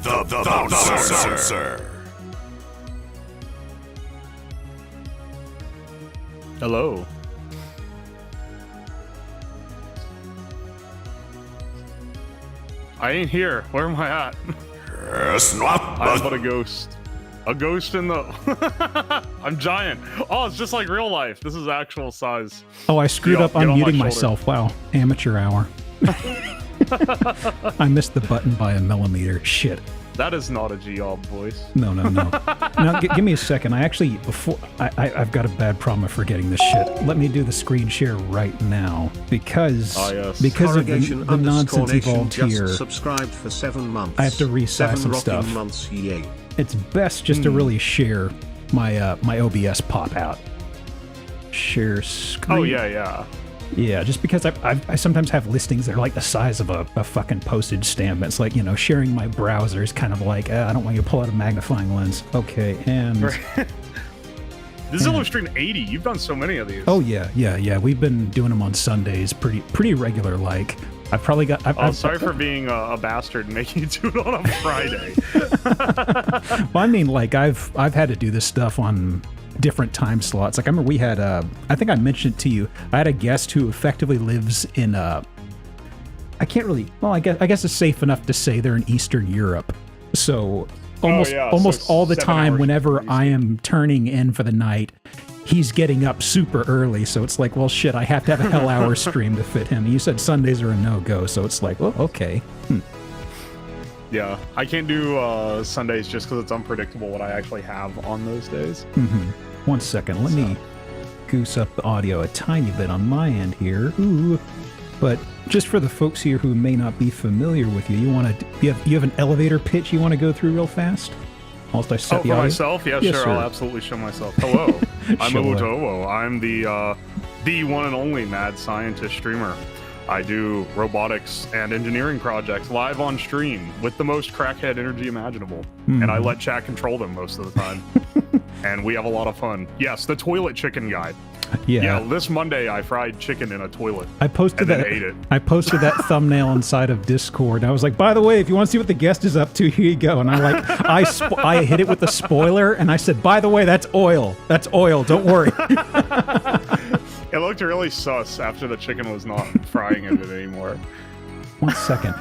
the bouncer. Hello. I ain't here. Where am I at? Yes, not I'm but a ghost. A ghost in the... I'm giant. Oh, it's just like real life. This is actual size. Oh, I screwed up unmuting myself. Wow. Amateur hour. I missed the button by a millimeter. Shit. That is not a G-Ob voice. No. Now, give me a second. I actually, I've got a bad problem of forgetting this shit. Let me do the screen share right now. Because of the nonsense involved here, subscribed for 7 months. I have to resize some stuff. Months, yay. It's best just to really share my my OBS pop out. Share screen. Oh, yeah. Yeah, just because I sometimes have listings that are like the size of a fucking postage stamp. It's like, sharing my browser is kind of like, I don't want you to pull out a magnifying lens. Okay, and... This is ZILLOW Stream 80. You've done so many of these. Oh, yeah. We've been doing them on Sundays pretty regular, like. I've probably got... sorry for being a bastard and making you do it on a Friday. Well, I mean, like, I've had to do this stuff on different time slots. Like, I remember we had I think I mentioned it to you, I had a guest who effectively lives in I can't really, well, I guess it's safe enough to say they're in Eastern Europe. So almost all the time whenever I am turning in for the night, he's getting up super early. So it's like, well, shit, I have to have a hell hour stream to fit him. You said Sundays are a no-go, so it's like, well, okay. Yeah, I can't do Sundays just because it's unpredictable what I actually have on those days. Mm-hmm. 1 second, let me goose up the audio a tiny bit on my end here. Ooh. But just for the folks here who may not be familiar with you, you have an elevator pitch you want to go through real fast? Whilst I set the audio? Myself? Yeah, yes, sure. Sir. I'll absolutely show myself. Hello, I'm vtuber. I'm the one and only mad scientist streamer. I do robotics and engineering projects live on stream with the most crackhead energy imaginable. And I let chat control them most of the time. And we have a lot of fun. Yes, the toilet chicken guy. Yeah, this Monday I fried chicken in a toilet. I posted and then ate it. I posted that thumbnail inside of Discord. I was like, by the way, if you want to see what the guest is up to, here you go. And I hit it with a spoiler, and I said, by the way, that's oil. That's oil. Don't worry. It looked really sus after the chicken was not frying in it anymore. 1 second.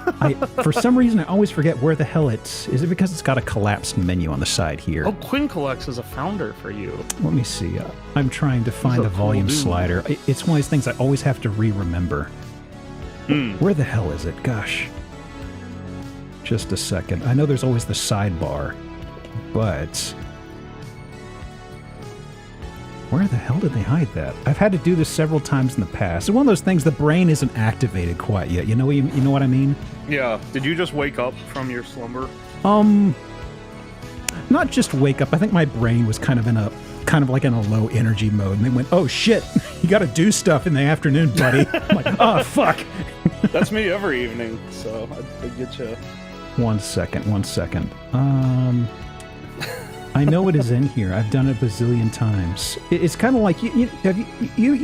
For some reason, I always forget where the hell it's... Is it because it's got a collapsed menu on the side here? Oh, Quincalex is a founder for you. Let me see. I'm trying to find the volume slider. It's one of these things I always have to remember. Where the hell is it? Gosh. Just a second. I know there's always the sidebar, but... Where the hell did they hide that? I've had to do this several times in the past. It's one of those things, the brain isn't activated quite yet. You know what I mean? Yeah. Did you just wake up from your slumber? Not just wake up. I think my brain was kind of like in a low energy mode, and they went, "Oh shit, you got to do stuff in the afternoon, buddy." I'm like, "Oh fuck." That's me every evening. So I get you. 1 second. I know it is in here. I've done it a bazillion times. It's kind of like you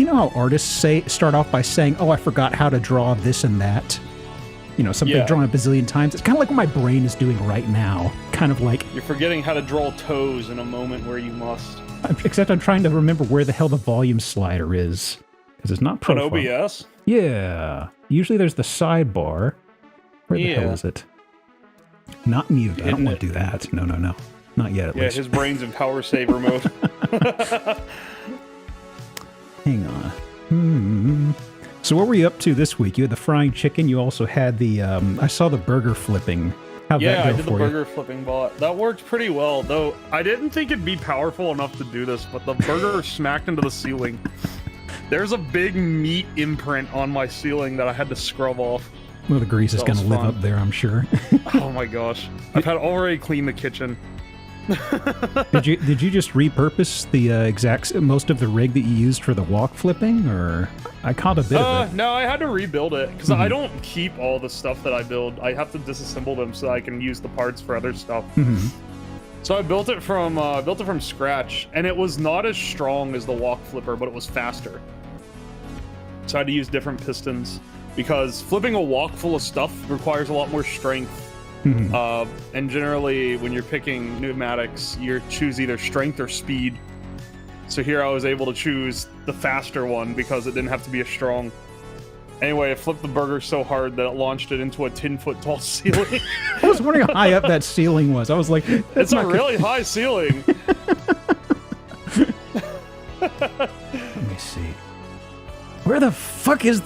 know how artists start off by saying, "Oh, I forgot how to draw this and that." Something drawn a bazillion times. It's kind of like what my brain is doing right now. Kind of like you're forgetting how to draw toes in a moment where you must. Except I'm trying to remember where the hell the volume slider is, because it's not profile. On OBS. Yeah. Usually there's the sidebar. Where the hell is it? Not mute. I don't want to do that. No. Not yet, at least. Yeah, his brain's in power saver mode. Hang on. So what were you up to this week? You had the frying chicken. You also had the, I saw the burger flipping. How'd that go for you? Yeah, I did the burger flipping bot. That worked pretty well, though I didn't think it'd be powerful enough to do this, but the burger smacked into the ceiling. There's a big meat imprint on my ceiling that I had to scrub off. Well, the grease is going to live up there, I'm sure. Oh my gosh. I've had already cleaned the kitchen. Did you just repurpose the most of the rig that you used for the walk flipping, or I caught a bit of it? No, I had to rebuild it because I don't keep all the stuff that I build. I have to disassemble them so I can use the parts for other stuff. So I built it from scratch, and it was not as strong as the walk flipper, but it was faster. So I had to use different pistons because flipping a walk full of stuff requires a lot more strength And generally, when you're picking pneumatics, you choose either strength or speed. So here I was able to choose the faster one because it didn't have to be as strong. Anyway, it flipped the burger so hard that it launched it into a 10-foot tall ceiling. I was wondering how high up that ceiling was. I was like, it's a really high ceiling. Let me see. Where the fuck is...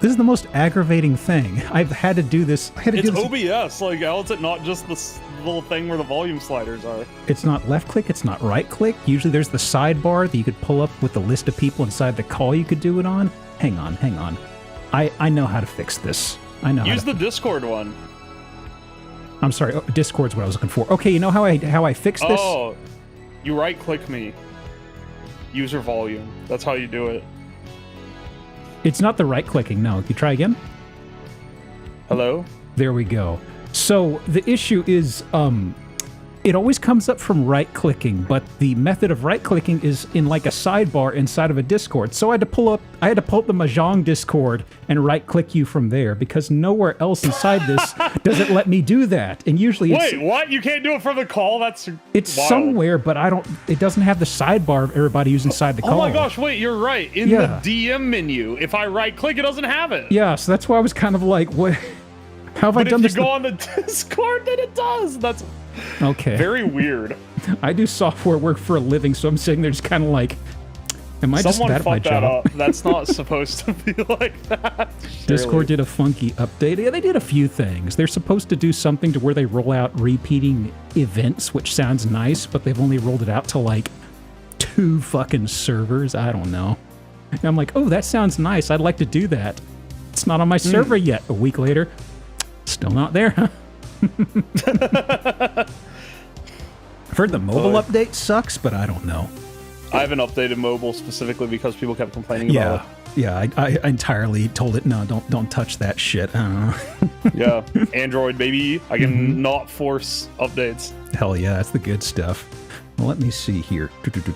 This is the most aggravating thing. I've had to do this. It's OBS. Like, how is it not just this little thing where the volume sliders are? It's not left click. It's not right click. Usually there's the sidebar that you could pull up with the list of people inside the call you could do it on. Hang on. I know how to fix this. I know. Use the Discord one. I'm sorry. Oh, Discord's what I was looking for. Okay, you know how I fix this? Oh, you right click me. User volume. That's how you do it. It's not the right clicking. No. You try again. Hello? There we go. So the issue is, it always comes up from right-clicking, but the method of right-clicking is in like a sidebar inside of a Discord. So I had to pull up the Mahjong Discord and right-click you from there because nowhere else inside this does it let me do that. And usually Wait, what? You can't do it from the call? It's wild. Somewhere, but it doesn't have the sidebar of everybody who's inside the call. Oh my gosh, wait, you're right. In the DM menu, if I right-click, it doesn't have it. Yeah, so that's why I was kind of like, what? How have I done this? But if you go on the Discord, then it does. That's okay. Very weird. I do software work for a living, so I'm sitting there just kind of like, am I just bad at my job? That's not supposed to be like that. Discord did a funky update. Yeah, they did a few things. They're supposed to do something to where they roll out repeating events, which sounds nice, but they've only rolled it out to like 2 fucking servers. I don't know. And I'm like, oh, that sounds nice. I'd like to do that. It's not on my server yet. A week later, still not there, huh? I've heard the mobile update sucks, but I don't know. I haven't updated mobile specifically because people kept complaining about it. Yeah, I entirely told it, no, don't touch that shit. I don't know. Yeah, Android, baby. I can not force updates. Hell yeah, that's the good stuff. Well, let me see here. Did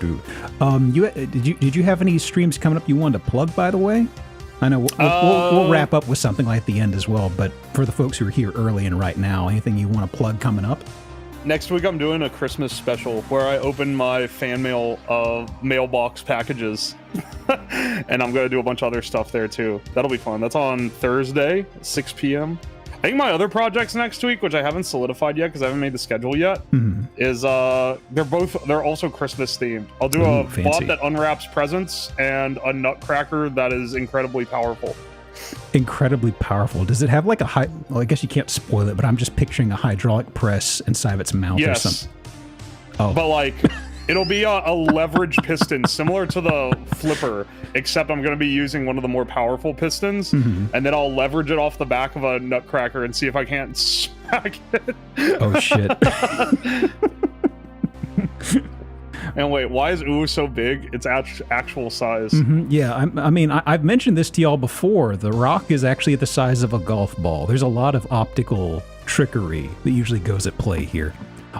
you have any streams coming up you wanted to plug, by the way? I know we'll wrap up with something like at the end as well, but for the folks who are here early and right now, anything you want to plug coming up? Next week I'm doing a Christmas special where I open my fan mail mailbox packages. And I'm going to do a bunch of other stuff there too. That'll be fun. That's on Thursday, 6 p.m. I think my other projects next week, which I haven't solidified yet because I haven't made the schedule yet, is they're also Christmas themed. I'll do a bot that unwraps presents and a nutcracker that is incredibly powerful. Incredibly powerful. Does it have like a well, I guess you can't spoil it, but I'm just picturing a hydraulic press inside of its mouth or something. Oh. But like, it'll be a leverage piston similar to the flipper, except I'm going to be using one of the more powerful pistons, and then I'll leverage it off the back of a nutcracker and see if I can't smack it. Oh shit. And wait, why is Ooh so big? It's actual size. Yeah, I mean, I've mentioned this to y'all before. The rock is actually the size of a golf ball. There's a lot of optical trickery that usually goes at play here.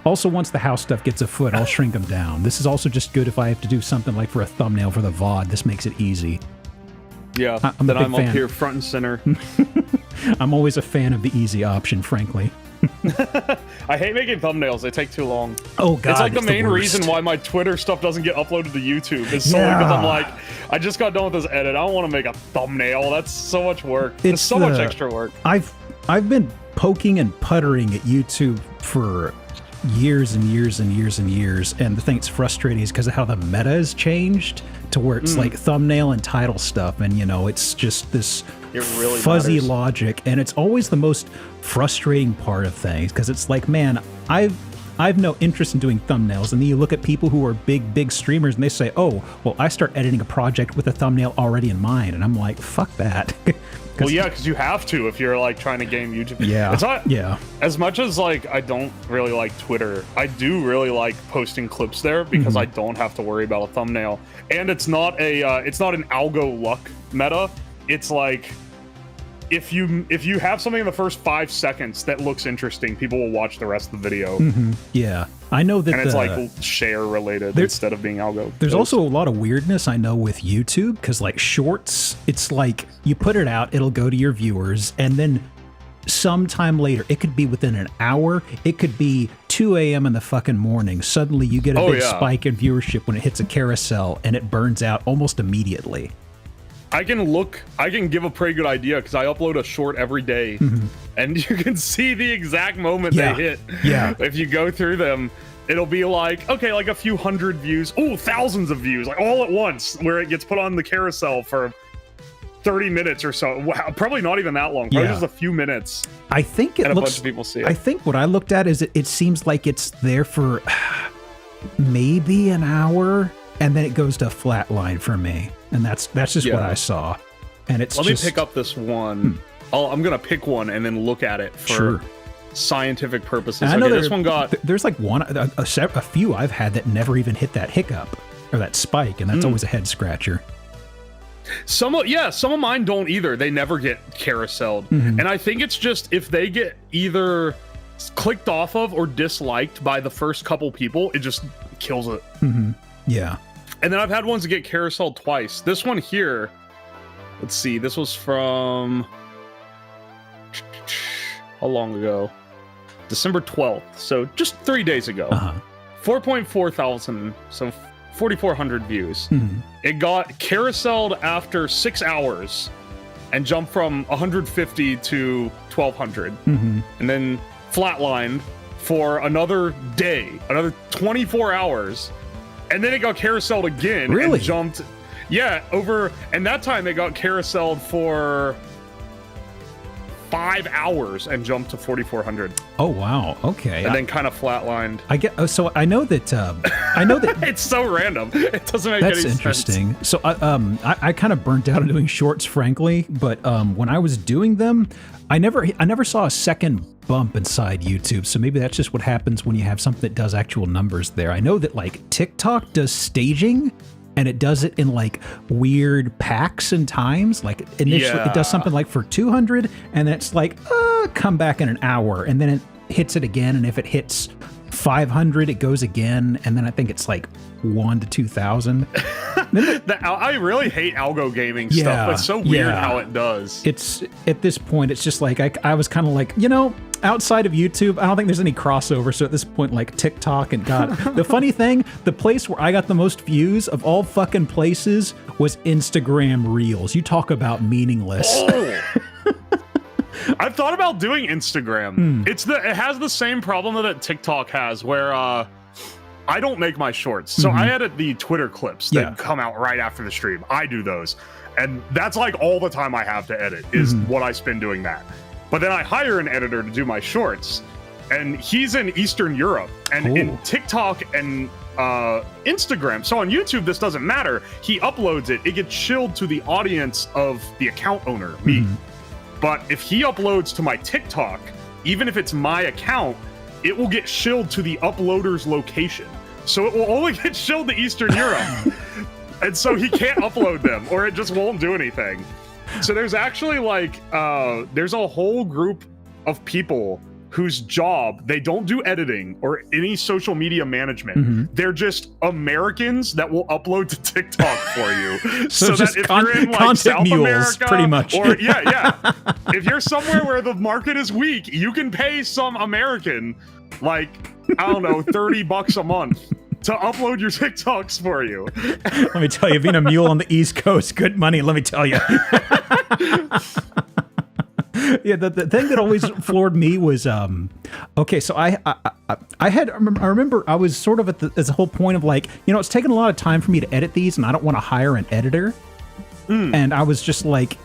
Also, once the house stuff gets afoot, I'll shrink them down. This is also just good if I have to do something like for a thumbnail for the VOD. This makes it easy. Yeah, I'm up here front and center. I'm always a fan of the easy option, frankly. I hate making thumbnails. They take too long. Oh, God. It's like the main reason why my Twitter stuff doesn't get uploaded to YouTube is solely because I'm like, I just got done with this edit. I don't want to make a thumbnail. That's so much work. It's so much extra work. I've been poking and puttering at YouTube for years and years and years and years, and the thing that's frustrating is because of how the meta has changed to where it's like thumbnail and title stuff, and you know, it's just this really fuzzy logic, and it's always the most frustrating part of things because it's like, man, I've no interest in doing thumbnails, and then you look at people who are big streamers and they say, oh, well, I start editing a project with a thumbnail already in mind, and I'm like, fuck that. Well, yeah, because you have to if you're like trying to game YouTube. Yeah, it's not, as much as like I don't really like Twitter, I do really like posting clips there because I don't have to worry about a thumbnail, and it's not an algo luck meta. It's like if you have something in the first 5 seconds that looks interesting, people will watch the rest of the video. Yeah, I know that, and it's like share related instead of being algo. There's also a lot of weirdness I know with YouTube because like shorts, it's like you put it out, it'll go to your viewers, and then sometime later. It could be within an hour. It could be 2 a.m. in the fucking morning. Suddenly you get a big spike in viewership when it hits a carousel and it burns out almost immediately. I can give a pretty good idea because I upload a short every day, and you can see the exact moment they hit. Yeah. If you go through them, it'll be like, okay, like a few hundred views. Oh, thousands of views, like all at once, where it gets put on the carousel for 30 minutes or so. Wow, probably not even that long. Probably just a few minutes. I think a bunch of people see it. I think what I looked at is it seems like it's there for maybe an hour, and then it goes to flat line for me. And that's just what I saw. And it's Let me pick up this one. I'm gonna pick one and then look at it for scientific purposes. I know this one got. There's like a few I've had that never even hit that hiccup or that spike, and that's always a head scratcher. Some of mine don't either. They never get carouseled, and I think it's just if they get either clicked off of or disliked by the first couple people, it just kills it. Yeah. And then I've had ones that get carouseled twice. This one here, let's see, this was from how long ago? December 12th, so just 3 days ago. 4.4 thousand, so 4,400 views. It got carouseled after 6 hours and jumped from 150 to 1,200, and then flatlined for another day, another 24 hours. And then it got carouseled again and jumped. Yeah, and that time it got carouseled for 5 hours and jumped to 4,400. Oh wow, okay. And then kind of flatlined. So I know that it's so random. It doesn't make any sense. That's interesting. So I kind of burnt out on doing shorts, frankly. But when I was doing them, I never saw a second bump inside YouTube. So maybe that's just what happens when you have something that does actual numbers there. I know that like TikTok does staging, and it does it in like weird packs and times. Like initially it does something like for 200, and then it's like come back in an hour, and then it hits it again, and if it hits 500 it goes again, and then I think it's like 1 to 2,000. I really hate algo gaming stuff. It's so weird how it does. It's at this point it's just like I was kind of like, outside of YouTube, I don't think there's any crossover. So at this point, like TikTok and God, the funny thing, the place where I got the most views of all fucking places was Instagram Reels. You talk about meaningless. Oh. I've thought about doing Instagram. It has the same problem that TikTok has, where I don't make my shorts. So I edit the Twitter clips that come out right after the stream. I do those. And that's like all the time I have to edit is what I spend doing that. But then I hire an editor to do my shorts, and he's in Eastern Europe. And in TikTok and Instagram, so on YouTube, this doesn't matter. He uploads it. It gets shilled to the audience of the account owner, me. But if he uploads to my TikTok, even if it's my account, it will get shilled to the uploader's location. So it will only get shilled to Eastern Europe. And so he can't upload them, or it just won't do anything. So there's actually like, there's a whole group of people whose job, they don't do editing or any social media management. They're just Americans that will upload to TikTok for you. so that if you're in like South mules, America, pretty much. or if you're somewhere where the market is weak, you can pay some American, like, I don't know, $30 a month to upload your TikToks for you. Let me tell you, being a mule on the East Coast, good money, let me tell you. Yeah, the thing that always floored me was, okay, so I remember I was sort of at the whole point of like, it's taken a lot of time for me to edit these, and I don't want to hire an editor. And I was just like,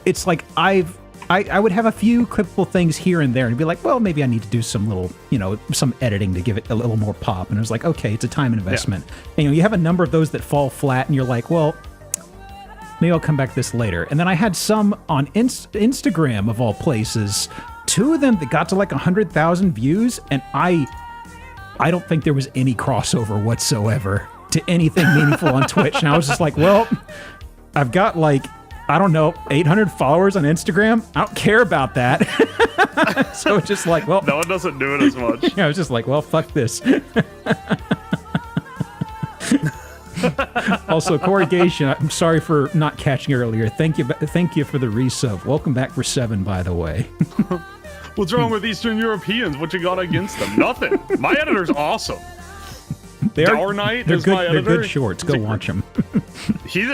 it's like I would have a few clippable things here and there and be like, well, maybe I need to do some little, some editing to give it a little more pop. And it was like, okay, it's a time investment. And, you have a number of those that fall flat, and you're like, well, maybe I'll come back to this later. And then I had some on Instagram, of all places, 2 of them that got to like 100,000 views, and I don't think there was any crossover whatsoever to anything meaningful on Twitch. And I was just like, well, I've got like, I don't know, 800 followers on Instagram. I don't care about that. So it's just like, well, no one doesn't do it as much. I was just like, well, fuck this. Also, corrugation. I'm sorry for not catching earlier. Thank you for the resub. Welcome back for 7, by the way. What's wrong with Eastern Europeans? What you got against them? Nothing. My editor's awesome. Dour Knight they're is good, my editor. They're good shorts. Go watch them. He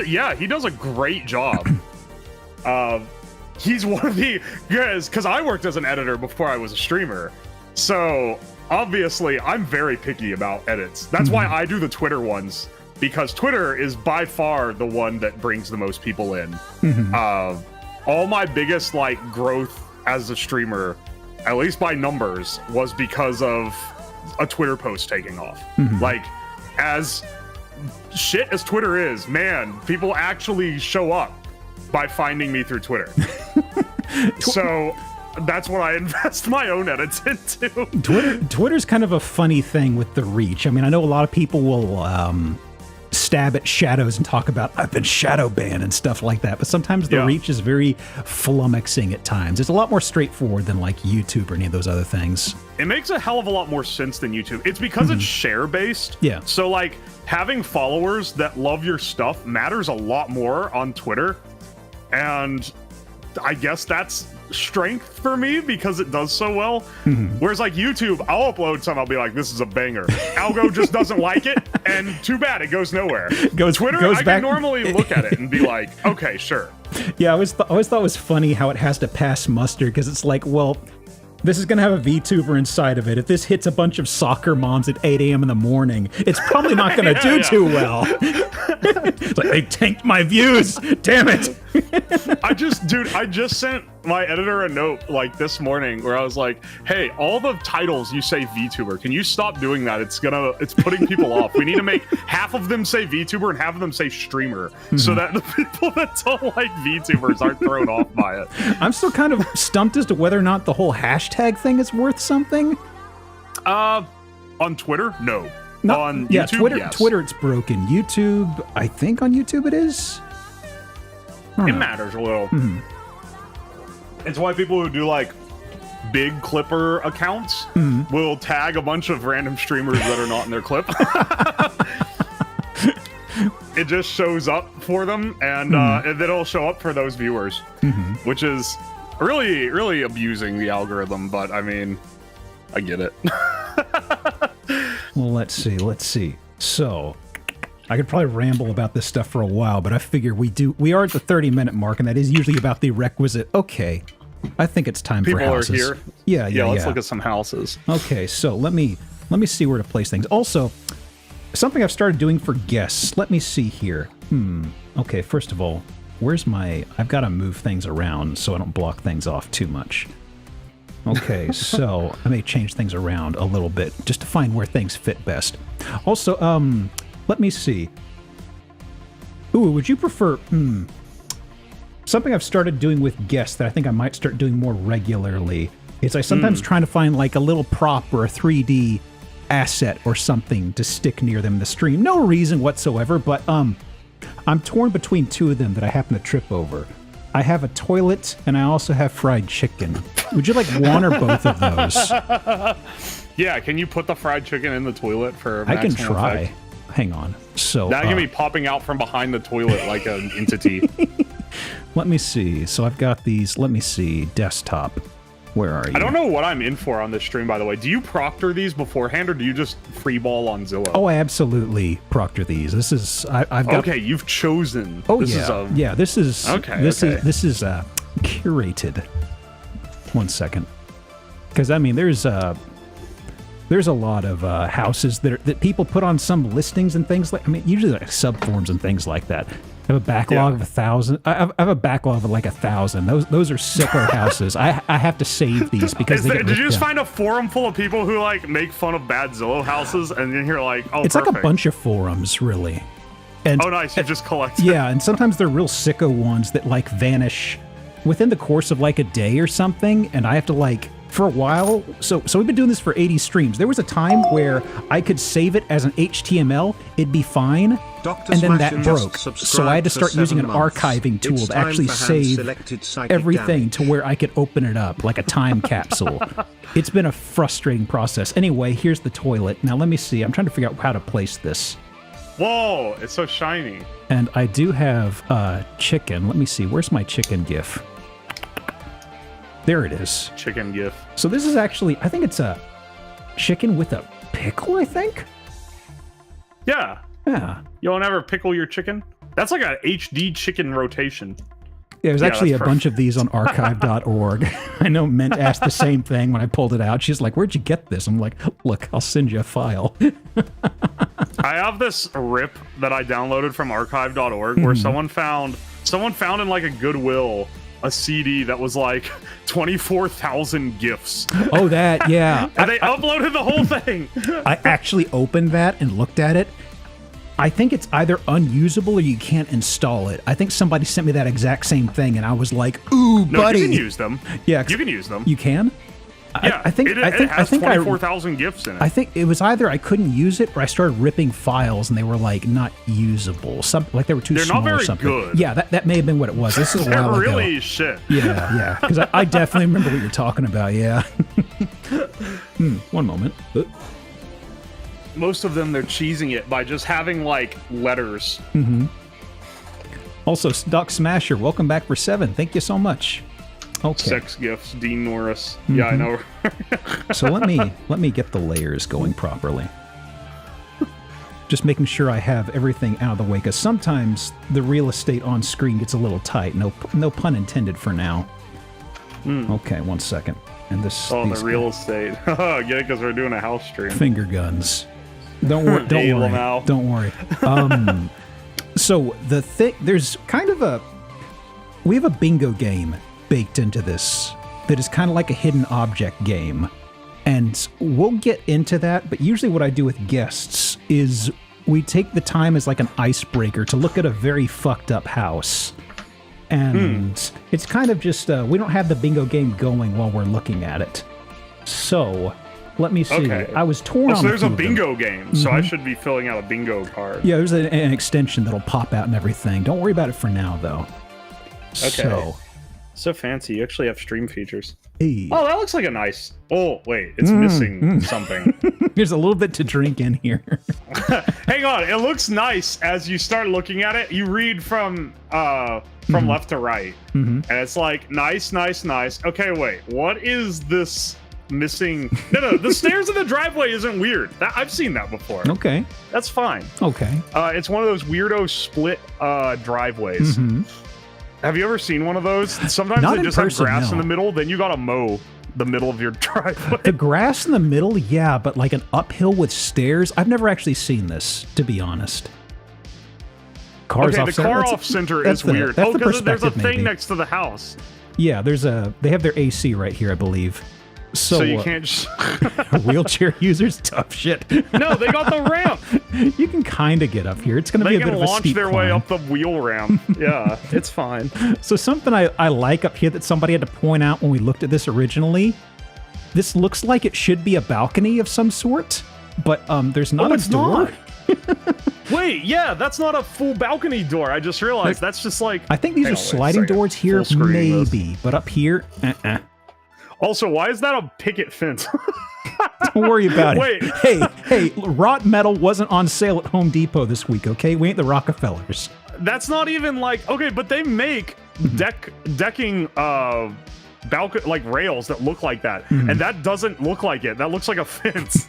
does a great job. He's one of the guys, because I worked as an editor before I was a streamer. So obviously I'm very picky about edits. That's why I do the Twitter ones, because Twitter is by far the one that brings the most people in. All my biggest like growth as a streamer, at least by numbers, was because of a Twitter post taking off. Like, as shit as Twitter is, man, people actually show up by finding me through Twitter. So that's what I invest my own edits into. Twitter's kind of a funny thing with the reach. I mean, I know a lot of people will stab at shadows and talk about, I've been shadow banned and stuff like that, but sometimes the reach is very flummoxing at times. It's a lot more straightforward than like YouTube or any of those other things. It makes a hell of a lot more sense than YouTube. It's because it's share based. Yeah. So like having followers that love your stuff matters a lot more on Twitter. And I guess that's strength for me because it does so well. Whereas like YouTube, I'll upload something, I'll be like, this is a banger. Algo just doesn't like it, and too bad, it goes nowhere. Twitter, I can normally look at it and be like, okay, sure. Yeah, I always thought it was funny how it has to pass muster, because it's like, well, this is going to have a VTuber inside of it. If this hits a bunch of soccer moms at 8 a.m. in the morning, it's probably not going to do too well. It's like, they tanked my views. Damn it. I just sent my editor a note like this morning where I was like, hey, all the titles you say VTuber, can you stop doing that? It's putting people off. We need to make half of them say VTuber and half of them say streamer, so that the people that don't like VTubers aren't thrown off by it. I'm still kind of stumped as to whether or not the whole hashtag thing is worth something. On Twitter, no. On yeah, YouTube, Twitter, it's broken. YouTube, I think on YouTube it is. It matters a little. It's why people who do like big clipper accounts will tag a bunch of random streamers that are not in their clip. It just shows up for them, and it'll show up for those viewers, which is really, really abusing the algorithm. But I mean, I get it. Well, let's see. So, I could probably ramble about this stuff for a while, but I figure we are at the 30-minute mark, and that is usually about the requisite. Okay, I think it's time for houses. People are here. Yeah. Let's look at some houses. Okay, so let me see where to place things. Also, something I've started doing for guests. Let me see here. Okay, first of all, I've got to move things around so I don't block things off too much. Okay, so I may change things around a little bit just to find where things fit best. Also, let me see. Ooh, would you prefer... Something I've started doing with guests that I think I might start doing more regularly is I sometimes try to find like a little prop or a 3D asset or something to stick near them in the stream. No reason whatsoever, but I'm torn between two of them that I happen to trip over. I have a toilet, and I also have fried chicken. Would you like one or both of those? Yeah, can you put the fried chicken in the toilet for I can maximum try. effect? Hang on. So now you're gonna be popping out from behind the toilet like an entity. Let me see. So I've got these. Let me see. Desktop. Where are you? I don't know what I'm in for on this stream, by the way. Do you proctor these beforehand, or do you just freeball on Zillow? Oh, I absolutely proctor these. This is I've got. Okay, you've chosen. Oh, this yeah. Is yeah, this is. Okay. This is curated. 1 second, because I mean, there's a lot of houses that people put on some listings and things like. I mean, usually like subforms and things like that. I have a backlog of 1,000. I have a backlog of like 1,000. Those are sicker houses. I have to save these because did you just find a forum full of people who like make fun of bad Zillow houses, and then you're like, oh, it's perfect. like a bunch of forums, really. And oh, nice! You just collect. Yeah, and sometimes they're real sicko ones that like vanish within the course of like a day or something, and I have to like. For a while, so we've been doing this for 80 streams. There was a time where I could save it as an HTML, it'd be fine, and then that broke. So I had to start using an archiving tool to actually save everything to where I could open it up like a time capsule. It's been a frustrating process. Anyway, here's the toilet. Now let me see. I'm trying to figure out how to place this. Whoa, it's so shiny. And I do have chicken. Let me see. Where's my chicken gif? There it is. Chicken gif. So this is actually, I think it's a chicken with a pickle, I think? Yeah. Yeah. You don't ever pickle your chicken? That's like a HD chicken rotation. Yeah, there's actually a bunch of these on archive.org. I know Mint asked the same thing when I pulled it out. She's like, where'd you get this? I'm like, look, I'll send you a file. I have this rip that I downloaded from archive.org where someone found in like a Goodwill a CD that was like 24,000 GIFs. Oh, that, yeah. And they uploaded the whole thing. I actually opened that and looked at it. I think it's either unusable or you can't install it. I think somebody sent me that exact same thing, and I was like, "Ooh, No, buddy!" you can use them. Yeah, you can use them. You can. Yeah, I think it has 24,000 GIFs in it. I think it was either I couldn't use it or I started ripping files and they were like not usable. Like they were too small not very or something. good. Yeah, that may have been what it was. This is a They're while really ago. shit. Yeah. Because I definitely remember what you're talking about. Yeah. One moment. Most of them, they're cheesing it by just having like letters. Also, Doc Smasher, welcome back for 7. Thank you so much. Okay. Sex gifts, Dean Norris. Yeah, I know. So let me get the layers going properly. Just making sure I have everything out of the way, because sometimes the real estate on screen gets a little tight. No pun intended for now. Okay, 1 second. And this. Oh, the real estate. Get it? Because we're doing a house stream. Finger guns. Don't worry. Don't worry. So the thing, there's kind of we have a bingo game baked into this that is kind of like a hidden object game. And we'll get into that, but usually what I do with guests is we take the time as like an icebreaker to look at a very fucked up house. And it's kind of just, we don't have the bingo game going while we're looking at it. So, let me see. Okay. I was torn on so there's a a few of them. bingo game, so I should be filling out a bingo card. Yeah, there's an extension that'll pop out and everything. Don't worry about it for now, though. Okay. So fancy. You actually have stream features. Hey. Oh, that looks like a nice... Oh, wait. It's missing something. There's a little bit to drink in here. Hang on. It looks nice as you start looking at it. You read from left to right. And it's like, nice, nice, nice. Okay, wait. What is this missing? No. The stairs in the driveway isn't weird. I've seen that before. Okay. That's fine. Okay. It's one of those weirdo split driveways. Have you ever seen one of those? Sometimes Not they in just person, have grass in no. the middle, then you gotta mow the middle of your driveway. The grass in the middle, yeah, but like an uphill with stairs? I've never actually seen this, to be honest. Cars Okay, off the center. car off center is weird. That's Oh, the because there's a perspective, thing maybe. next to the house. Yeah, they have their AC right here, I believe. So So you can't just... wheelchair users, tough shit. No, they got the ramp. You can kind of get up here. It's going to They be a bit can of a launch steep their way climb. up the wheel ramp. Yeah, it's fine. So something I like up here that somebody had to point out when we looked at this originally, this looks like it should be a balcony of some sort, but there's not a it's door. not. Wait, yeah, that's not a full balcony door. I just realized that's just like... I think these Hang are on, wait a sliding second. doors here, Full screen this. maybe, but up here, Also, why is that a picket fence? Don't worry about Wait. it. Hey, wrought metal wasn't on sale at Home Depot this week, okay? We ain't the Rockefellers. That's not even like... Okay, but they make decking balcony like rails that look like that, and that doesn't look like it. That looks like a fence.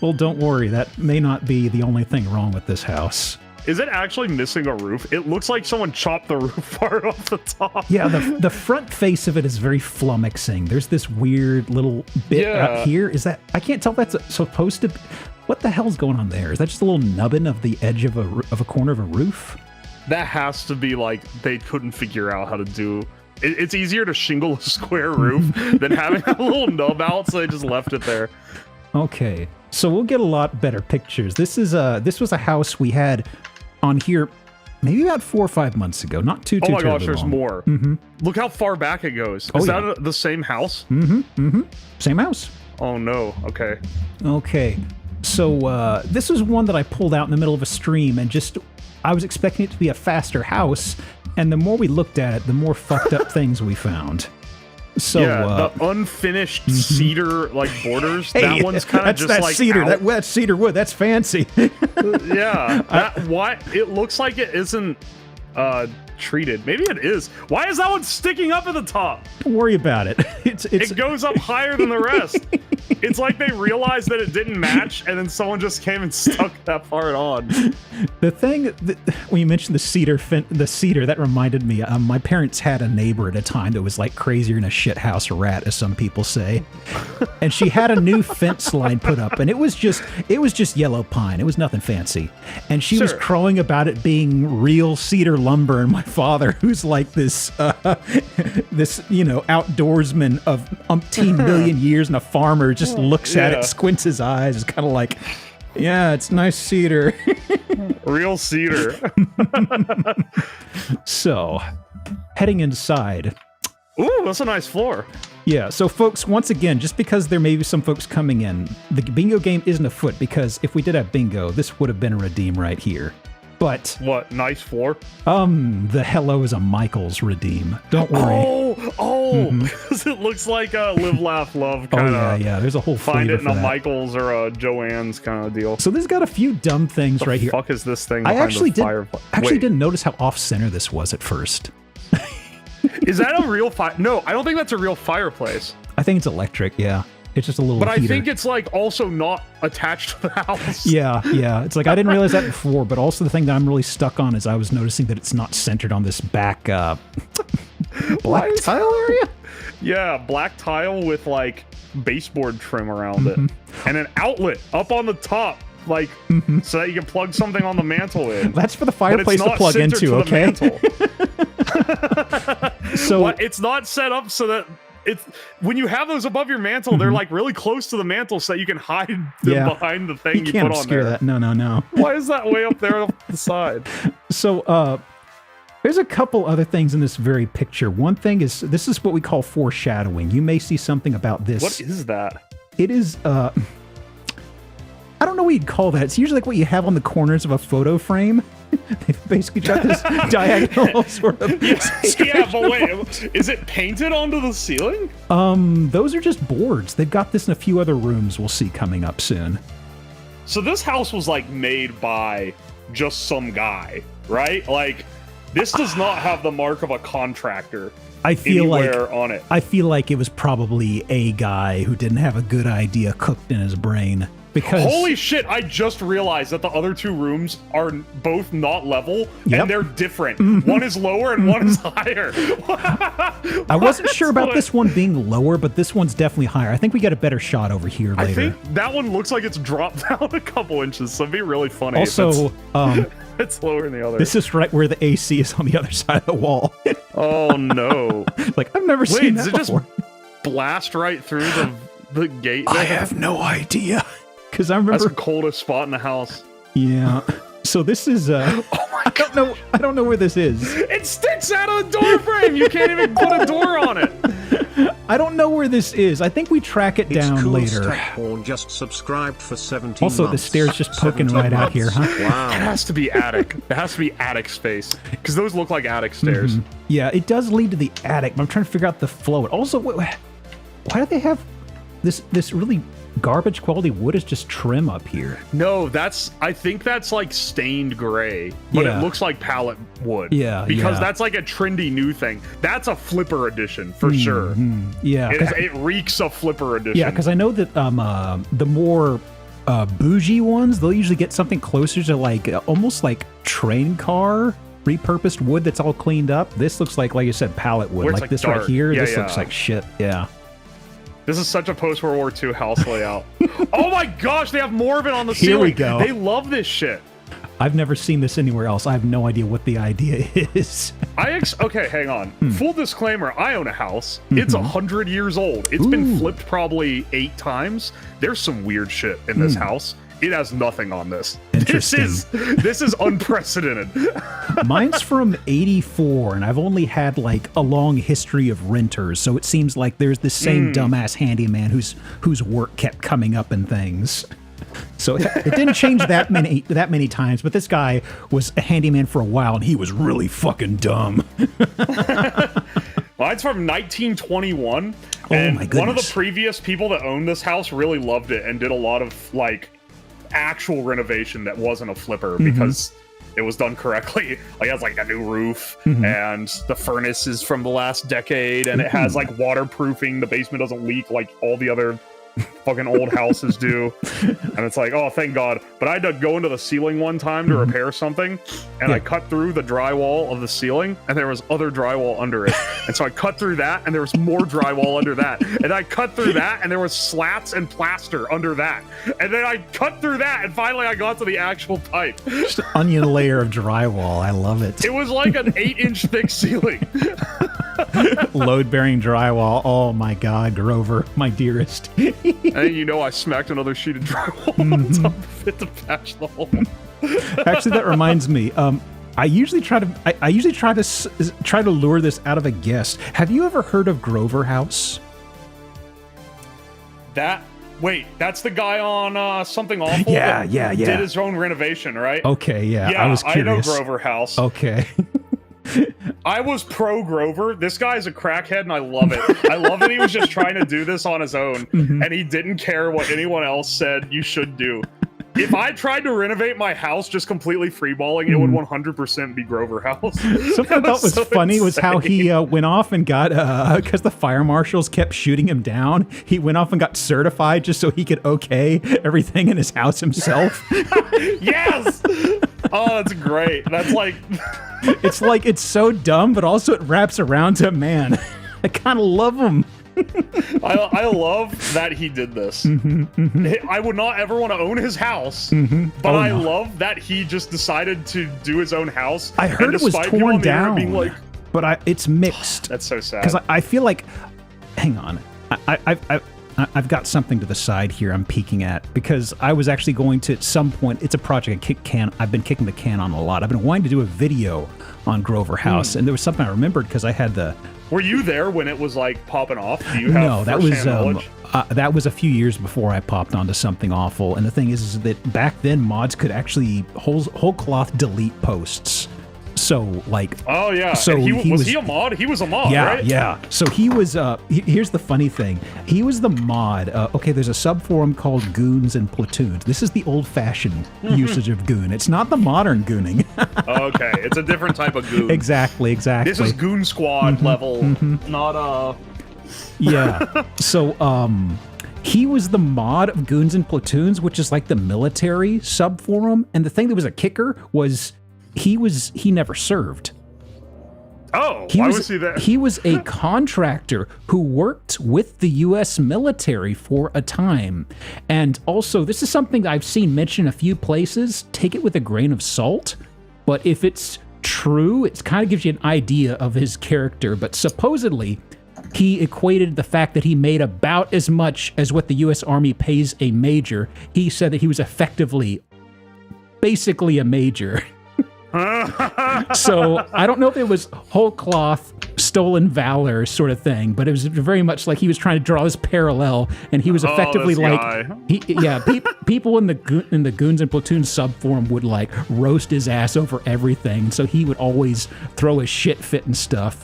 Well, don't worry. That may not be the only thing wrong with this house. Is it actually missing a roof? It looks like someone chopped the roof part off the top. Yeah, the front face of it is very flummoxing. There's this weird little bit out here. Is that... I can't tell if that's supposed to... What the hell's going on there? Is that just a little nubbin of the edge of a corner of a roof? That has to be like they couldn't figure out how to do... It's easier to shingle a square roof than having a little nub out, so they just left it there. Okay, so we'll get a lot better pictures. This was a house we had on here maybe about 4 or 5 months ago. Not too Oh my terribly gosh, there's long. more. Look how far back it goes. Is that the same house? Same house. Oh no, okay. Okay, so this was one that I pulled out in the middle of a stream, and just I was expecting it to be a faster house, and the more we looked at it, the more fucked up things we found. So yeah, the unfinished cedar like borders. Hey, that one's kind of just that's like cedar. out. That's cedar wood. That's fancy. Yeah, why it looks like it isn't treated. Maybe it is. Why is that one sticking up at the top? Don't worry about it. It goes up higher than the rest. It's like they realized that it didn't match, and then someone just came and stuck that part on. The thing that, when you mentioned the cedar, that reminded me. My parents had a neighbor at a time that was like crazier than a shithouse rat, as some people say. And she had a new fence line put up, and it was just yellow pine. It was nothing fancy. And she was crowing about it being real cedar lumber. And my father, who's like this outdoorsman of umpteen million years and a farmer, just looks at it, squints his eyes, is kind of like, yeah, it's nice cedar. Real cedar. So, heading inside. Ooh, that's a nice floor. Yeah, so folks, once again, just because there may be some folks coming in, the bingo game isn't afoot, because if we did have bingo, this would have been a redeem right here. But what, nice floor? The hello is a Michael's redeem. Don't worry. Because it looks like a live, laugh, love kind of. Yeah. There's a whole find it in a that. Michael's or a Joanne's kind of deal. So this got a few dumb things right here. What the fuck is this thing? I actually Wait. didn't notice how off center this was at first. Is that a real fire? No, I don't think that's a real fireplace. I think it's electric. Yeah. It's just a little But heater. I think it's like also not attached to the house. Yeah. It's like I didn't realize that before, but also the thing that I'm really stuck on is I was noticing that it's not centered on this back black tile area. Yeah, black tile with like baseboard trim around it. And an outlet up on the top, like so that you can plug something on the mantle in. That's for the fireplace to plug into, okay? So it's not set up so that it's when you have those above your mantle, they're like really close to the mantle so that you can hide them behind the thing you can't put on obscure there. That. No. Why is that way up there off the side? So there's a couple other things in this very picture. One thing is, this is what we call foreshadowing. You may see something about this. What is that? It is, I don't know what you'd call that. It's usually like what you have on the corners of a photo frame. They've basically got this diagonal sort of... Yeah, but wait, is it painted onto the ceiling? Those are just boards. They've got this in a few other rooms we'll see coming up soon. So this house was like made by just some guy, right? Like, this does not have the mark of a contractor. I feel on it. I feel like it was probably a guy who didn't have a good idea cooked in his brain. Because holy shit, I just realized that the other two rooms are both not level and they're different. One is lower and one is higher. I wasn't sure about this one being lower, but this one's definitely higher. I think we get a better shot over here later. I think that one looks like it's dropped down a couple inches, so it'd be really funny. Also, it's lower than the other. This is right where the AC is on the other side of the wall. Oh no. Like, I've never seen that before. Does it just blast right through the gate there? I have no idea. Because I remember that's the coldest spot in the house. Yeah. So this is oh my God. I don't know where this is. It sticks out of the door frame. You can't even put a door on it. I don't know where this is. I think we track it down cool later. Stepborn just subscribed for 17 also, months. the stairs just poking right out here, huh? Wow. It has to be attic. It has to be attic space. Because those look like attic stairs. Yeah, it does lead to the attic, but I'm trying to figure out the flow. Also, why do they have this really garbage quality wood is just trim up here? No, I think that's like stained gray, but it looks like pallet wood. Yeah, because that's like a trendy new thing. That's a flipper edition for sure. Yeah, it reeks of flipper edition. Yeah, because I know that the more bougie ones, they'll usually get something closer to like almost like train car repurposed wood that's all cleaned up. This looks like you said, pallet wood. Like this dark. Right here. Yeah, this looks like shit. Yeah. This is such a post-World War II house layout. Oh my gosh, they have more of it on the ceiling. Here we go. They love this shit. I've never seen this anywhere else. I have no idea what the idea is. Okay, hang on. Full disclaimer, I own a house. It's 100 years old. It's been flipped probably 8 times. There's some weird shit in this house. It has nothing on this. Interesting. This is unprecedented. Mine's from '84, and I've only had like a long history of renters, so it seems like there's this same dumbass handyman whose work kept coming up in things. So it didn't change that many times, but this guy was a handyman for a while, and he was really fucking dumb. Mine's from 1921. Oh, and my goodness. one of the previous people that owned this house really loved it and did a lot of like actual renovation that wasn't a flipper because it was done correctly. Like it has like a new roof and the furnace is from the last decade and it has like waterproofing. The basement doesn't leak like all the other fucking old houses do. And it's like, oh, thank God. But I had to go into the ceiling one time to repair something and I cut through the drywall of the ceiling and there was other drywall under it. And so I cut through that and there was more drywall under that. And I cut through that and there was slats and plaster under that. And then I cut through that and finally I got to the actual pipe. Just onion layer of drywall. I love it. It was like an 8-inch thick ceiling. Load-bearing drywall. Oh my God, Grover, my dearest. And you know I smacked another sheet of drywall on top of it to patch the hole. Actually, that reminds me. I usually try to lure this out of a guest. Have you ever heard of Grover House? Wait, that's the guy on Something Awful? Yeah. Did his own renovation, right? Okay, yeah. Yeah, I was curious. I know Grover House. Okay. I was pro Grover. This guy's a crackhead and I love it. I love that he was just trying to do this on his own and he didn't care what anyone else said you should do. If I tried to renovate my house just completely freeballing, it would 100% be Grover House. Something I thought was so funny was how he went off and got, because the fire marshals kept shooting him down, he went off and got certified just so he could okay everything in his house himself. Yes! Oh, that's great. That's like... it's so dumb, but also it wraps around to, man, I kind of love him. I love that he did this. I would not ever want to own his house, but I love that he just decided to do his own house. I heard it was torn down, being like, but it's mixed. That's so sad. Because I feel like, hang on, I've got something to the side here I'm peeking at, because I was actually going to, at some point, it's a project I've been kicking the can on a lot. I've been wanting to do a video on Grover House, and there was something I remembered because I had the... Were you there when it was like popping off? Do you have that was a few years before I popped onto Something Awful. And the thing is that back then mods could actually whole cloth delete posts. So like, oh yeah. So was he a mod? He was a mod, right? Yeah. So he was. Here's the funny thing. He was the mod. Okay, there's a subforum called Goons and Platoons. This is the old-fashioned usage of goon. It's not the modern gooning. Okay, it's a different type of goon. Exactly. This is Goon Squad level, not Yeah. So he was the mod of Goons and Platoons, which is like the military subforum. And the thing that was a kicker was he never served. Oh, why was he there? He was a contractor who worked with the U.S. military for a time. And also, this is something I've seen mentioned a few places. Take it with a grain of salt. But if it's true, it kind of gives you an idea of his character. But supposedly, he equated the fact that he made about as much as what the U.S. Army pays a major. He said that he was basically a major. So I don't know if it was whole cloth, stolen valor sort of thing, but it was very much like he was trying to draw this parallel, and he was effectively people in the Goons and Platoons subforum would like roast his ass over everything, so he would always throw his shit fit and stuff.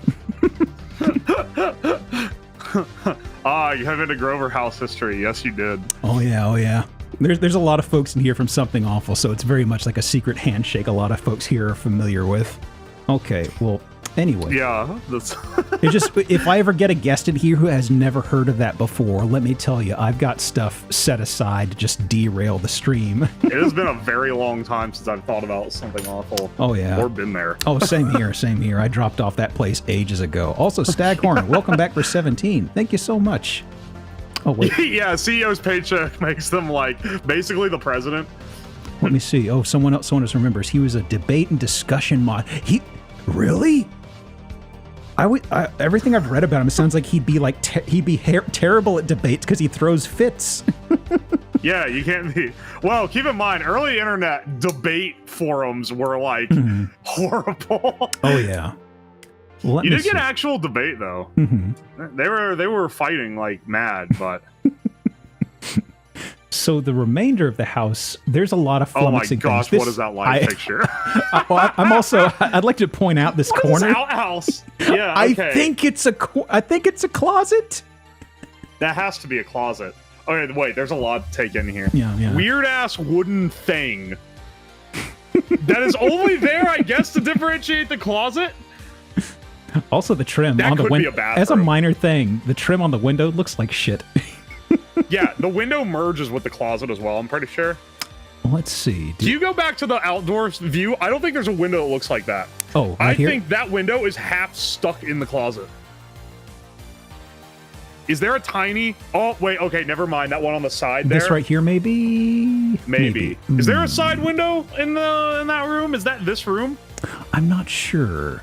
You have into Grover House history. Yes, you did. Oh yeah. There's a lot of folks in here from Something Awful, so it's very much like a secret handshake a lot of folks here are familiar with. Okay, well, anyway. Yeah. It's just, if I ever get a guest in here who has never heard of that before, let me tell you, I've got stuff set aside to just derail the stream. It has been a very long time since I've thought about Something Awful. Oh, yeah. Or been there. Oh, same here. I dropped off that place ages ago. Also, Staghorn, welcome back for 17. Thank you so much. Oh, wait. Yeah, CEO's paycheck makes them like basically the president. Let me see. Oh, someone else remembers. He was a debate and discussion mod. Really? Everything I've read about him, it sounds like he'd be terrible at debates because he throws fits. Yeah, you can't be. Well, keep in mind, early internet debate forums were like horrible. Oh yeah. You did get actual debate though. They were fighting like mad, but So the remainder of the house, there's a lot of flummoxing gosh, things. what is that light picture? I'd like to point out this What corner. is outhouse? Yeah, I okay. think it's a closet. That has to be a closet. Okay, wait, there's a lot to take in here. Yeah. Weird ass wooden thing. That is only there, I guess, to differentiate the closet. Also, the trim That on the could be window. a bathroom. As a minor thing, the trim on the window looks like shit. Yeah, the window merges with the closet as well, I'm pretty sure. Let's see. Do you go back to the outdoors view? I don't think there's a window that looks like that. Oh, right I here? think that window is half stuck in the closet. Is there a tiny... Oh, wait, okay, never mind. That one on the side there. This right here, maybe? Maybe. Is there a side window in that room? Is that this room? I'm not sure.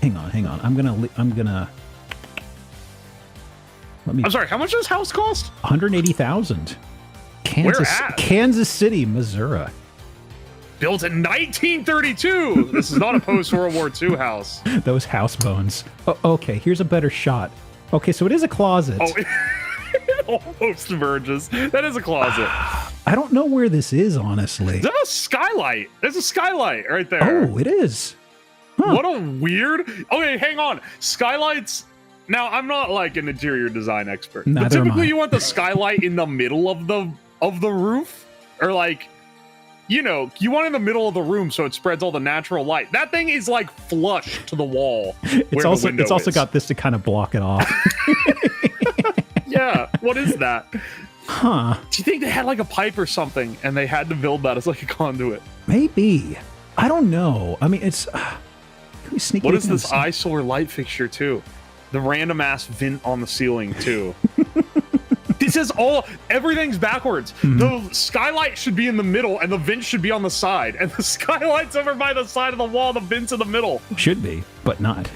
Hang on. I'm gonna. Let me. I'm sorry, how much does this house cost? 180,000. Where at? Kansas City, Missouri. Built in 1932. This is not a post-World War II house. Those house bones. Oh, okay, here's a better shot. Okay, so it is a closet. Oh, it almost merges. That is a closet. I don't know where this is, honestly. Is that a skylight? There's a skylight right there. Oh, it is. Huh. What a weird... Okay, hang on. Skylights... Now, I'm not like an interior design expert. But Neither am typically I. you want the skylight in the middle of the roof. Or like, you know, you want it in the middle of the room so it spreads all the natural light. That thing is like flush to the wall. It's also got this to kind of block it off. Yeah, what is that? Huh. Do you think they had like a pipe or something and they had to build that as like a conduit? Maybe. I don't know. I mean, it's... Can we sneak What it is in this and- eyesore light fixture too? The random ass vent on the ceiling too. This is all... Everything's backwards. The skylight should be in the middle and the vent should be on the side. And the skylight's over by the side of the wall, the vent's in the middle. Should be, but not.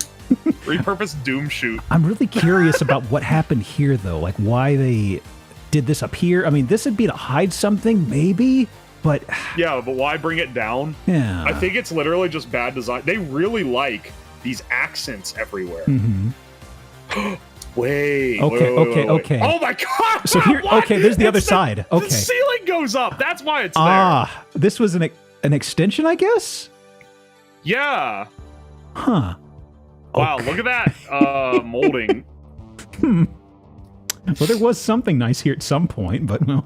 Repurposed doom chute. I'm really curious about what happened here, though. Like, why they did this up here. I mean, this would be to hide something, maybe, but... Yeah, but why bring it down? Yeah. I think it's literally just bad design. They really like these accents everywhere. Wait. Okay. Oh my god! So here- what? okay, there's the other It's side. Okay. The ceiling goes up. That's why it's there. Ah, this was an extension, I guess? Yeah. Huh. Wow, look at that molding. Well, there was something nice here at some point, but well,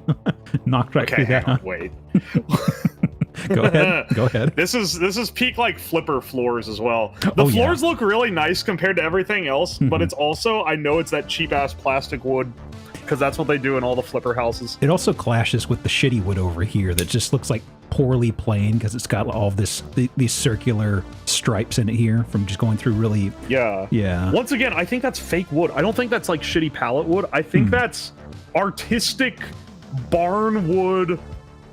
knocked right Okay, through hang that. on, wait. Go ahead. This is peak like flipper floors as well. The Oh, yeah. floors look really nice compared to everything else, but it's also, I know it's that cheap ass plastic wood because that's what they do in all the flipper houses. It also clashes with the shitty wood over here that just looks like poorly planed because it's got all these circular stripes in it here from just going through really... Yeah. Once again, I think that's fake wood. I don't think that's like shitty pallet wood. I think that's artistic barn wood,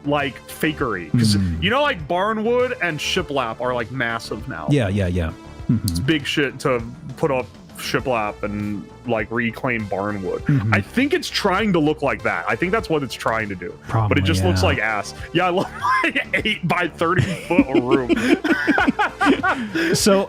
like fakery. Because you know, like barn wood and shiplap are like massive now. Yeah. It's big shit to put up shiplap and like reclaim barn wood. I think it's trying to look like that. I think that's what it's trying to do. Probably, but it just looks yeah. like ass. Yeah, I love my 8 by 30 foot room. So,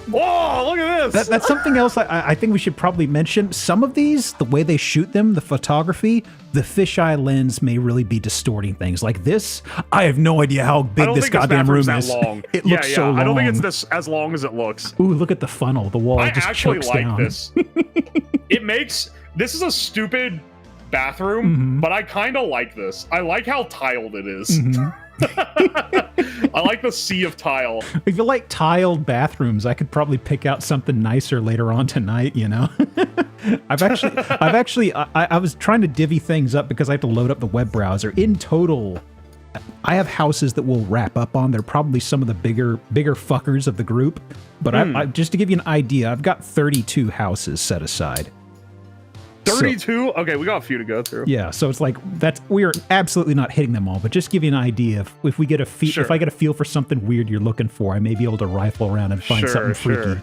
Whoa, look at this. that's something else I think we should probably mention. Some of these, the way they shoot them, the photography, the fisheye lens may really be distorting things. Like this, I have no idea how I big don't this think goddamn room bathroom's is. that long. It looks so long. I don't think it's this as long as it looks. Ooh, look at the funnel. The wall I just actually chokes like down. this. It makes... This is a stupid bathroom, but I kind of like this. I like how tiled it is. I like the sea of tile. If you like tiled bathrooms, I could probably pick out something nicer later on tonight, you know? I was trying to divvy things up because I have to load up the web browser. In total, I have houses that we'll wrap up on. They're probably some of the bigger fuckers of the group. But I just to give you an idea, I've got 32 houses set aside. 32? Okay, we got a few to go through. Yeah, so it's like we are absolutely not hitting them all, but just give you an idea. If we get if I get a feel for something weird you're looking for, I may be able to rifle around and find something freaky.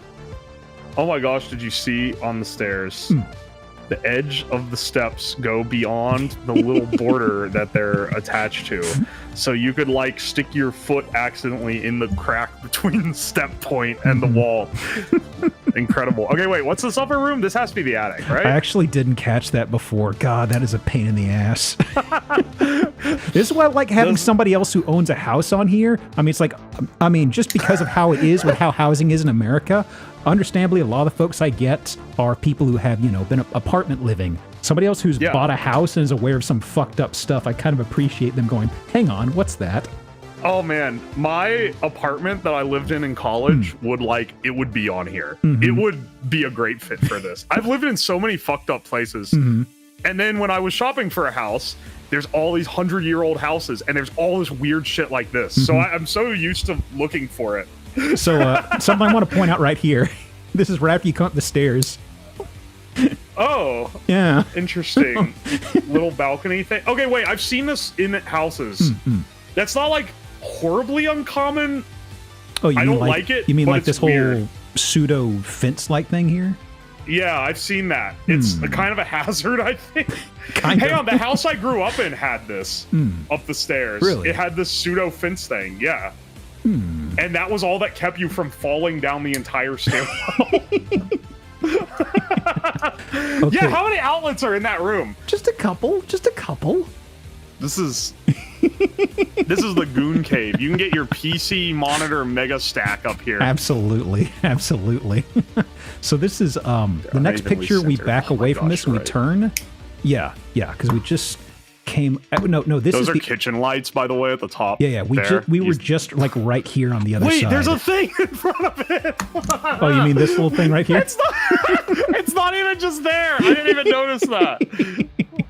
Oh my gosh, did you see on the stairs? The edge of the steps go beyond the little border that they're attached to. So you could like stick your foot accidentally in the crack between the step point and the wall. Incredible. Okay, wait, what's this upper room? This has to be the attic, right? I actually didn't catch that before. God, that is a pain in the ass. This is why I like having somebody else who owns a house on here. I mean, it's like, just because of how it is with how housing is in America, understandably, a lot of the folks I get are people who have, been apartment living. Somebody else who's bought a house and is aware of some fucked up stuff, I kind of appreciate them going, hang on, what's that? Oh man, my apartment that I lived in college would be on here. It would be a great fit for this. I've lived in so many fucked up places. And then when I was shopping for a house, there's all these 100-year-old houses and there's all this weird shit like this. So I'm so used to looking for it. So something I want to point out right here. This is right after you come up the stairs. Oh, yeah. Interesting. Little balcony thing. Okay, wait, I've seen this in houses. That's not like horribly uncommon. Oh, you I don't like it. You mean like this whole weird pseudo fence-like thing here? Yeah, I've seen that. It's a kind of a hazard, I think. Hang on, the house I grew up in had this up the stairs. Really? It had this pseudo fence thing, yeah. And that was all that kept you from falling down the entire stairwell. Okay. Yeah, how many outlets are in that room? Just a couple. This is the Goon Cave. You can get your PC monitor mega stack up here. Absolutely. So this is the next picture. We back away from this and we turn. Yeah, because we just came. No. This Those is are the kitchen lights, by the way, at the top. Yeah. We were just like right here on the other side. Wait, there's a thing in front of it. Oh, you mean this little thing right here? It's not even just there. I didn't even notice that.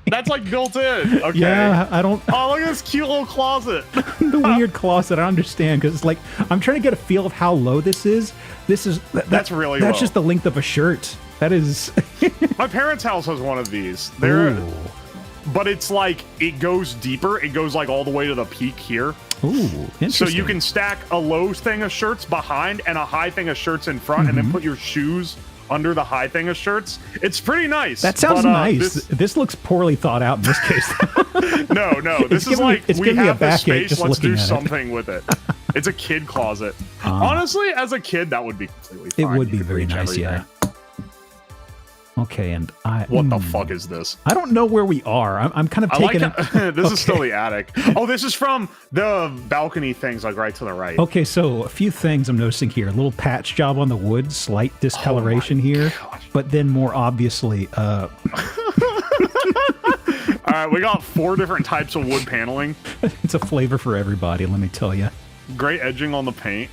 That's like built in. Okay. Yeah, I don't. Oh, look at this cute little closet. The weird closet. I understand because it's like I'm trying to get a feel of how low this is. That's really That's low. just the length of a shirt. That is. My parents' house has one of these. But it's like it goes deeper. It goes like all the way to the peak here. Ooh, interesting. So you can stack a low thing of shirts behind and a high thing of shirts in front, and then put your shoes under the high thing of shirts. It's pretty nice. That sounds nice. This looks poorly thought out in this case. No. This is like we have this space. Let's do it. something with it. It's a kid closet. Honestly, as a kid, that would be completely fine. It would be very nice, yeah. Okay, and what the fuck is this? I don't know where we are. I'm kind of taking it. This is still the attic. Oh, this is from the balcony things, like right to the right. Okay, so a few things I'm noticing here. A little patch job on the wood, slight discoloration here, but then more obviously, all right, we got 4 different types of wood paneling. It's a flavor for everybody, let me tell you. Great edging on the paint.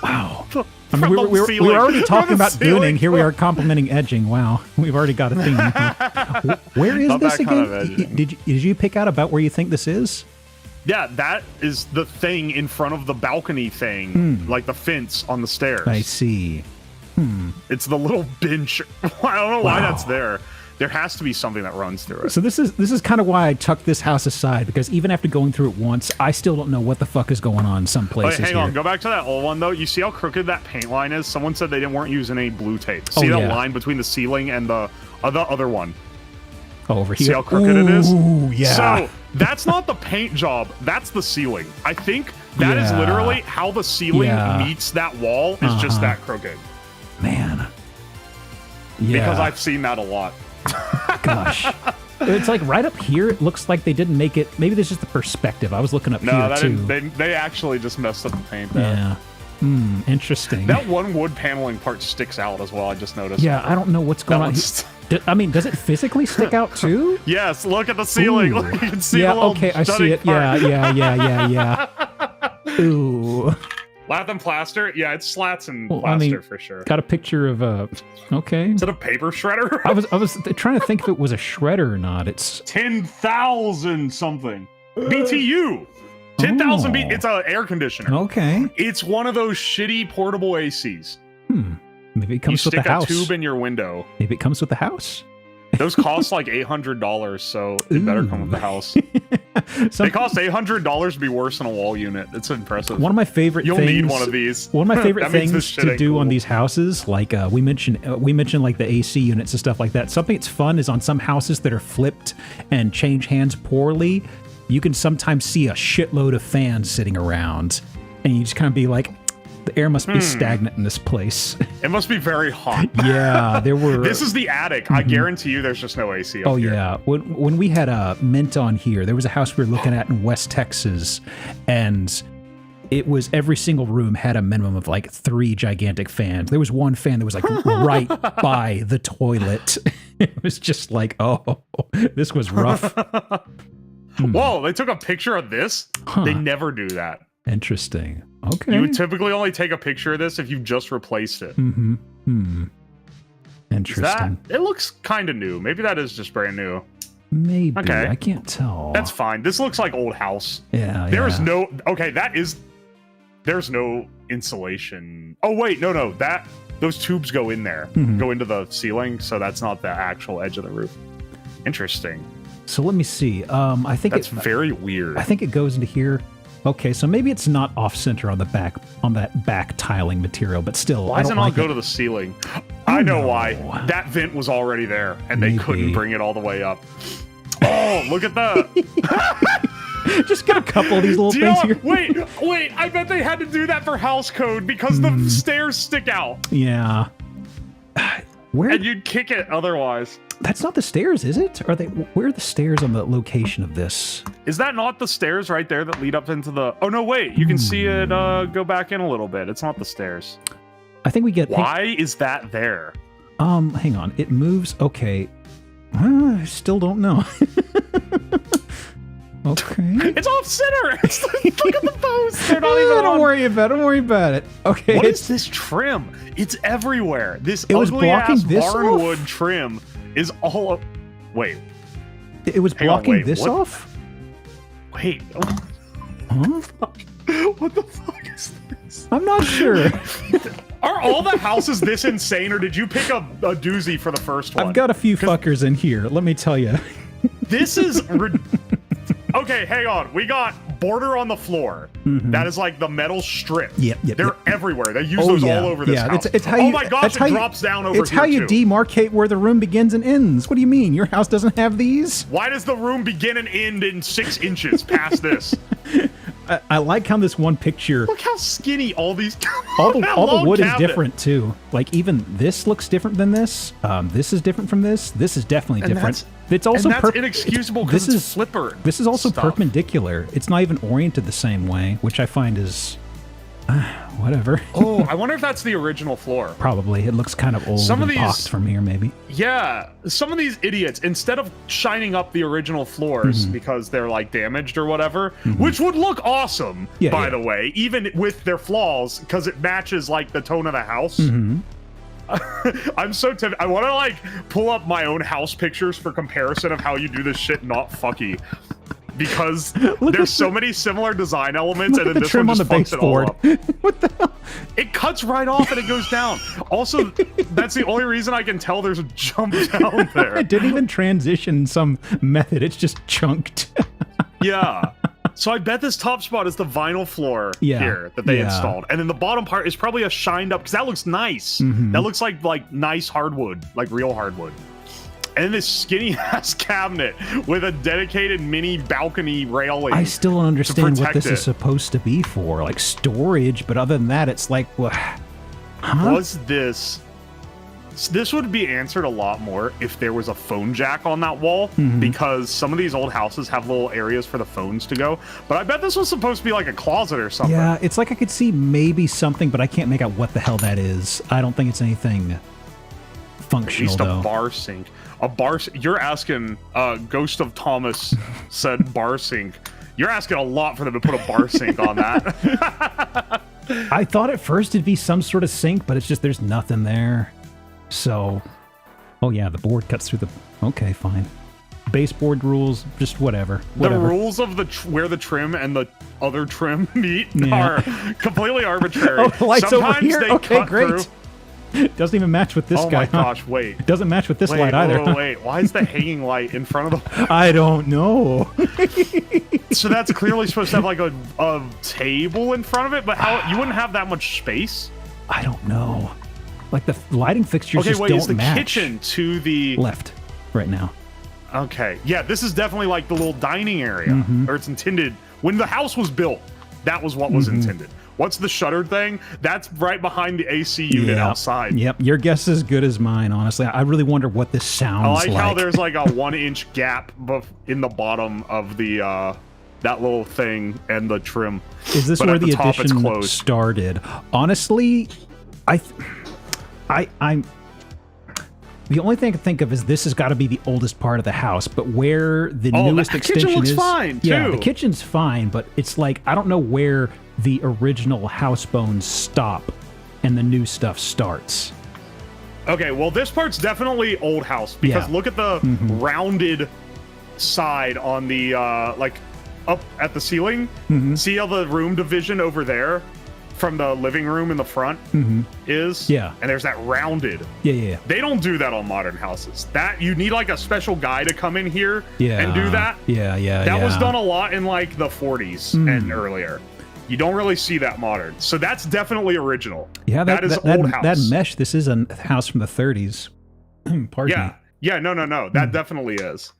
Wow. I mean, we were already talking about gooning. Here we are complimenting edging. Wow, we've already got a theme. Where is this again? Did you pick out about where you think this is? Yeah, that is the thing in front of the balcony thing, like the fence on the stairs. I see. It's the little bench. I don't know why that's there. There has to be something that runs through it. So this is kind of why I tucked this house aside, because even after going through it once, I still don't know what the fuck is going on in some places. Wait, hang on. Go back to that old one, though. You see how crooked that paint line is? Someone said they weren't using any blue tape. See that line between the ceiling and the other one? Oh, over here. See how crooked it is? Ooh, yeah. So that's not the paint job. That's the ceiling. I think that is literally how the ceiling meets that wall is just that crooked. Man. Yeah. Because I've seen that a lot. Gosh. It's like right up here, it looks like they didn't make it. Maybe there's just the perspective. I was looking up here too. They actually just messed up the paint there. Yeah. Interesting. That one wood paneling part sticks out as well, I just noticed. Yeah, I don't know what's going on. I mean, does it physically stick out too? Yes, look at the ceiling. Look, you can see the little I see it. Part. Yeah. Ooh. Lath and plaster? Yeah, it's slats and plaster for sure. Got a picture of okay. Is it a paper shredder? I was trying to think if it was a shredder or not. It's 10,000 something. BTU. 10,000 BTU. It's an air conditioner. Okay. It's one of those shitty portable ACs. Maybe it comes with the house. You stick a tube in your window. Maybe it comes with the house. Those cost like $800, so it better come with the house. They cost $800 to be worse than a wall unit. It's impressive. One of my favorite things. You'll need one of these. One of my favorite things to do on these houses, like we mentioned like the AC units and stuff like that. Something that's fun is on some houses that are flipped and change hands poorly, you can sometimes see a shitload of fans sitting around, and you just kind of be like, The air must be stagnant in this place. It must be very hot. Yeah, there were... This is the attic. I guarantee you there's just no AC up here. Yeah. When we had Mint on here, there was a house we were looking at in West Texas, and it was every single room had a minimum of like 3 gigantic fans. There was one fan that was like right by the toilet. It was just like, oh, this was rough. Whoa, they took a picture of this? Huh. They never do that. Interesting. Okay. You would typically only take a picture of this if you've just replaced it. Interesting. It looks kind of new. Maybe that is just brand new. Maybe. Okay. I can't tell. That's fine. This looks like old house. Yeah. There is no... Okay, there's no insulation. Oh, wait. No. Those tubes go in there. Go into the ceiling, so that's not the actual edge of the roof. Interesting. So let me see. I think that's very weird. I think it goes into here. Okay, so maybe it's not off center on the back, on that back tiling material, but still. Why does it not go to the ceiling? I know why. That vent was already there, and they couldn't bring it all the way up. Oh, look at that. Just get a couple of these little things here. Wait. I bet they had to do that for house code because the stairs stick out. Yeah. Where? And you'd kick it otherwise. That's not the stairs, is it? Are they? Where are the stairs on the location of this? Is that not the stairs right there that lead up into the... Oh, no, wait. You can see it go back in a little bit. It's not the stairs. I think we get... Why is that there? Hang on. It moves... Okay. I still don't know. Okay. It's off center. Look at the posts. They're not even Don't worry about it. Okay. What is this trim? It's everywhere. This ugly blocking ass this barnwood off? Trim is all up. Wait. It was blocking this what? off? Wait. Huh? What the fuck is this? I'm not sure. Are all the houses this insane, or did you pick a doozy for the first one? I've got a few fuckers in here. Let me tell you. This is... Okay, hang on. We got border on the floor. That is like the metal strip. Yep. They're everywhere. They use those all over this house. It's how oh you, my gosh, it drops down over here It's how you too. demarcate where the room begins and ends. What do you mean? Your house doesn't have these? Why does the room begin and end in 6 inches past this? I like how this one picture... Look how skinny all these... all the wood is different, too. Like, even this looks different than this. This is different from this. This is definitely different. It's also that's inexcusable because it's flipper. This is also perpendicular. It's not even oriented the same way, which I find is... whatever. Oh, I wonder if that's the original floor. Probably. It looks kind of old and pocked from here, maybe. Yeah. Some of these idiots, instead of shining up the original floors because they're like damaged or whatever, which would look awesome, by the way, even with their flaws, because it matches like the tone of the house. I'm so tempted. I want to like pull up my own house pictures for comparison of how you do this shit not fucky. Because there's so many similar design elements, and then this one just fucks it all up. What the hell? It cuts right off and it goes down. Also, that's the only reason I can tell there's a jump down there. It didn't even transition some method. It's just chunked. Yeah. So I bet this top spot is the vinyl floor here that they installed. And then the bottom part is probably a shined up, because that looks nice. That looks like nice hardwood, like real hardwood. And this skinny ass cabinet with a dedicated mini balcony railing. I still don't understand what this is supposed to be for, like storage. But other than that, it's like, well, was this would be answered a lot more if there was a phone jack on that wall, because some of these old houses have little areas for the phones to go. But I bet this was supposed to be like a closet or something. Yeah, it's like I could see maybe something, but I can't make out what the hell that is. I don't think it's anything functional, At least a bar sink. You're asking, Ghost of Thomas said bar sink. You're asking a lot for them to put a bar sink on that. I thought at first it'd be some sort of sink, but it's just there's nothing there. So, oh yeah, the board cuts through the... Okay, fine. Baseboard rules, just whatever. The rules of where the trim and the other trim meet are completely arbitrary. Oh, the light's over here? Okay, great. Through. Doesn't even match with this guy. Oh my gosh, wait. Doesn't match with this light either. Wait. Why is the hanging light in front of the... I don't know. So that's clearly supposed to have like a table in front of it, but how you wouldn't have that much space? I don't know. Like the lighting fixtures just don't match. Okay, wait, is the kitchen to the... Left, right now. Okay, yeah, this is definitely like the little dining area, or it's intended... When the house was built, that was what was intended. What's the shuttered thing? That's right behind the AC unit outside. Yep, your guess is as good as mine, honestly. I really wonder what this sounds like. I like how there's like a 1-inch gap in the bottom of the that little thing and the trim. Is this where the addition started? Honestly, I'm the only thing I can think of is this has got to be the oldest part of the house, but where the newest extension kitchen looks is, fine too. Yeah, the kitchen's fine, but it's like I don't know where the original house bones stop and the new stuff starts. Okay, well this part's definitely old house because look at the rounded side on the like up at the ceiling. See how the room division over there from the living room in the front is? Yeah. And there's that rounded. Yeah. They don't do that on modern houses. That you need like a special guy to come in here Yeah. and do that. Yeah. That was done a lot in like the 40s and earlier. You don't really see that modern. So that's definitely original. Yeah, that is old house. That mesh, this is a house from the 30s. Pardon me. Yeah, no. That definitely is.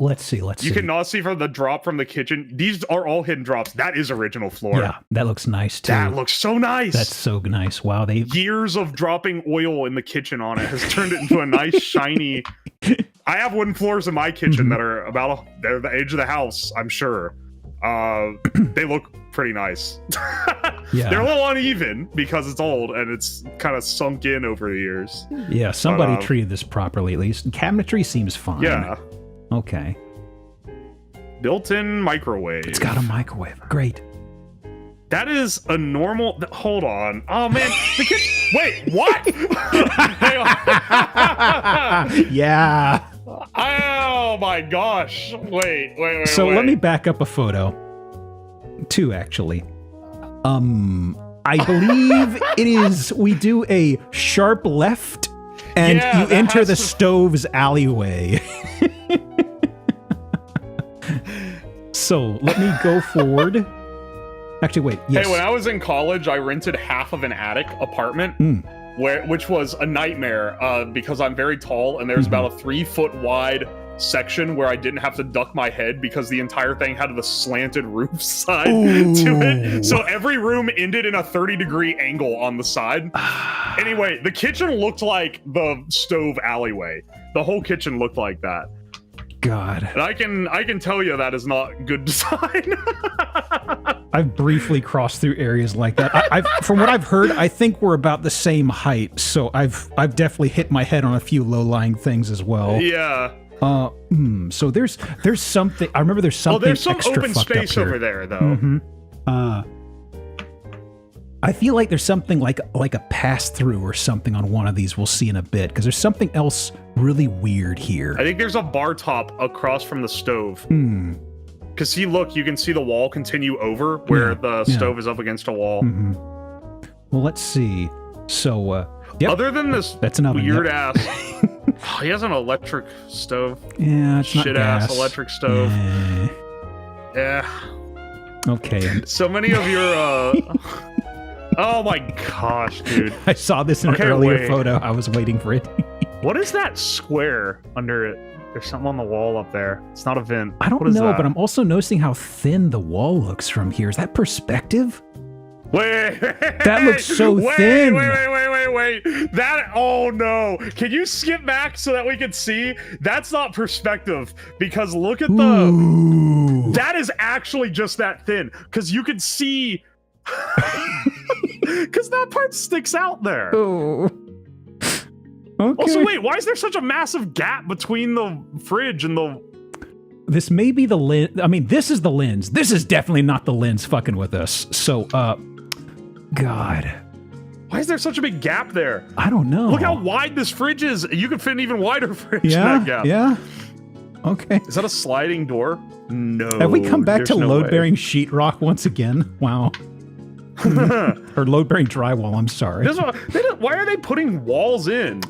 Let's see. You cannot see from the drop from the kitchen. These are all hidden drops. That is original floor. Yeah, that looks nice too. That looks so nice. That's so nice. Wow, years of dropping oil in the kitchen on it has turned it into a nice shiny. I have wooden floors in my kitchen that are they're the age of the house, I'm sure. They look pretty nice. Yeah. They're a little uneven because it's old and it's kind of sunk in over the years. Yeah, somebody treated this properly at least. Cabinetry seems fine. Yeah. Okay. Built-in microwave. It's got a microwave. Great. That is a normal. Hold on. Oh man, the kitchen. Wait, what? Yeah. Oh my gosh. Wait. So let me back up a photo. 2 actually. I believe it is. We do a sharp left, and you enter the stove's alleyway. So let me go forward. Actually, wait. Yes. Hey, when I was in college, I rented half of an attic apartment, which was a nightmare because I'm very tall, and there's about a 3-foot wide section where I didn't have to duck my head because the entire thing had the slanted roof side to it. So every room ended in a 30-degree angle on the side. Anyway, the kitchen looked like the stove alleyway. The whole kitchen looked like that. God. And I can tell you that is not good design. I've briefly crossed through areas like that. I've from what I've heard, I think we're about the same height, so I've definitely hit my head on a few low-lying things as well. Yeah. So there's something. I remember there's something. Oh, there's some extra open space over there, though. Mm-hmm. I feel like there's something like a pass-through or something on one of these. We'll see in a bit because there's something else really weird here. I think there's a bar top across from the stove. Because see, look, you can see the wall continue over where the stove is up against a wall. Well, let's see. So, other than this that's an oven, weird ass. Oh, he has an electric stove. Yeah, it's not shit gas. ass electric stove. Yeah. Okay. So many of your oh my gosh, dude. I saw this in an earlier photo. I was waiting for it. What is that square under it? There's something on the wall up there. It's not a vent. I don't know, but I'm also noticing how thin the wall looks from here. Is that perspective? Wait. That looks so thin. Wait. That, oh no. Can you skip back so that we can see? That's not perspective because look at that is actually just that thin because you can see because that part sticks out there. Oh. Okay. Also, wait, why is there such a massive gap between the fridge and the... This may be the lens. I mean, this is the lens. This is definitely not the lens fucking with us. So, God. Why is there such a big gap there? I don't know. Look how wide this fridge is. You could fit an even wider fridge in that gap. Yeah. Okay. Is that a sliding door? No. Have we come back to load-bearing sheetrrock once again? Wow. Or load-bearing drywall, I'm sorry. Why are they putting walls in?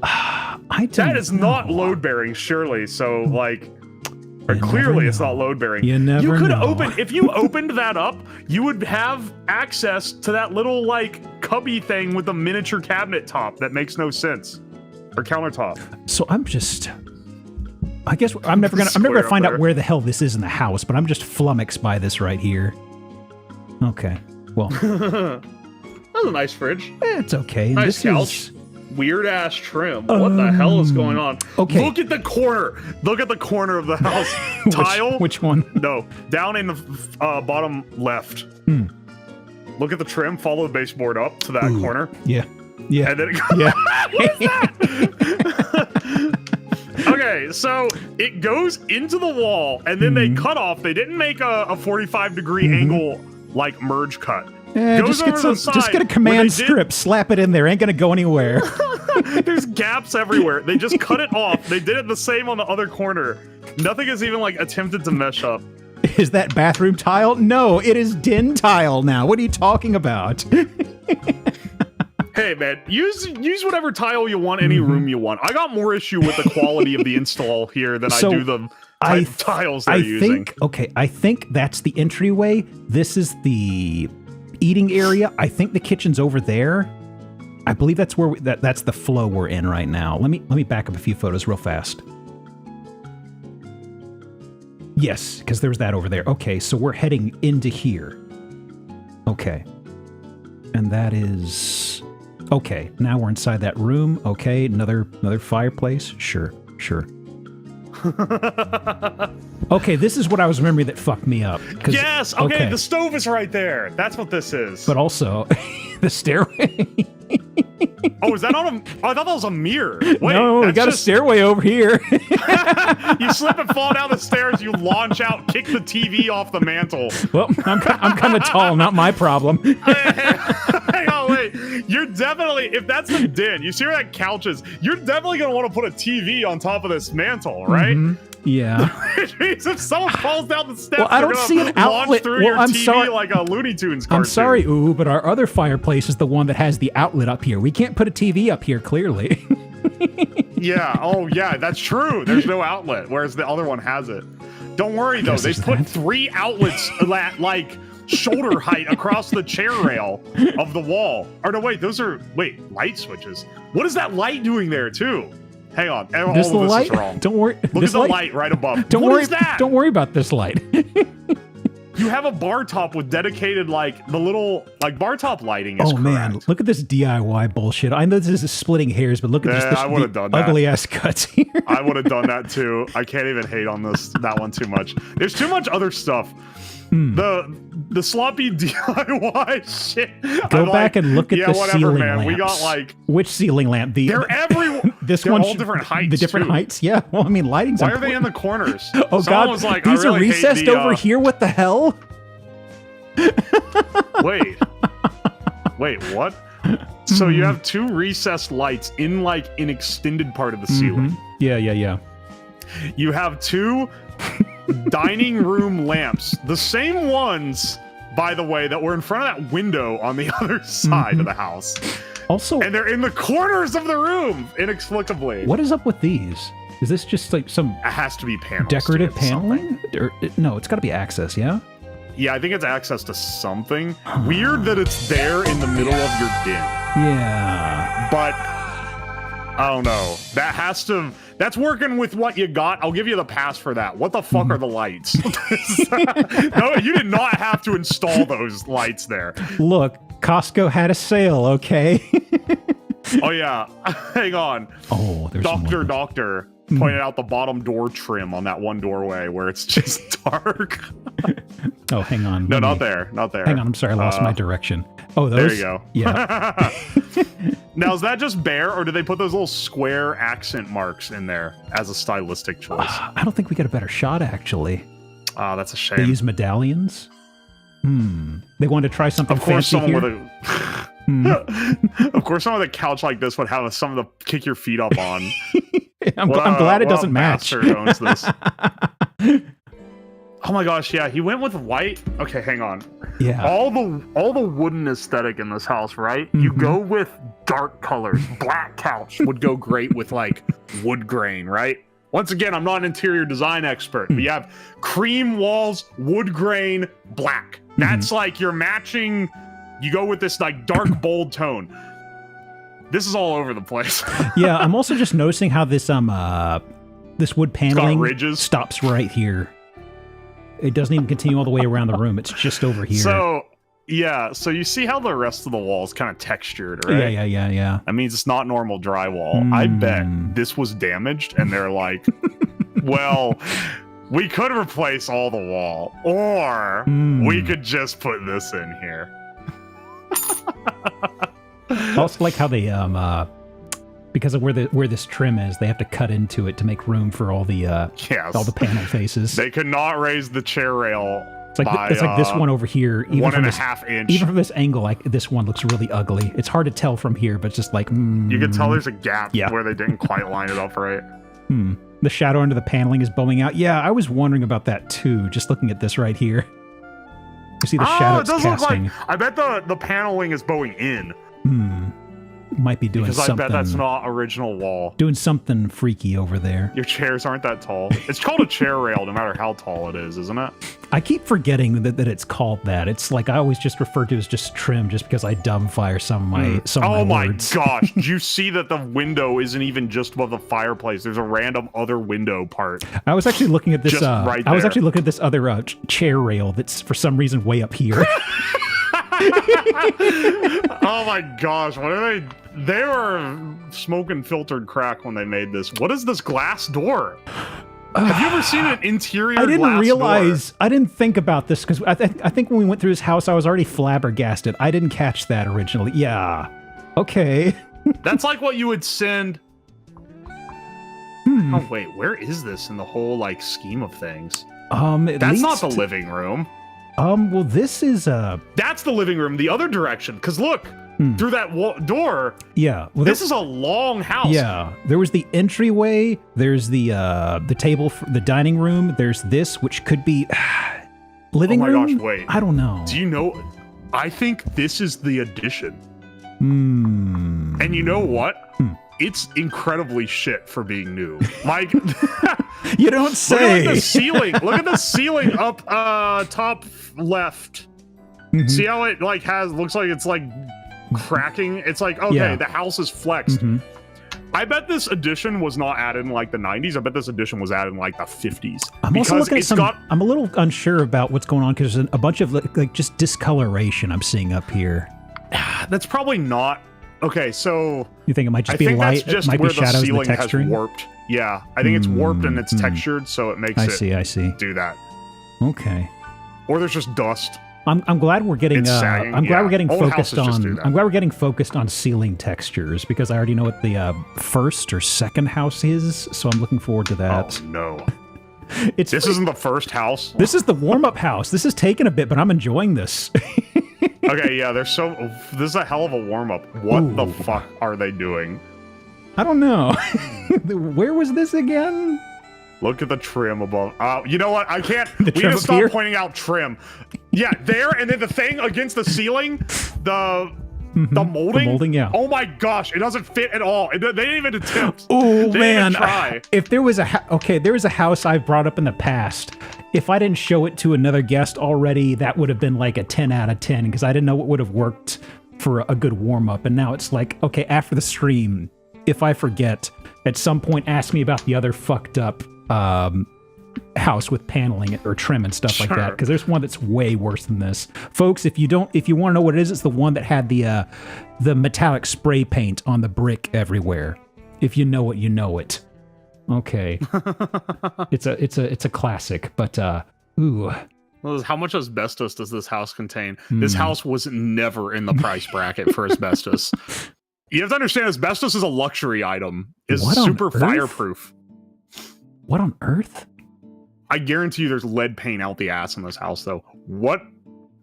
That is not load-bearing, surely. So, like... Or clearly it's not load-bearing. You could open... If you opened that up, you would have access to that little, like, cubby thing with the miniature cabinet top that makes no sense. Or countertop. So I'm just... I guess I'm never gonna find out where the hell this is in the house, but I'm just flummoxed by this right here. Okay. Well, That's a nice fridge. it's okay. Nice This couch. is- Weird ass trim. What the hell is going on? okay. Look at the corner. Look at the corner of the house. Tile. Which one? No, down in the bottom left. Look at the trim. Follow the baseboard up to that corner. Yeah. Yeah. And then it goes. Yeah. What is that? Okay, so it goes into the wall, and then they cut off. They didn't make a 45-degree angle like merge cut. Eh, Goes over the side just get a where command they did- strip, slap it in there. Ain't gonna go anywhere. There's gaps everywhere. They just cut it off. They did it the same on the other corner. Nothing is even like attempted to mesh up. Is that bathroom tile? No, it is den tile now. What are you talking about? Hey man, use whatever tile you want, any room you want. I got more issue with the quality of the install here than So, I do the tiles they're I using. think that's the entryway. This is the eating area. I think the kitchen's over there. I believe that's where that's the flow we're in right now. Let me back up a few photos real fast. Yes, because there's that over there. Okay, so we're heading into here. Okay. And that is... Okay, now we're inside that room. Okay, another fireplace. Sure. Okay, this is what I was remembering that fucked me up. Yes, okay, the stove is right there. That's what this is. But also, the stairway. Oh, is that not a... Oh, I thought that was a mirror. Wait, No, we got a stairway over here. You slip and fall down the stairs, you launch out, kick the TV off the mantle. Well, I'm kind of tall, not my problem. Hang on, wait. You're definitely... If that's the den, you see where that couch is, you're definitely going to want to put a TV on top of this mantle, right? Yeah. Which means if someone falls down the steps, Well, I don't see an outlet. through Well, your I'm TV sorry. like a Looney Tunes cartoon. I'm sorry, Ooh, but our other fireplace is the one that has the outlet up here. We can't put a TV up here, clearly. Yeah, oh yeah, that's true. There's no outlet, whereas the other one has it. Don't worry though, they put 3 outlets at like shoulder height across the chair rail of the wall. Or no, wait, those are light switches. What is that light doing there too? Hang on, all This of this light? is wrong. Don't worry. Look at the light right above. Don't What worry. is that? Don't worry about this light. You have a bar top with dedicated like the little like bar top lighting is Oh man, correct. look at this DIY bullshit. I know this is splitting hairs, but look at Yeah, I would've done that. ugly ass cuts here. I would have done that too. I can't even hate on that one too much. There's too much other stuff. The sloppy DIY shit. Go I'm back like, and look at yeah, the whatever, ceiling man. lamps. We got like Which ceiling lamp? they're everywhere. This They're one all different heights. The different too. heights. Yeah. Well, I mean, lighting's Why are they in important. the corners? Oh Someone god, was like, these I really are hate recessed the, over here. What the hell? Wait, what? So you have 2 recessed lights in like an extended part of the ceiling. Yeah. You have 2 dining room lamps, the same ones, by the way, that were in front of that window on the other side of the house. Also, And they're in the corners of the room, inexplicably. what is up with these? Is this just like some It has to be panels. decorative to get something. paneling? Or, no, it's got to be access. Yeah. Yeah, I think it's access to something. Weird that it's there in the middle of your den. Yeah. But I don't know. That's working with what you got. I'll give you the pass for that. What the fuck are the lights? No, you did not have to install those lights there. Look, Costco had a sale. Okay. Oh yeah, hang on. Oh, there's some more. Doctor pointed out the bottom door trim on that one doorway where it's just dark. Oh, hang on. No, Let not me- there. Not there. Hang on, I'm sorry, I lost my direction. Oh, those. There you go. Yeah. Now, is that just bare, or did they put those little square accent marks in there as a stylistic choice? I don't think we got a better shot, actually. Ah, that's a They shame. use medallions. They wanted to try something Of course, fancy someone here. with a of course, someone with a couch like this would have something to kick your feet up on. I'm glad it doesn't match. Bastard owns this. Oh my gosh, yeah, he went with white. Okay, hang on. Yeah. All the wooden aesthetic in this house, right? You go with dark colors. Black couch would go great with like wood grain, right? Once again, I'm not an interior design expert, but you have cream walls, wood grain, black. That's like you're matching. You go with this like dark bold tone. This is all over the place. Yeah, I'm also just noticing how this this wood paneling ridges. stops right here. It doesn't even continue all the way around the room. It's just over here. So Yeah, so you see how the rest of the wall is kind of textured, right? Yeah. That means it's not normal drywall. I bet this was damaged, and they're like, well, we could replace all the wall, or we could just put this in here. I also like how they because of where this trim is, they have to cut into it to make room for all the all the panel faces. They could not raise the chair rail. It's like this one over here. Even 1.5 inch. Even from this angle, like this one looks really ugly. It's hard to tell from here, but it's just like you can tell there's a gap where they didn't quite line it up right. The shadow under the paneling is bowing out. Yeah, I was wondering about that too. Just looking at this right here, you see the shadow it's casting. Look like, I bet the paneling is bowing in. Might be doing something. Because I bet that's not original wall. Doing something freaky over there. Your chairs aren't that tall. It's called a chair rail no matter how tall it is, isn't it? I keep forgetting that it's called that. It's like I always just refer to it as just trim just because I dumbfire some of my words. Oh my gosh. Did you see that the window isn't even just above the fireplace? There's a random other window part. I was actually looking at this just right there. I was actually looking at this other chair rail that's for some reason way up here. Oh my gosh, what are they? They were smoking filtered crack when they made this. What is this glass door? Have you ever seen an interior glass door? I didn't think about this because I think when we went through his house, I was already flabbergasted. I didn't catch that originally. Yeah. Okay. That's like what you would send. Oh wait, where is this in the whole like scheme of things? That's not the living room. Well, this is That's the living room, the other direction. Because look, through that door. Yeah. Well, this is a long house. Yeah. There was the entryway. There's the table, for the dining room. There's this, which could be living room. Oh my gosh! Wait. I don't know. Do you know? I think this is the addition. And you know what? It's incredibly shit for being new. Mike, you don't say. Look at the ceiling. Look at the ceiling up top left. See how it like looks like it's like cracking? It's like, okay, the house is flexed. I bet this addition was not added in like the 90s. I bet this addition was added in like the 50s. I'm also looking at I'm a little unsure about what's going on because there's a bunch of like just discoloration I'm seeing up here. That's probably not. Okay, so you think it might just be light? That's just it might where be shadows the ceiling in the texturing? has warped. Yeah, I think it's warped and it's textured, so it makes I see. do that. Okay. Or there's just dust. I'm glad we're getting I'm glad we're getting focused on I'm glad we're getting focused on ceiling textures because I already know what the first or second house is, so I'm looking forward to that. Oh no. This isn't the first house. This is the warm-up house. This is taking a bit, but I'm enjoying this. Okay, yeah, this is a hell of a warm-up. What the fuck are they doing? I don't know. Where was this again? Look at the trim above. You know what? I can't. We need to stop pointing out trim. Yeah, there, and then the thing against the ceiling, the molding. The molding, yeah. Oh my gosh, it doesn't fit at all. They didn't even attempt. Oh man, try. If there was there was a house I've brought up in the past. If I didn't show it to another guest already, that would have been like a 10 out of 10 because I didn't know what would have worked for a good warm up. And now it's like, okay, after the stream, if I forget, at some point, ask me about the other fucked up house with paneling or trim and stuff like that, because there's one that's way worse than this, folks. If you want to know what it is, it's the one that had the metallic spray paint on the brick everywhere. If you know it, you know it. Okay, it's a classic, but ooh. Well, how much asbestos does this house contain? This house was never in the price bracket for asbestos. You have to understand, asbestos is a luxury item. It's super fireproof. What on earth? I guarantee you there's lead paint out the ass in this house, though. What?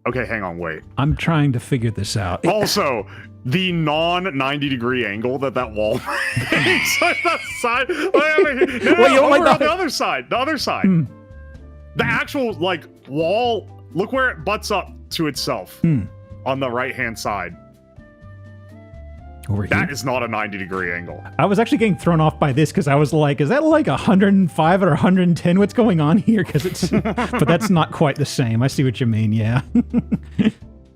Okay, hang on, wait. I'm trying to figure this out. Also, the non-90-degree angle that wall makes on the side. The other side. The other side. The actual, like, wall, look where it butts up to itself on the right-hand side. Over here? That is not a 90-degree angle. I was actually getting thrown off by this because I was like, is that like 105 or 110? What's going on here? Because it's, but that's not quite the same. I see what you mean, yeah.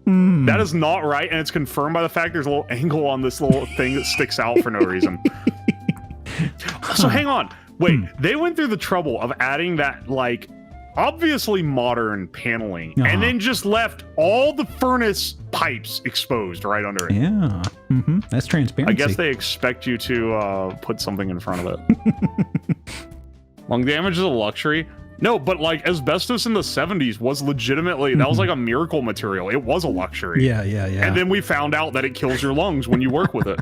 That is not right, and it's confirmed by the fact there's a little angle on this little thing that sticks out for no reason. So hang on. Wait, they went through the trouble of adding that, like, obviously modern paneling, and then just left all the furnace pipes exposed right under it. Yeah. Mm-hmm. That's transparency. I guess they expect you to put something in front of it. Lung damage is a luxury. No, but like asbestos in the 70s was legitimately, that was like a miracle material. It was a luxury. Yeah. And then we found out that it kills your lungs when you work with it.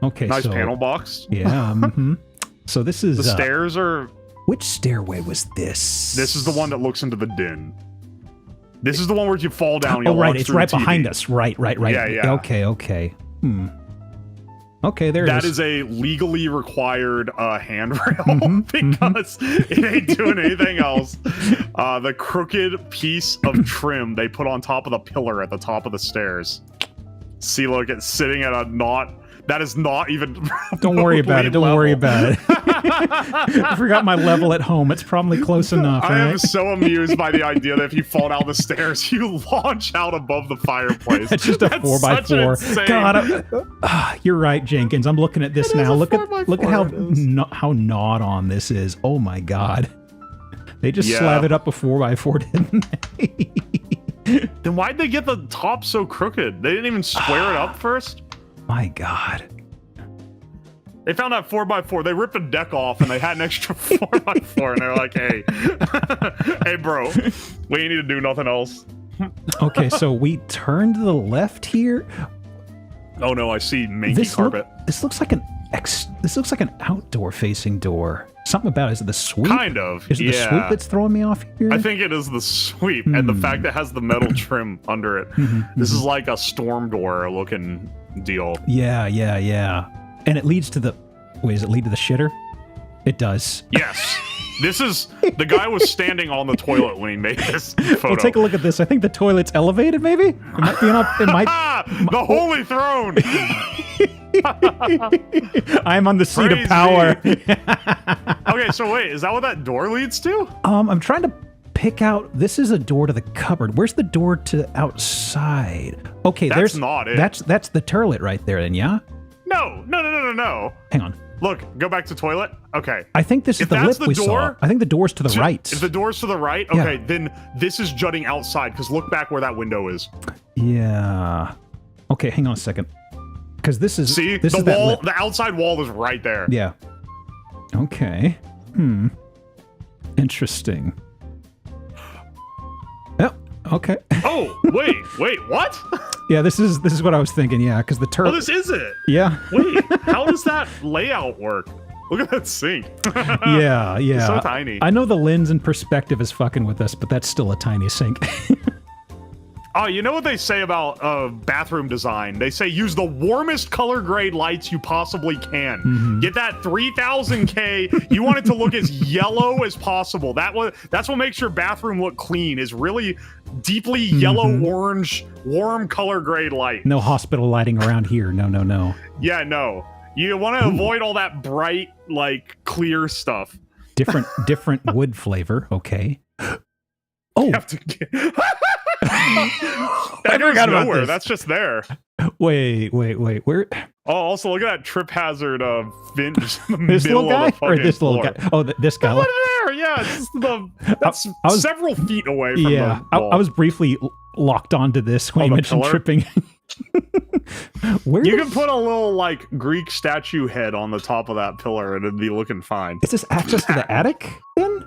Okay, nice so, panel box. Yeah. Mm-hmm. So this is... The stairs are... Which stairway was this? This is the one that looks into the den. This is the one where you fall down. Oh, right. It's right behind us. Right. Yeah. Okay. Okay, there it is. That is a legally required handrail because it ain't doing anything else. The crooked piece of trim they put on top of the pillar at the top of the stairs. See, look, it's sitting at a not... That is not even... Don't worry about it. Don't worry about it. I forgot my level at home. It's probably close enough. I am so amused by the idea that if you fall down the stairs, you launch out above the fireplace. It's just a 4x4. God, you're right, Jenkins. I'm looking at this now. Look at how gnawed on this is. Oh my God. They just slathered up a 4x4, didn't they? Then why'd they get the top so crooked? They didn't even square it up first? My God. They found that 4x4. They ripped the deck off and they had an extra 4x4 and they're like, hey, hey, bro, we ain't need to do nothing else. Okay, so we turn to the left here. Oh no, I see manky carpet. This looks like an outdoor facing door. Something about it. Is it the sweep? Kind of. Is it the sweep that's throwing me off here? I think it is the sweep and the fact that it has the metal trim under it. This is like a storm door looking deal. Yeah. And it leads to the... Wait, does it lead to the shitter? It does. Yes. This is... The guy was standing on the toilet when he made this photo. Well, take a look at this. I think the toilet's elevated, maybe? It might be up... It might... The holy throne! I'm on the seat of power. Okay, so wait, is that what that door leads to? I'm trying to pick out... This is a door to the cupboard. Where's the door to outside? Okay, that's not it. That's the toilet right there, then, yeah? No. Hang on. Look, go back to toilet. Okay. I think this is the lip we saw. I think the door's to the right. If the door's to the right, okay, then this is jutting outside, because look back where that window is. Yeah. Okay, hang on a second. Because this is... See? The wall, the outside wall is right there. Yeah. Okay. Interesting. Yep. Okay. Oh, wait, what? Yeah, this is what I was thinking, yeah, because the turret... Oh, this is it. Yeah. Wait, how does that layout work? Look at that sink. Yeah. It's so tiny. I know the lens and perspective is fucking with us, but that's still a tiny sink. Oh, you know what they say about bathroom design? They say use the warmest color grade lights you possibly can. Get that 3000K. You want it to look as yellow as possible. That's what makes your bathroom look clean, is really deeply yellow orange warm color grade light. No hospital lighting around here. No. Yeah, no. You want to avoid all that bright, like, clear stuff. Different wood flavor. Okay. Oh. That goes nowhere. That's just there. Wait. Where? Oh, also look at that trip hazard vent just in the this middle little guy of the or this floor. little guy? Oh, this guy. Over there, yeah. That's several feet away from the wall. I was briefly locked onto this when you mentioned pillar? tripping. You can put a little like Greek statue head on the top of that pillar and it'd be looking fine. Is this access to the attic then?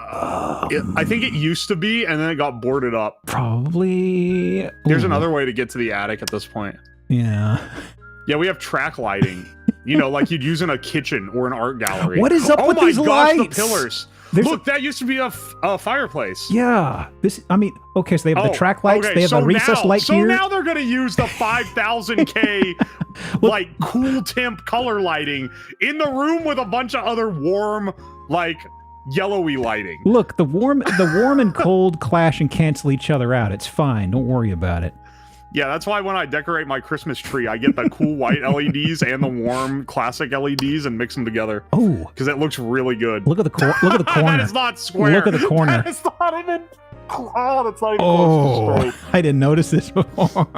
I think it used to be, and then it got boarded up. Probably. There's another way to get to the attic at this point. Yeah. Yeah, we have track lighting. You know, like you'd use in a kitchen or an art gallery. What is up with these lights? The pillars. Look, that used to be a fireplace. Yeah. Okay, so they have the track lights. Okay, they have a recessed light here. So now they're going to use the 5000K like cool temp color lighting in the room with a bunch of other warm, like, yellowy lighting. Look, the warm and cold clash and cancel each other out. It's fine. Don't worry about it. Yeah, that's why when I decorate my Christmas tree, I get the cool white LEDs and the warm classic LEDs and mix them together. Oh, because it looks really good. Look at the corner. That is not square. Look at the corner. That is not even. Oh, that's not even close to straight. I didn't notice this before.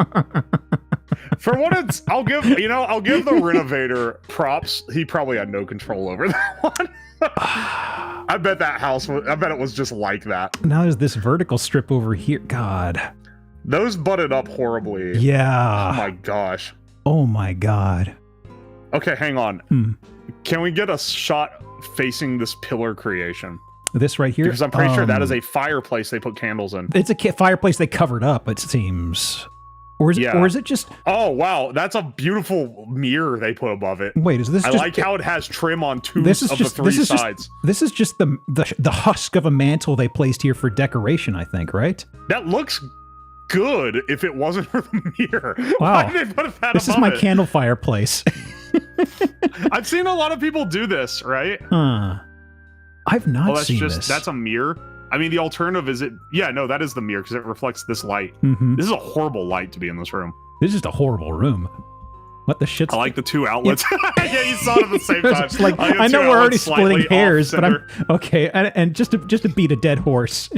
For what it's, I'll give the renovator props. He probably had no control over that one. I bet it was just like that. Now there's this vertical strip over here. God. Those butted up horribly. Yeah. Oh my gosh. Oh my God. Okay, hang on. Can we get a shot facing this pillar creation? This right here? Because I'm pretty sure that is a fireplace they put candles in. It's a fireplace they covered up, it seems. Or is it just... Oh, wow. That's a beautiful mirror they put above it. Wait, is this I just... like how it has trim on two of the three sides. This is just the husk of a mantle they placed here for decoration, I think, right? That looks good if it wasn't for the mirror. Wow. Why did they put that This is my candle fireplace. I've seen a lot of people do this, right? Huh. I've not seen this. That's a mirror. I mean, the alternative is it... Yeah, no, that is the mirror because it reflects this light. Mm-hmm. This is a horrible light to be in this room. This is just a horrible room. What the shit's... I like the two outlets. Yeah, you saw it at the same time. It's like, I know we're already splitting hairs, but I'm... Okay, and just to beat a dead horse.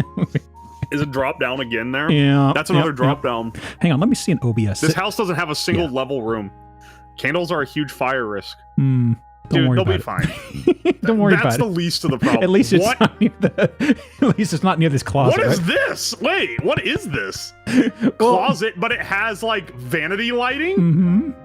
Is it drop down again there? Yeah. That's another drop down. Hang on, let me see an OBS. This house doesn't have a single level room. Candles are a huge fire risk. Don't Dude, worry they'll be about fine. Don't worry about it. That's the least of the problem. At least it's not near at least it's not near this closet. What is this? Wait, what is this? Closet, but it has like vanity lighting?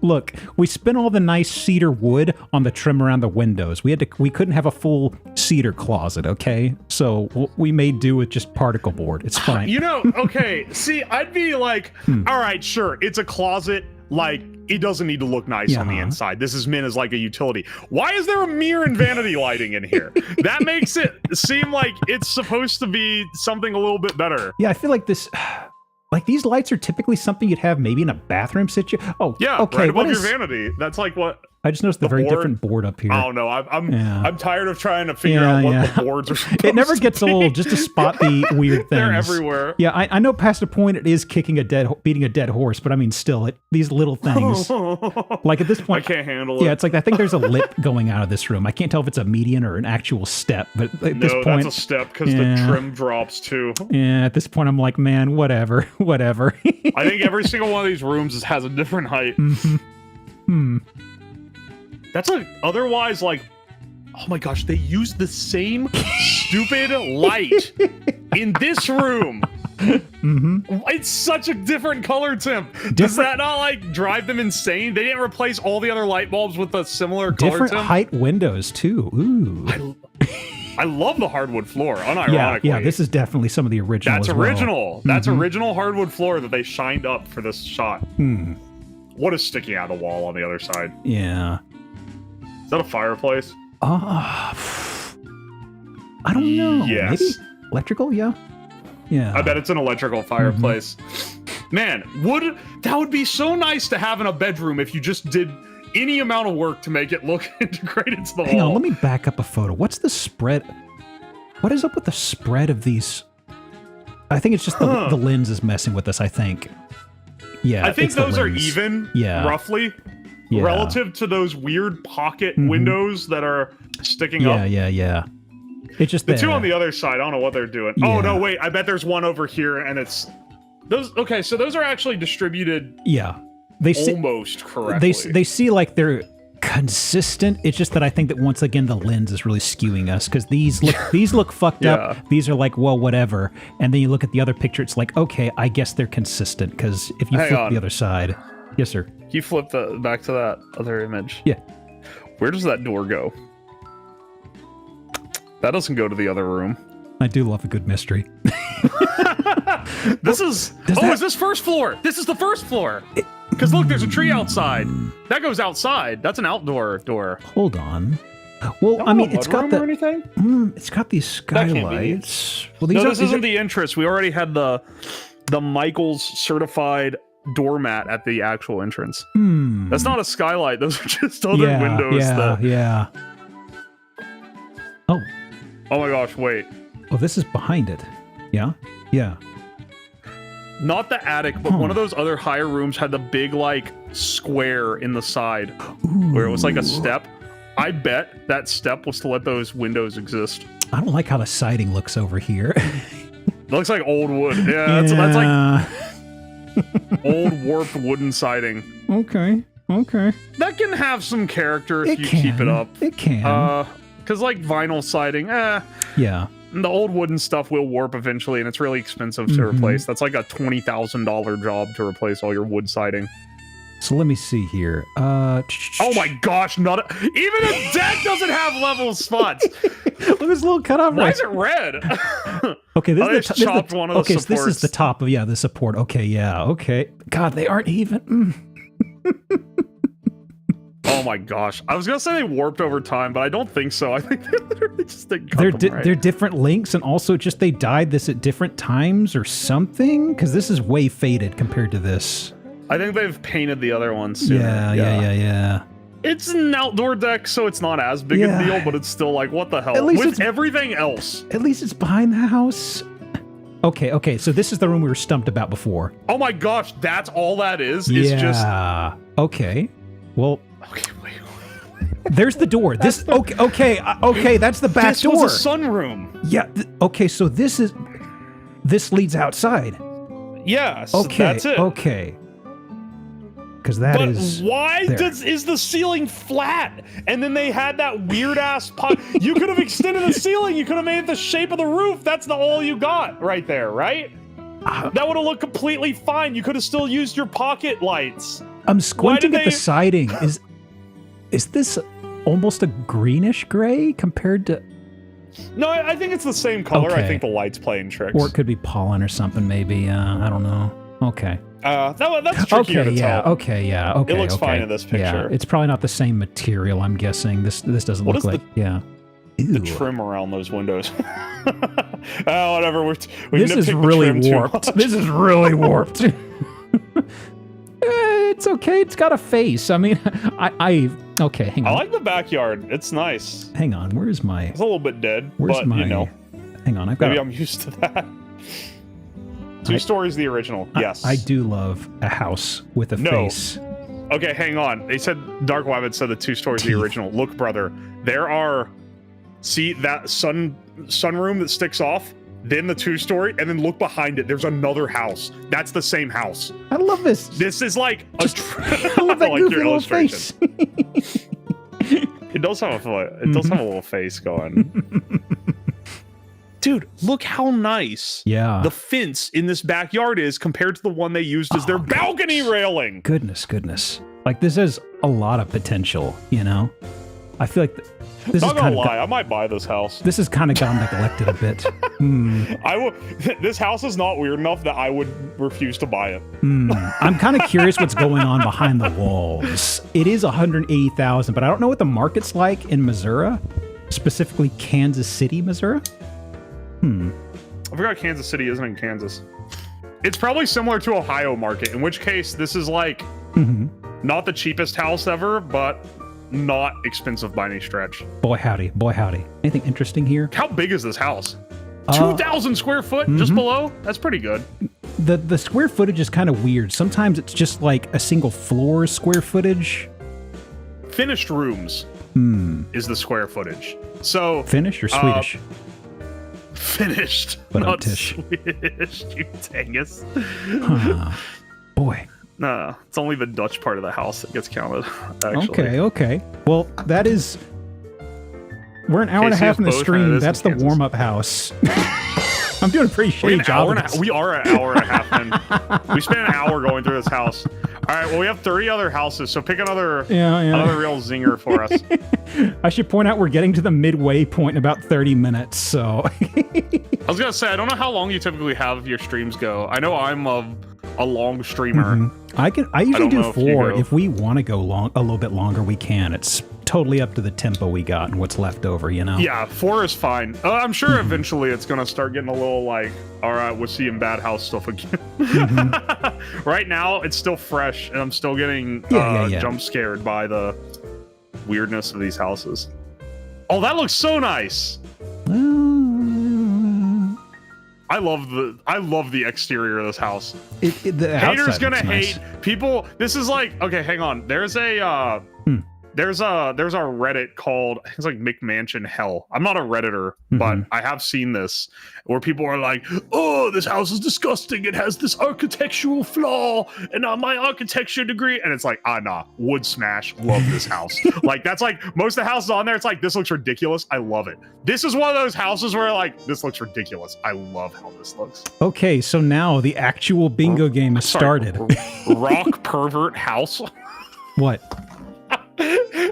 Look, we spent all the nice cedar wood on the trim around the windows. We couldn't have a full cedar closet, okay? So we made do with just particle board. It's fine. You know, okay, see, I'd be like, all right, sure, it's a closet, like, it doesn't need to look nice on the inside. This is meant as like a utility. Why is there a mirror and vanity lighting in here? That makes it seem like it's supposed to be something a little bit better. Yeah, I feel like this... Like, these lights are typically something you'd have maybe in a bathroom situation. Oh, yeah, okay. Right above your vanity. That's like what... I just noticed the very different board up here. Oh no, I'm tired of trying to figure out what the boards are supposed to be. It never gets old just to spot the weird things. They're everywhere. Yeah, I know past a point it is beating a dead horse, but I mean still, these little things. Like at this point, I can't handle it. Yeah, it's like I think there's a lip going out of this room. I can't tell if it's a median or an actual step, but at this point, that's a step because the trim drops too. Yeah, at this point I'm like, man, whatever. I think every single one of these rooms has a different height. That's like, otherwise, like, oh my gosh, they use the same stupid light in this room. It's such a different color temp. Does that not, like, drive them insane? They didn't replace all the other light bulbs with a similar color temp? Different height windows, too. Ooh. I love the hardwood floor, unironically. Yeah, this is definitely some of the original That's as well. original. That's original hardwood floor that they shined up for this shot. What is sticking out of the wall on the other side? Yeah. Is that a fireplace? I don't know. Yes. Maybe electrical? Yeah. I bet it's an electrical fireplace. Man, that would be so nice to have in a bedroom if you just did any amount of work to make it look integrated to the wall. Hang on, let me back up a photo. What's the spread? What is up with the spread of these? I think it's just the lens is messing with us, I think. Yeah, I think those are even, roughly. Yeah. Relative to those weird pocket windows that are sticking up. Yeah. It's just the two on the other side. I don't know what they're doing. Yeah. Oh no, wait! I bet there's one over here, and it's those. Okay, so those are actually distributed. Yeah, they almost correctly. They see like they're consistent. It's just that I think that once again the lens is really skewing us because these look fucked up. These are like, well, whatever. And then you look at the other picture, it's like, okay, I guess they're consistent because if you flip the other side. Yes, sir. Can you flip back to that other image? Yeah. Where does that door go? That doesn't go to the other room. I do love a good mystery. Is this first floor? This is the first floor. Because look, there's a tree outside. That goes outside. That's an outdoor door. Hold on. Well, I mean, it's got it's got these skylights. Well, this isn't the entrance. We already had the Michaels certified doormat at the actual entrance. That's not a skylight. Those are just other windows. Yeah. Oh my gosh! Wait. Oh, this is behind it. Yeah. Not the attic, but one of those other higher rooms had the big like square in the side where it was like a step. I bet that step was to let those windows exist. I don't like how the siding looks over here. It looks like old wood. Yeah, that's like Old warped wooden siding. Okay. That can have some character if It you can. keep it up. It can. Because like vinyl siding, Yeah. the old wooden stuff will warp eventually, and it's really expensive to replace. That's like a $20,000 job to replace all your wood siding. So let me see here. Oh my gosh, even a deck doesn't have level spots. Look at this little cutoff. Why is it red? Okay, this I is just the chopped one of the okay, so this is supports. the top of the support. Okay, yeah, okay. God, they aren't even. Oh my gosh, I was gonna say they warped over time, but I don't think so. I think they literally just didn't cut them right. They're different links, and also just they dyed this at different times or something. Because this is way faded compared to this. I think they've painted the other ones sooner. Yeah. It's an outdoor deck, so it's not as big a deal, but it's still like, what the hell? At least With it's- everything else. At least it's behind the house. Okay. So this is the room we were stumped about before. Oh my gosh, that's all that is? It's just... Okay. Well, Okay, wait. there's the door. Okay. That's the back This door. was a sunroom. Yeah. Okay. So this leads outside. Yes, Okay. that's it. Okay. Because that But is. why there. is the ceiling flat? And then they had that weird ass pot. You could have extended the ceiling. You could have made it the shape of the roof. That's all you got right there, right? That would have looked completely fine. You could have still used your pocket lights. I'm squinting did at the they- siding. Is this almost a greenish gray compared to? No, I think it's the same color. I Okay. think the light's playing tricks. Or it could be pollen or something. Maybe. I don't know. Okay. That's trickier to tell. Okay. It looks fine in this picture. Yeah, it's probably not the same material. I'm guessing this doesn't What look is like. Yeah. The Ew. trim around those windows. Whatever. We This is nitpicked the really trim too warped. much. This is really warped. It's okay. It's got a face. I mean, okay. Hang I on. like the backyard. It's nice. Hang on. Where's my? It's a little bit dead, Where's but my? you know, Hang on. I've got. maybe I'm used to that. Two stories the original. Yes. I do love a house with a No. face. Okay, hang on. They said Dark Wabbit said the 2 stories the Teeth. original. Look, brother, there are. See that sunroom that sticks off. Then the 2-story, and then look behind it. There's another house. That's the same house. I love this. This is like I love that like goofy your little illustration. face. It does have a little face going. Dude, look how nice Yeah. the fence in this backyard is compared to the one they used as their balcony railing. Goodness. Like this has a lot of potential. You know. I feel like this is Not kind gonna of lie, I might buy this house. this has kind of gone neglected a bit. I will. This house is not weird enough that I would refuse to buy it. I'm kind of curious what's going on behind the walls. It is 180,000, but I don't know what the market's like in Missouri, specifically Kansas City, Missouri. I forgot Kansas City isn't in Kansas. It's probably similar to Ohio market, in which case this is like not the cheapest house ever, but not expensive by any stretch. Boy howdy. Anything interesting here? How big is this house? 2,000 square foot, just below? That's pretty good. The square footage is kind of weird. Sometimes it's just like a single floor square footage. Finished rooms is the square footage. So Finnish or Swedish? finished, But not tish. Swedish, you dangus. Boy. No, it's only the Dutch part of the house that gets counted, actually. Okay. Well, that is. We're an hour and a Casey half has in the both, and it stream. is That's in the Kansas. warm-up house. I'm doing a pretty shitty job of this. We are an hour and a half in. We spent an hour going through this house. All right, well, we have 30 other houses, so pick another another real zinger for us. I should point out we're getting to the midway point in about 30 minutes, so... I was going to say, I don't know how long you typically have your streams go. I know I'm a long streamer. I usually don't do know if you 4. go- If we want to go a little bit longer, we can. It's totally up to the tempo we got and what's left over, you know? Yeah, 4 is fine. I'm sure eventually it's going to start getting a little like, all right, we're seeing bad house stuff again. Right now, it's still fresh, and I'm still getting jump scared by the weirdness of these houses. Oh, that looks so nice. I love the exterior of this house. The Haters outside gonna looks nice. hate people. This is like, okay, hang on. There's a There's a Reddit called, it's like McMansion Hell. I'm not a Redditor, but I have seen this where people are like, oh, this house is disgusting. It has this architectural flaw and my architecture degree. And it's like, nah, wood smash. Love this house. Like, that's like most of the houses on there. It's like, this looks ridiculous. I love it. This is one of those houses where like, this looks ridiculous. I love how this looks. Okay, so now the actual bingo game has started. Rock pervert house. What?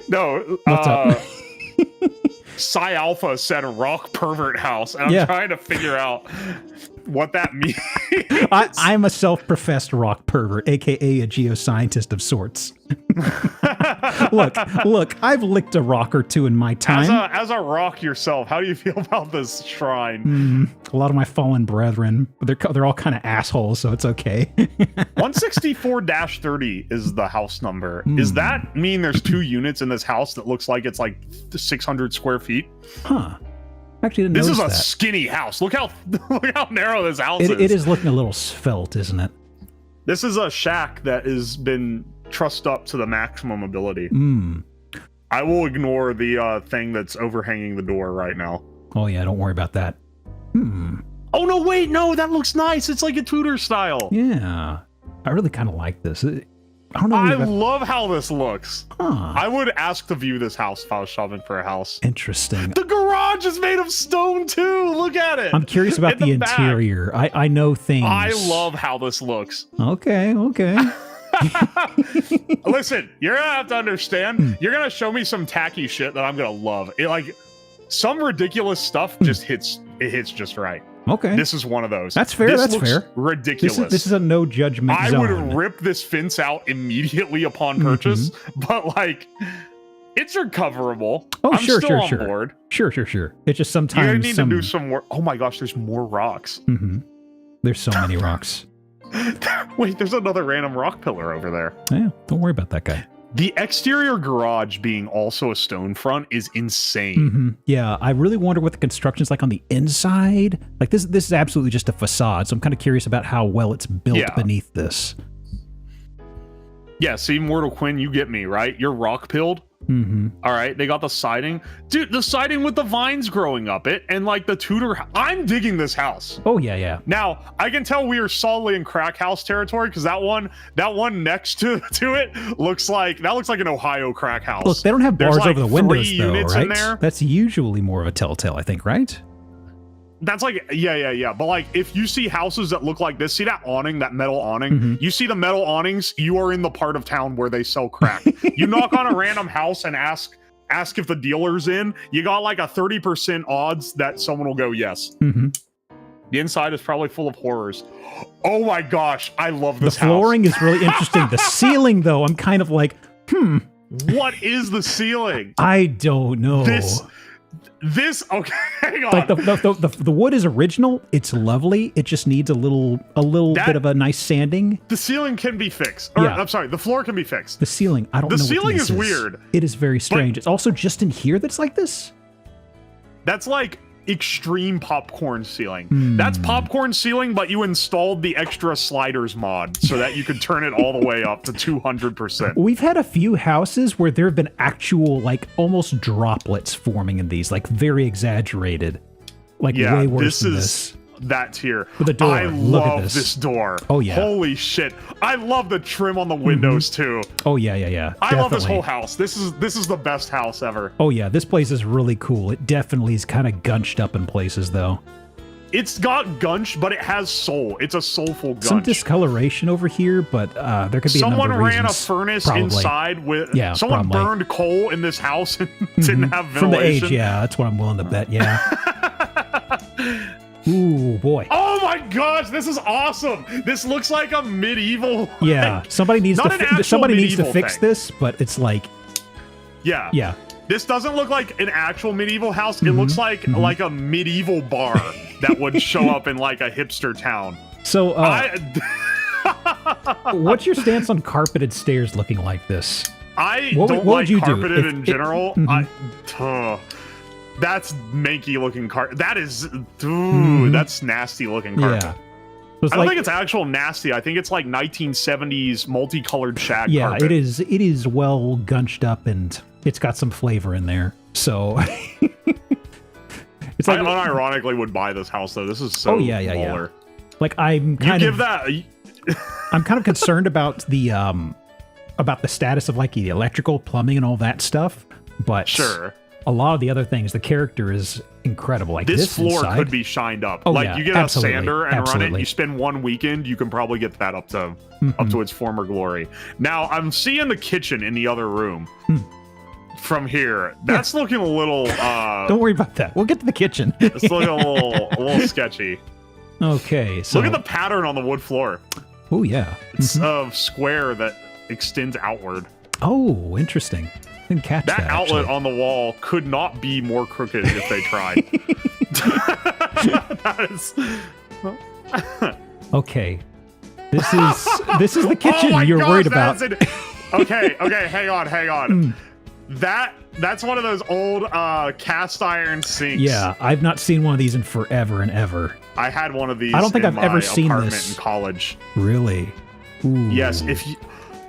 No. What's up? Psi Alpha said rock pervert house, and I'm trying to figure out what that means. I'm a self-professed rock pervert, aka a geoscientist of sorts. Look, I've licked a rock or two in my time. As a rock yourself, how do you feel about this shrine? A lot of my fallen brethren, they're all kind of assholes, so it's okay. 164-30 is the house number. Does that mean there's 2 units in this house that looks like it's like 600 square feet? Huh. Actually, didn't this is notice a that. Skinny house. Look how narrow this house is. It is looking a little svelte, isn't it? This is a shack that has been trussed up to the maximum ability. I will ignore the thing that's overhanging the door right now. Oh yeah, don't worry about that. Oh no, wait, no, that looks nice. It's like a Tudor style. Yeah, I really kind of like this. I don't know. I love how this looks. Huh. I would ask to view this house if I was shopping for a house. Interesting. The garage is made of stone too. Look at it. I'm curious about the interior. I know things. I love how this looks. Okay. Listen, you're gonna have to understand. You're gonna show me some tacky shit that I'm gonna love. It, like some ridiculous stuff just hits. It hits just right. Okay. This is one of those. That's fair. This that's looks fair. Ridiculous. This is a no judgment zone. I would rip this fence out immediately upon purchase, but like, it's recoverable. Oh, I'm sure. still on board. Sure. It's just sometimes you need to do some more. Oh my gosh, there's more rocks. There's so many rocks. Wait, there's another random rock pillar over there. Yeah, don't worry about that guy. The exterior garage being also a stone front is insane. Yeah, I really wonder what the construction's like on the inside. Like this is absolutely just a facade, so I'm kind of curious about how well it's built beneath this. Yeah, see, Mortal Quinn, you get me, right? You're rock pilled. All right, they got the siding. Dude, the siding with the vines growing up it, and like the Tudor. I'm digging this house. Oh, yeah. Now, I can tell we are solidly in crack house territory because that one next to it looks like an Ohio crack house. Look, they don't have bars like over the windows, though, units right? in there. That's usually more of a telltale, I think, right? That's like, yeah. But like, if you see houses that look like this, see that awning, that metal awning? You see the metal awnings, you are in the part of town where they sell crack. You knock on a random house and ask if the dealer's in, you got like a 30% odds that someone will go yes. The inside is probably full of horrors. Oh my gosh, I love this house. The flooring is really interesting. The ceiling, though, I'm kind of like, What is the ceiling? I don't know. This okay, hang on. Like the wood is original. It's lovely. It just needs a little bit of a nice sanding. The ceiling can be fixed. Or, I'm sorry, the floor can be fixed. The ceiling, I don't know. The what ceiling this is weird. It is very strange. It's also just in here that's like this. That's like extreme popcorn ceiling. That's popcorn ceiling, but you installed the extra sliders mod so that you could turn it all the way up to 200%. We've had a few houses where there have been actual, like, almost droplets forming in these, like, very exaggerated. Like, way worse than this. That tier. With a door. I Look at love this door. Oh, yeah. Holy shit. I love the trim on the windows, too. Oh, yeah. I love this whole house. This is the best house ever. Oh, yeah. This place is really cool. It definitely is kind of gunched up in places, though. It's got gunch, but it has soul. It's a soulful gunch. Some discoloration over here, but there could be someone a number of ran a reasons. furnace Probably. inside with probably. someone burned coal in this house and didn't have ventilation. From the age, yeah, that's what I'm willing to bet. Yeah. Ooh, boy. Oh my gosh, this is awesome. This looks like a medieval. Yeah, like, somebody needs to fix thing. this, but it's like, yeah. This doesn't look like an actual medieval house. It looks like a medieval bar that would show up in like a hipster town. So, what's your stance on carpeted stairs looking like this? I what don't would like you do carpeted if in general. That's manky looking carpet. That is, that's nasty looking carpet. Yeah. I don't think it's actual nasty. I think it's like 1970s multicolored shag carpet. Yeah, it is well gunched up and it's got some flavor in there. So it's I like unironically would buy this house though. This is so baller. Like I'm You kind give of that. I'm kind of concerned about the status of like the electrical, plumbing, and all that stuff. But Sure. a lot of the other things, the character is incredible. Like This floor inside, could be shined up. Oh, like yeah, you get absolutely, a sander and run it. absolutely. You spend one weekend, you can probably get that up to its former glory. Now I'm seeing the kitchen in the other room. From here, that's looking a little. Don't worry about that. We'll get to the kitchen. It's looking a little sketchy. Okay, so Look at the pattern on the wood floor. Oh yeah, It's a square that extends outward. Oh, interesting. Didn't catch that. That outlet actually. on the wall could not be more crooked if they tried. That is. Okay, this is the kitchen Oh my you're gosh, worried that about. is okay, hang on. That's one of those old cast iron sinks. Yeah, I've not seen one of these in forever and ever. I had one of these. I don't think in I've ever my seen apartment this. in college. Really? Ooh. Yes, if you.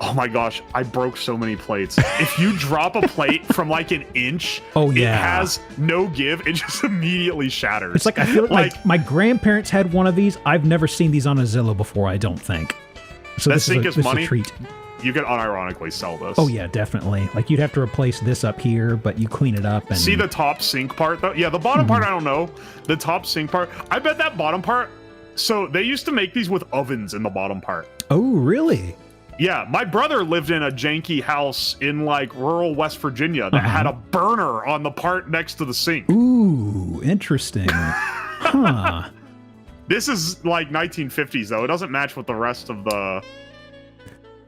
Oh my gosh, I broke so many plates. If you drop a plate from like an inch, Oh, yeah. it has no give. It just immediately shatters. It's like I feel like my grandparents had one of these. I've never seen these on a Zillow before. I don't think. So That this sink is is a money? treat. You could unironically sell this. Oh yeah, definitely. Like you'd have to replace this up here, but you clean it up and See the top sink part though? Yeah, the bottom part I don't know. The top sink part, I bet that bottom part. So they used to make these with ovens in the bottom part. Oh really? Yeah, my brother lived in a janky house in like rural West Virginia that had a burner on the part next to the sink. Ooh, interesting. Huh. This is like 1950s though. It doesn't match with the rest of the.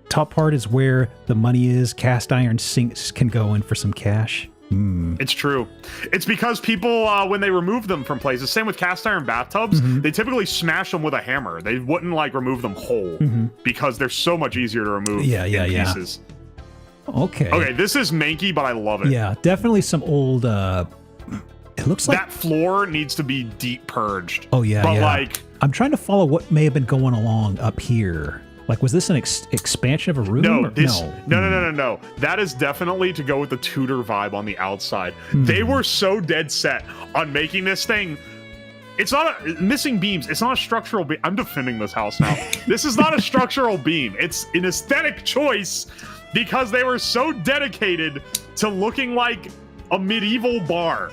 Top part is where the money is. Cast iron sinks can go in for some cash. It's true. It's because people, when they remove them from places, same with cast iron bathtubs, they typically smash them with a hammer. They wouldn't like remove them whole because they're so much easier to remove in pieces. Okay. Okay, this is manky, but I love it. Yeah, definitely some old. It looks like That floor needs to be deep purged. Oh yeah, But yeah. like, I'm trying to follow what may have been going along up here. Like, was this an expansion of a room? no, or- this, no. That is definitely to go with the Tudor vibe on the outside. They were so dead set on making this thing. It's not a missing beams. It's not a structural beam. I'm defending this house now. This is not a structural beam. It's an aesthetic choice because they were so dedicated to looking like a medieval bar.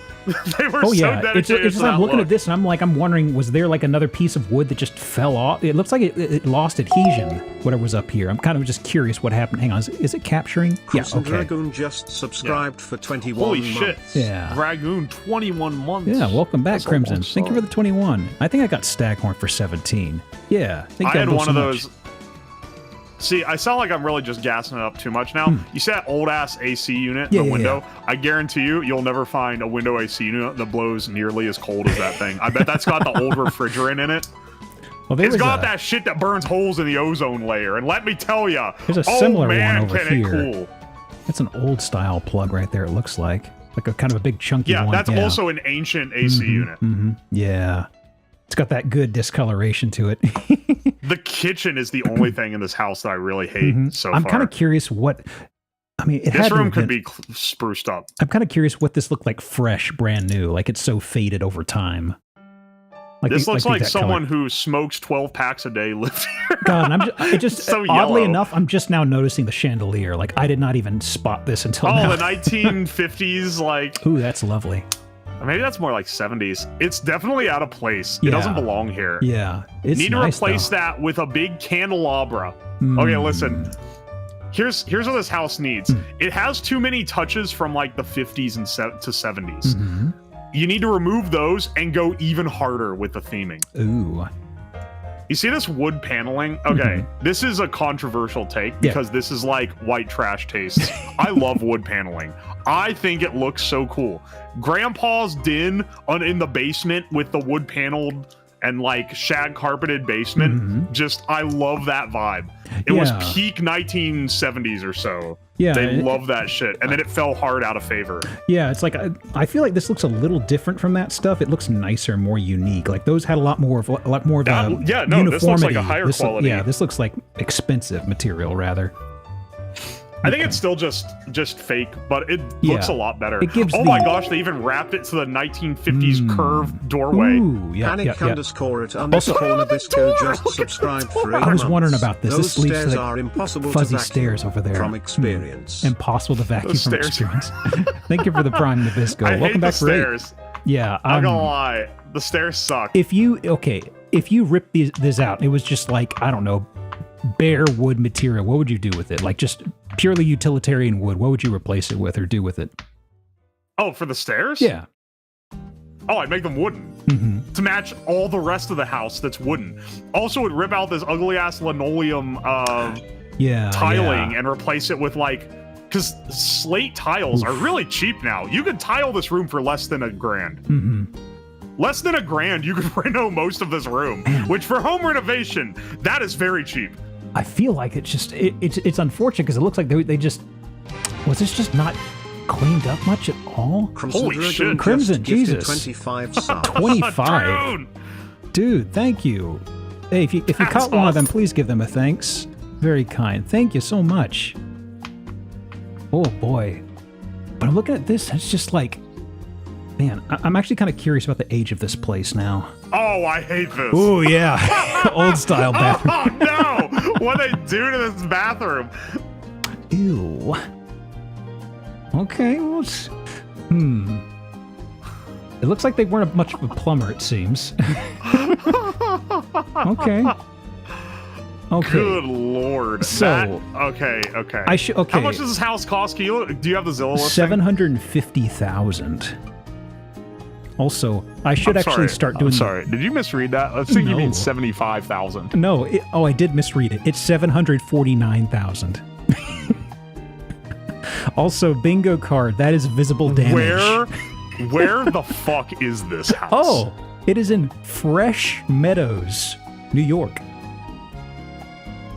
They were Oh so yeah, dedicated it's just to that I'm looking look. at this and I'm wondering, was there like another piece of wood that just fell off? It looks like it lost adhesion. Whatever was up here. I'm kind of just curious what happened. Hang on, is it capturing? Crimson Yeah. Okay. Dragoon just subscribed for 21 Holy months. shit. Yeah. Dragoon, 21 months. Yeah. Welcome back, That's a Crimson. long Thank you for song. the 21. I think I got Staghorn for 17. Yeah. Thank I you had both one so of much. those. See, I sound like I'm really just gassing it up too much now. You see that old ass AC unit in Yeah, the yeah, window? I guarantee you'll never find a window AC unit that blows nearly as cold as that thing. I bet that's got the old refrigerant in it. Well, there It's was got a- that shit that burns holes in the ozone layer. And let me tell you, There's a oh similar man, one over can here. it cool. That's an old style plug right there. It looks like a kind of a big chunky Yeah, one. that's also an ancient AC unit. Yeah. It's got that good discoloration to it. The kitchen is the only thing in this house that I really hate so I'm far. kind of curious what. I mean, it This had to room have could been- be spruced up. I'm kind of curious what this looked like fresh, brand new. Like it's so faded over time. This looks like that someone color. who smokes 12 packs a day lived here. God, and I just So oddly yellow. enough, I'm just now noticing the chandelier. Like I did not even spot this until Oh, now. the 1950s, like, Ooh, that's lovely. or maybe that's more like 70s. It's definitely out of place. It Yeah. doesn't belong here. Yeah, it's Need to nice, replace though. that with a big candelabra. Mm. Okay, listen. Here's what this house needs. It has too many touches from like the 50s and to 70s. Mhm. You need to remove those and go even harder with the theming. Ooh, You see this wood paneling? Okay, this is a controversial take because this is like white trash tastes. I love wood paneling. I think it looks so cool. Grandpa's den in the basement with the wood paneled and like shag carpeted basement. Just, I love that vibe. It was Yeah. peak 1970s or so. Yeah, They it- love that shit. And then it fell hard out of favor. yeah. It's like I feel like this looks a little different from that stuff. It looks nicer, more unique. Like those had a lot more of a Yeah, no, this looks like a uniformity. higher quality. Yeah, this looks like expensive material rather. I think it's still just fake, but it looks a lot better. It gives my gosh, they even wrapped it to the 1950s curved doorway. Ooh, yeah, Panic yeah. underscore at underscore Nabisco just subscribed for 8 I was months. wondering about this. Those This leads to stairs the are impossible fuzzy to vacuum stairs over there. from experience. Impossible to vacuum Those from stairs. experience. Thank you for the Prime Nabisco. I Welcome hate back the for 8. stairs. Yeah, I'm not gonna lie, the stairs suck. if you rip this out, it was just like, I don't know, bare wood material, what would you do with it? Like just purely utilitarian wood, what would you replace it with or do with it? Oh, for the stairs? Yeah. Oh, I'd make them wooden to match all the rest of the house that's wooden. Also, would rip out this ugly ass linoleum tiling and replace it with like, because slate tiles are really cheap now. You could tile this room for less than $1,000. Less than $1,000, you could reno most of this room, which for home renovation, that is very cheap. I feel like it's just it's unfortunate because it looks like they just was this just not cleaned up much at all? Holy shit. Crimson, Jesus. 25 subs. 25. Dude. Dude, thank you. Hey, if you caught one of them, please give them a thanks. Very kind. Thank you so much. Oh boy. But I'm looking at this, it's just like, man, I'm actually kind of curious about the age of this place now. Oh, I hate this. Oh yeah, old style bathroom. Oh no! What they do to this bathroom? Ew. Okay, well, it looks like they weren't much of a plumber, it seems. Okay. Okay. Good lord. So okay. Okay. How much does this house cost? Do you have the Zillow listing? 750,000. Also, I should actually start doing. Sorry, did you misread that? I think you mean No. 75,000. No, I did misread it. It's 749,000. Also, bingo card. That is visible damage. Where the fuck is this house? Oh, it is in Fresh Meadows, New York.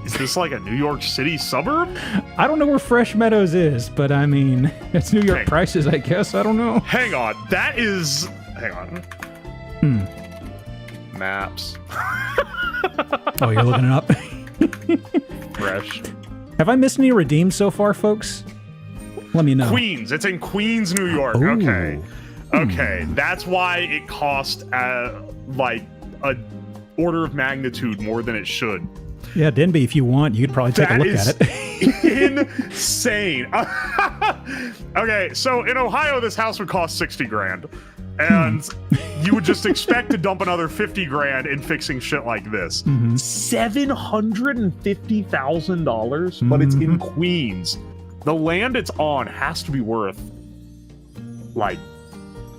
Is this like a New York City suburb? I don't know where Fresh Meadows is, but I mean, it's New York Hey. prices, I guess. I don't know. Hang on. That is. Hang on. Maps. Oh, you're looking it up? Fresh. Have I missed any redeems so far, folks? Let me know. Queens. It's in Queens, New York. Ooh. Okay. Okay. That's why it cost like a order of magnitude more than it should. Yeah, Denby, if you want, you could probably take a look at it. Insane. Okay, so in Ohio, this house would cost 60 grand. And you would just expect to dump another 50 grand in fixing shit like this. $750,000, but it's in Queens. The land it's on has to be worth like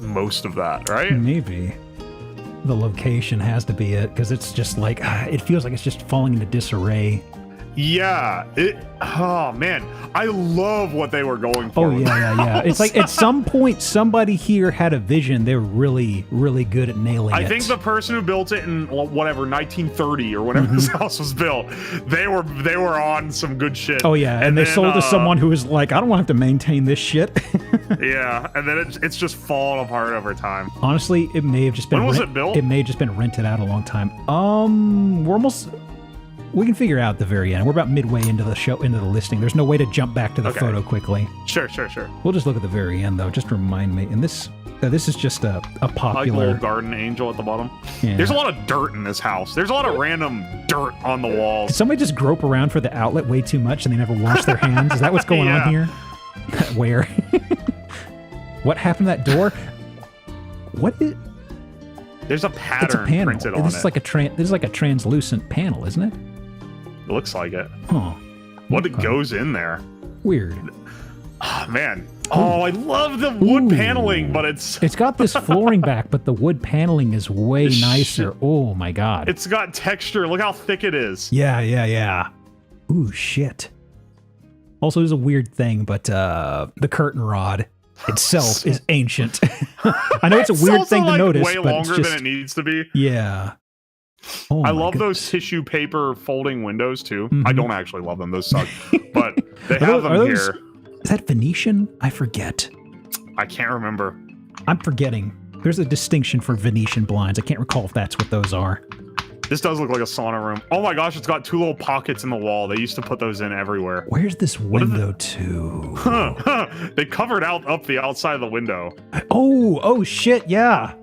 most of that, right? Maybe. The location has to be it, because it's just like, it feels like it's just falling into disarray. Yeah. Oh, man. I love what they were going for. Oh, yeah. It's like at some point, somebody here had a vision. They were really, really good at nailing it. I think the person who built it in whatever 1930 or whenever this house was built, they were on some good shit. Oh, yeah. And they then, sold to someone who was like, I don't want to have to maintain this shit. Yeah. And then it's just fallen apart over time. Honestly, it may have just been. When was it built? It may have just been rented out a long time. We can figure out at the very end. We're about midway into the show, into the listing. There's no way to jump back to the photo quickly. Sure. We'll just look at the very end, though. Just remind me. And this is just a Like the popular little garden angel at the bottom. Yeah. There's a lot of dirt in this house. There's a lot of random dirt on the walls. Did somebody just grope around for the outlet way too much and they never wash their hands? Is that what's going on here? Where? What happened to that door? What is? There's a pattern It's a panel. printed on This it. is like this is like a translucent panel, isn't it? It looks like it. Oh, What goes in there? weird. Oh, man. Oh, I love the wood Ooh. paneling, but it's It's got this flooring back, but the wood paneling is way nicer. Oh my god. it's got texture. Look how thick it is. Yeah. Ooh, shit. Also, there's a weird thing, but the curtain rod itself is ancient. I know it's a weird also, thing to like, notice, way but longer it's just, than it needs to be. yeah. Oh, I my love goodness. those tissue paper folding windows too. I don't actually love them; those suck. But they have them Are those- here. Is that Venetian? I forget. I can't remember. I'm forgetting. There's a distinction for Venetian blinds. I can't recall if that's what those are. This does look like a sauna room. Oh my gosh, it's got 2 little pockets in the wall. They used to put those in everywhere. Where's this window to? They covered up the outside of the window. Oh shit, yeah.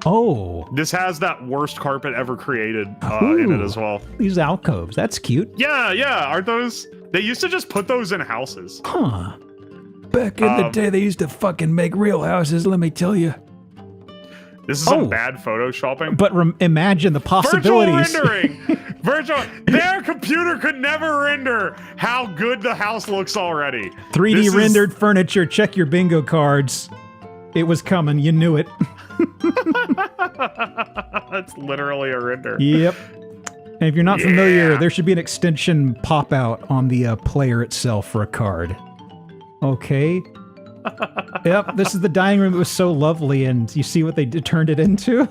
Oh. This has that worst carpet ever created in it as well. These alcoves, that's cute. Yeah, aren't those? They used to just put those in houses. Huh. Back in the day, they used to fucking make real houses, let me tell you. This is some bad photoshopping. But imagine the possibilities. Virtual rendering! Their computer could never render how good the house looks already. 3D rendered furniture, check your bingo cards. It was coming, you knew it. That's literally a render. Yep. And if you're not familiar, there should be an extension pop out on the player itself for a card. Okay. Yep, this is the dining room that was so lovely, and you see what they turned it into?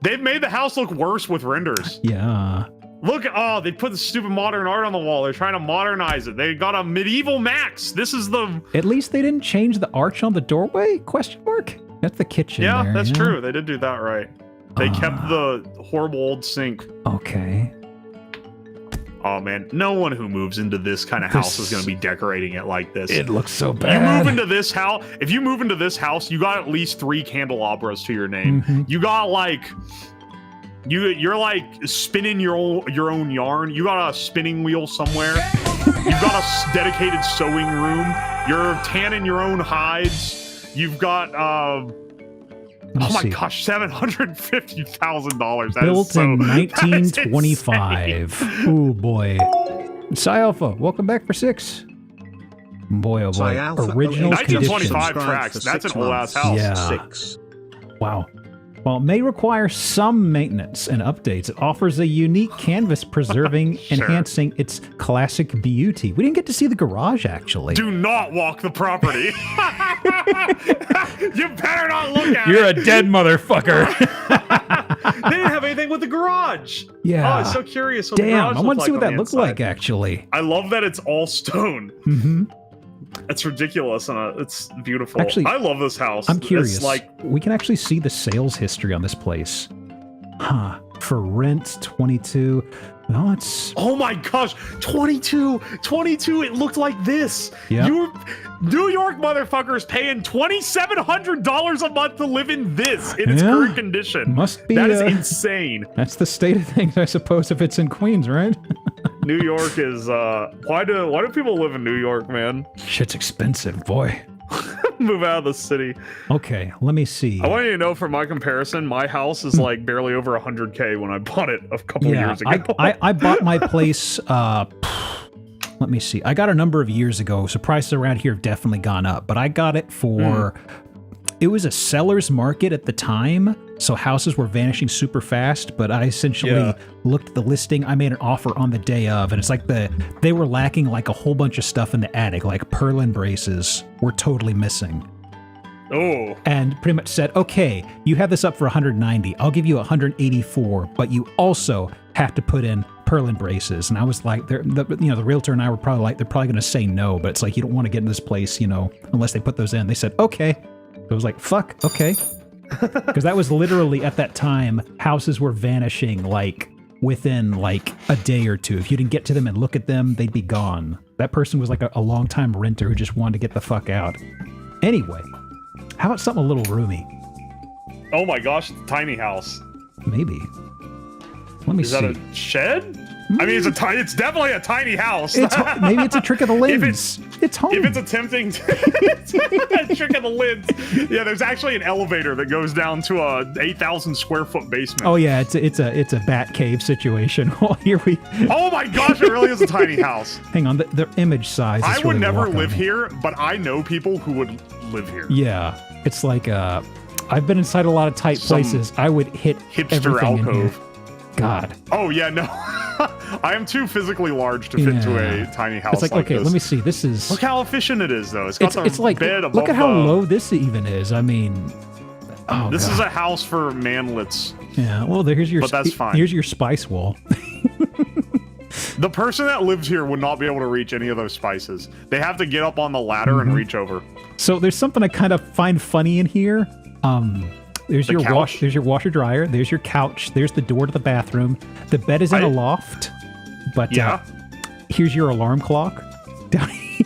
They've made the house look worse with renders. Yeah. Look, they put the stupid modern art on the wall. They're trying to modernize it. They got a medieval Max. This is the... At least they didn't change the arch on the doorway? Question mark? That's the kitchen. Yeah, there, that's true. They did do that right. They kept the horrible old sink. Okay. Oh man, no one who moves into this kind of house is going to be decorating it like this. It looks so bad. You move into this house, if you move into this house, you got at least 3 candelabras to your name. Mm-hmm. You got like... You're like spinning your own yarn. You got a spinning wheel somewhere. You've got a dedicated sewing room. You're tanning your own hides. You've got oh my gosh, $750,000. Built in 1925. Oh boy. Psy Alpha, welcome back for 6. Boy, oh boy. Original 1925 tracks. That's an old ass house. Yeah. 6. Wow. While it may require some maintenance and updates, it offers a unique canvas preserving, enhancing its classic beauty. We didn't get to see the garage, actually. Do not walk the property. You better not look at it. You're a dead motherfucker. They didn't have anything with the garage. Yeah. Oh, I'm so curious what Damn, the garage I want to see what that looks looks like, actually. I love that it's all stone. Mm-hmm. It's ridiculous and it's beautiful. Actually, I love this house. I'm curious. It's like, we can actually see the sales history on this place. Huh. For rent, 22. No, it's... oh my gosh, 22, it looked like this. Yeah. You New York motherfuckers paying $2,700 a month to live in this in its current condition. Must be. That is insane. That's the state of things, I suppose, if it's in Queens, right? New York is why do people live in New York, man? Shit's expensive, boy. Move out of the city. Okay, let me see. I want you to know, for my comparison, my house is like barely over 100K when I bought it a couple years ago. I bought my place, let me see. I got a number of years ago, so prices around here have definitely gone up, but I got it for... It was a seller's market at the time, so houses were vanishing super fast, but I essentially looked at the listing. I made an offer on the day of, and it's like they were lacking like a whole bunch of stuff in the attic, like purlin braces were totally missing. Oh. And pretty much said, okay, you have this up for 190. I'll give you 184, but you also have to put in purlin braces. And I was like, the realtor and I were probably like, they're probably going to say no, but it's like, you don't want to get in this place, unless they put those in. They said, okay. I was like, fuck, okay. Because that was literally, at that time, houses were vanishing, like, within, like, a day or two. If you didn't get to them and look at them, they'd be gone. That person was, like, a long-time renter who just wanted to get the fuck out. Anyway, how about something a little roomy? Oh my gosh, tiny house. Maybe. Let me see. Is that a shed? I mean, it's definitely a tiny house. Maybe it's a trick of the lens. It's home. If it's attempting to a trick of the lens, yeah. There's actually an elevator that goes down to a 8,000 square foot basement. Oh yeah, it's a bat cave situation. Well, here we. Oh my gosh, it really is a tiny house. Hang on, the image size. I would really never live here, but I know people who would live here. Yeah, it's like I've been inside a lot of tight places. I would hit hipster alcove. God. Oh yeah, no. I am too physically large to fit into a tiny house. It's like okay, this. let me see. This is. Look how efficient it is, though. It's got the like, bed above. Look at how low this even is. I mean, this is a house for manlets. Yeah. Well, here's your. But that's fine. Here's your spice wall. The person that lives here would not be able to reach any of those spices. They have to get up on the ladder and reach over. So there's something I kind of find funny in here. There's The your couch? There's your washer dryer. There's your couch. There's the door to the bathroom. The bed is in a loft. But Yeah. here's your alarm clock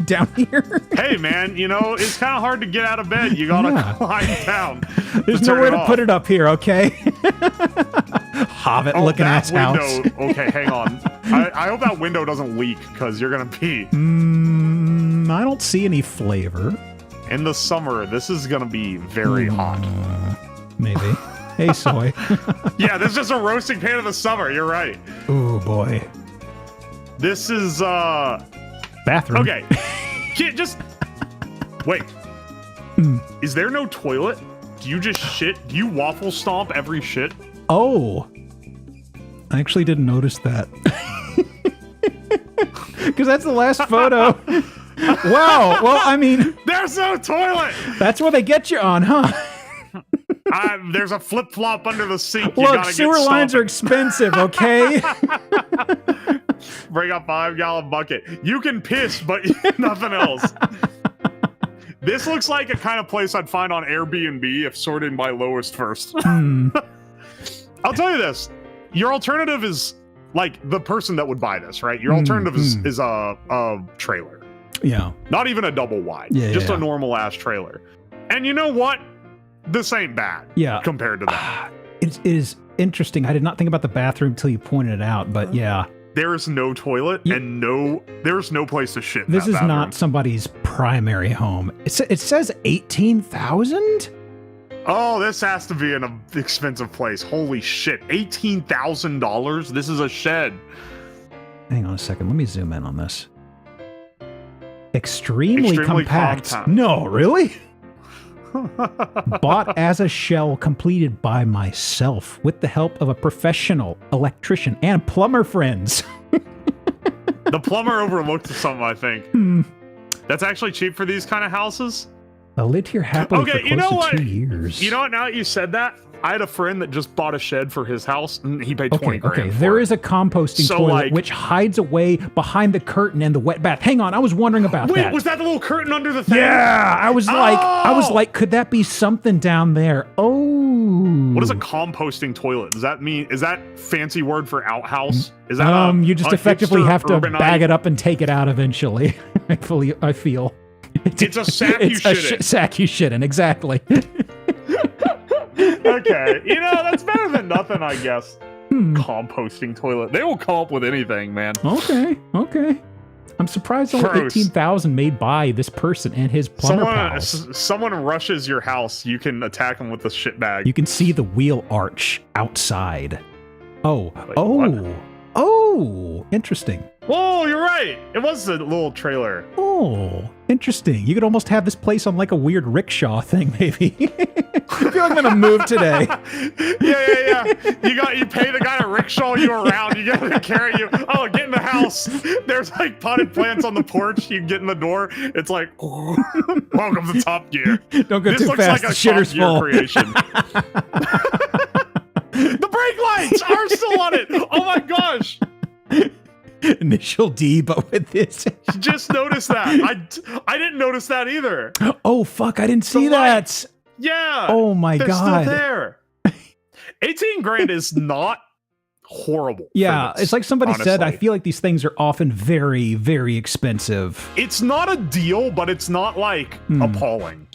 down here. Hey, man, you know, it's kind of hard to get out of bed. You gotta Yeah. climb down. There's to turn nowhere it to off. put it up here, okay? Hobbit looking that ass house. window. Okay, hang on. I hope that window doesn't leak because you're gonna pee. I don't see any flavor. In the summer, this is gonna be very hot. Maybe. Hey, soy. Yeah, this is just a roasting pan of the summer. You're right. Oh boy. This is Bathroom. okay. Just wait. Is there no toilet? Do you just shit? Do you waffle stomp every shit? Oh. I actually didn't notice that. Because that's the last photo. Wow. Well, I mean, There's no toilet. that's what they get you on, huh? There's a flip flop under the sink. You Look, gotta sewer get lines are stomping. expensive, okay? Bring a 5-gallon bucket. You can piss, but nothing else. This looks like a kind of place I'd find on Airbnb if sorted by lowest first. I'll tell you this. Your alternative is like the person that would buy this, right? Your alternative is a trailer. Yeah. Not even a double wide. Yeah, just yeah. a normal ass trailer. And you know what? This ain't bad. Yeah. Compared to that. It is interesting. I did not think about the bathroom until you pointed it out, but yeah. There is no toilet and there's no place to shit. In This that is bathroom. not somebody's primary home. It says 18,000? Oh, this has to be an expensive place. Holy shit. $18,000? This is a shed. Hang on a second. Let me zoom in on this. Extremely compact. compact. No, really? Bought as a shell, completed by myself with the help of a professional electrician and plumber friends. The plumber overlooked something, I think. That's actually cheap for these kind of houses. I lived here happily Okay, for you know close what? to 2 years. You know what? Now that you said that, I had a friend that just bought a shed for his house and he paid 20 Okay, grand. okay. for There it. is a composting So, toilet like- which hides away behind the curtain and the wet bath. Hang on, I was wondering about Wait, that. was that the little curtain under the thing? Yeah, I was Oh! like, could that be something down there? Oh, What is a composting toiet? Does that mean, is that fancy word for outhouse? Is that you just a effectively hipster have to urbanite? bag it up and take it out eventually. I feel. It's a sack you It's a shit in. sack you shit in, exactly. Okay, you know, that's better than nothing, I guess. Composting toilet. They will come up with anything, man. Okay. I'm surprised only Gross. 18,000 made by this person and his plumber pals. Someone rushes your house, you can attack them with a shit bag. You can see the wheel arch outside. Oh, interesting. Whoa, you're right. It was a little trailer. Oh, interesting. You could almost have this place on like a weird rickshaw thing, maybe. I feel like I'm gonna move today. Yeah. You pay the guy to rickshaw you around. You get him to carry you. Oh, get in the house. There's like potted plants on the porch. You get in the door. It's like, welcome to Top Gear. Don't go This too looks fast. like a The shitter's Top Gear full. creation. The brake lights are still on it. Oh my gosh. Initial D, but with this. Just noticed that. I didn't notice that either. Oh fuck! I didn't see The light. that. Yeah. Oh my They're god. still there. 18 grand is not horrible. for Yeah, this, it's like somebody said. I honestly. feel like these things are often very, very expensive. It's not a deal, but it's not like appalling.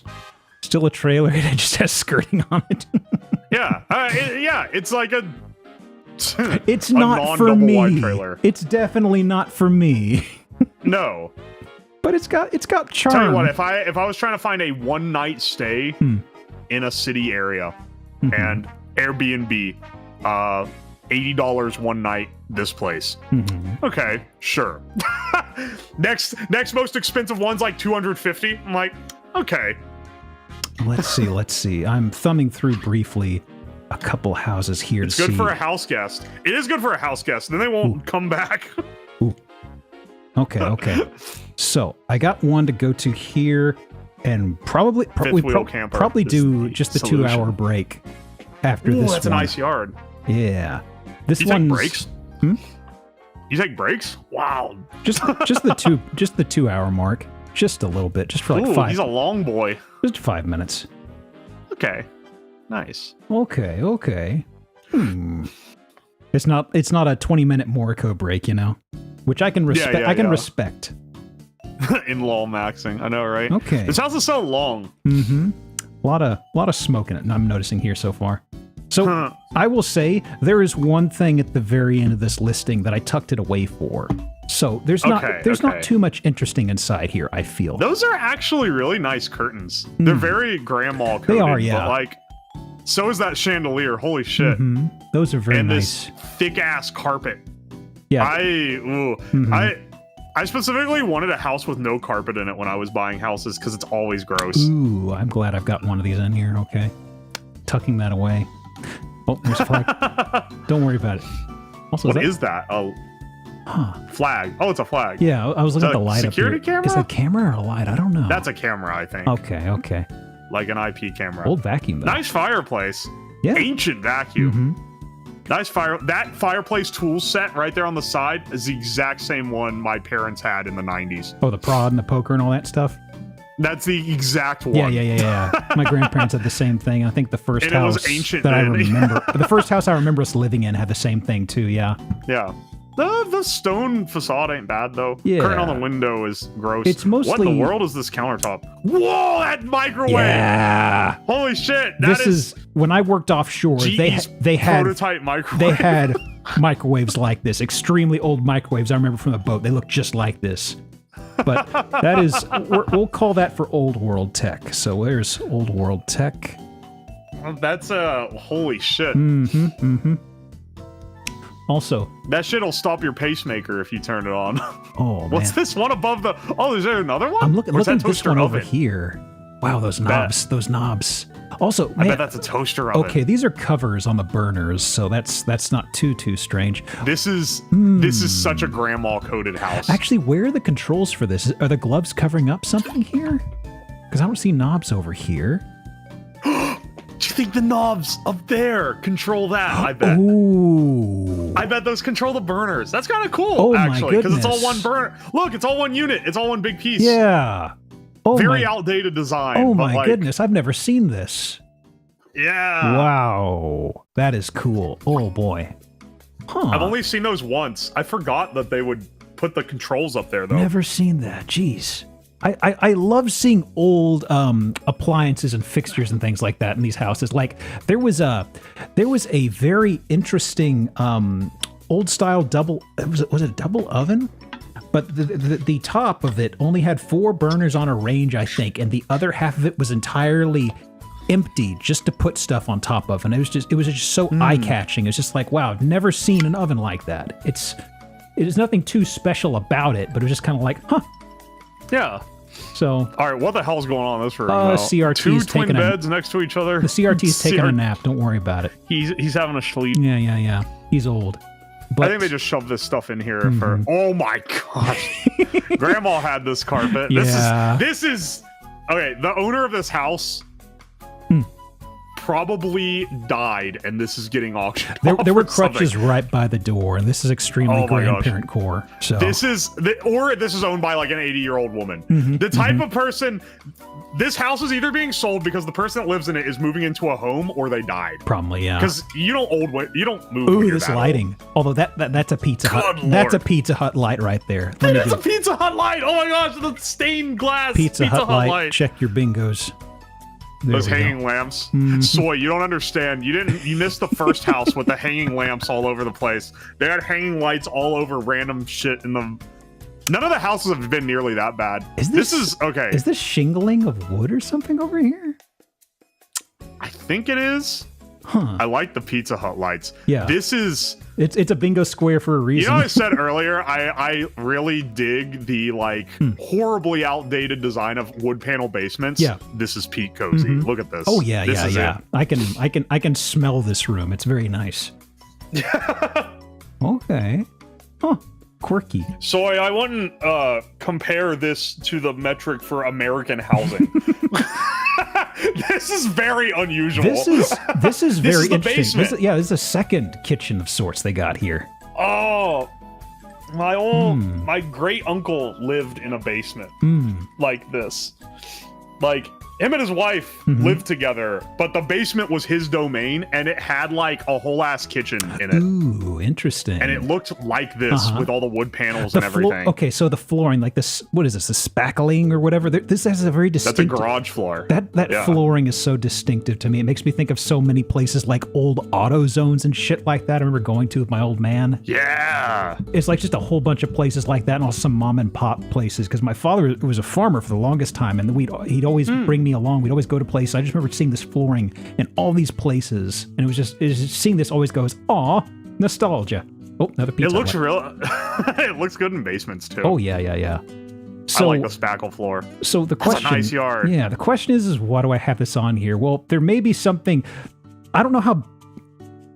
Still a trailer. It just has skirting on it. Yeah. It's like a. It's a not for non-double wide me. trailer. It's definitely not for me. No. But it's got charm. Tell you what, if I was trying to find a one night stay in a city area and Airbnb, $80 one night, this place. Okay, sure. Next most expensive one's like $250. I'm like, okay. Let's see. I'm thumbing through briefly a couple houses here It's to good see. for a house guest. It is good for a house guest. Then they won't come back. Okay. So I got one to go to here, and probably wheel camper probably is do the just the solution. 2-hour break after Ooh, this that's one. a nice yard. Yeah, this You take one's breaks? You take breaks? Wow. just the 2-hour mark, just a little bit, just for like Ooh, five, he's a long boy. just 5 minutes. Okay. Nice. Okay, okay. It's not a 20-minute Morrico break, you know, which I can respect. I can respect. In-law maxing, I know, right? Okay. This house is so long. Mm-hmm. A lot of smoke in it. I'm noticing here so far. So I will say there is one thing at the very end of this listing that I tucked it away for. So there's not too much interesting inside here, I feel. Those are actually really nice curtains. They're very grandma coated. They are, yeah. But like, so is that chandelier. Holy shit. Mm-hmm. Those are very and nice. And this thick ass carpet. Yeah. I specifically wanted a house with no carpet in it when I was buying houses because it's always gross. Ooh, I'm glad I've got one of these in here. Okay. Tucking that away. Oh, there's a flag. Don't worry about it. Also, what is that? Oh, flag. Oh, it's a flag. Yeah, I was looking at the light up here. Security camera? Is it a camera or a light? I don't know. That's a camera, I think. Okay, okay. Like an IP camera. Old vacuum, though. Nice fireplace. Yeah. Ancient vacuum. Mm-hmm. Nice that fireplace tool set right there on the side is the exact same one my parents had in the 90s. Oh, the prod and the poker and all that stuff? That's the exact one. Yeah. My grandparents had the same thing. I think the first and house it was ancient, that I remember, the first house I remember us living in had the same thing too. Yeah. Yeah. The stone facade ain't bad though. Yeah. Curtain on the window is gross. It's mostly. What in the world is this countertop? Whoa, that microwave! Yeah. Holy shit! This is when I worked offshore. They had prototype microwave. They had microwaves like this, extremely old microwaves. I remember from the boat. They look just like this. But that is, we'll call that for old world tech. So there's old world tech. That's holy shit. Mm-hmm. Mm-hmm. Also, that shit'll stop your pacemaker if you turn it on. Oh, man. What's this one above the? Oh, is there another one? I'm looking at this one oven? over here. Wow, those knobs. Those knobs. Also, I bet that's a toaster oven. Okay, these are covers on the burners, so that's not too strange. This is such a grandma coded house. Actually, where are the controls for this? Are the gloves covering up something here? Because I don't see knobs over here. Do you think the knobs up there control that? I bet. Ooh. I bet those control the burners. That's kind of cool, oh, actually, because it's all goodness. one burner. Look, it's all one unit. It's all one big piece. Yeah. Oh, very outdated design. Oh but my goodness, I've never seen this. Yeah. Wow. That is cool. Oh boy. Huh. I've only seen those once. I forgot that they would put the controls up there, though. Never seen that. Jeez. I love seeing old appliances and fixtures and things like that in these houses. Like there was a very interesting old style double. Was it a double oven? But the top of it only had 4 burners on a range, I think, and the other half of it was entirely empty, just to put stuff on top of. And it was just so eye catching. It's just like, wow, I've never seen an oven like that. It is nothing too special about it, but it was just kind of like, huh. Yeah. So, all right, what the hell's going on in this room? CRT's 2 twin taking beds next to each other. The CRT's taking a nap. Don't worry about it. He's having a sleep. Yeah. He's old. But, I think they just shoved this stuff in here for. Oh my gosh! Grandma had this carpet. Yeah. This is okay. The owner of this house probably died, and this is getting auctioned. There were crutches right by the door, and this is extremely grandparent core. So this is owned by like an 80-year-old woman. The type of person. This house is either being sold because the person that lives in it is moving into a home, or they died. Probably, yeah. Because you don't move. Ooh, this lighting. Although that's a Pizza Hut. Lord. That's a Pizza Hut light right there. That's a Pizza Hut light. Oh my gosh, the stained glass Pizza Hut light. Check your bingos. There those hanging lamps. Soy, you don't understand. You missed the first house with the hanging lamps all over the place. They had hanging lights all over random shit in them. None of the houses have been nearly that bad. This is okay. Is this shingling of wood or something over here? I think it is. Huh. I like the Pizza Hut lights. Yeah. This is... It's a bingo square for a reason. You know what I said earlier? I really dig the horribly outdated design of wood panel basements. Yeah. This is peak cozy. Look at this. Oh yeah, this yeah. I can smell this room. It's very nice. Okay. Huh. Quirky. Soy, I wouldn't compare this to the metric for American housing. This is very unusual. This is very the interesting. Basement. This is a second kitchen of sorts they got here. Oh, my great uncle lived in a basement like this. Like him and his wife lived together, but the basement was his domain, and it had like a whole ass kitchen in it. Ooh, interesting. And it looked like this with all the wood panels and everything. Okay, so the flooring, like this, what is this, the spackling or whatever? This has a very distinctive... That's a garage floor. That flooring is so distinctive to me. It makes me think of so many places like old auto zones and shit like that I remember going to with my old man. Yeah. It's like just a whole bunch of places like that and also some mom and pop places, because my father was a farmer for the longest time, and he'd always bring me along. We'd always go to places. I just remember seeing this flooring in all these places, and it was just seeing this always goes, aw, nostalgia. Oh, another pizza. It looks real. It looks good in basements too. Oh yeah. So, I like the spackle floor. So the question, that's a nice yard. Yeah, the question is why do I have this on here? Well, there may be something. I don't know how.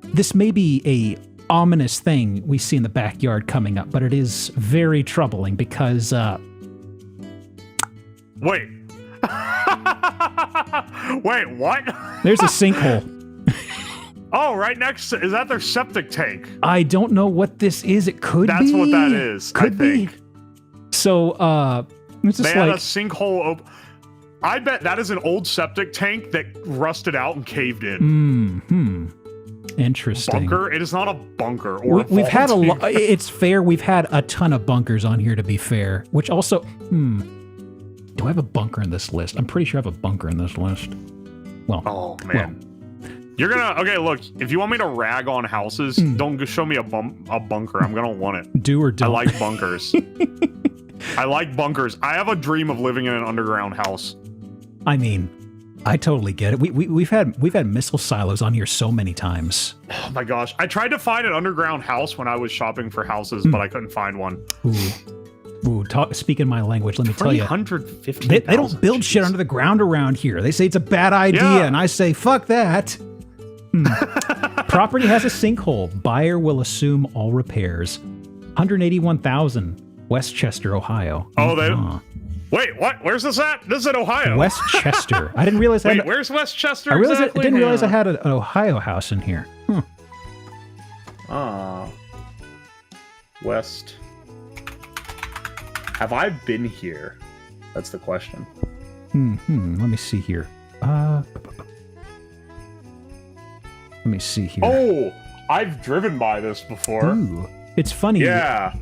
This may be a ominous thing we see in the backyard coming up, but it is very troubling because. Wait. Wait, what? There's a sinkhole. Oh, right next to, is that their septic tank? I don't know what this is. It could be. That's what that is, Could I think. be. So, it's just they had like... a sinkhole I bet that is an old septic tank that rusted out and caved in. Interesting. Bunker? It is not a bunker or We've had a lot... It's fair. We've had a ton of bunkers on here, to be fair. Which also... Do I have a bunker in this list? I'm pretty sure I have a bunker in this list. Well... Oh, man. You're gonna... Okay, look. If you want me to rag on houses, don't show me a bunker. I'm gonna want it. Do or don't. I like bunkers. I like bunkers. I have a dream of living in an underground house. I mean, I totally get it. We've had missile silos on here so many times. Oh my gosh. I tried to find an underground house when I was shopping for houses, but I couldn't find one. Speaking my language, let me tell you. 350. They don't build shit under the ground around here. They say it's a bad idea, and I say, fuck that. Property has a sinkhole. Buyer will assume all repairs. 181,000, Westchester, Ohio. Oh, they... Wait, what? Where's this at? This is in Ohio. Westchester. I didn't realize that. Wait, where's Westchester? I exactly? didn't realize I had an Ohio house in here. West. Have I been here? That's the question. Let me see here. Let me see here. Oh, I've driven by this before. Ooh, it's funny. Yeah.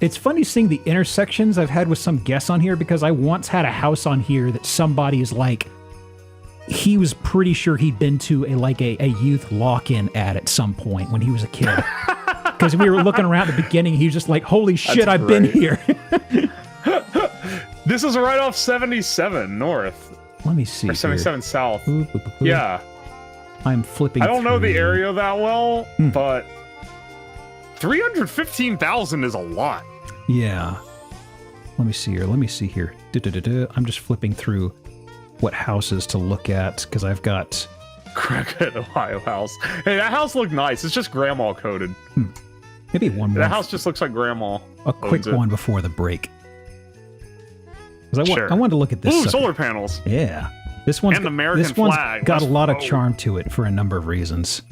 It's funny seeing the intersections I've had with some guests on here, because I once had a house on here that somebody is like, he was pretty sure he'd been to a youth lock-in at some point when he was a kid. Because we were looking around at the beginning, he was just like, holy shit, I've been here. This is right off 77 north. Let me see. Or 77 south. Ooh. Yeah. I'm flipping I don't know the through. area that well, but 315,000 is a lot. Yeah. Let me see here. I'm just flipping through what houses to look at, because I've got... Crackhead Ohio house. Hey, that house looked nice. It's just grandma coded. Maybe one more. That house just looks like grandma. A quick one before the break. Sure. I wanted to look at this. Ooh, sucker. solar panels. Yeah. This one's, and the American this one's flag. got a lot of charm to it for a number of reasons.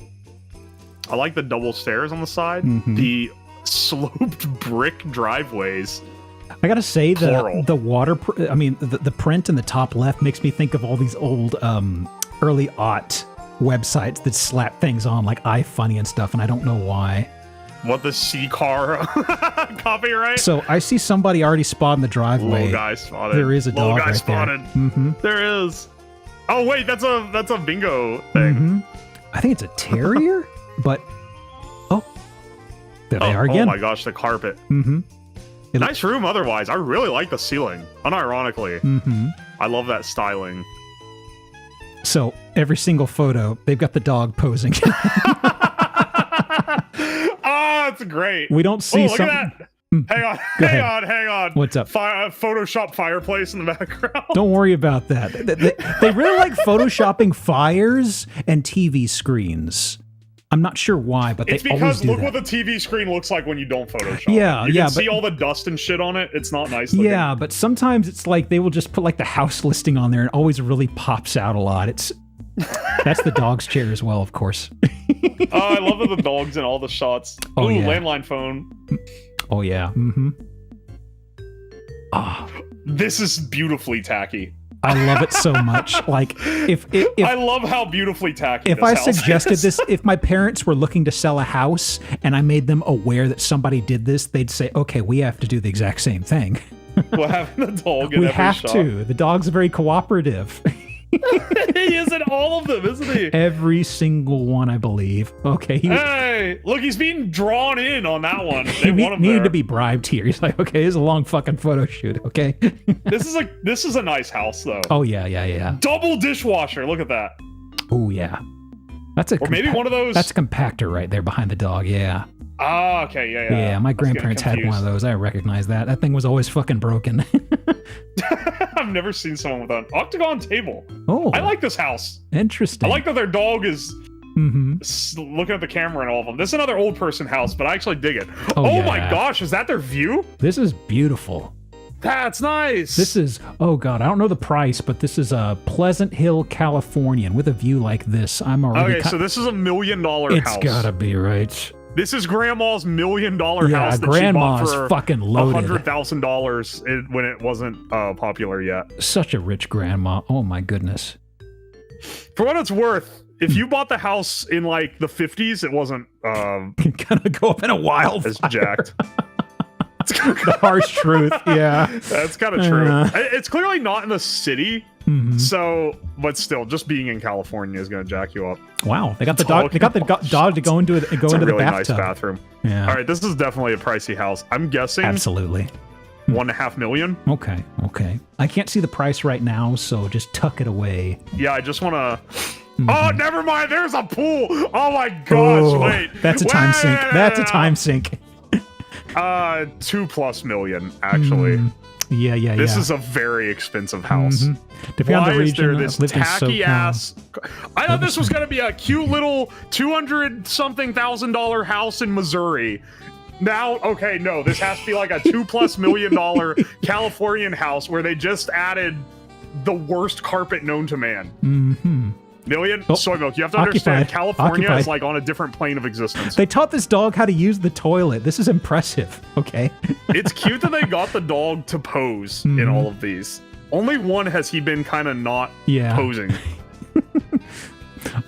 I like the double stairs on the side. The sloped brick driveways. I gotta say, Plural. the print in the top left makes me think of all these old early aught websites that slap things on like iFunny and stuff, and I don't know why. What, the C-car copyright? So I see somebody already spotted in the driveway. Little guy spotted. There is a dog guy right spotted. there. There is. Oh wait, that's a bingo thing. I think it's a terrier, but there they are again. Oh my gosh, the carpet. Nice room otherwise. I really like the ceiling, unironically. I love that styling. So every single photo, they've got the dog posing. Oh, that's great. We don't see look at that. Hang on. What's up? Photoshop fireplace in the background. Don't worry about that. They really like photoshopping fires and TV screens. I'm not sure why, but it's they always do because look that. what the TV screen looks like when you don't Photoshop. Yeah, you can see all the dust and shit on it. It's not nice looking. Yeah, but sometimes it's like they will just put like the house listing on there, and it always really pops out a lot. That's the dog's chair as well, of course. Oh, I love the dogs in all the shots. Oh, yeah. Landline phone. Oh yeah. This is beautifully tacky. I love it so much. Like, if I love how beautifully tacky if this I house suggested is. this, if my parents were looking to sell a house and I made them aware that somebody did this, they'd say, okay, we have to do the exact same thing. Well, having the dog in We every have shot. to. The dog's very cooperative. He is in all of them, isn't he? Every single one, I believe. Okay, he, Hey, look, he's being drawn in on that one. he They want him needed there. to be bribed here. He's like, okay, this is a long fucking photo shoot, okay? This is a nice house though. Oh, yeah. Double dishwasher. Look at that. Oh, yeah. That's a Or maybe one of those. That's a compactor right there behind the dog, yeah. Ah, okay, yeah. Yeah, my I was getting grandparents had one of confused. those. I recognize that. That thing was always fucking broken. I've never seen someone with an octagon table. Oh, I like this house. interesting. I like that their dog is Mm-hmm. looking at the camera and all of them. This is another old person house, but I actually dig it. Oh, Oh my yeah. gosh, is that their view? This is beautiful. That's nice. This is, oh god, I don't know the price, but this is a Pleasant Hill, Californian with a view like this. I'm already. Okay, so this is $1 million it's house. gotta be right. This is Grandma's $1 million Yeah, house that Grandma's she bought for fucking loaded. $100,000 when it wasn't popular yet. Such a rich grandma. Oh my goodness. For what it's worth, if you bought the house in like the 50s, it wasn't Gonna go up in a wild. as jacked. The harsh truth. Yeah. That's kind of true. Yeah. It's clearly not in the city, Mhm. so but still, just being in California is going to jack you up. Wow. They got the dog. They got the dog to go into it. Go It's a into really the nice bathtub. bathroom. Yeah. All right, this is definitely a pricey house. I'm guessing Absolutely. $1.5 million. Okay. I can't see the price right now, so just tuck it away. Yeah, I just want to. Mm-hmm. Oh, never mind. There's a pool. Oh my gosh! Oh, Wait, that's a time sink. That's a time sink. $2+ million actually. Yeah. This is a very expensive house. Depending on Why the is region, there I've this lived in tacky SoCal. ass? I thought this was gonna be a cute little $200-something thousand house in Missouri. Now, okay, no, this has to be like a $2+ million Californian house where they just added the worst carpet known to man. Million soy milk. You have to understand, Occupied. California Occupied. is like on a different plane of existence. They taught this dog how to use the toilet. This is impressive. Okay. It's cute that they got the dog to pose in all of these. Only one has he been kind of not Yeah. posing.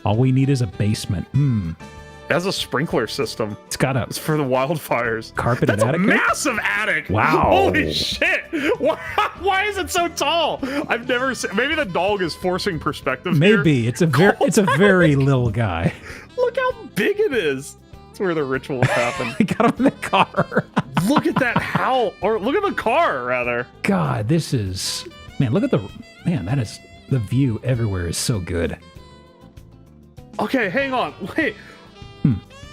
All we need is a basement. It has a sprinkler system. It's got a It's for the wildfires. carpeted That's a attic. massive attic. Wow. Holy shit. Why is it so tall? I've never seen. Maybe the dog is forcing perspective here. Maybe it's a very little guy. Look how big it is. That's where the rituals happen. I got him in the car. Look at that house. Or look at the car, rather. God, this is man. Look at that is the view everywhere is so good. Okay, hang on. Wait.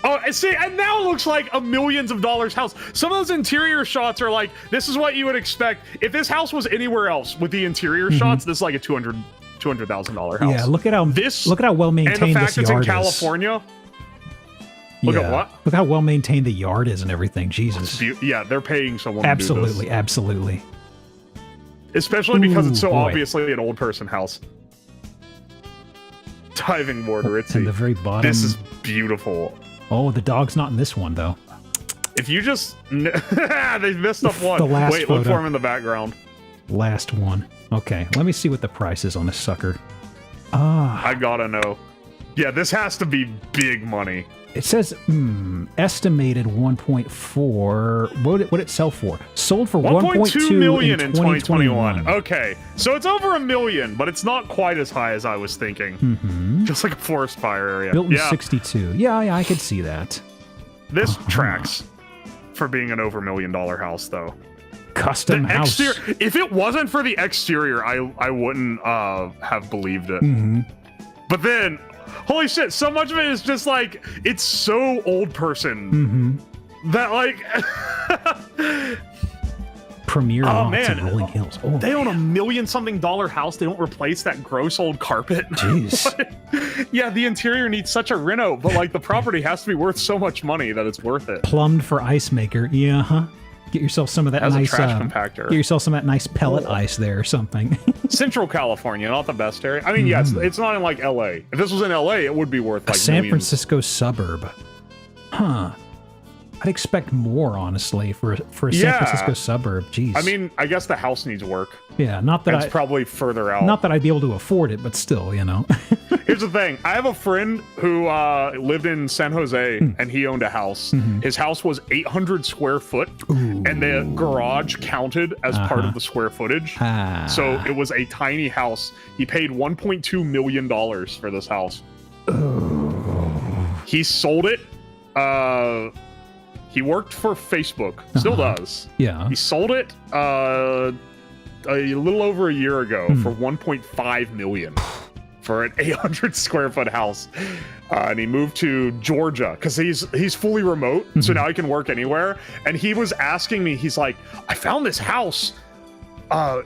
Oh, see, and now it looks like a millions of dollars house. Some of those interior shots are like, this is what you would expect. If this house was anywhere else with the interior shots, this is like a $200,000 house. Yeah, look at how well and the maintained fact this it's in yard is. California. Look at what? Look how well maintained the yard is and everything. Jesus. Yeah, they're paying someone Absolutely, to do absolutely. this. Especially because it's so boy. obviously an old person house. Diving board, Ritzy. And the very bottom. This is beautiful. Oh, the dog's not in this one though. If you just... they missed up one. The last Wait, look photo. for him in the background. Last one. Okay, let me see what the price is on this sucker. Ah, I gotta know. Yeah, this has to be big money. it says estimated 1.4. What did it sell for? Sold for 1.2 million in 2021. 2021. Okay, so it's over $1 million, but it's not quite as high as I was thinking. Just like a forest fire area. Built in yeah, 62. Yeah, I could see that. this tracks for being an over $1 million house, though. Custom The house. exterior, if it wasn't for the exterior, I wouldn't have believed it. But then, holy shit, so much of it is just like, it's so old person that like, Premier lots man. of Rolling Hills. Oh, they own $1 million something house. They don't replace that gross old carpet. jeez. Yeah, the interior needs such a reno, but like the property has to be worth so much money that it's worth it. Plumbed for ice maker. Yeah, huh? Get yourself some of that As a nice trash compactor. Get yourself some of that nice pellet ice there or something. Central California, not the best area. I mean, yeah, it's not in like LA. If this was in LA, it would be worth like San millions. Francisco suburb. Huh. I'd expect more, honestly, for a San Francisco suburb. Jeez. I mean, I guess the house needs work. Yeah, not that It's probably further out. Not that I'd be able to afford it, but still, you know. Here's the thing. I have a friend who lived in San Jose, and he owned a house. His house was 800 square foot, and the garage counted as part of the square footage. So it was a tiny house. He paid $1.2 million for this house. He sold it. He worked for Facebook, still does. Yeah. He sold it a little over a year ago for 1.5 million for an 800 square foot house. And he moved to Georgia because he's fully remote, so now he can work anywhere. And he was asking me, he's like, I found this house.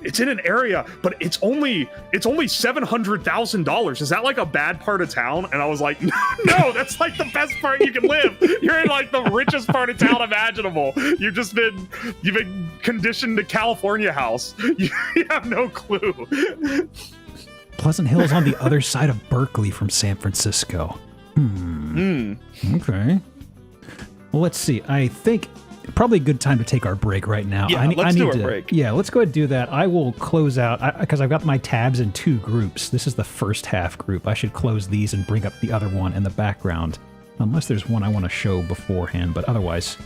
It's in an area, but it's only $700,000. Is that like a bad part of town? And I was like, no, that's like the best part you can live. You're in like the richest part of town imaginable. You've been conditioned to California house. You have no clue. Pleasant Hill's on the other side of Berkeley from San Francisco. Okay. Well, let's see. I think probably a good time to take our break right now. Yeah, let's do our break. Yeah, let's go ahead and do that. I will close out, because I've got my tabs in two groups. This is the first half group. I should close these and bring up the other one in the background. Unless there's one I want to show beforehand, but otherwise,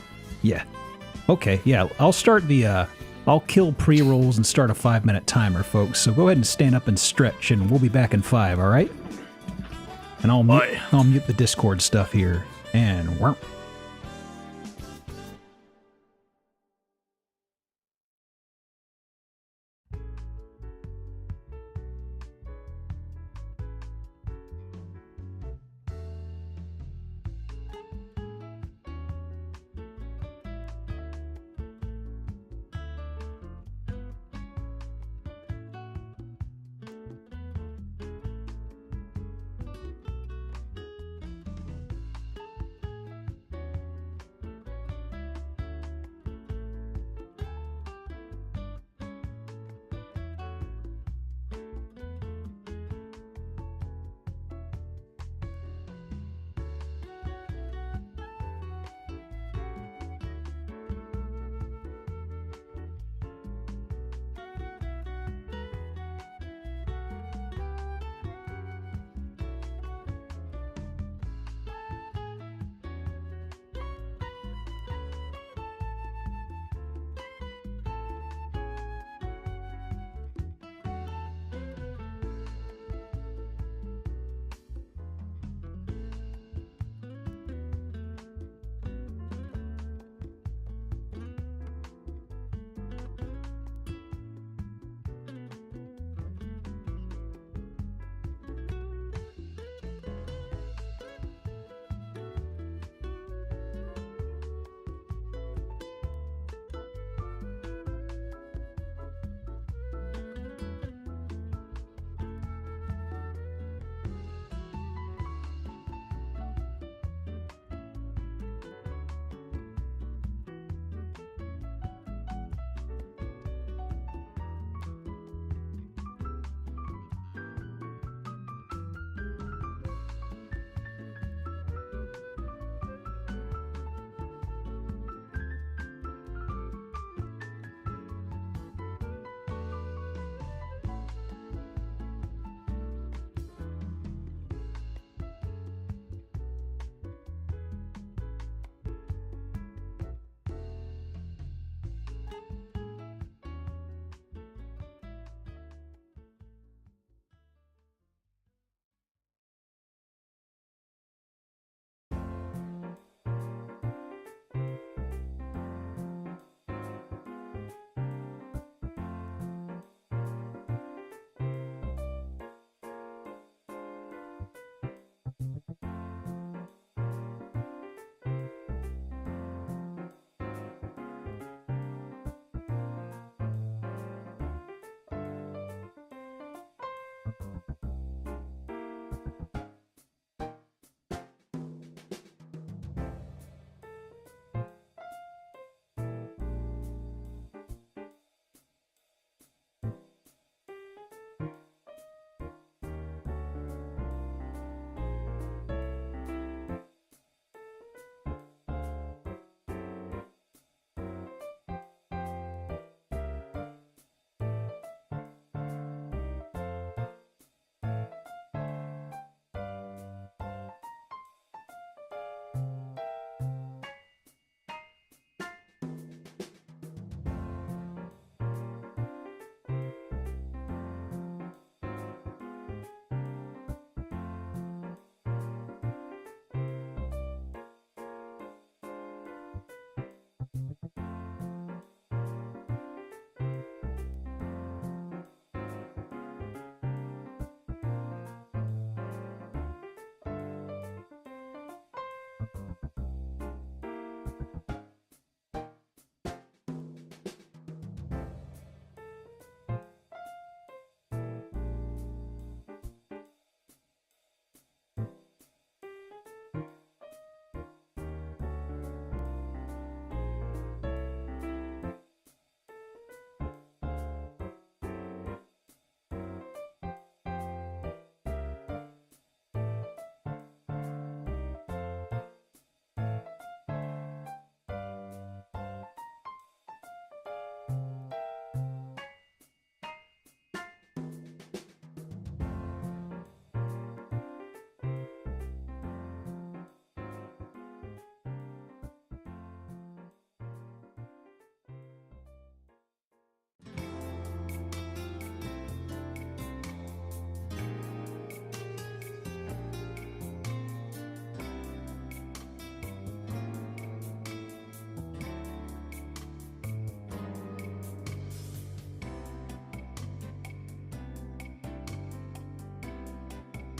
yeah. Okay, yeah, I'll start the, I'll kill pre-rolls and start a 5-minute timer, folks. So go ahead and stand up and stretch, and we'll be back in 5, all right? And I'll mute the Discord stuff here. And whoop.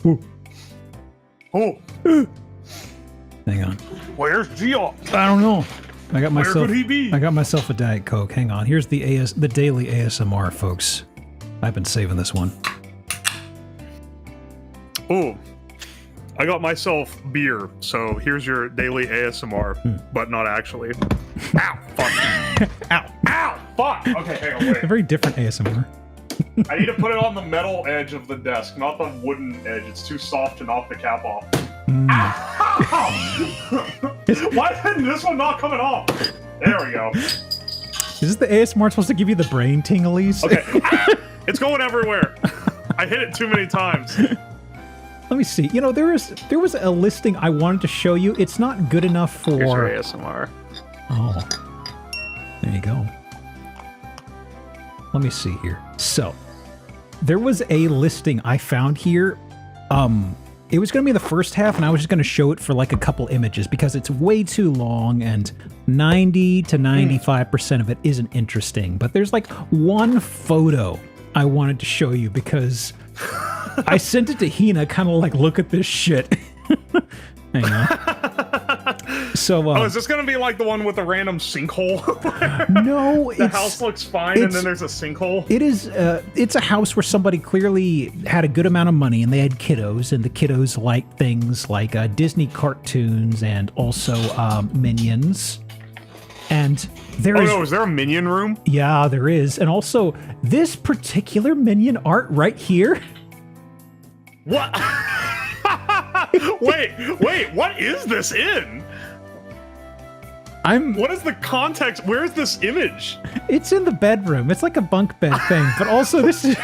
Oh, Hang on. where's Gio? I don't know. I got Where myself. could he be? I got myself a Diet Coke. Hang on. Here's the daily ASMR, folks. I've been saving this one. Oh, I got myself beer. So here's your daily ASMR, but not actually. Ow! Fuck! Ow! Ow! Fuck! Okay, hang on, A wait. very different ASMR. I need to put it on the metal edge of the desk, not the wooden edge. It's too soft to knock the cap off. Ow! Why isn't this one not coming off? There we go. Is this the ASMR supposed to give you the brain tinglies? Okay. Ah! It's going everywhere. I hit it too many times. Let me see. You know, there was a listing I wanted to show you. It's not good enough for. Here's your ASMR. Oh, there you go. Let me see here. So, there was a listing I found here. It was going to be the first half, and I was just going to show it for like a couple images because it's way too long, and 90 to 95% of it isn't interesting. But there's like one photo I wanted to show you because I sent it to Hina, kind of like, look at this shit. Hang on. So, Oh, is this gonna be like the one with the random sinkhole? no, The house looks fine, and then there's a sinkhole. It is. It's a house where somebody clearly had a good amount of money, and they had kiddos, and the kiddos like things like Disney cartoons and also Minions. And there is. Oh no, is there a Minion room? Yeah, there is, and also this particular Minion art right here. What? wait, what is this in? What is the context? Where's this image? It's in the bedroom. It's like a bunk bed thing, but also this is.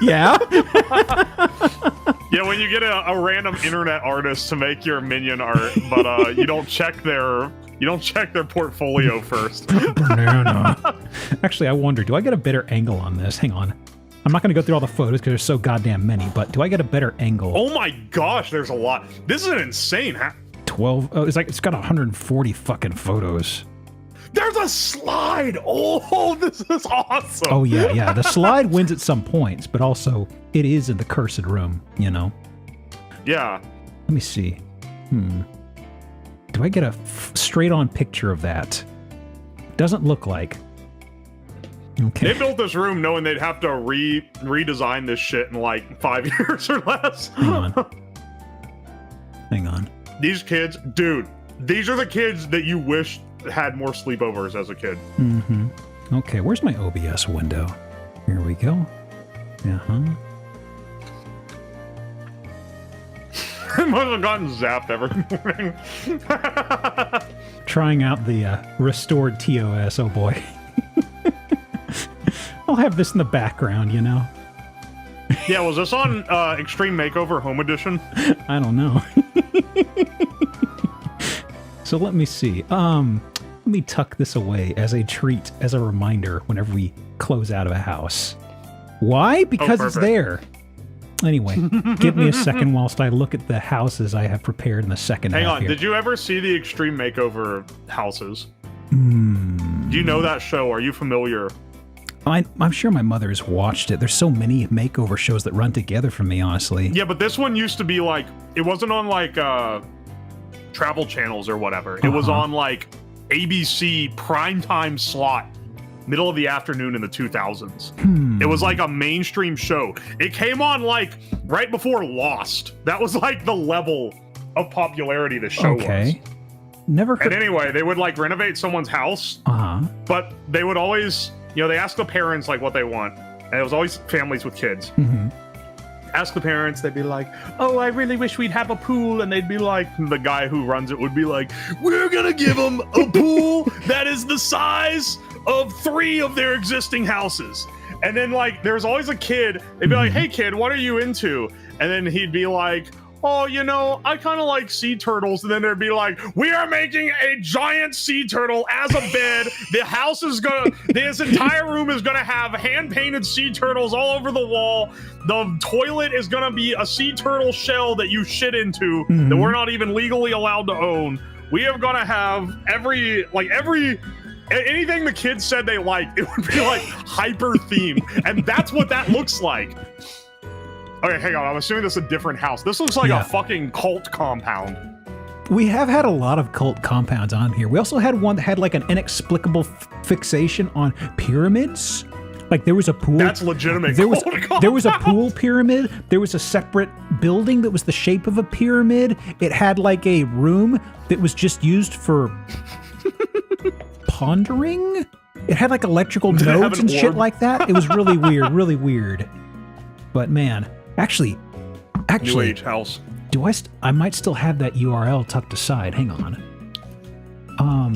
Yeah. Yeah, when you get a random internet artist to make your Minion art, but you don't check their portfolio first. No. Actually, I wonder, do I get a better angle on this? Hang on. I'm not going to go through all the photos because there's so goddamn many, but do I get a better angle? Oh my gosh, there's a lot. This is insane. 12. Oh, it's got 140 fucking photos. There's a slide. Oh, this is awesome. Oh, yeah. The slide wins at some points, but also it is in the cursed room, you know? Yeah. Let me see. Do I get a straight-on picture of that? Doesn't look like. Okay. They built this room knowing they'd have to redesign this shit in like 5 years or less. Hang on. These kids, dude, these are the kids that you wish had more sleepovers as a kid. Okay, where's my OBS window? Here we go. I must have gotten zapped every morning. Trying out the restored TOS, oh boy. I'll have this in the background, you know? Yeah, was this on Extreme Makeover Home Edition? I don't know. So let me see. Let me tuck this away as a treat, as a reminder whenever we close out of a house. Why? Because it's there. Anyway, give me a second whilst I look at the houses I have prepared in the second half. Hang on, here. did you ever see the Extreme Makeover houses? Do you know that show? Are you familiar? I'm sure my mother has watched it. There's so many makeover shows that run together for me, honestly. Yeah, but this one used to be like, it wasn't on like travel channels or whatever. It was on like ABC primetime slot, middle of the afternoon in the 2000s. It was like a mainstream show. It came on like right before Lost. That was like the level of popularity the show was. Never heard. And anyway, they would like renovate someone's house, but they would always, you know, they ask the parents like what they want, and it was always families with kids. Ask the parents, they'd be like, oh, I really wish we'd have a pool, and they'd be like, the guy who runs it would be like, we're gonna give them a pool that is the size of 3 of their existing houses. And then like there's always a kid, they'd be like, hey kid, what are you into? And then he'd be like, oh, you know, I kind of like sea turtles. And then there'd be like, we are making a giant sea turtle as a bed. The house is gonna, this entire room is gonna have hand-painted sea turtles all over the wall. The toilet is gonna be a sea turtle shell that you shit into that we're not even legally allowed to own. We are gonna have anything the kids said they liked, it would be like hyper themed. And that's what that looks like. Okay, hang on. I'm assuming this is a different house. This looks like Yeah. a fucking cult compound. We have had a lot of cult compounds on here. We also had one that had like an inexplicable fixation on pyramids. Like there was a pool. That's legitimate. There was cult there was a compound. pool pyramid. There was a separate building that was the shape of a pyramid. It had like a room that was just used for pondering. It had like electrical Did it have nodes an and shit orb? like that. It was really weird, really weird. But man, actually, New Age house. do I might still have that URL tucked aside. Hang on.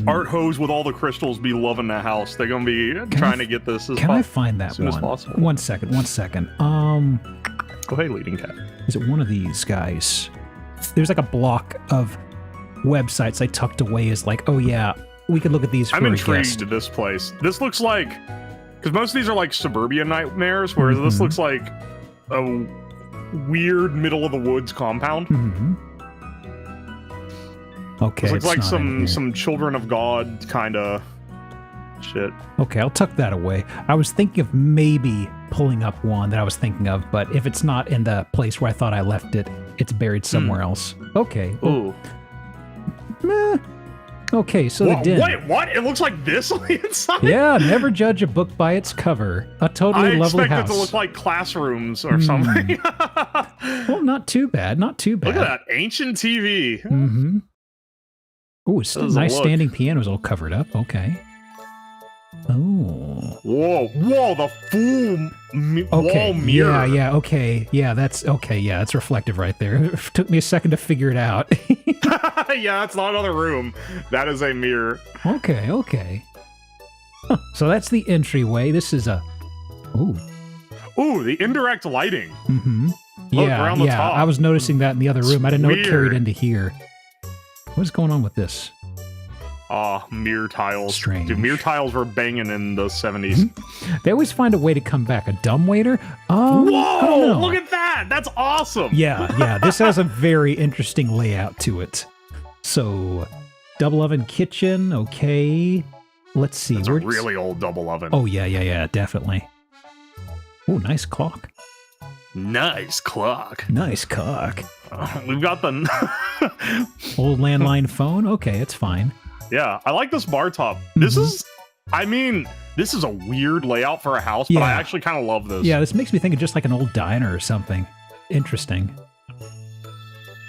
Art hose with all the crystals be loving that house. They're gonna be trying to get this as Can I find that soon as one? possible. One second. Go ahead, leading cat. Is it one of these guys? There's like a block of websites I tucked away as like, oh yeah, we could look at these for I'm a intrigued guest. at this place. This looks like, because most of these are like suburbia nightmares, whereas this looks like a weird middle of the woods compound. Okay, This looks it's like not in here. some Children of God kind of shit. Okay, I'll tuck that away. I was thinking of maybe pulling up one that I was thinking of, but if it's not in the place where I thought I left it, it's buried somewhere else. Okay. Ooh. Meh. Okay, so Wha- the den. Wait, what? It looks like this on the inside? Yeah, never judge a book by its cover. A totally I lovely expect house. it to look like classrooms or something. Well, not too bad. Not too bad. Look at that ancient TV. Mm-hmm. Ooh, it's a Doesn't nice look. standing piano's all covered up. Okay. Oh. Whoa, the full Okay. wall mirror. Yeah, okay. Yeah, that's okay. Yeah, it's reflective right there. It took me a second to figure it out. Yeah, that's not another room. That is a mirror. Okay. Huh, so that's the entryway. This is a. Ooh. Ooh, the indirect lighting. Mm-hmm. Look, Yeah, around the yeah. top. I was noticing that in the other room. I didn't know it carried Weird. into here. What's going on with this? Mirror tiles. Strange. Dude, mirror tiles were banging in the 70s. They always find a way to come back. A dumbwaiter? I don't Whoa! know. Look at that! That's awesome! Yeah. This has a very interesting layout to it. So, double oven kitchen. Okay. Let's see. It's a where's- really old double oven. Oh, yeah, definitely. Oh, nice clock. Nice clock. Nice cock. We've got the... Old landline phone. Okay, it's fine. Yeah, I like this bar top. This Mhm. is... I mean, this is a weird layout for a house, but I Yeah. actually kind of love this. Yeah, this makes me think of just like an old diner or something. Interesting.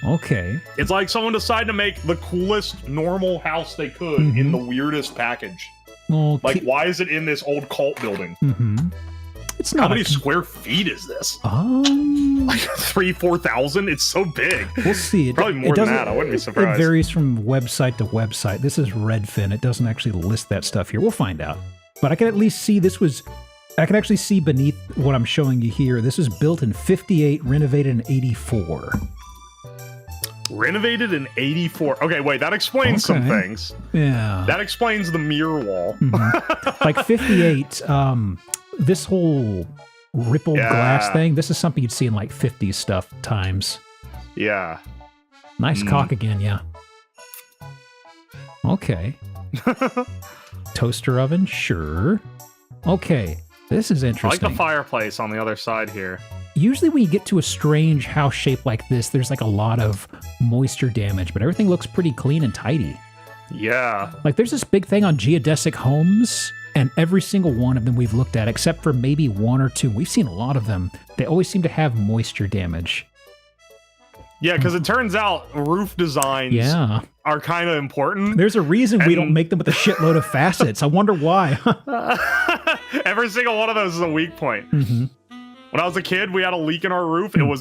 Okay. It's like someone decided to make the coolest normal house they could in the weirdest package. Well, Like, why is it in this old cult building? It's How not. many square feet is this? Um, Like 3,000-4,000? It's so big. we'll see. Probably more than that. I wouldn't be It surprised. varies from website to website. This is Redfin. It doesn't actually list that stuff here. We'll find out. But I can at least see this was. I can actually see beneath what I'm showing you here. This was built in 58, renovated in 84. Renovated in 84. Okay, wait, that explains some Okay. things. Yeah. That explains the mirror wall. Like 58, this whole rippled glass Yeah. thing, this is something you'd see in like 50s stuff times. Yeah. Nice cock again, yeah. Okay. Toaster oven, sure. Okay, this is I like interesting. the fireplace on the other side here. Usually when you get to a strange house shape like this, there's like a lot of moisture damage, but everything looks pretty clean and tidy. Yeah. Like there's this big thing on geodesic homes, and every single one of them we've looked at, except for maybe one or two, we've seen a lot of them, they always seem to have moisture damage. Yeah, because it turns out roof designs Yeah. are kind of important. There's a reason we don't And- make them with a shitload of facets. I wonder why. Every single one of those is a weak point. Mhm. When I was a kid, we had a leak in our roof. It was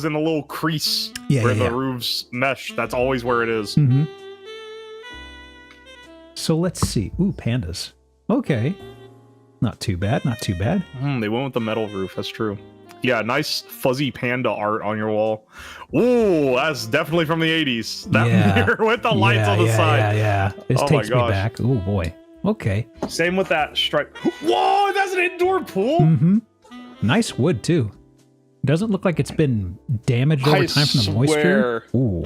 in the little crease Yeah, where yeah, the yeah. roof's mesh. That's always where it is. Mhm. So let's see. Ooh, pandas. Okay. Not too bad, not too bad. They went with the metal roof. That's true. Yeah, nice fuzzy panda art on your wall. Ooh, that's definitely from the 80s. That Yeah. mirror with the lights on the side. Yeah. This Oh my takes me gosh. back. Oh boy. Okay. Same with that stripe. Whoa, that's an indoor pool? Mm-hmm. Nice wood too. Doesn't look like it's been damaged over I time from the moisture. Ooh.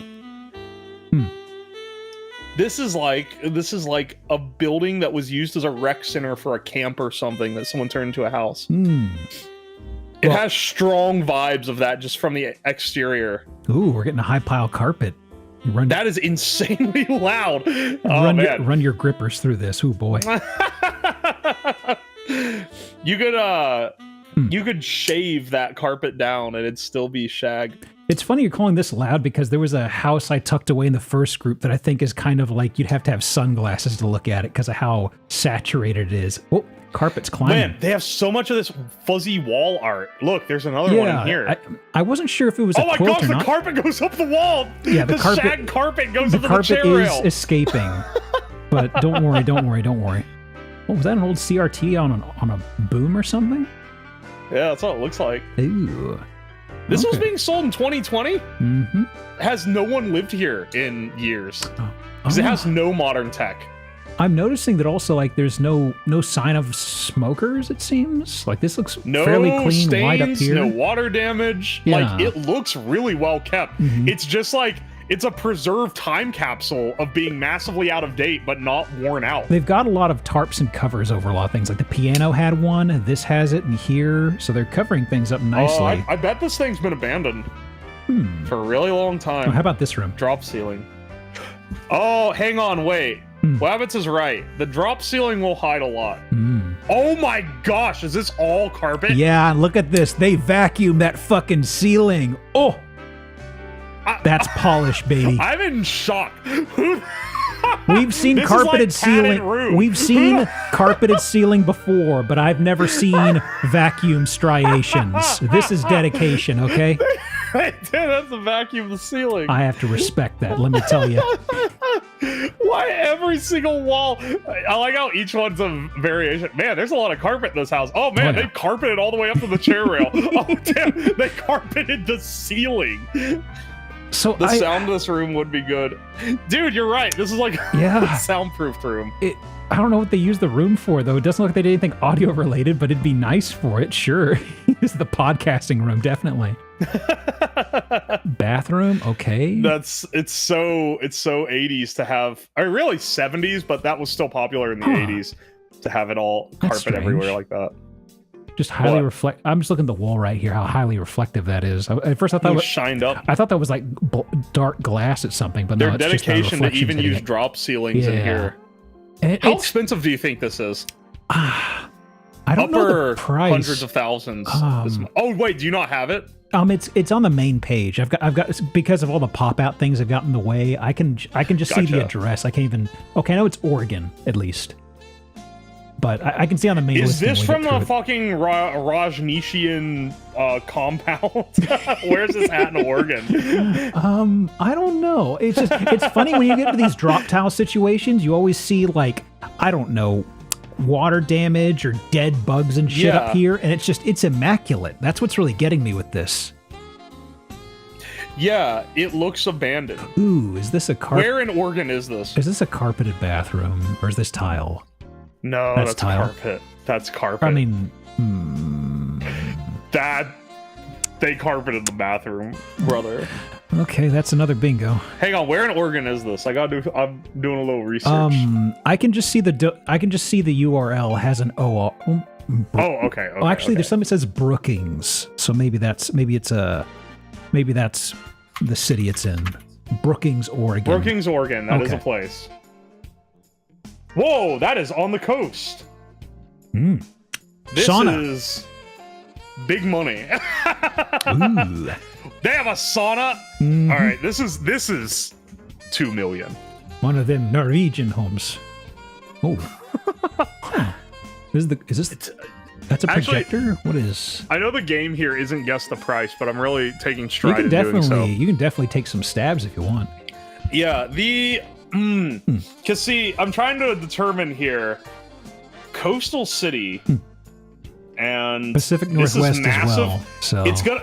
This is like a building that was used as a rec center for a camp or something that someone turned into a house. It has strong vibes of that just from the exterior. Ooh, we're getting a high pile carpet. That is insanely loud. Oh, man. Run your grippers through this. Ooh, boy. You could shave that carpet down and it'd still be shag. It's funny you're calling this loud because there was a house I tucked away in the first group that I think is kind of like you'd have to have sunglasses to look at it because of how saturated it is. Oh, carpet's climbing. Man, they have so much of this fuzzy wall art. Look, there's another one in here. I wasn't sure if it was a quilt or not. Oh my gosh, the carpet goes up the wall. Yeah, the shag carpet goes up the chair rail. The carpet is escaping. But don't worry. Oh, was that an old CRT on a boom or something? Yeah, that's what it looks like. Ooh. This was being sold in 2020? Mm-hmm. Has no one lived here in years? Because it has no modern tech. I'm noticing that also, like, there's no sign of smokers, it seems. Like, this looks fairly clean, stains, white up here. No water damage. Yeah. Like, it looks really well kept. Mm-hmm. It's just like, it's a preserved time capsule of being massively out of date, but not worn out. They've got a lot of tarps and covers over a lot of things. Like, the piano had one, this has it, and here. So they're covering things up nicely. I bet this thing's been abandoned for a really long time. Oh, how about this room? Drop ceiling. Oh, hang on, wait. Wabbits is right. The drop ceiling will hide a lot. Oh my gosh, is this all carpet? Yeah, look at this. They vacuumed that fucking ceiling. Oh, that's polish, baby. I'm in shock. We've seen carpeted ceiling. We've seen carpeted ceiling before, but I've never seen vacuum striations. This is dedication, okay? Dude, that's a vacuum the ceiling. I have to respect that, let me tell you. Why every single wall? I like how each one's a variation. Man, there's a lot of carpet in this house. Oh man, they carpeted all the way up to the chair rail. Oh damn, they carpeted the ceiling. So the sound of this room would be good. Dude, you're right. This is like a soundproofed room. I don't know what they use the room for, though. It doesn't look like they did anything audio related, but it'd be nice for it, sure. It's the podcasting room, definitely. Bathroom, okay. It's so 80s to have, or really 70s, but that was still popular in the 80s to have it all carpet everywhere like that. Just highly reflect. I'm just looking at the wall right here. How highly reflective that is. At first, I thought it was shined up. I thought that was like dark glass at something, but their no, it's dedication just to even use drop ceilings in here. How expensive do you think this is? I don't know the price. Hundreds of thousands. Oh wait, do you not have it? It's on the main page. I've got because of all the pop out things I've got in the way. I can just see the address. I can't even. Okay, I know it's Oregon at least. But I can see on the main listing. Is this from the it. fucking Rajneeshian compound? Where's this at in Oregon? I don't know. It's just it's funny when you get to these drop tile situations, you always see like, I don't know, water damage or dead bugs and shit up here, and it's immaculate. That's what's really getting me with this. Yeah, it looks abandoned. Ooh, is this a carpet? Where in Oregon is this? Is this a carpeted bathroom or is this tile? No, that's tile. Carpet. That's carpet. I mean, that they carpeted the bathroom, brother. Okay, that's another bingo. Hang on, where in Oregon is this? I'm doing a little research. I can just see the URL has an O. Okay. Well, actually, there's something that says Brookings, so maybe that's the city it's in. Brookings, Oregon. Brookings, Oregon. That is a place. Whoa, that is on the coast. This is big money. Ooh. They have a sauna. All right, this is 2 million. One of them Norwegian homes. Oh. Is this? That's a projector. Actually, what is? I know the game here isn't guess the price, but I'm really taking stride in doing so. You can definitely take some stabs if you want. Yeah, because see, I'm trying to determine here, coastal city, and Pacific Northwest as well. So it's gonna,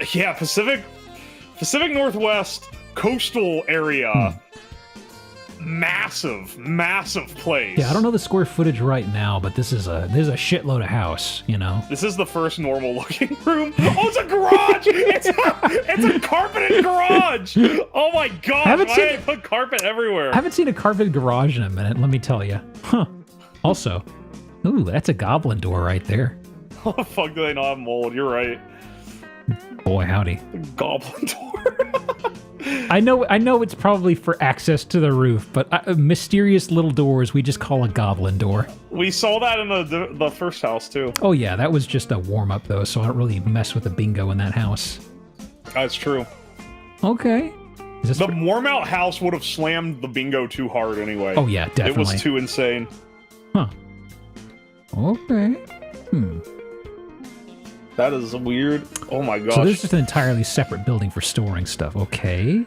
Pacific Northwest coastal area, massive place. Yeah, I don't know the square footage right now, but this is a shitload of house. You know, this is the first normal looking room. Oh, it's a garage. It's a carpeted garage. Oh my gosh! Why did I put carpet everywhere? I haven't seen a carpeted garage in a minute. Let me tell you. Huh. Also, ooh, that's a goblin door right there. Oh fuck! Do they not have mold? You're right. Boy, howdy. Goblin door. I know it's probably for access to the roof, but mysterious little doors we just call a goblin door. We saw that in the first house too. Oh yeah, that was just a warm-up though, so I don't really mess with the bingo in that house. That's true. Okay. Is this The warm-out house would have slammed the bingo too hard anyway. Oh yeah, definitely. It was too insane. Huh. Okay. That is weird. Oh my gosh. So this is an entirely separate building for storing stuff. Okay.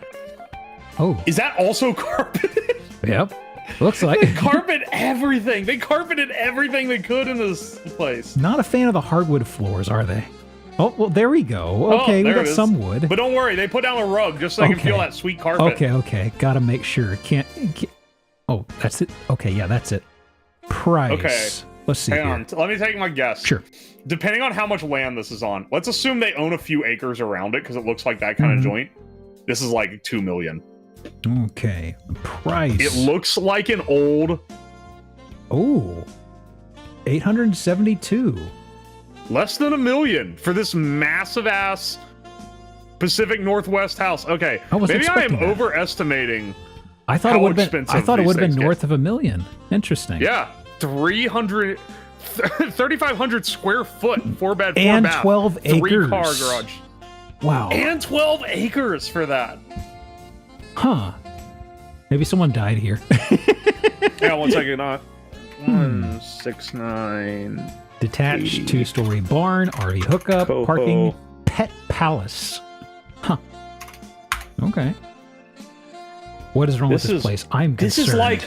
Oh. Is that also carpeted? Yep. Looks like They carpet everything. They carpeted everything they could in this place. Not a fan of the hardwood floors, are they? Oh, well, there we go. Okay, we got some wood. But don't worry, they put down a rug just so they can feel that sweet carpet. Okay. Gotta make sure. Can't... Oh, that's it. Okay, yeah, that's it. Price. Okay. Let's see. Hang on. Let me take my guess. Sure. Depending on how much land this is on, let's assume they own a few acres around it because it looks like that kind of joint. This is like 2 million. Okay. Price. It looks like an old... Oh. 872. Less than $1 million for this massive ass Pacific Northwest house. Okay, maybe I am overestimating. I thought it would have been. I thought it would have been north of $1 million. Interesting. Yeah, 3,500 square foot, 4-bed, 4-bath, and 12 acres. 3-car garage. Wow. And 12 acres for that. Huh. Maybe someone died here. Yeah, one second. 169. Detached 80. 2-story barn, RV hookup, parking, pet palace. Huh. Okay. What is wrong with this place? I'm concerned. This is like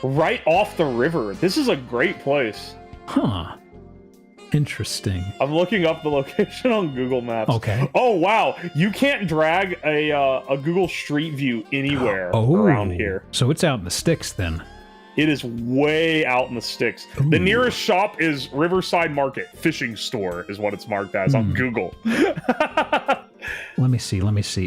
right off the river. This is a great place. Huh. Interesting. I'm looking up the location on Google Maps. Okay. Oh wow, you can't drag a Google Street View anywhere around here. So it's out in the sticks then. It is way out in the sticks. Ooh. The nearest shop is Riverside Market Fishing Store is what it's marked as on Google. Let me see. I'm just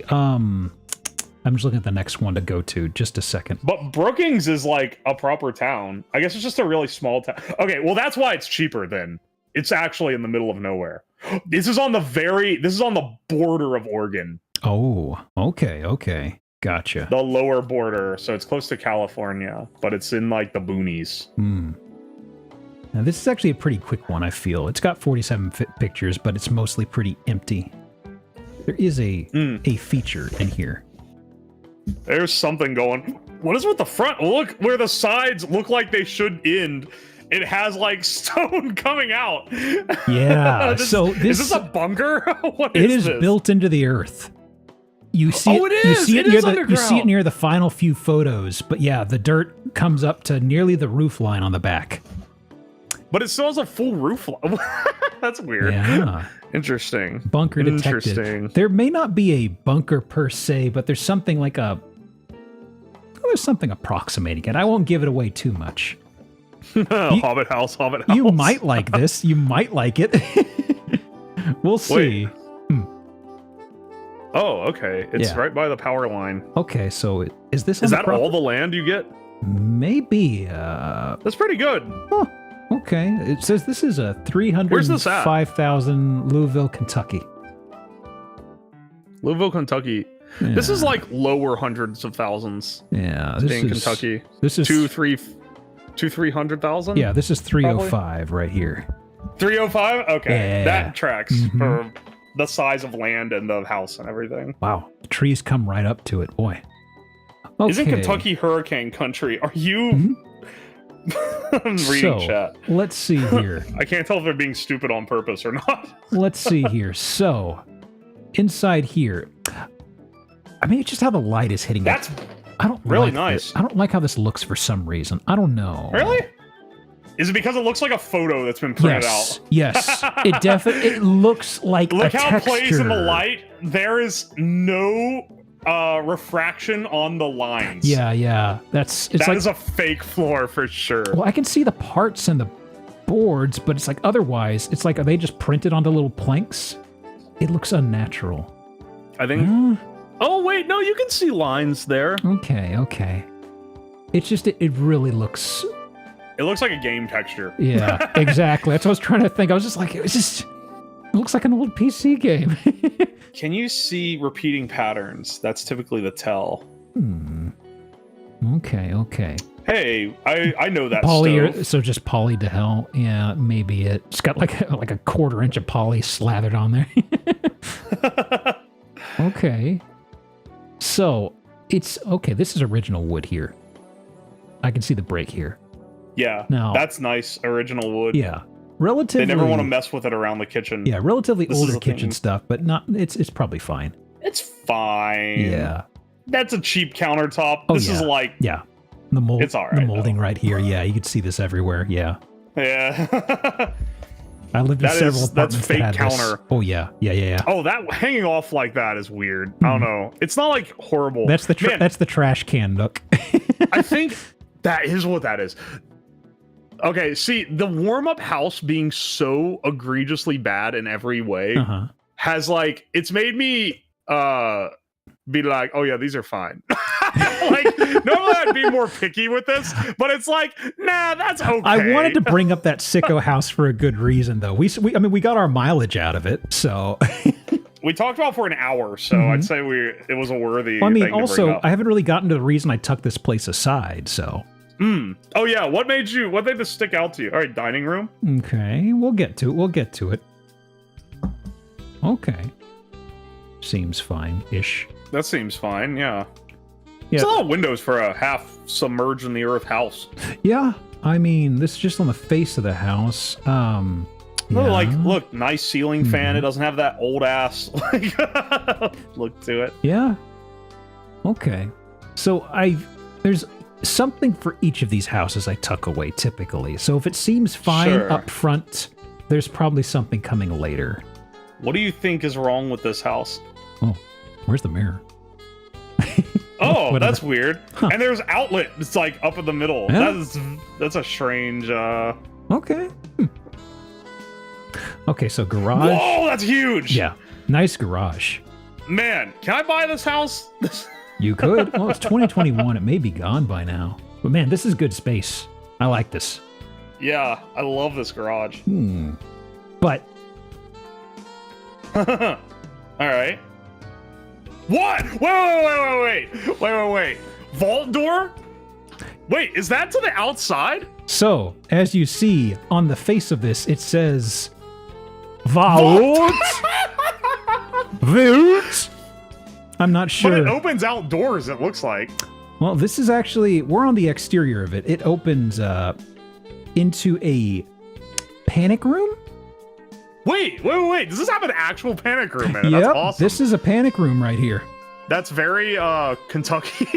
looking at the next one to go to. Just a second. But Brookings is like a proper town. I guess it's just a really small town. Okay, well that's why it's cheaper then. It's actually in the middle of nowhere. This is on the border of Oregon. Oh, okay. Gotcha. The lower border, so it's close to California, but it's in like the boonies. Now this is actually a pretty quick one, I feel. It's got 47 pictures, but it's mostly pretty empty. There is a feature in here. There's something going. What is with the front? Look where the sides look like they should end. It has like stone coming out. Yeah. Is this a bunker? What is this? It is built into the earth. You see it. Oh, it is. You see it, underground. You see it near the final few photos, but yeah, the dirt comes up to nearly the roof line on the back. But it still has a full roof line. That's weird. Yeah. Interesting. Bunker detected. Interesting. There may not be a bunker per se, but there's something like there's something approximating it. I won't give it away too much. Hobbit house. You might like this. You might like it. We'll see. Oh, okay. It's right by the power line. Okay, so is this... Is that all the land you get? Maybe. That's pretty good. Oh, okay. It says this is a 305,000 Louisville, Kentucky. Louisville, Kentucky. Yeah. This is like lower hundreds of thousands. Yeah, this is Kentucky. This is 300,000. Yeah, this is 305 right here. 305. Okay, yeah. That tracks for the size of land and the house and everything. Wow, the trees come right up to it, boy. Okay. Isn't Kentucky hurricane country? Are you? I'm reading chat. Let's see here. I can't tell if they're being stupid on purpose or not. Let's see here. So, inside here, I mean, it's just how the light is hitting. That's I don't really like nice. This. I don't like how this looks for some reason. I don't know. Really? Is it because it looks like a photo that's been printed out? Yes, it definitely. It looks like Look a how texture. it plays in the light. There is no refraction on the lines. Yeah. That is a fake floor for sure. Well, I can see the parts and the boards, but it's like otherwise. It's like, are they just printed onto little planks? It looks unnatural. I think. Oh wait, no, you can see lines there. Okay. It's just it really looks. It looks like a game texture. Yeah, exactly. That's what I was trying to think. I was just like, it looks like an old PC game. Can you see repeating patterns? That's typically the tell. Okay. Hey, I know that Poly, stove. so just poly to hell. Yeah, maybe it's got like a quarter inch of poly slathered on there. Okay. So it's okay. This is original wood here. I can see the break here. Yeah, Now- that's nice. Original wood. Yeah, relatively. They never want to mess with it around the kitchen. Yeah, relatively This is older the kitchen thing. stuff, but not. It's probably fine. It's fine. Yeah. That's a cheap countertop. Oh, This is yeah. like, Yeah. The mold. It's all right, The molding though. right here. Yeah, you could see this everywhere. Yeah. yeah. I lived in That several is- that's apartments that fake had this. counter. Oh yeah. Oh, that hanging off like that is weird. I don't know. It's not like horrible. That's the Man, that's the trash can nook. I think that is what that is. Okay, see, the warm-up house being so egregiously bad in every way Uh-huh. has like it's made me be like, oh yeah, these are fine. Like normally I'd be more picky with this, but it's like, nah, that's okay. I wanted to bring up that sicko house for a good reason, though. I mean, we got our mileage out of it, so. We talked about it for an hour, so I'd say it was a worthy. I mean, thing to bring also, up. I haven't really gotten to the reason I tucked this place aside, so. Oh yeah, what made this stick out to you? All right, dining room. Okay, we'll get to it. Okay. Seems fine-ish. That seems fine. Yeah. Yeah. There's a lot of windows for a half submerged in the earth house. Yeah, I mean, this is just on the face of the house. No, like, look, nice ceiling fan. It doesn't have that old ass like look to it. Yeah. Okay. So there's something for each of these houses I tuck away typically. So if it seems fine Sure. up front, there's probably something coming later. What do you think is wrong with this house? Oh, where's the mirror? Oh, What is that's weird. And there's outlet. It's like up in the middle. Yeah. That's a strange. Okay. Okay, so garage. Whoa, that's huge. Yeah, nice garage. Man, can I buy this house? You could. Well, it's 2021. It may be gone by now. But man, this is good space. I like this. Yeah, I love this garage. But All right. What? Wait. Vault door? Wait, is that to the outside? so, as you see on the face of this, it says Vault. Vault. I'm not But it sure. opens outdoors, it looks like. Well, this is actually, we're on the exterior of it. It opens into a panic room. Wait. Does this have an actual panic room in it? Yep, That's awesome. this is a panic room right here. That's very Kentucky.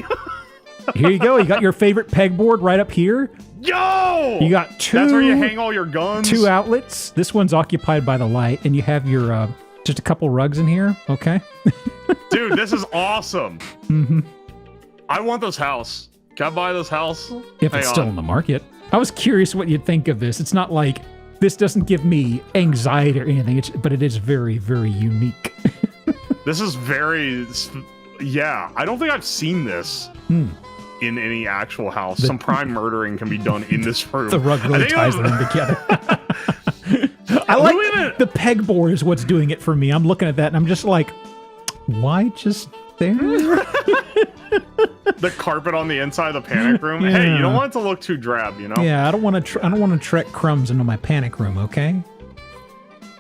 Here you go. You got your favorite pegboard right up here. Yo! You got two. That's where you hang all your guns. Two outlets. This one's occupied by the light, and you have your just a couple rugs in here. Okay. Dude, this is awesome. I want this house. Can I buy this house? If Hang it's still on. on the market. I was curious what you'd think of this. It's not like this doesn't give me anxiety or anything, but it is very, very unique. This is very... Yeah, I don't think I've seen this in any actual house. Some prime murdering can be done in this room. The rug I really think ties them together. I like the pegboard is what's doing it for me. I'm looking at that and I'm just like, why just there? The carpet on the inside of the panic room. Yeah. Hey, you don't want it to look too drab, you know? Yeah, I don't want to. I don't want to trek crumbs into my panic room. Okay.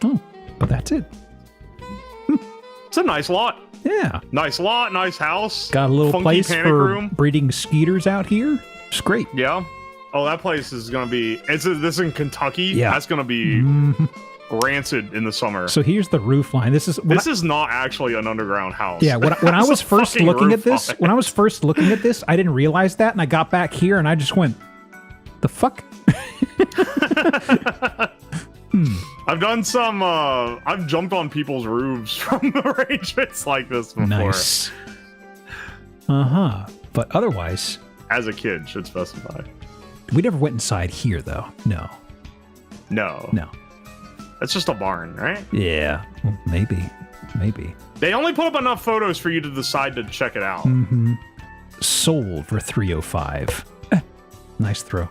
Oh, but that's it. It's a nice lot. Yeah, Nice lot, nice house. got a little funky place panic for room. breeding skeeters out here. It's great. Yeah. Oh, that place is gonna be. This in Kentucky. Yeah. That's gonna be rancid in the summer. So here's the roof line. This is Not actually an underground house. yeah. When I It's was a first fucking looking roof at this, I didn't realize that, and I got back here and I just went, the fuck. I've done some. I've jumped on people's roofs from arrangements like this before. Nice. But otherwise, As a kid, should specify. we never went inside here though. No. No. That's just a barn, right? Yeah. Well, maybe. They only put up enough photos for you to decide to check it out. Sold for $305. Nice throw.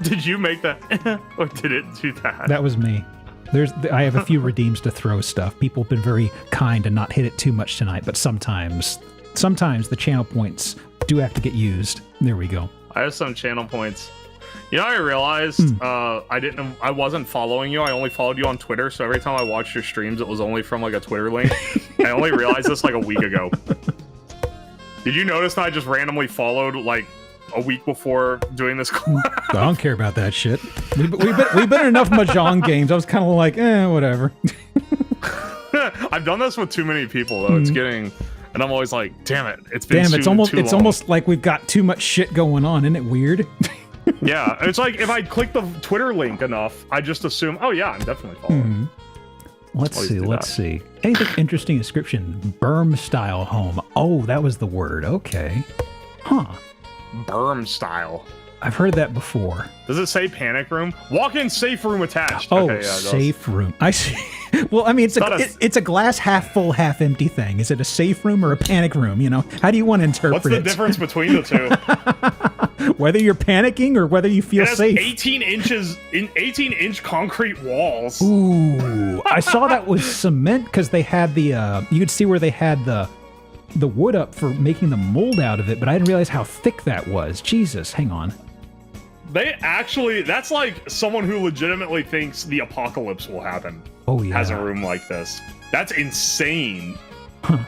Did you make that, or did it do that? That was me. I have a few redeems to throw stuff. People have been very kind and not hit it too much tonight, but sometimes the channel points do have to get used. There we go. I have some channel points. You know, I realized I wasn't following you. I only followed you on Twitter. So every time I watched your streams, it was only from like a Twitter link. I only realized this like a week ago. Did you notice that I just randomly followed like a week before doing this collab? I don't care about that shit. We've been in enough Mahjong games. I was kind of like, whatever. I've done this with too many people though. It's getting, and I'm always like, damn it, it's been it's almost like we've got too much shit going on. Isn't it weird? Yeah, it's like if I click the Twitter link enough, I just assume, oh yeah, I'm definitely following. Let's see. Anything interesting description? Berm style home. Oh, that was the word. Okay. Huh. Berm style. I've heard that before. Does it say panic room? Walk-in safe room attached. Oh, okay, yeah, safe room. I see. Well, I mean, it's a glass half full, half empty thing. Is it a safe room or a panic room? You know, how do you want to interpret it? What's the difference between the two? Whether you're panicking or whether you feel safe. 18-inch concrete walls. Ooh, I saw that was cement because they had the. You could see where they had the wood up for making the mold out of it, but I didn't realize how thick that was. Jesus, hang on. That's like someone who legitimately thinks the apocalypse will happen. Oh yeah. Has a room like this. That's insane. Huh.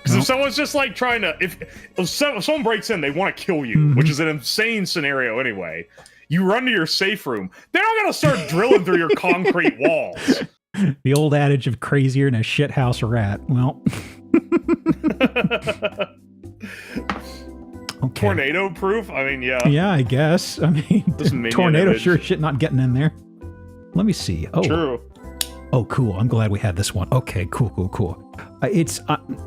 Because if someone's just like trying to, if someone breaks in, they want to kill you, which is an insane scenario anyway. You run to your safe room. They're not going to start drilling through your concrete walls. The old adage of crazier than a shithouse rat. Well. Okay. Tornado proof? I mean, yeah. Yeah, I guess. I mean, tornado sure shit not getting in there. Let me see. Oh, true. Oh, cool. I'm glad we had this one. Okay, cool. It's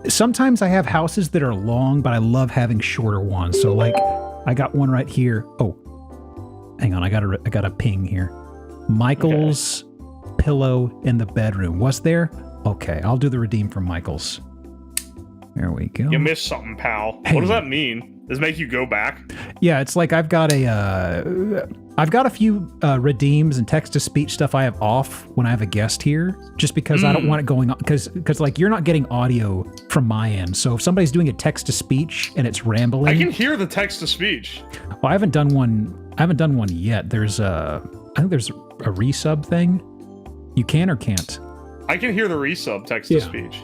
sometimes I have houses that are long, but I love having shorter ones. So like, I got one right here. Oh, hang on. I got a ping here. Michael's pillow in the bedroom. Was there? Okay, I'll do the redeem for Michael's. There we go. You missed something, pal. Hey. What does that mean? Does it make you go back? Yeah, it's like I've got a few redeems and text-to-speech stuff I have off when I have a guest here, just because I don't want it going on, because like you're not getting audio from my end. So if somebody's doing a text-to-speech and it's rambling, I can hear the text-to-speech. Well, I haven't done one yet. I think there's a resub thing. You can or can't. I can hear the resub text-to-speech.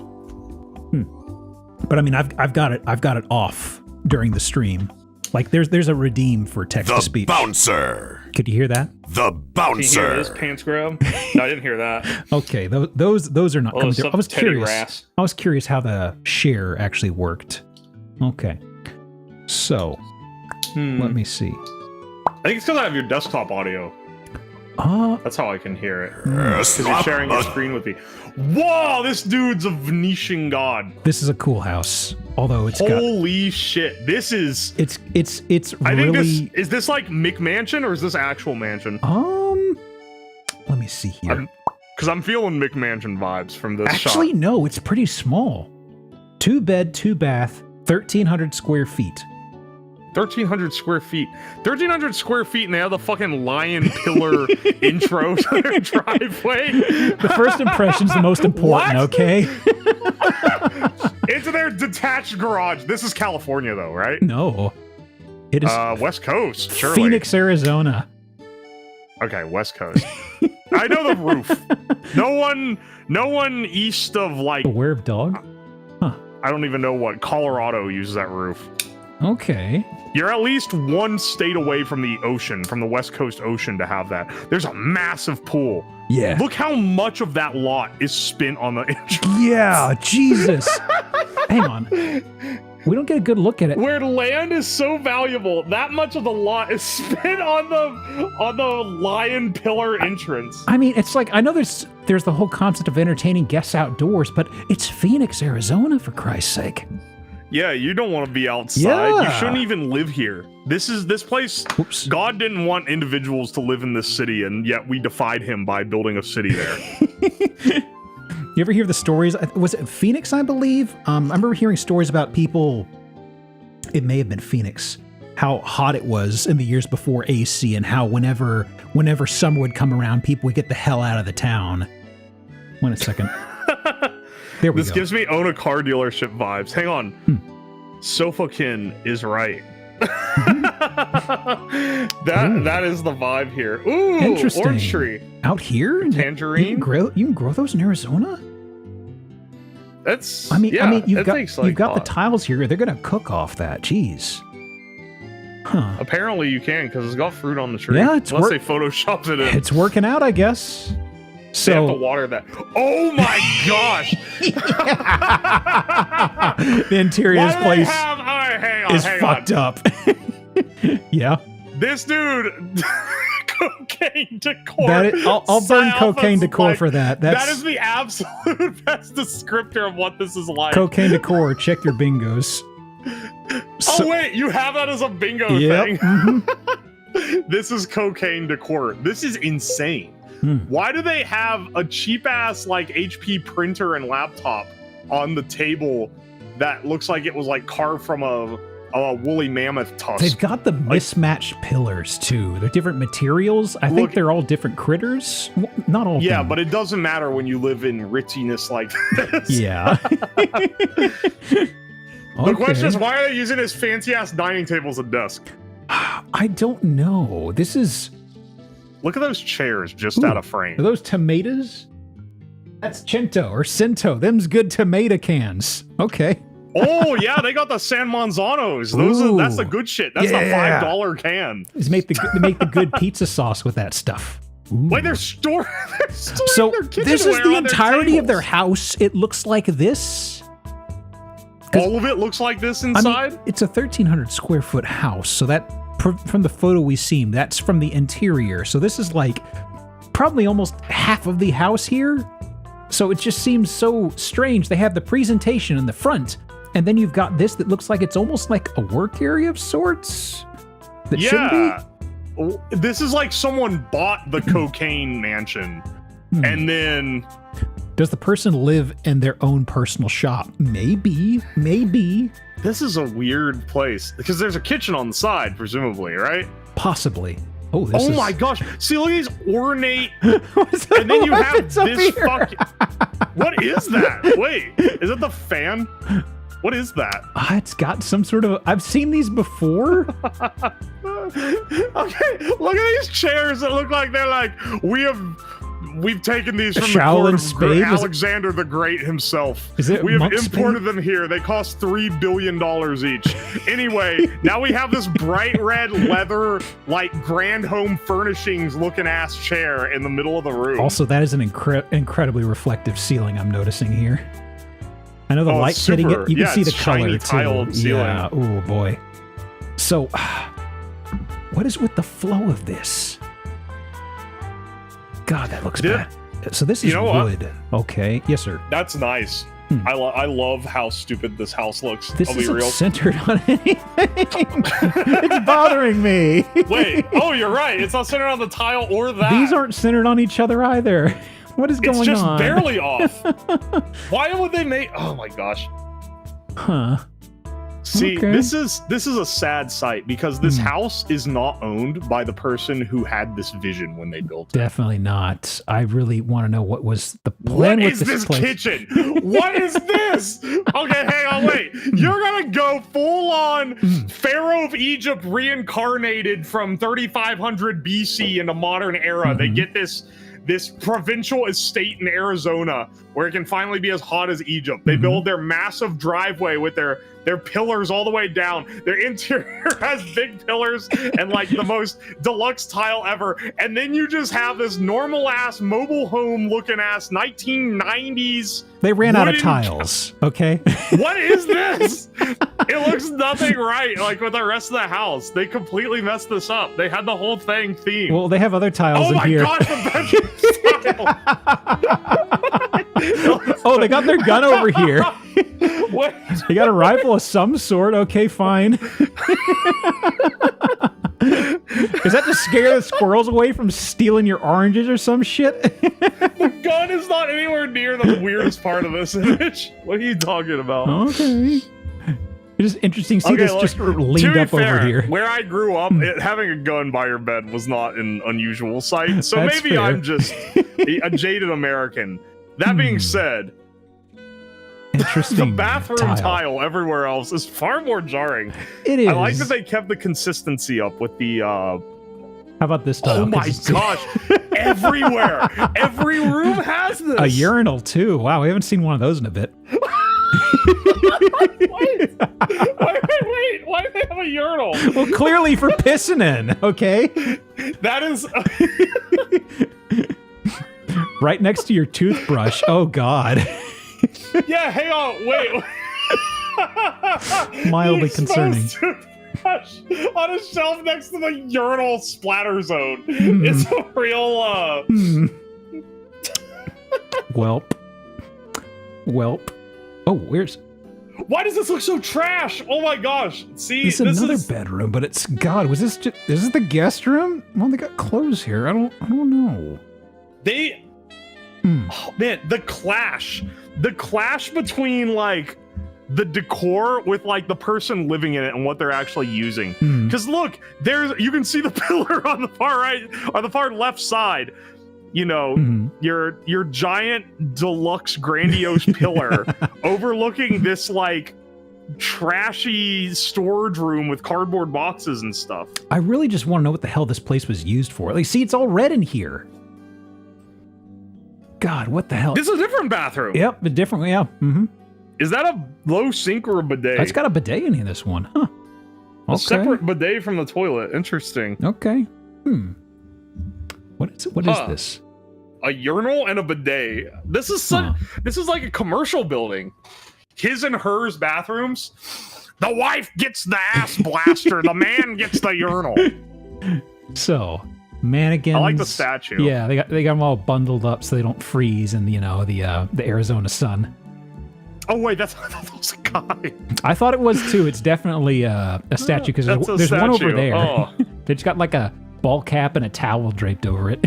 But I mean, I've got it off during the stream. Like there's a redeem for text-to-speech. The bouncer. Could you hear that? The bouncer. Can you hear this pants grab? No, I didn't hear that. Okay, those are not coming through. I was curious. Rass. I was curious how the share actually worked. Okay, so let me see. I think it's because I have your desktop audio. That's how I can hear it. Because you're sharing your screen with me. Whoa, this dude's a Venetian god. This is a cool house. Although holy shit, this is it's I really. think is this like McMansion or is this actual mansion? Let me see here. Because I'm feeling McMansion vibes from this shot. Actually, no, it's pretty small. 2 bed, 2 bath, 1,300 square feet. 1,300 square feet. 1,300 square feet, and they have the fucking lion pillar intro to their driveway. The first impression's the most important, okay? Into their detached garage. This is California, though, right? No. It is West Coast, surely. Phoenix, Arizona. Okay, West Coast. I know the roof. No one east of, like... Aware of dog? Huh. I don't even know what. Colorado uses that roof. Okay. You're at least one state away from the ocean, from the West Coast Ocean to have that. There's a massive pool. Yeah. Look how much of that lot is spent on the entrance. Yeah, Jesus. Hang on. We don't get a good look at it. Where land is so valuable, that much of the lot is spent on the lion pillar entrance. I mean, it's like, I know there's the whole concept of entertaining guests outdoors, but it's Phoenix, Arizona, for Christ's sake. Yeah, you don't want to be outside. Yeah. You shouldn't even live here. This place. Oops. God didn't want individuals to live in this city, and yet we defied him by building a city there. You ever hear the stories? Was it Phoenix, I believe? I remember hearing stories about people, it may have been Phoenix, how hot it was in the years before AC, and how whenever summer would come around, people would get the hell out of the town. Wait a second. There we go. This gives me own a car dealership vibes. Hang on. Sofakin is right. that is the vibe here. Ooh, interesting. orange tree. Out here? Tangerine? You can grow those in Arizona? That's I mean you've got the the tiles here. They're gonna cook off that. Jeez. Huh. Apparently you can, because it's got fruit on the tree. Yeah, unless they photoshopped it in. It's working out, I guess. So they have to water that. Oh my gosh! The interior's place is fucked up. Yeah. This dude, cocaine decor. I'll burn cocaine decor for that. That is the absolute best descriptor of what this is like. Cocaine decor. Check your bingos. Oh wait, you have that as a bingo thing. Mm-hmm. This is cocaine decor. This is insane. Why do they have a cheap ass like HP printer and laptop on the table that looks like it was like carved from a woolly mammoth tusk? They've got the mismatched pillars too. They're different materials. I think they're all different critters. Well, not all. Yeah, of them. but it doesn't matter when you live in ritziness like this. Yeah. The question is, why are they using this fancy ass dining table as a desk? I don't know. This is. Look at those chairs just out of frame. Are those tomatoes? That's Cento or Cento. Them's good tomato cans. Okay. Oh yeah, they got the San Manzanos. That's the good shit. That's the $5 can. They make the good pizza sauce with that stuff. Ooh. Wait, they're storing so their this is the entirety of their house. It looks like this. All of it looks like this inside? I mean, it's a 1,300 square foot house, so that from the photo we seen, that's from the interior. So this is like probably almost half of the house here. So it just seems so strange. They have the presentation in the front, and then you've got this that looks like it's almost like a work area of sorts. That shouldn't be. This is like someone bought the cocaine mansion, and then... Does the person live in their own personal shop? Maybe. This is a weird place, because there's a kitchen on the side, presumably, right? Possibly. Oh, my gosh. See, look at these ornate... and then you have this fucking... What is that? Wait, is it the fan? What is that? It's got some sort of... I've seen these before. Okay, look at these chairs that look like they're like, we've taken these from Shaolin the spade? Alexander the Great himself. Is it we have monk imported spade? them here. They cost $3 billion each. Anyway, now we have this bright red leather, like Grand Home Furnishings looking ass chair in the middle of the room. Also, that is an incredibly reflective ceiling I'm noticing here. I know the light's hitting it. You can see the color too. Yeah. Oh boy. So, what is with the flow of this? God, that looks bad. So this is wood. Okay. Yes, sir. That's nice. I love how stupid this house looks. This I'll be isn't real. centered on anything. It's bothering me. Wait. Oh, you're right. It's not centered on the tile or that. These aren't centered on each other either. What is going on? It's just barely off. Why would they make... Oh my gosh. Huh. See, Okay. this is a sad sight, because this house is not owned by the person who had this vision when they built it. Definitely not. I really want to know what was the plan What with is this this place. kitchen? What is this? Okay, hang on, wait. You're gonna go full on Pharaoh of Egypt reincarnated from 3500 BC in the modern era. They get this provincial estate in Arizona where it can finally be as hot as Egypt. They build their massive driveway with their pillars all the way down. Their interior has big pillars and like the most deluxe tile ever. And then you just have this normal ass mobile home looking ass 1990s. They ran out of wooden tiles. Okay. What is this? It looks nothing right like with the rest of the house. They completely messed this up. They had the whole thing themed. Well, they have other tiles in here. Oh my gosh, the bedroom Oh, they got their gun over here. What? They got a rifle of some sort. Okay, fine. Is that to scare the squirrels away from stealing your oranges or some shit? The gun is not anywhere near the weirdest part of this image. What are you talking about? Okay. It's just interesting to see this just leaned up over here. Where I grew up, having a gun by your bed was not an unusual sight. So That's maybe fair. I'm just a jaded American. That being said, Interesting. the bathroom tile everywhere else is far more jarring. It is. I like that they kept the consistency up with the. How about this tile? Oh my gosh! Everywhere, every room has this. A urinal too. Wow, we haven't seen one of those in a bit. Wait! Why do they have a urinal? Well, clearly for pissing in. Okay. That is. Right next to your toothbrush. Oh God. Yeah, hang on, wait. Mildly concerning. Toothbrush on a shelf next to the urinal splatter zone. It's a real, Welp. Oh, where's... Why does this look so trash? Oh my gosh. See, this is another bedroom, but it's... God, was this just... Is this the guest room? Well, they got clothes here. I don't know. They... Oh, man, the clash between like the decor with like the person living in it and what they're actually using. Because look, you can see the pillar on the far right, on the far left side. You know, your giant deluxe grandiose pillar overlooking this like trashy storage room with cardboard boxes and stuff. I really just want to know what the hell this place was used for. Like, see, it's all red in here. God, what the hell? This is a different bathroom. Yep, a different, yeah. Is that a low sink or a bidet? It's got a bidet in here, this one. Huh. A separate bidet from the toilet. Interesting. Okay. What is this? A urinal and a bidet. This is like a commercial building. His and hers bathrooms. The wife gets the ass blaster. The man gets the urinal. So, mannequins. I like the statue. Yeah, they got them all bundled up so they don't freeze in the Arizona sun. Oh wait, that was a guy. I thought it was too. It's definitely a statue because there's one over there. Oh. They just got like a ball cap and a towel draped over it.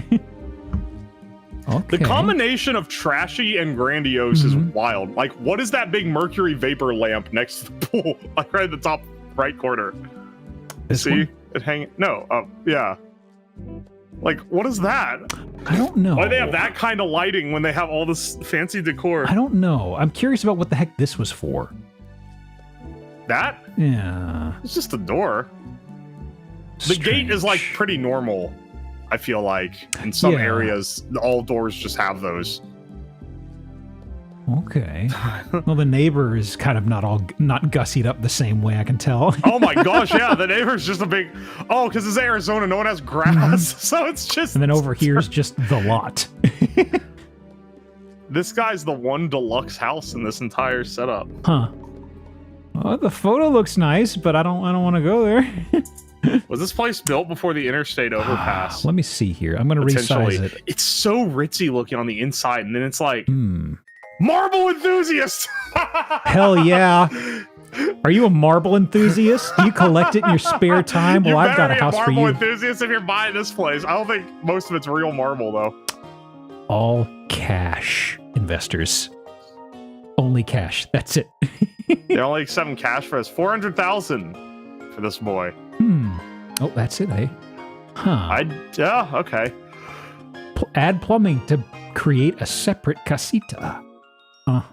Okay. The combination of trashy and grandiose is wild. Like, what is that big mercury vapor lamp next to the pool? Like right at the top right corner. See it hanging? No. Yeah. Like, what is that? I don't know. Why do they have that kind of lighting when they have all this fancy decor? I don't know. I'm curious about what the heck this was for. That? Yeah. It's just a door. The gate is like pretty normal. I feel like in some areas, all doors just have those. Okay. Well, the neighbor is kind of not gussied up the same way, I can tell. Oh my gosh, yeah, the neighbor's just a big... Oh, because it's Arizona, no one has grass, so it's just... And then over here is just the lot. This guy's the one deluxe house in this entire setup. Huh. Well, the photo looks nice, but I don't want to go there. Was this place built before the interstate overpass? Let me see here. I'm going to resize it. It's so ritzy looking on the inside, and then it's like... Marble enthusiast! Hell yeah. Are you a marble enthusiast? Do you collect it in your spare time? Well, I've got a house for you. Marble enthusiast if you're buying this place. I don't think most of it's real marble, though. All cash investors. Only cash. That's it. They only accept cash for us. $400,000 for this boy. Oh, that's it, eh? Huh. Yeah, okay. Add plumbing to create a separate casita.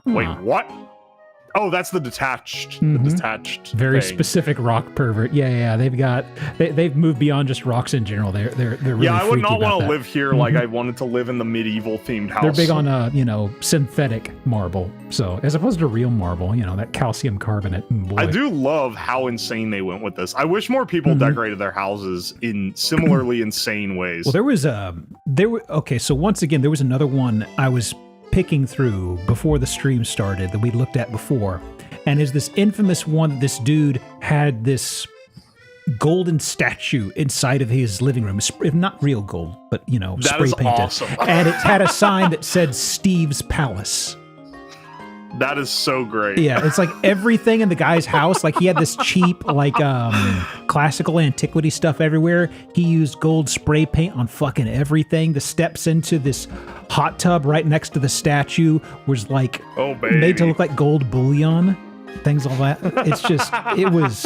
Wait, what? Oh, that's the detached. The detached. Very thing. Specific rock pervert. Yeah. They've moved beyond just rocks in general. They're really I would not want to live here like I wanted to live in the medieval themed house. They're big on synthetic marble. So as opposed to real marble, that calcium carbonate. Boy. I do love how insane they went with this. I wish more people decorated their houses in similarly insane ways. Well, so once again, there was another one I was picking through before the stream started that we looked at before, and is this infamous one that this dude had this golden statue inside of his living room, if not real gold, but that spray is painted. awesome. And it had a sign that said Steve's Palace. That is so great. Yeah, it's like everything in the guy's house. Like he had this cheap, classical antiquity stuff everywhere. He used gold spray paint on fucking everything. The steps into this hot tub right next to the statue was made to look like gold bullion. things all that. It's just, it was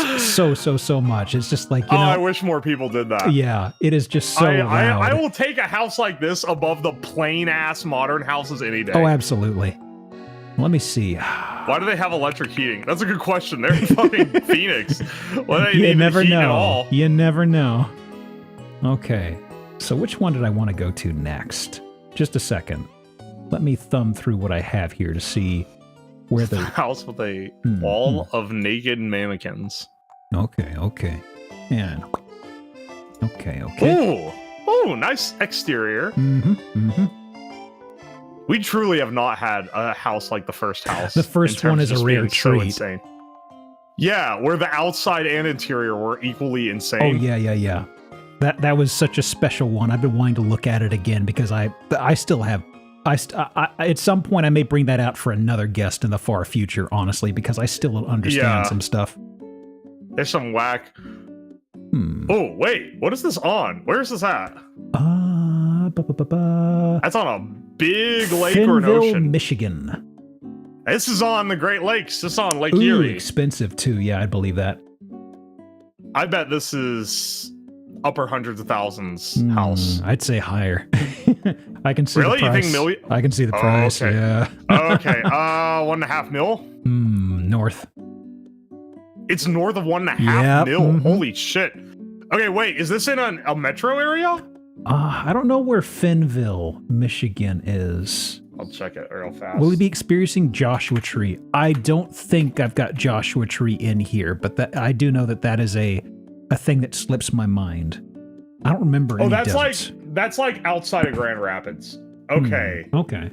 so much. It's just like, you know. I wish more people did that. Yeah, it is just so loud. I will take a house like this above the plain ass modern houses any day. Oh, absolutely. Let me see. Why do they have electric heating? That's a good question. They're in fucking Phoenix. Why do they You need never heat know. at all? You never know. Okay, so which one did I want to go to next? Just a second. Let me thumb through what I have here to see where the House with a wall of naked mannequins. Okay. And okay. Ooh, nice exterior. We truly have not had a house like the first house. The first in one terms is of a just real being treat. insane. Yeah, where the outside and interior were equally insane. Oh yeah. That was such a special one. I've been wanting to look at it again because I still have. At some point I may bring that out for another guest in the far future, honestly, because I still don't understand some stuff. There's some whack. Oh wait, what is this on? Where is this at? That's on a big lake or an Finnville, ocean. Michigan. This is on the Great Lakes. This is on Lake Ooh, Erie. expensive too. Yeah, I believe that. I bet this is upper hundreds of thousands house. I'd say higher. I can see Really? the price. You think million? I can see the price. okay. Yeah. Okay. 1.5 mil. North. It's north of 1.5 Yep, mil. Holy shit. Okay, wait. Is this in a metro area? I don't know where Finnville, Michigan is. I'll check it real fast. Will we be experiencing Joshua Tree? I don't think I've got Joshua Tree in here, but that I do know that is a thing that slips my mind. I don't remember. Oh, any that's deserts. like outside of Grand Rapids. Okay. Okay.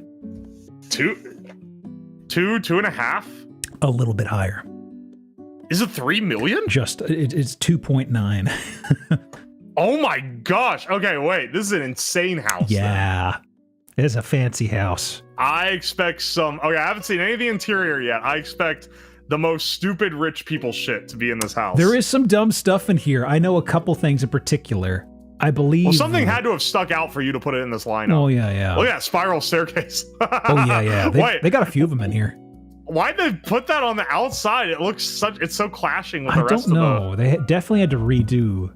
2.5. A little bit higher. Is it 3 million? Just it's 2.9. Oh my gosh. Okay, wait. This is an insane house. Yeah. It's a fancy house. I expect some. Okay, I haven't seen any of the interior yet. I expect the most stupid rich people shit to be in this house. There is some dumb stuff in here. I know a couple things in particular. I believe. Well, something had to have stuck out for you to put it in this lineup. Oh yeah. Look at that spiral staircase. Oh yeah. They got a few of them in here. Why'd they put that on the outside? It looks it's so clashing with I the rest don't of know. They definitely had to redo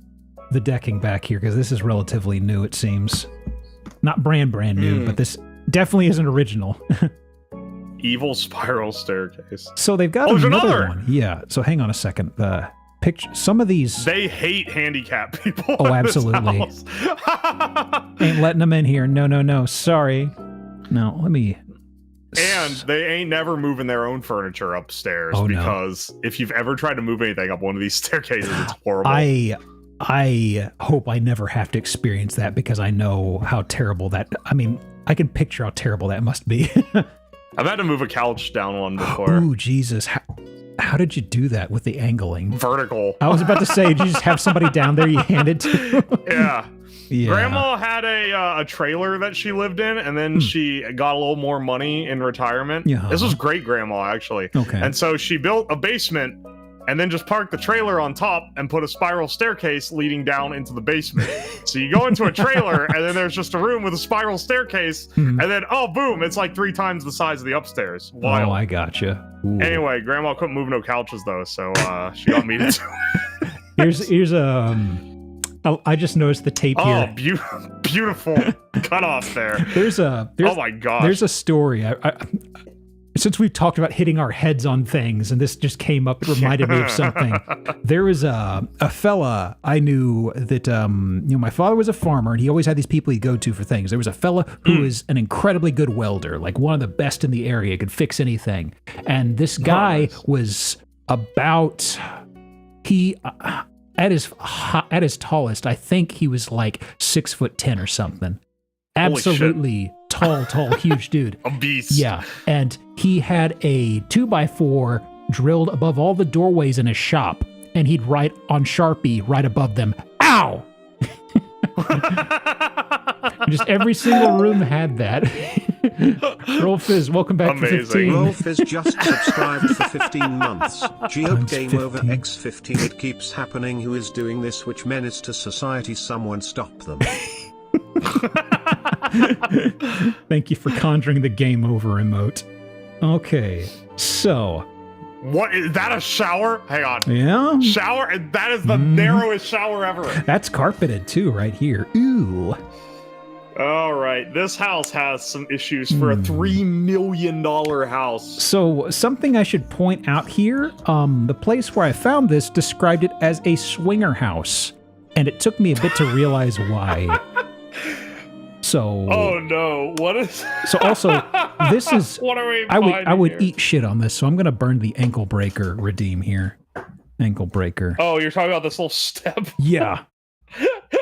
the decking back here because this is relatively new. It seems not brand new, but this definitely isn't original. Evil spiral staircase. So they've got another one. Yeah. So hang on a second. Picture some of these. They hate handicapped people. Oh, absolutely. Ain't letting them in here. No. Sorry. No, let me. And they ain't never moving their own furniture upstairs because if you've ever tried to move anything up one of these staircases, it's horrible. I hope I never have to experience that because I know how terrible that. I mean, I can picture how terrible that must be. I've had to move a couch down one before. Ooh, Jesus. How did you do that with the angling? Vertical. I was about to say, did you just have somebody down there you handed to? Yeah. Yeah. Grandma had a trailer that she lived in, and then she got a little more money in retirement. Yeah. This was great grandma, actually. Okay. And so she built a basement and then just parked the trailer on top and put a spiral staircase leading down into the basement. So you go into a trailer, and then there's just a room with a spiral staircase, and then, boom, it's like 3 times the size of the upstairs. Wild. Oh, I gotcha. Ooh. Anyway, grandma couldn't move no couches, though, so she got me to do it. Here's I just noticed the tape here. Oh, beautiful cutoff there. There's oh my gosh. There's a story. Since we've talked about hitting our heads on things, and this just came up, it reminded me of something. There was a fella I knew that, my father was a farmer, and he always had these people he'd go to for things. There was a fella who was an incredibly good welder, like one of the best in the area, could fix anything. And this guy was about, at his tallest, I think he was like 6'10" or something. Absolutely tall, huge dude. A beast. Yeah, and he had a 2x4 drilled above all the doorways in his shop, and he'd write on Sharpie right above them, "Ow!" Just every single room had that. Rolfizz, welcome back for 15. Rolfizz just subscribed for 15 months. Geope Game Over X15. It keeps happening. Who is doing this? Which menace to society? Someone stop them. Thank you for conjuring the game over emote. Okay, so What is that? A shower? Hang on. Yeah. Shower? That is the narrowest shower ever. That's carpeted too, right here. Ooh. All right. This house has some issues for a $3 million house. So something I should point out here, the place where I found this described it as a swinger house. And it took me a bit to realize why. So. Oh no! What is? So also, this is. What are we? I would here? eat shit on this, so I'm gonna burn the ankle breaker redeem here. Ankle breaker. Oh, you're talking about this little step? Yeah.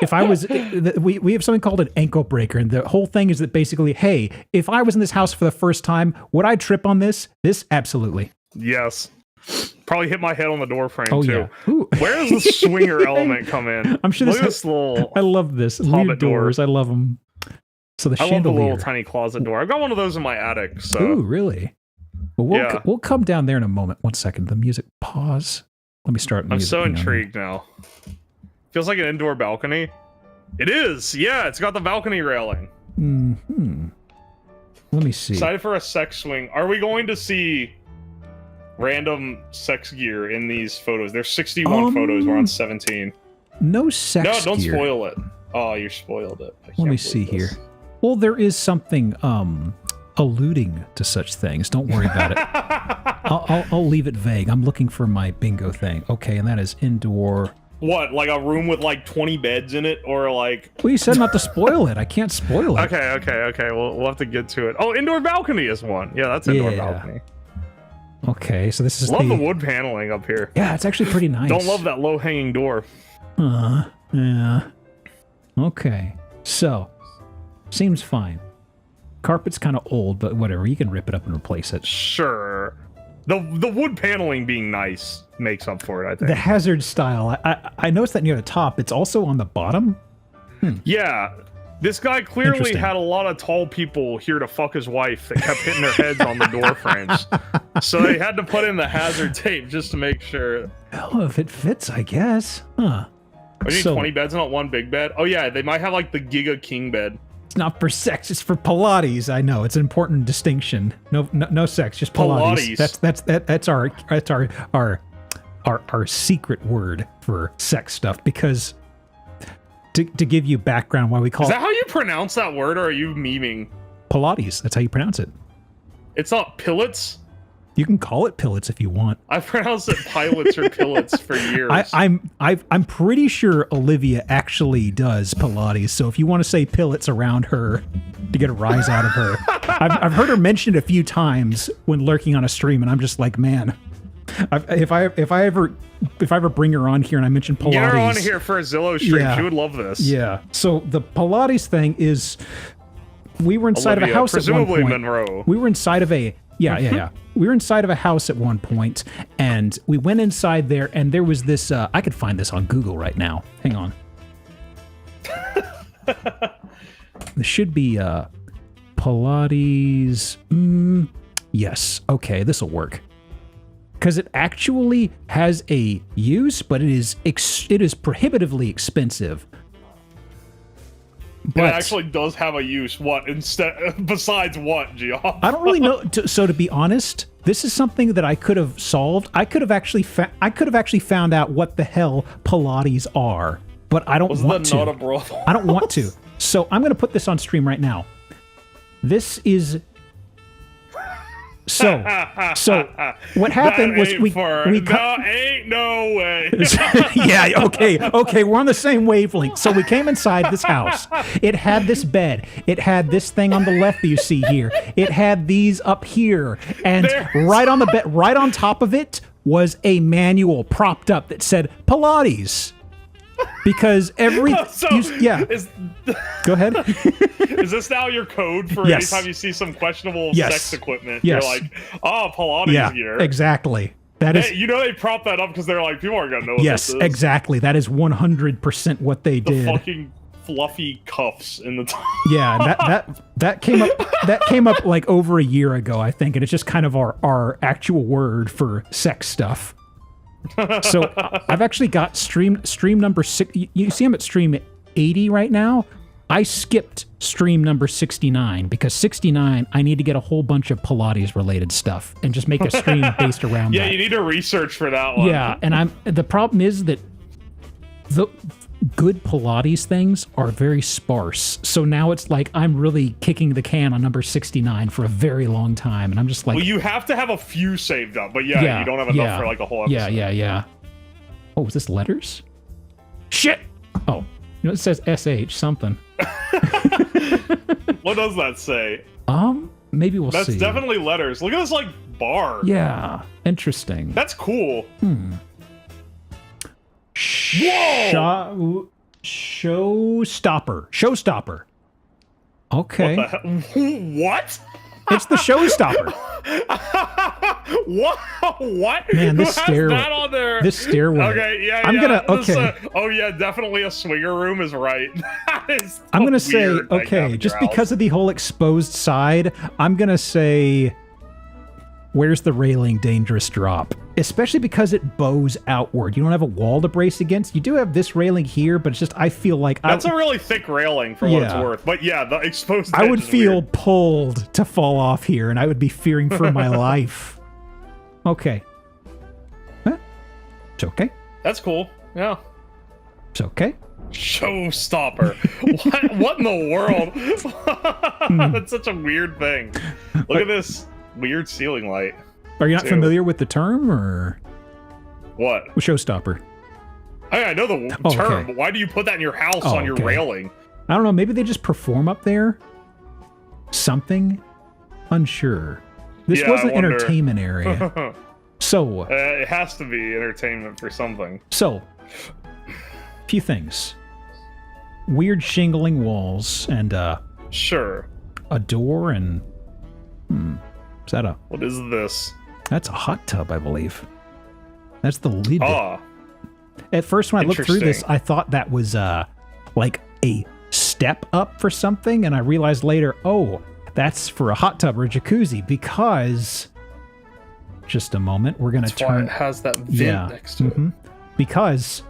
If I was, we have something called an ankle breaker, and the whole thing is that basically, hey, if I was in this house for the first time, would I trip on this? This absolutely. Yes. Probably hit my head on the door frame Oh too. yeah. Ooh. Where does the swinger element come in? I'm sure Look at this little. I love this. hobbit Weird doors. door. I love them. So the I love chandelier. the little tiny closet door. I've got one of those in my attic. So. Ooh, really? Well, Yeah. we'll come down there in a moment. 1 second. The music. Pause. Let me start. I'm music. so Hang on. intrigued now. Feels like an indoor balcony. It is. Yeah, it's got the balcony railing. Let me see. Excited for a sex swing. Are we going to see random sex gear in these photos? There's 61 photos. We're on 17. No sex No, don't gear. spoil it. Oh, you spoiled it. I Let can't me see believe this. here. Well, there is something alluding to such things. Don't worry about it. I'll leave it vague. I'm looking for my bingo thing. Okay, and that is indoor. What, like a room with like 20 beds in it, or like? Well, you said not to spoil it. I can't spoil it. Okay. We'll have to get to it. Oh, indoor balcony is one. Yeah, that's indoor Yeah. balcony. Okay, so this is Love the wood paneling up here. Yeah, it's actually pretty nice. Don't love that low hanging door. Yeah. Okay, so seems fine. Carpet's kind of old, but whatever. You can rip it up and replace it. Sure. The wood paneling being nice makes up for it, I think. The hazard style. I noticed that near the top. It's also on the bottom. Yeah. This guy clearly Interesting. had a lot of tall people here to fuck his wife that kept hitting their heads on the door frames. So they had to put in the hazard tape just to make sure. Oh, if it fits, I guess. Huh. Are you So- 20 beds, not one big bed? Oh yeah, they might have like the Giga King bed. It's not for sex. It's for Pilates. I know. It's an important distinction. No sex. Just Pilates. Pilates. That's our secret word for sex stuff. Because to give you background, why we call Is it that how you pronounce that word, or are you memeing? Pilates. That's how you pronounce it. It's not pillets? You can call it pillets if you want. I've pronounced it pilots or pillets for years. I'm pretty sure Olivia actually does Pilates. So if you want to say pillets around her to get a rise out of her, I've heard her mention it a few times when lurking on a stream, and I'm just like, man, if I ever bring her on here and I mention Pilates, Get her on here for a Zillow stream. Yeah. She would love this. Yeah. So the Pilates thing is, we were inside of a Olivia, house at one presumably point. Monroe. We were inside of a yeah. We were inside of a house at one point, and we went inside there, and there was this. I could find this on Google right now. Hang on. This should be Pilates. Yes. Okay, this will work. Because it actually has a use, but it is prohibitively expensive. It actually does have a use. What instead? Besides what, Geoff? I don't really know. So to be honest, this is something that I could have solved. I could have actually found out what the hell Pilates are, but I don't want to. Not a brothel? I don't want to. So I'm going to put this on stream right now. This is. So what happened was we ain't no way. Yeah, okay, we're on the same wavelength. So we came inside this house. It had this bed. It had this thing on the left that you see here. It had these up here. And right on the bed, right on top of it was a manual propped up that said Pilates. Because Go ahead. Is this now your code for Yes. anytime you see some questionable Yes. sex equipment? Yes. You're like, oh, Pilates gear. Exactly. That is. You know they prop that up because they're like, people aren't gonna know what Yes, this is. exactly. That is 100% what they The did. fucking fluffy cuffs in the top. Yeah, that came up. That came up like over a year ago, I think, and it's just kind of our actual word for sex stuff. So I've actually got stream number 6. You see I'm at stream 80 right now. I skipped stream number 69 because 69, I need to get a whole bunch of Pilates related stuff and just make a stream based around that. Yeah, you need to research for that one. Yeah, and the problem is that the good Pilates things are very sparse. So now it's like I'm really kicking the can on number 69 for a very long time, and I'm just like, well, you have to have a few saved up, but you don't have enough for like a whole episode. Yeah. Oh, is this letters? Shit! Oh, it says SH something. What does that say? Maybe we'll see. That's definitely letters. Look at this like bar. Yeah, interesting. That's cool. Whoa! Showstopper. Okay. What? It's the Showstopper. What? Man, this Who stairway. has that on there? This stairway. Okay, yeah. I'm gonna. This, Okay. Oh yeah, definitely a swinger room is right. I'm gonna say okay, just because of the whole exposed side. I'm gonna say, where's the railing dangerous drop? Especially because it bows outward. You don't have a wall to brace against. You do have this railing here, but it's just I feel like that's a really thick railing for what it's worth. But yeah, the exposed. I would feel weird. pulled to fall off here, and I would be fearing for my life. Okay. Huh? It's okay. That's cool. Yeah. It's okay. Showstopper. What in the world? That's such a weird thing. Look at this weird ceiling light. Are you not familiar with the term, or what? Showstopper. I know the term, okay. But why do you put that in your house on your railing? I don't know. Maybe they just perform up there. Something. Unsure. This was an entertainment area. So it has to be entertainment for something. So, few things. Weird shingling walls and sure. A door and is that a what is this? That's a hot tub, I believe. That's the lid. Ah. At first when I looked through this, I thought that was like a step up for something, and I realized later, oh, that's for a hot tub or a jacuzzi because just a moment, we're gonna turn. Why it has that vent next to it. Because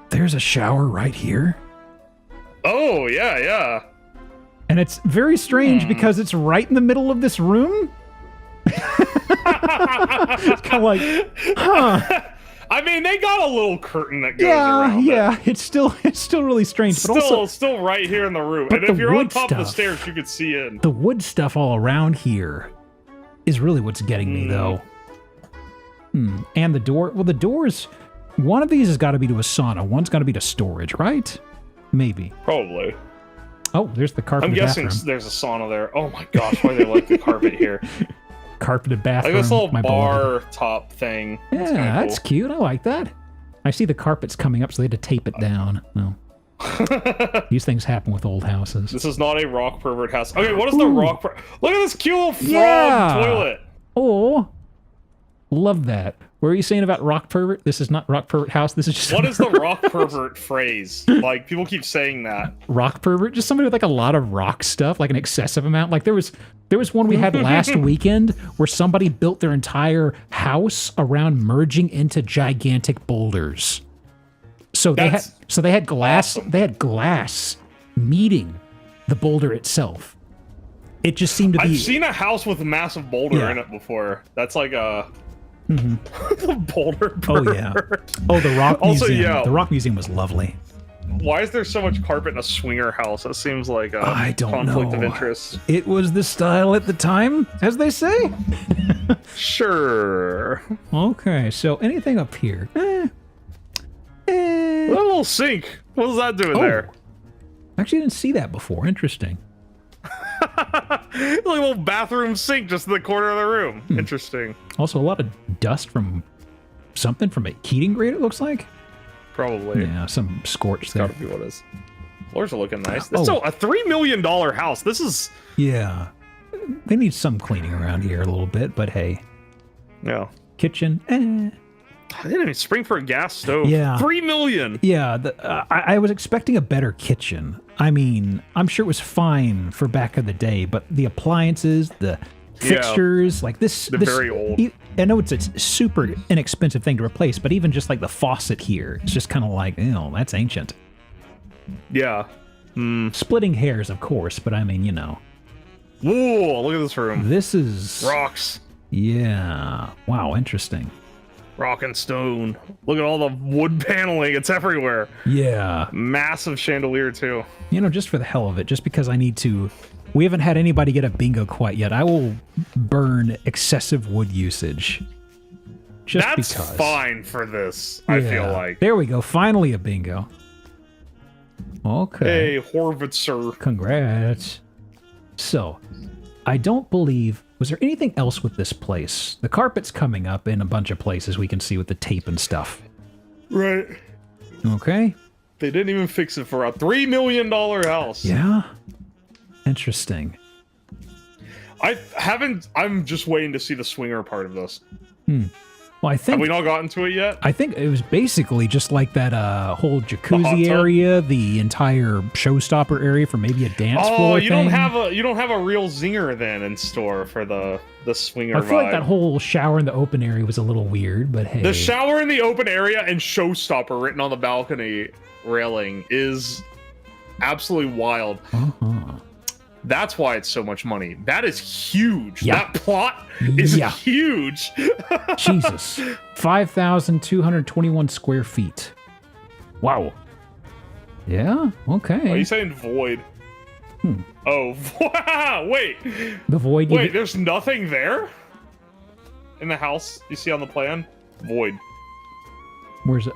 there's a shower right here. Oh yeah. And it's very strange because it's right in the middle of this room. It's kind of like, huh. I mean, they got a little curtain that goes around. Yeah. It's still really strange. But still right here in the room. And if you're on top of the stairs, you could see in. The wood stuff all around here is really what's getting me, though. And the door. Well, the doors. One of these has got to be to a sauna. One's got to be to storage, right? Maybe. Probably. Oh, there's the carpeted bathroom. I'm guessing there's a sauna there. Oh my gosh, why do they like the carpet here? Carpeted bathroom. Like this little bar top thing. Yeah, that's cute. I like that. I see the carpet's coming up, so they had to tape it down. No. These things happen with old houses. This is not a rock pervert house. Okay, what is the rock pervert? Look at this cute little frog toilet. Oh, love that. What were you saying about rock pervert? This is not rock pervert house. This is just... What is the rock pervert phrase? Like, people keep saying that. Rock pervert? Just somebody with like a lot of rock stuff, like an excessive amount. Like there was one we had last weekend where somebody built their entire house around merging into gigantic boulders. So they had glass. Awesome. They had glass meeting the boulder itself. It just seemed to be... I've seen a house with a massive boulder in it before. That's like a... the boulder pervert. Oh yeah. Oh, the rock museum. Yeah. The rock museum was lovely. Why is there so much carpet in a swinger house? That seems like a conflict of interest. It was the style at the time, as they say. Sure. Okay, so anything up here? A little sink. What does that do in there? Actually, I didn't see that before. Interesting. Like a little bathroom sink just in the corner of the room. Interesting. Also, a lot of dust from something from a heating grate, it looks like. Probably. Yeah, some scorch there. Gotta be what it is. Floors are looking nice. So a $3 million house. This is... Yeah. They need some cleaning around here a little bit, but hey. Yeah. Kitchen, I didn't even spring for a gas stove. Yeah. $3 million. Yeah, I was expecting a better kitchen. I mean, I'm sure it was fine for back in the day, but the appliances, the fixtures, like this... They're very old. I know it's a super inexpensive thing to replace, but even just like the faucet here, it's just kind of like, that's ancient. Yeah. Splitting hairs, of course, but I mean, you know. Whoa, look at this room. This is... Rocks. Yeah. Wow, interesting. Rock and stone. Look at all the wood paneling. It's everywhere. Yeah. Massive chandelier, too. You know, just for the hell of it, just because I need to... We haven't had anybody get a bingo quite yet. I will burn excessive wood usage. Just That's because. fine for this, I feel like. There we go. Finally a bingo. Okay. Hey, Horvitzer. Congrats. So, I don't believe... Was there anything else with this place? The carpet's coming up in a bunch of places we can see with the tape and stuff. Right. Okay. They didn't even fix it for a $3 million house. Yeah. Interesting. I'm just waiting to see the swinger part of this. Well, I think... Have we not gotten to it yet? I think it was basically just like that whole hot jacuzzi tub? area, the entire showstopper area for maybe a dance floor you thing. don't have a real zinger then in store for the swinger I feel vibe. like that whole shower in the open area was a little weird, but hey. The shower in the open area and showstopper written on the balcony railing is absolutely wild. Uh-huh. That's why it's so much money. That is huge. Yeah. That plot is huge. Jesus. 5,221 square feet. Wow. Yeah, okay. Are you saying void? Oh, wow, wait. The void... Wait, there's nothing there? In the house you see on the plan? Void. Where's it?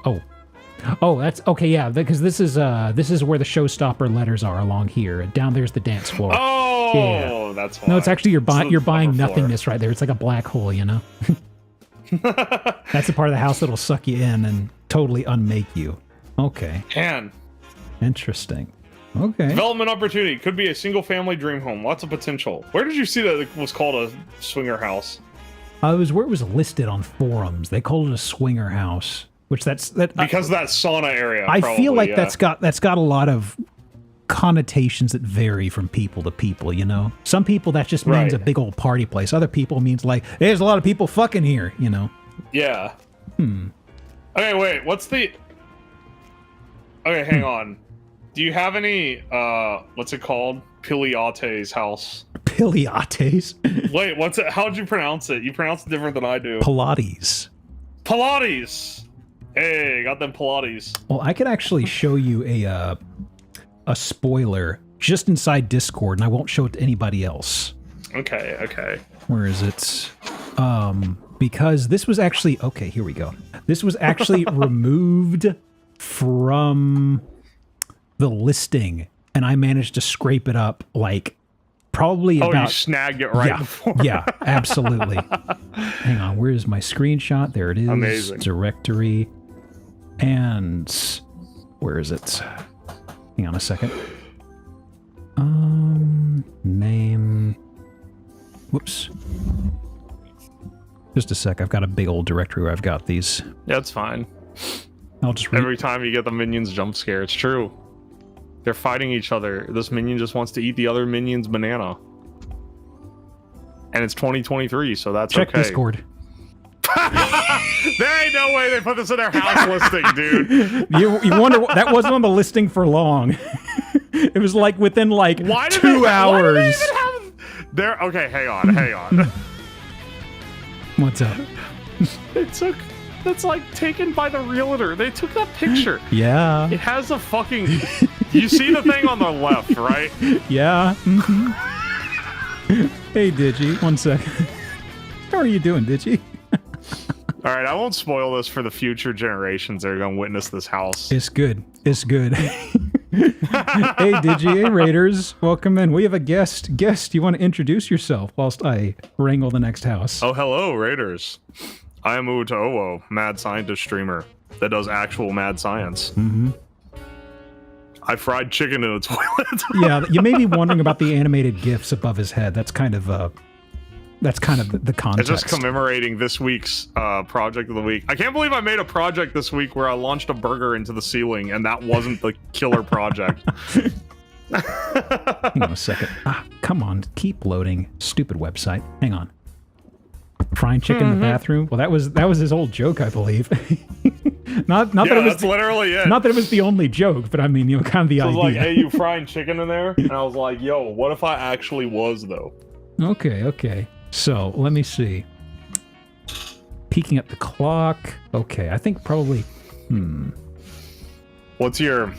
Oh, that's okay. Yeah, because this is where the showstopper letters are along here. Down there's the dance floor. Oh, yeah. That's why. No, it's actually you're buying upper nothingness right there. It's like a black hole, you know. That's the part of the house that'll suck you in and totally unmake you. Okay. Man. Interesting. Okay. Development opportunity could be a single family dream home. Lots of potential. Where did you see that it was called a swinger house? It was where it was listed on forums. They called it a swinger house. Which because that sauna area. I probably, feel like that's got a lot of connotations that vary from people to people, you know? Some people that just means a big old party place. Other people means like, hey, there's a lot of people fucking here, you know? Yeah. Okay, wait, what's the... Okay, hang on. Do you have any, what's it called? Piliates house. Piliates? Wait, what's it? How'd you pronounce it? You pronounce it different than I do. Pilates. Pilates! Hey, got them Pilates. Well, I could actually show you a spoiler just inside Discord, and I won't show it to anybody else. Okay. Where is it? Because this was actually... Okay, here we go. This was actually removed from the listing, and I managed to scrape it up, like, probably about... Oh, you snagged it right before. Yeah, absolutely. Hang on, where is my screenshot? There it is. Amazing. Directory. And... Where is it? Hang on a second. Name... Whoops. Just a sec, I've got a big old directory where I've got these. Yeah, it's fine. I'll just Every time you get the minions jump scare, it's true. They're fighting each other. This minion just wants to eat the other minion's banana. And it's 2023, so that's Check okay. Discord. There ain't no way they put this in their house listing, dude. You wonder what, that wasn't on the listing for long. It was like within like 2 hours. Why do they even have... There. Okay, hang on. What's up? That's like taken by the realtor. They took that picture. Yeah. It has a fucking... You see the thing on the left, right? Yeah. Mm-hmm. Hey, Digi. 1 second. How are you doing, Digi? All right, I won't spoil this for the future generations that are going to witness this house. It's good. It's good. Hey, Digi. Hey, Raiders. Welcome in. We have a guest. Guest, you want to introduce yourself whilst I wrangle the next house? Oh, hello, Raiders. I am Utowo, mad scientist streamer that does actual mad science. Mm-hmm. I fried chicken in a toilet. Yeah, you may be wondering about the animated GIFs above his head. That's kind of the context. It's just commemorating this week's project of the week. I can't believe I made a project this week where I launched a burger into the ceiling, and that wasn't the killer project. Hang on a second. Come on, keep loading. Stupid website. Hang on. Frying chicken in the bathroom? Well, that was his old joke, I believe. Not Yeah, that it was that's literally it. not that it was the only joke, but I mean, you know, kind of the I was idea. like, hey, you frying chicken in there? And I was like, yo, what if I actually was, though? Okay. So, let me see. Peeking at the clock. Okay, I think probably... What's your...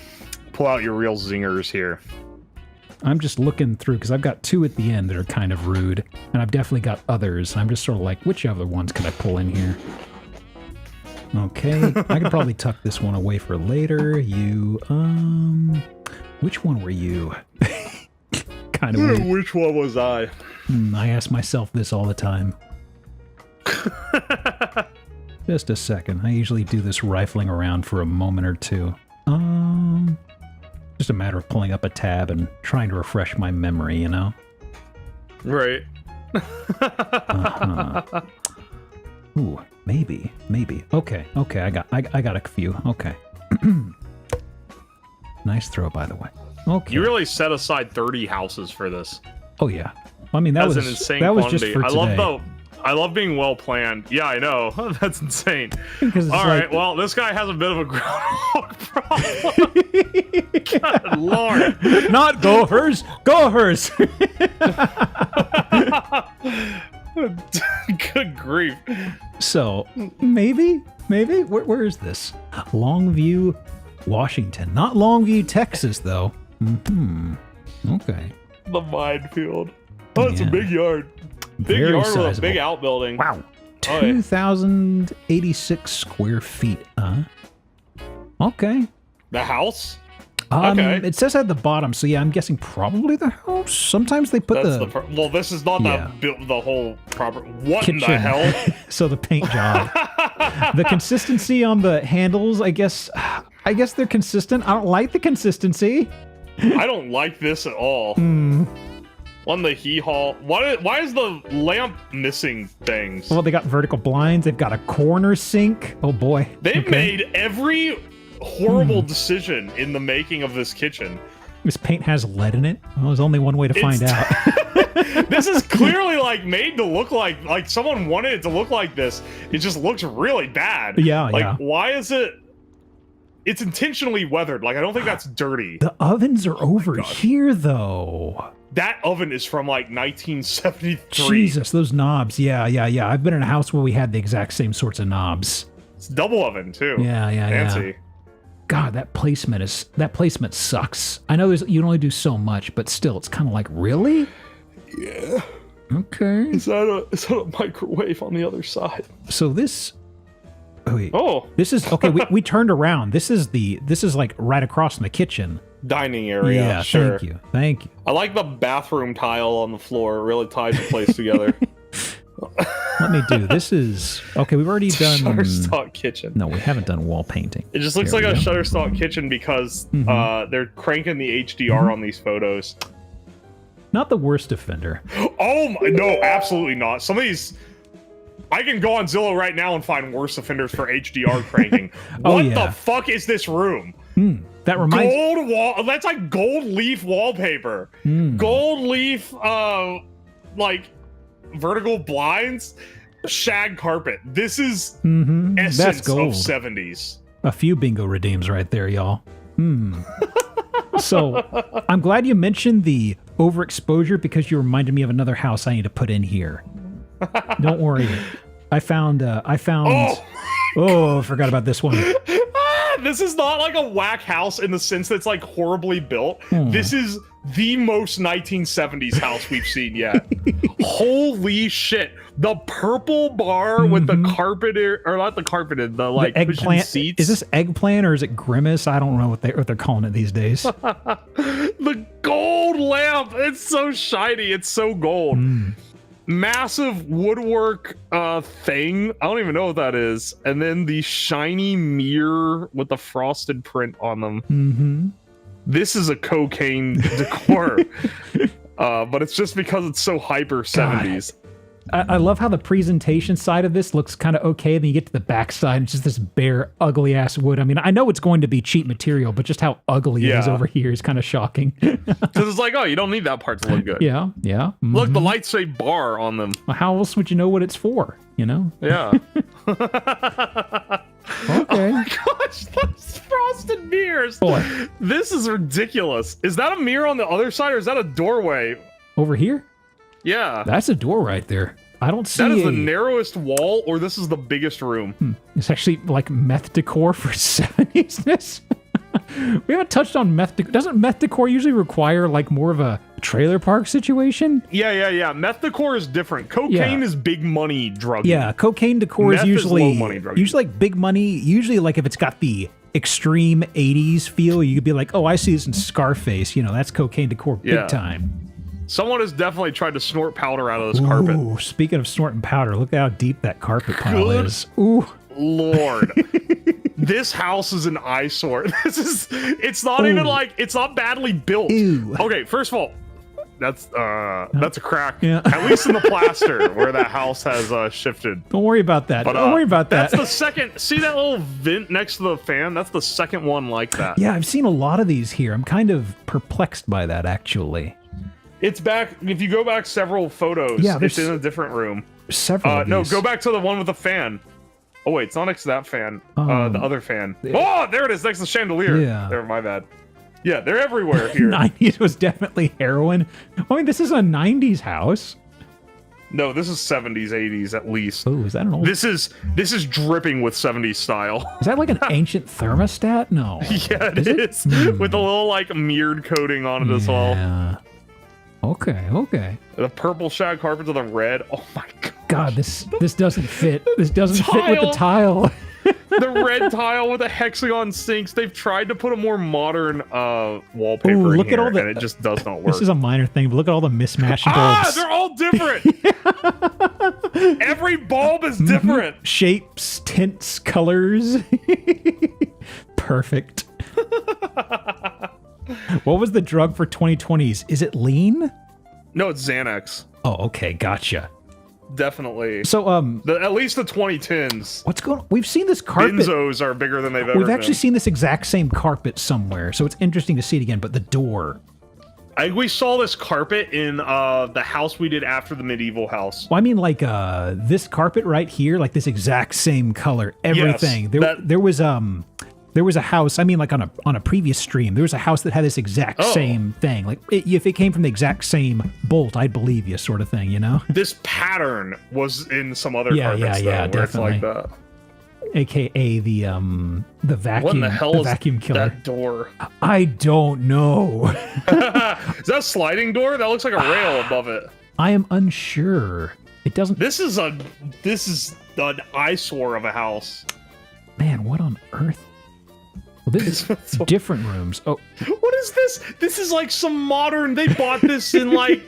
Pull out your real zingers here. I'm just looking through, because I've got two at the end that are kind of rude, and I've definitely got others. I'm just sort of like, which other ones can I pull in here? Okay, I could probably tuck this one away for later. You, which one were you? Kind of weird. Which one was I? I ask myself this all the time. Just a second. I usually do this rifling around for a moment or two. Just a matter of pulling up a tab and trying to refresh my memory, you know? Right. Ooh, maybe. Okay, I got a few. Okay. Nice throw, by the way. Okay. You really set aside 30 houses for this. Oh yeah. I mean, that was an insane that was quantity. just for today. I love being well planned. Yeah, I know. That's insane. All right, well, this guy has a bit of a groundhog problem. God Lord. Not gophers. Good grief. So, maybe? Where is this? Longview, Washington. Not Longview, Texas, though. Okay. The minefield. Oh, it's a Yeah. big yard. Big Very yard sizable. with a big outbuilding. Wow. Oh, yeah. 2,086 square feet. Okay. The house? Okay. It says at the bottom, so yeah, I'm guessing probably the house. Sometimes they put Well, this is not Yeah. the whole proper. What kitchen. in the hell? So the paint job. The consistency on the handles, I guess they're consistent. I don't like the consistency. I don't like this at all. On the hee-haw. Why is the lamp missing things? Well, they got vertical blinds. They've got a corner sink. Oh boy. They've made every horrible decision in the making of this kitchen. This paint has lead in it. Well, there's only one way to find out. This is clearly like made to look like someone wanted it to look like this. It just looks really bad. Yeah, like, yeah. why is it? It's intentionally weathered. Like, I don't think that's dirty. The ovens are over here, though. That oven is from like 1973. Jesus, those knobs. Yeah. I've been in a house where we had the exact same sorts of knobs. It's double oven too. Yeah. Fancy. God, that placement sucks. I know you can only do so much, but still, it's kind of like, really? Yeah. Okay. Is that a microwave on the other side? So this. Oh, wait. Oh, This is okay. We turned around. This is like right across from the kitchen. dining area. Yeah. Sure. Thank you. I like the bathroom tile on the floor. It really ties the place together. Let me do. This is okay. We've already done. Shutterstock kitchen. No, we haven't done wall painting. It just looks There like we a go. Shutterstock kitchen because they're cranking the HDR on these photos. Not the worst offender. Oh my, no, absolutely not. Some of these, I can go on Zillow right now and find worse offenders for HDR cranking. Oh, What yeah. the fuck is this room? That reminds. Gold wall. That's like gold leaf wallpaper. Gold leaf, like vertical blinds, shag carpet. This is essence That's of gold. 70s. A few bingo redeems right there, y'all. So I'm glad you mentioned the overexposure because you reminded me of another house I need to put in here. Don't worry. I found. Oh, I forgot about this one. This is not like a whack house in the sense that it's like horribly built. This is the most 1970s house we've seen yet. Holy shit. The purple bar with the carpeted, or not the carpeted, the like The eggplant seats. Is this eggplant or is it grimace? I don't know what they're calling it these days. The gold lamp. It's so shiny. It's so gold. Massive woodwork thing. I don't even know what that is. And then the shiny mirror with the frosted print on them. This is a cocaine decor. But it's just because it's so hyper 70s. I love how the presentation side of this looks kind of okay. Then you get to the back side, and it's just this bare, ugly ass wood. I mean, I know it's going to be cheap material, but just how ugly it is over here is kind of shocking. Because it's like, oh, you don't need that part to look good. Yeah. Look, the lights say bar on them. How else would you know what it's for? You know? Yeah. Okay. Okay. Oh my gosh, those frosted mirrors. Boy. This is ridiculous. Is that a mirror on the other side, or is that a doorway? Over here? Yeah. That's a door right there. I don't see that is the narrowest wall, or this is the biggest room. It's actually like meth decor for 70s-ness. We haven't touched on meth decor. Doesn't meth decor usually require like more of a trailer park situation? Yeah. Meth decor is different. Cocaine is big money drug. Yeah, cocaine decor Meth is usually low money drug. usually like big money. Usually like if it's got the extreme 80s feel, you could be like, oh, I see this in Scarface. You know, that's cocaine decor big time. Someone has definitely tried to snort powder out of this carpet. Ooh, speaking of snorting powder, look how deep that carpet pile is. Ooh. Lord. This house is an eyesore. It's not even like, it's not badly built. Ew. Okay, first of all, that's a crack. Yeah. At least in the plaster where that house has shifted. Don't worry about that. But, Don't worry about that. That's the second. See that little vent next to the fan? That's the second one like that. Yeah, I've seen a lot of these here. I'm kind of perplexed by that, actually. It's back. If you go back several photos, it's in a different room. Several. Of no, these. go back to the one with the fan. Oh wait, it's not next to that fan. The other fan. Oh, there it is, next to the chandelier. Yeah. There, my bad. Yeah, they're everywhere here. 90s was definitely heroin. I mean, this is a 90s house. No, this is 70s, 80s at least. Oh, is that an old? This is dripping with 70s style. Is that like an ancient thermostat? No. Yeah, it is. With a little like mirrored coating on it as well. Yeah. Okay. The purple shag carpet to the red. Oh my god. God, this doesn't fit. This doesn't fit with the tile. The red tile with the hexagon sinks. They've tried to put a more modern wallpaper in look here, at all the, and it just does not work. This is a minor thing, but look at all the mismatched bulbs. They're all different. Every bulb is different. Shapes, tints, colors. Perfect. What was the drug for 2020s? Is it lean? No, it's Xanax. Oh, okay, gotcha. Definitely. So, at least the 2010s. what's going on? We've seen this carpet. Benzos are bigger than they've ever We've actually been. seen this exact same carpet somewhere, so it's interesting to see it again, but the door. We saw this carpet in the house we did after the medieval house. Well, I mean, like, this carpet right here, like this exact same color, everything. Yes, there was a house, I mean, like on a previous stream, there was a house that had this exact same thing. Like, if it came from the exact same bolt, I'd believe you, sort of thing, you know? This pattern was in some other carpets, though, where definitely. it's like that. AKA the vacuum, What in the hell is vacuum killer. that door? I don't know. Is that a sliding door? That looks like a rail above it. I am unsure. It doesn't. This is an eyesore of a house. Man, what on earth? Well, this is different rooms. Oh, what is this? This is like some modern. They bought this in like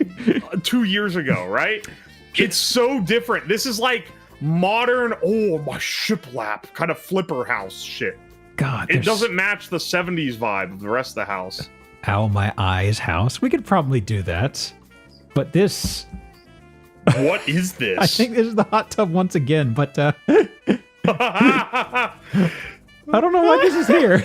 2 years ago, right? It's so different. This is like modern. Oh, my shiplap kind of flipper house shit. God, it doesn't match the 70s vibe of the rest of the house. Ow, my eyes house. We could probably do that, but this. What is this? I think this is the hot tub once again, but I don't know why this is here.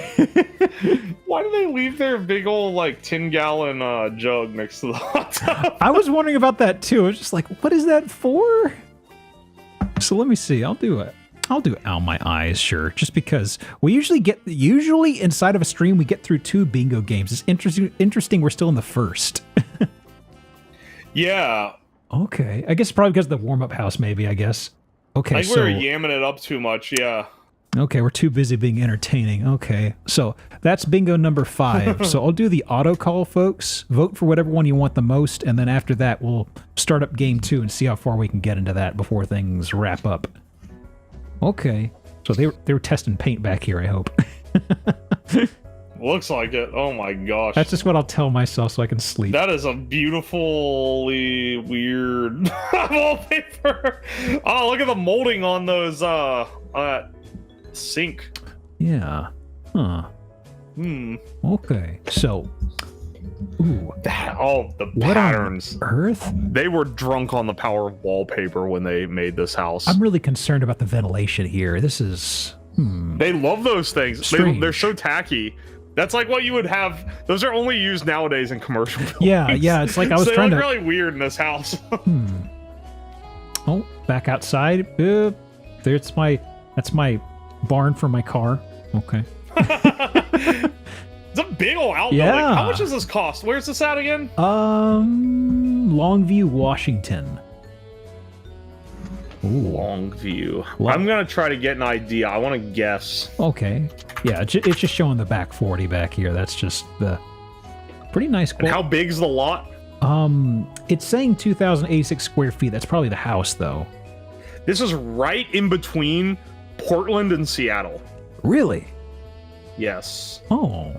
Why do they leave their big old like 10-gallon jug next to the hot tub? I was wondering about that too. I was just like, what is that for? So let me see. I'll do Ow My Eyes, sure. Just because we usually inside of a stream we get through 2 bingo games. It's interesting we're still in the first. Yeah. Okay. I guess probably because of the warm-up house, maybe, I guess. Okay, I think we were yamming it up too much, yeah. Okay, we're too busy being entertaining. Okay, so that's bingo number 5. So I'll do the auto call, folks. Vote for whatever one you want the most, and then after that, we'll start up game 2 and see how far we can get into that before things wrap up. Okay, so they were testing paint back here, I hope. Looks like it. Oh my gosh. That's just what I'll tell myself so I can sleep. That is a beautifully weird wallpaper. Oh, look at the molding on those sink. Yeah. Huh. Okay. So. Ooh. The what patterns. On earth? They were drunk on the power of wallpaper when they made this house. I'm really concerned about the ventilation here. This is. They love those things. They're so tacky. That's like what you would have. Those are only used nowadays in commercial buildings. Yeah. It's like I was so trying they to. look really weird in this house. Oh, back outside. There's my. That's my Barn for my car. Okay. It's a big old outbuilding. Yeah. How much does this cost? Where's this at again? Longview, Washington. Ooh. Longview. I'm gonna try to get an idea. I want to guess. Okay. Yeah, it's just showing the back 40 back here. That's just the pretty nice. And how big's the lot? It's saying 2,086 square feet. That's probably the house, though. This is right in between Portland and Seattle. Really? Yes. Oh.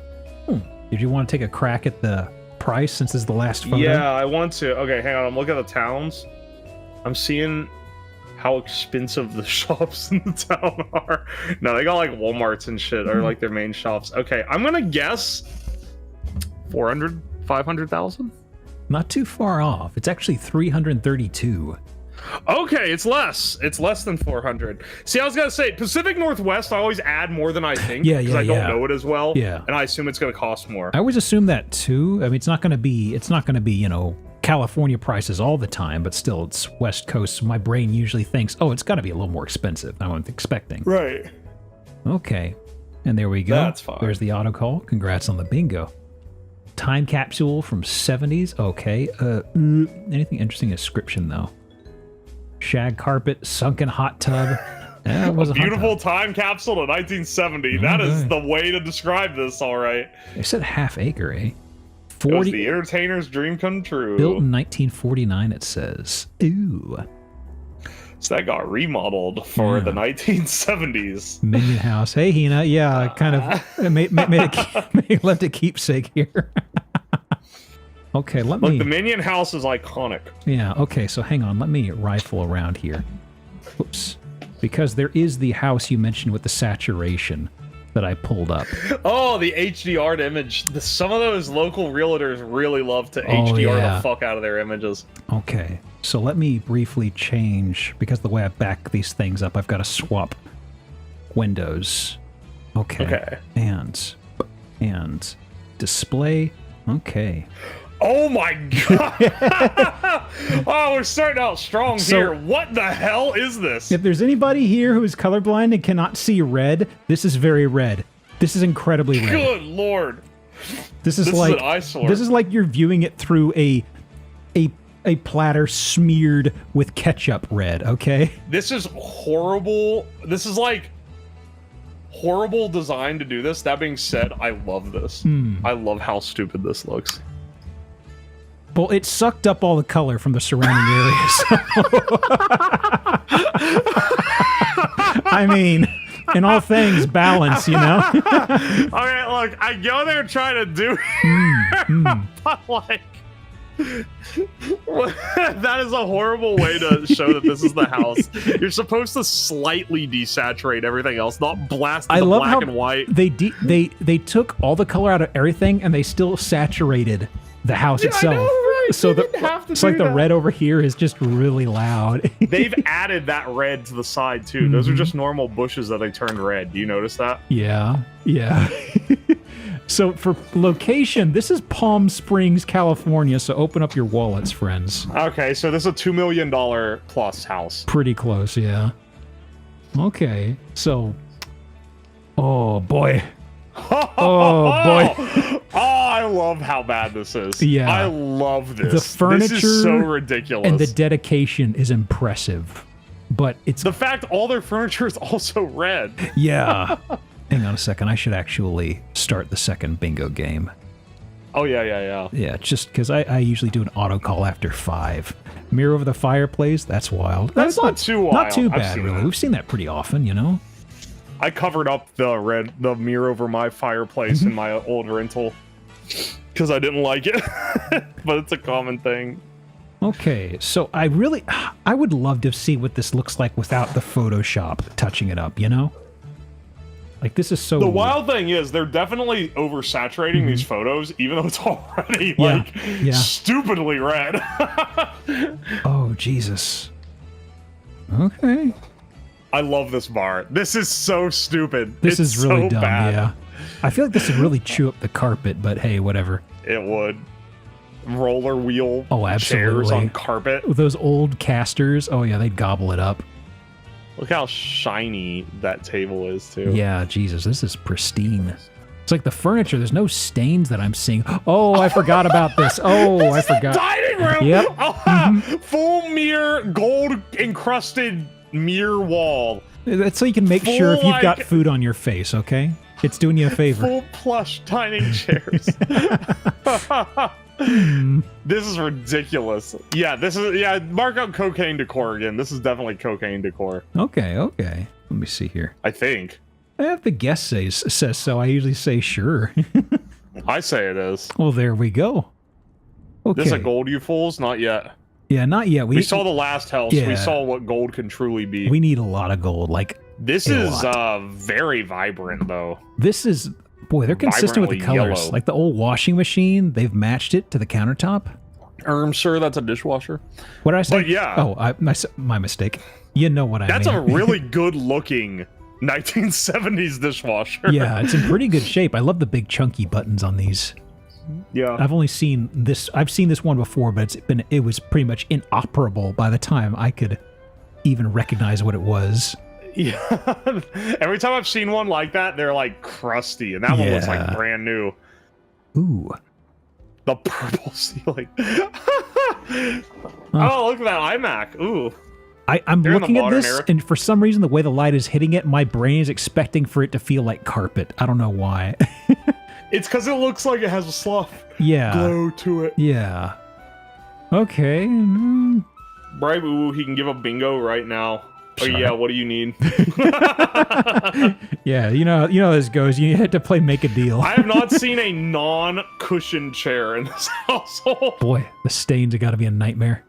Did you want to take a crack at the price since this is the last photo? Yeah, I want to. Okay, hang on. I'm looking at the towns. I'm seeing how expensive the shops in the town are. No, they got like Walmarts and shit, or like their main shops. Okay, I'm gonna guess 400, 500,000. Not too far off. It's actually 332. Okay, it's less. It's less than 400. See, I was gonna say Pacific Northwest. I always add more than I think. Yeah, because I don't know it as well. Yeah, and I assume it's gonna cost more. I always assume that too. I mean, it's not gonna be. You know, California prices all the time, but still, it's West Coast. So my brain usually thinks, oh, it's got to be a little more expensive than I was expecting. Right. Okay, and there we go. That's fine. There's the auto call. Congrats on the bingo. Time capsule from 70s. Okay. Anything interesting description though? Shag carpet, sunken hot tub. It was a beautiful time capsule to 1970. That is the way to describe this. All right. They said half acre, eh? 40. It was the entertainer's dream come true. Built in 1949, it says. Ooh. So that got remodeled for the 1970s. Minion house. Hey, Hina. Yeah, kind of made left a keepsake here. Okay, Look, the Minion house is iconic. Yeah, okay, so hang on. Let me rifle around here. Oops. Because there is the house you mentioned with the saturation that I pulled up. Oh, the HDR'd image. Some of those local realtors really love to HDR the fuck out of their images. Okay, so let me briefly change, because the way I back these things up, I've got to swap windows. Okay. And display. Okay. Oh my god! Oh, we're starting out strong here. What the hell is this? If there's anybody here who is colorblind and cannot see red, this is very red. This is incredibly red. Good lord! This is like an eyesore. This is like you're viewing it through a platter smeared with ketchup red. Okay. This is horrible. This is like horrible design to do this. That being said, I love this. I love how stupid this looks. Well, it sucked up all the color from the surrounding areas. I mean, in all things, balance, you know? Okay, look, I go there trying to do but like, that is a horrible way to show that this is the house. You're supposed to slightly desaturate everything else, not blast the black and white. They took all the color out of everything and they still saturated the house itself. I know, right? So it's like the red over here is just really loud. They've added that red to the side too. Those are just normal bushes that they turned red. Do you notice that? Yeah. So for location, this is Palm Springs, California. So open up your wallets, friends. Okay, so this is a $2 million plus house. Pretty close, yeah. Okay, so, oh boy. Oh boy. Oh, I love how bad this is. Yeah. I love this. The furniture this is so ridiculous. And the dedication is impressive. But it's the fact all their furniture is also red. Yeah. Hang on a second. I should actually start the second bingo game. Oh, yeah. Yeah, just because I usually do an auto call after 5. Mirror over the fireplace, that's wild. That's not too wild. Not too bad, really. We've seen that pretty often, you know? I covered up the mirror over my fireplace in my old rental because I didn't like it, but it's a common thing. Okay, so I would love to see what this looks like without the Photoshop touching it up, you know? Like, this is so... The wild thing is, they're definitely oversaturating these photos, even though it's already, stupidly red. Oh, Jesus. Okay. I love this bar. This is so stupid. This is really so dumb, bad. yeah. I feel like this would really chew up the carpet, but hey, whatever. It would. Roller wheel chairs absolutely. on carpet. Those old casters, oh yeah, they'd gobble it up. Look how shiny that table is, too. Yeah, Jesus, this is pristine. It's like the furniture. There's no stains that I'm seeing. Oh, I forgot about this. Oh, I forgot. Dining room. Yep. Oh, full mirror, gold encrusted mirror wall. That's so you can make sure if you've got food on your face, okay? It's doing you a favor. Full plush dining chairs. This is ridiculous. Yeah, mark out cocaine decor again. This is definitely cocaine decor. Okay. Let me see here. I think. If the guest says so, I usually say sure. I say it is. Well, there we go. Okay. This a gold, you fools? Not yet. Yeah, not yet. We saw the last house. Yeah. We saw what gold can truly be. We need a lot of gold. Like this is very vibrant, though. This is, boy, they're consistent with the colors. Yellow. Like the old washing machine, they've matched it to the countertop. Sir, that's a dishwasher. What did I say? But yeah. Oh, my mistake. You know what I mean. That's a really good-looking 1970s dishwasher. Yeah, it's in pretty good shape. I love the big chunky buttons on these. Yeah. I've only seen this. I've seen this one before, but it was pretty much inoperable by the time I could even recognize what it was. Yeah. Every time I've seen one like that, they're like crusty, and that one looks like brand new. Ooh. The purple ceiling. Oh, look at that iMac. Ooh. I'm looking at this, and for some reason, the way the light is hitting it, my brain is expecting for it to feel like carpet. I don't know why. It's because it looks like it has a slough glow to it. Yeah. Okay. Bribe Ooh, he can give a bingo right now. Oh yeah, what do you need? Yeah, you know how this goes. You had to play make a deal. I have not seen a non-cushioned chair in this household. Boy, the stains have got to be a nightmare.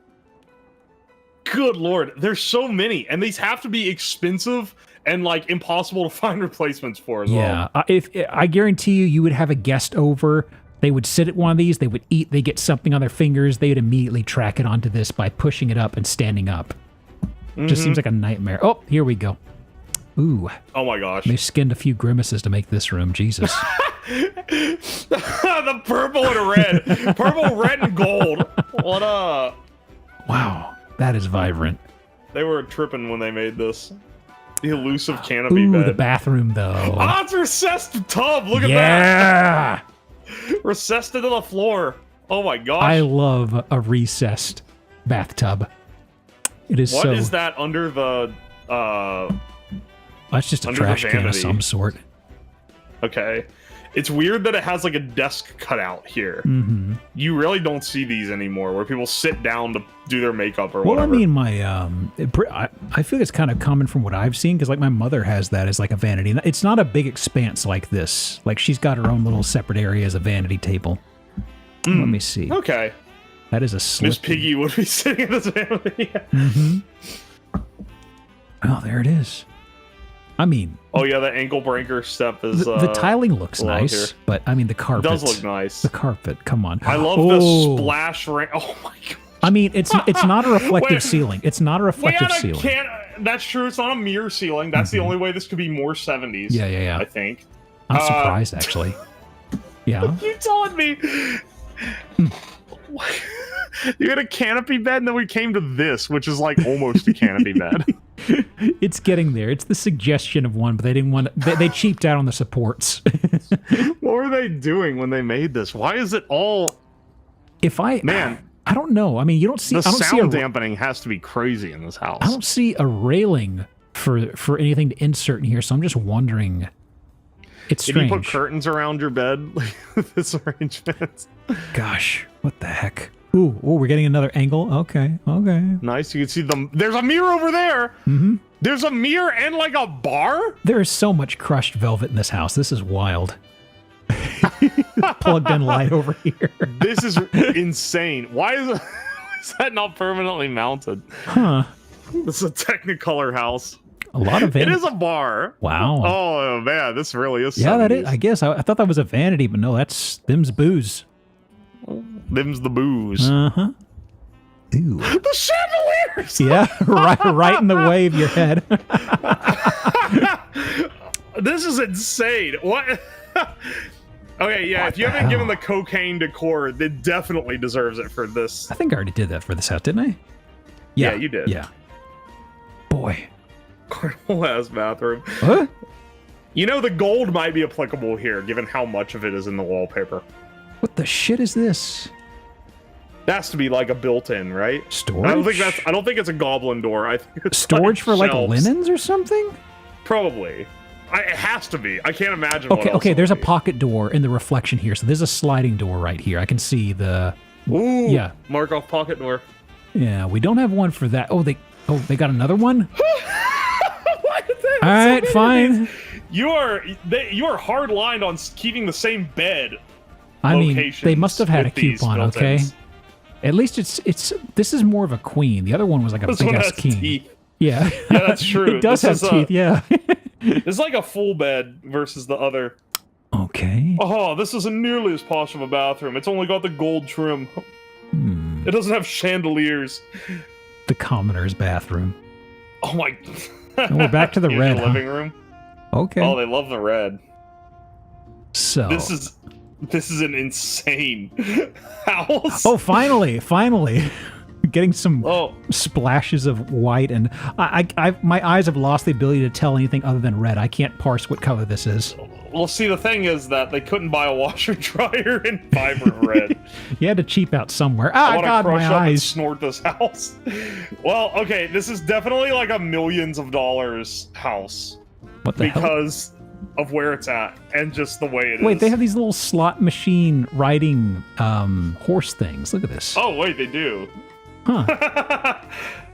Good lord, there's so many, and these have to be expensive and like impossible to find replacements for as well. Yeah, if I guarantee you would have a guest over, they would sit at one of these, they would eat, they get something on their fingers, they would immediately track it onto this by pushing it up and standing up. Just seems like a nightmare. Oh, here we go. Ooh. Oh my gosh. They skinned a few grimaces to make this room. Jesus. The purple and red. Purple, red, and gold. What up? Wow. That is vibrant. They were tripping when they made this. The elusive canopy bed. The bathroom, though. Ah, it's a recessed tub. Look at that. Yeah. Recessed into the floor. Oh my gosh. I love a recessed bathtub. It is What is that under the... That's just a trash can of some sort. Okay. It's weird that it has like a desk cutout here. Mm-hmm. You really don't see these anymore, where people sit down to do their makeup or well, whatever. I mean, I feel it's kind of common from what I've seen, because like my mother has that as like a vanity. It's not a big expanse like this. Like she's got her own little separate area as a vanity table. Let me see. Okay. That is a slip. Miss Piggy would be sitting in this vanity. Mm-hmm. Oh, there it is. I mean... Oh, yeah, the ankle breaker step is... The tiling looks nice, here. but I mean, the carpet... It does look nice. The carpet, come on. I love the splash rain. Oh, my God. I mean, it's not a reflective ceiling. It's not a reflective ceiling. That's true. It's not a mirror ceiling. That's the only way this could be more 70s. Yeah. I think. I'm surprised, actually. Yeah. You telling me... You had a canopy bed, and then we came to this, which is like almost a canopy bed. It's getting there. It's the suggestion of one, but they didn't want to, they cheaped out on the supports. What were they doing when they made this? Why is it all... Man, I don't know. I mean, you don't see... The I don't sound see dampening has to be crazy in this house. I don't see a railing for anything to insert in here, so I'm just wondering... It's strange. Did you put curtains around your bed? This arrangement? Gosh, what the heck? Ooh, we're getting another angle. Okay. Nice. You can see them. There's a mirror over there. Mm-hmm. There's a mirror and like a bar. There is so much crushed velvet in this house. This is wild. Plugged in light over here. This is insane. Why is that not permanently mounted? Huh. This is a Technicolor house. A lot of vanity. It is a bar. Wow. Oh man, this really is. Yeah, 70s. that is. I guess I thought that was a vanity, but no, that's them's booze. Them's the booze. Uh-huh. Ooh. The chandeliers. Yeah, right in the way of your head. This is insane. What? Okay, yeah. If you haven't given the cocaine decor, it definitely deserves it for this. I think I already did that for this house, didn't I? Yeah, you did. Yeah. Boy. Marble ass bathroom. Huh? You know, the gold might be applicable here, given how much of it is in the wallpaper. What the shit is this? It has to be like a built-in, right? Storage? I don't think it's a goblin door. I think it's Storage for like shelves. linens or something? Probably. It has to be. I can't imagine. Okay, what else okay. it There's a would be. pocket door in the reflection here, so there's a sliding door right here. I can see the. Ooh. Yeah. Mark off pocket door. Yeah, we don't have one for that. Oh, they got another one. Why did they have All so right, many of fine. these? You are hard lined on keeping the same bed. I mean, they locations must have had a with these coupon. Okay. built-ins. At least it's. This is more of a queen. The other one was like a This big one ass has king. teeth. Yeah. Yeah, that's true. It does This have is, teeth. Yeah. It's like a full bed versus the other. Okay. Oh, this isn't nearly as posh of a bathroom. It's only got the gold trim. It doesn't have chandeliers. The commoner's bathroom. Oh my. And we're back to the Here's red. your Huh? living room. Okay. Oh, they love the red. So. This is an insane house. Oh, finally. Getting some Oh. splashes of white, and my eyes have lost the ability to tell anything other than red. I can't parse what color this is. Well, see, the thing is that they couldn't buy a washer dryer in vibrant red. You had to cheap out somewhere. I Ah, want to God, crush my up and eyes. snort this house. Well, okay, this is definitely like a millions of dollars house What the hell? because of where it's at and just the way it is. Wait, they have these little slot machine riding horse things. Look at this. Oh, wait, they do. Huh.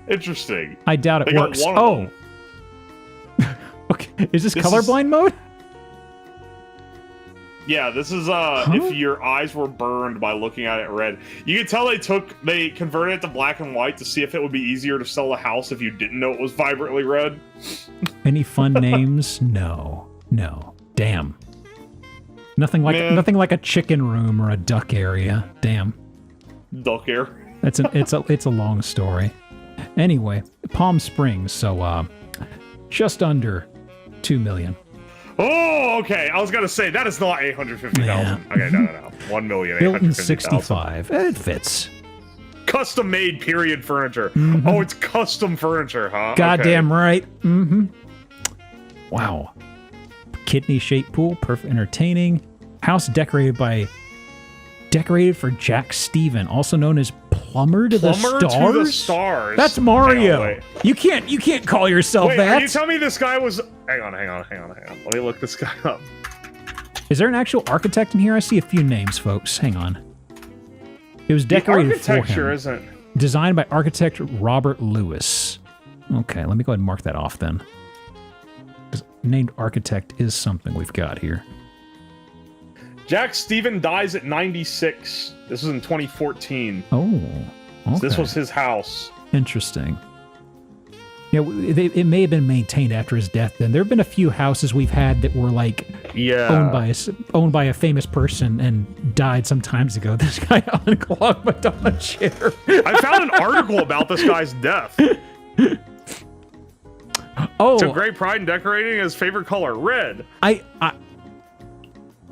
Interesting. I doubt it They got works. one of Oh. them. Okay. Is this This colorblind mode? Yeah, this is if your eyes were burned by looking at it red. You can tell they converted it to black and white to see if it would be easier to sell the house if you didn't know it was vibrantly red. Any fun names? No. Damn. Nothing like a chicken room or a duck area. Damn. Duck air. It's a long story. Anyway, Palm Springs, so just under 2 million. Oh, okay. I was gonna say that is not 850,000. Yeah. Okay, no. 1,850,000. Built in 65. It fits. Custom made period furniture. Oh, it's custom furniture, huh? Goddamn right. Mm-hmm. Wow. Kidney-shaped pool, perfect entertaining. House decorated for Jack Steven, also known as Plumber to the Plumber Stars. to the Stars. That's Hang Mario. on, wait. You can't call yourself Wait, that. are you telling me this guy was? Hang on. Let me look this guy up. Is there an actual architect in here? I see a few names, folks. Hang on. It was decorated The for architecture him. isn't. Designed by architect Robert Lewis. Okay, let me go ahead and mark that off then. 'Cause named architect is something we've got here. Jack Steven dies at 96. This was in 2014. Oh, okay. This was his house. Interesting. Yeah, it may have been maintained after his death. Then there have been a few houses we've had that were like Yeah. owned by a famous person and died some times ago. This guy unclogged on a chair. I found an article about this guy's death. Oh, Took great pride in decorating his favorite color, red.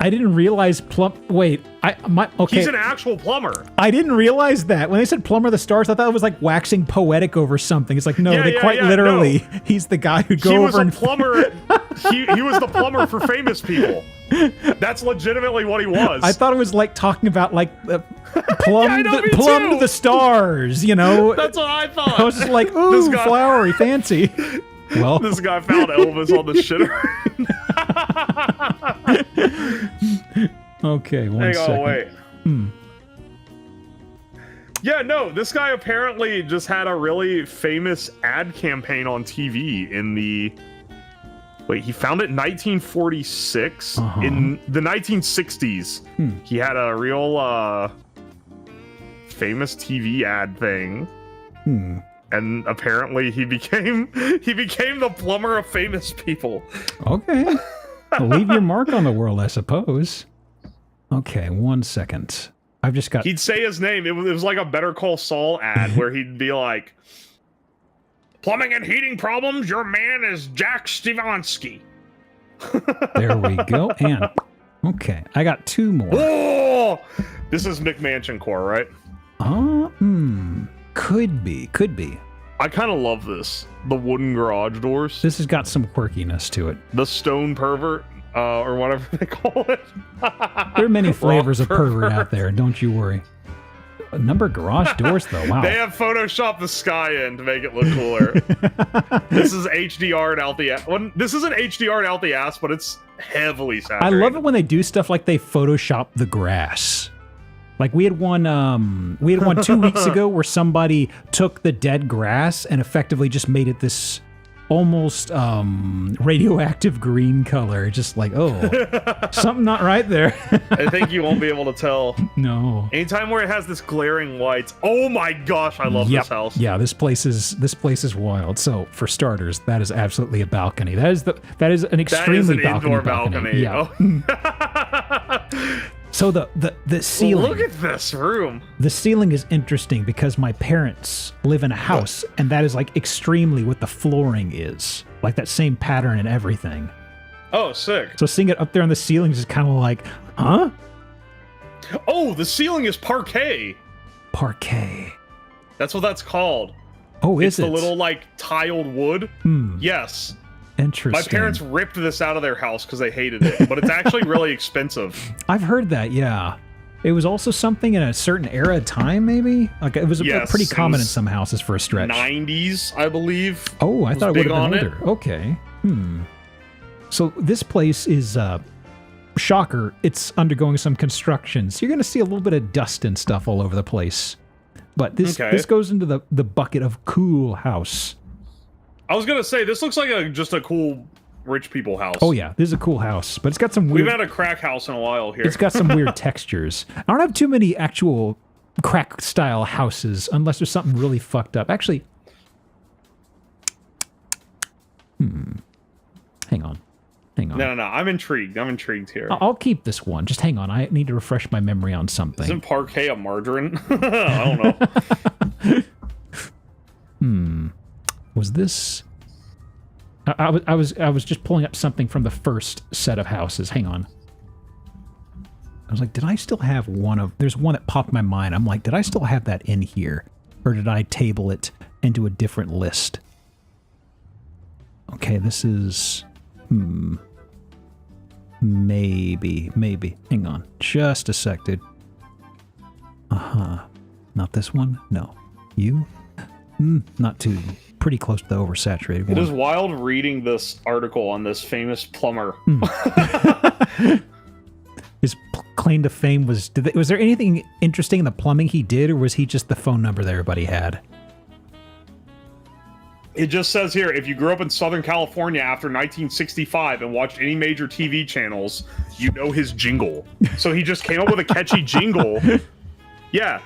I didn't realize Wait, okay. He's an actual plumber. I didn't realize that. When they said Plumber of the Stars, I thought it was like waxing poetic over something. It's like, no, Yeah, they yeah, quite yeah, literally, no. he's the guy who'd go He was over a and plumber. he was the plumber for famous people. That's legitimately what he was. I thought it was like talking about like plumb, I know, me plumb too. to the stars, you know? That's what I thought. I was just like, ooh, This guy- flowery, fancy. Well, This guy found Elvis on the shitter. okay, one Hang second. on, wait. Yeah, no, this guy apparently just had a really famous ad campaign on TV in the... Wait, he found it in 1946. Uh-huh. In the 1960s, he had a real famous TV ad thing. And apparently he became the plumber of famous people. Okay. Leave your mark on the world, I suppose. Okay, 1 second. I've just got... He'd say his name. It was like a Better Call Saul ad where he'd be like, "Plumbing and heating problems, your man is Jack Stevansky." There we go. And, okay, I got 2 more. Oh! This is McMansion Core, right? Could be. I kind of love this. The wooden garage doors. This has got some quirkiness to it. The stone pervert, or whatever they call it. There are many flavors of Rock pervert out there, don't you worry. A number of garage doors, though, wow. They have photoshopped the sky in to make it look cooler. This is HDR'd out the ass. Well, this isn't HDR'd out the ass, but it's heavily saturated. I love it when they do stuff like they Photoshop the grass. Like we had one 2 weeks ago where somebody took the dead grass and effectively just made it this almost radioactive green color. Just like, oh, something not right there. I think you won't be able to tell. No. Anytime where it has this glaring lights. Oh my gosh, I love this house. Yeah, this place is wild. So for starters, that is absolutely a balcony. That is an extremely indoor balcony. Yeah. Oh. So the ceiling. Look at this room. The ceiling is interesting because my parents live in a house, and that is like extremely what the flooring is. Like that same pattern and everything. Oh, sick. So seeing it up there on the ceiling is just kind of like, huh? Oh, the ceiling is parquet. Parquet. That's what that's called. Oh, it's is it? the little like tiled wood. Yes. Interesting. My parents ripped this out of their house because they hated it, but it's actually really expensive. I've heard that, yeah. It was also something in a certain era of time, maybe? Like it was pretty common in some houses for a stretch. 90s, I believe. Oh, I thought it would have been older. It. Okay. So this place is, shocker, it's undergoing some construction. So you're going to see a little bit of dust and stuff all over the place. But this goes into the bucket of cool house. I was gonna say this looks like just a cool rich people house. Oh yeah, this is a cool house, but it's got some weird. We've had a crack house in a while here. It's got some weird textures. I don't have too many actual crack style houses unless there's something really fucked up. Actually, hang on. No. I'm intrigued. Here. I'll keep this one. Just hang on. I need to refresh my memory on something. Isn't parquet a margarine? I don't know. Was this? I was just pulling up something from the first set of houses. Hang on. I was like, did I still have one of? There's one that popped in my mind. I'm like, did I still have that in here, or did I table it into a different list? Okay, this is. Maybe. Hang on, just a sec, dude. Not this one. No, you. Not too. Pretty close to the oversaturated one. It is wild reading this article on this famous plumber. His claim to fame was... was there anything interesting in the plumbing he did, or was he just the phone number that everybody had? It just says here, if you grew up in Southern California after 1965 and watched any major TV channels, you know his jingle. So he just came up with a catchy jingle. Yeah.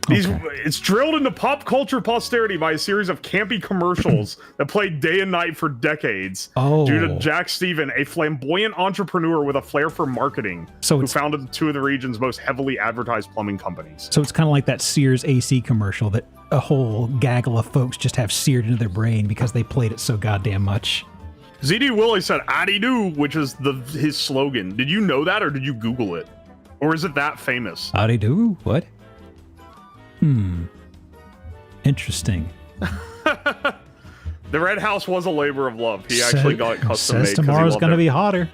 It's drilled into pop culture posterity by a series of campy commercials that played day and night for decades. Due to Jack Stephen, a flamboyant entrepreneur with a flair for marketing, who founded two of the region's most heavily advertised plumbing companies. So it's kind of like that Sears AC commercial that a whole gaggle of folks just have seared into their brain because they played it so goddamn much. ZD Willie said, "Addy do," which is his slogan. Did you know that, or did you Google it? Or is it that famous? Addy do? What? Interesting. The red house was a labor of love. He actually got it custom made. Says tomorrow's going to be hotter.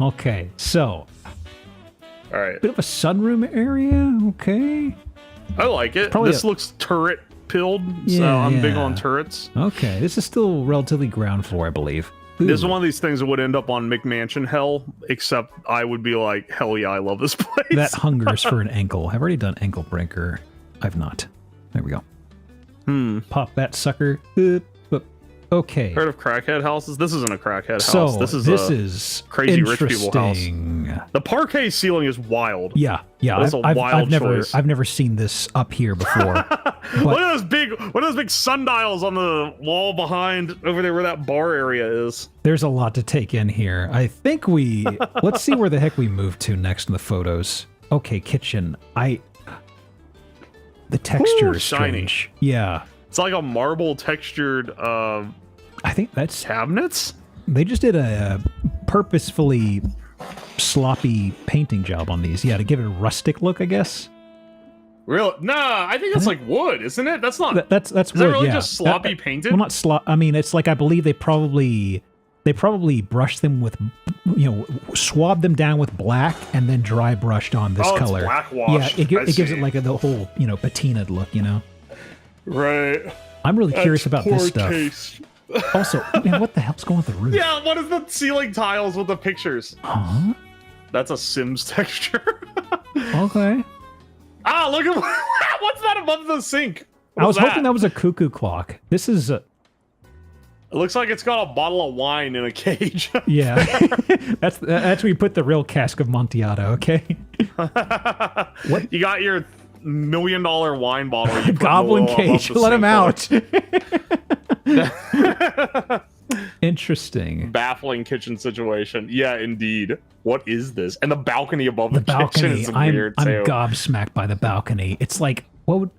Okay, so. All right. Bit of a sunroom area. Okay. I like it. This looks turret-pilled, so I'm big on turrets. Okay, this is still relatively ground floor, I believe. Ooh. This is one of these things that would end up on McMansion hell, except I would be like, hell yeah, I love this place. That hungers for an ankle. I've already done ankle breaker. I've not. There we go. Pop that sucker. Okay. Heard of crackhead houses? This isn't a crackhead house. So, this is crazy rich people house. The parquet ceiling is wild. Yeah. That's a wild choice. I've never seen this up here before. Look at those big sundials on the wall behind over there where that bar area is. There's a lot to take in here. I think let's see where the heck we move to next in the photos. Okay, kitchen. The texture is shiny. Strange. Yeah. It's like a marble textured I think that's cabinets. They just did a purposefully sloppy painting job on these. Yeah, to give it a rustic look, I guess. Real? Nah, I think it's like wood, isn't it? That's not. That's Is wood, that really yeah. just sloppy painted? Well, not I mean, it's like I believe they probably brushed them with, swabbed them down with black and then dry brushed on this color. It's black washed. Yeah, it gives it like the whole patinaed look. Right. I'm really curious about this stuff. Taste. Also, man, what the hell's going with the roof? Yeah, what is the ceiling tiles with the pictures? Huh? That's a Sims texture. Okay. Ah, look at what's that above the sink? I was hoping that was a cuckoo clock. This is It looks like it's got a bottle of wine in a cage. yeah. that's where you put the real cask of Amontillado. Okay. What? You got your $1 million wine bottle. You put Goblin cage. Let him out. out. Interesting. Baffling kitchen situation. Yeah, indeed. What is this? And the balcony above the kitchen Balcony. is I'm weird too. gobsmacked by the balcony. It's like,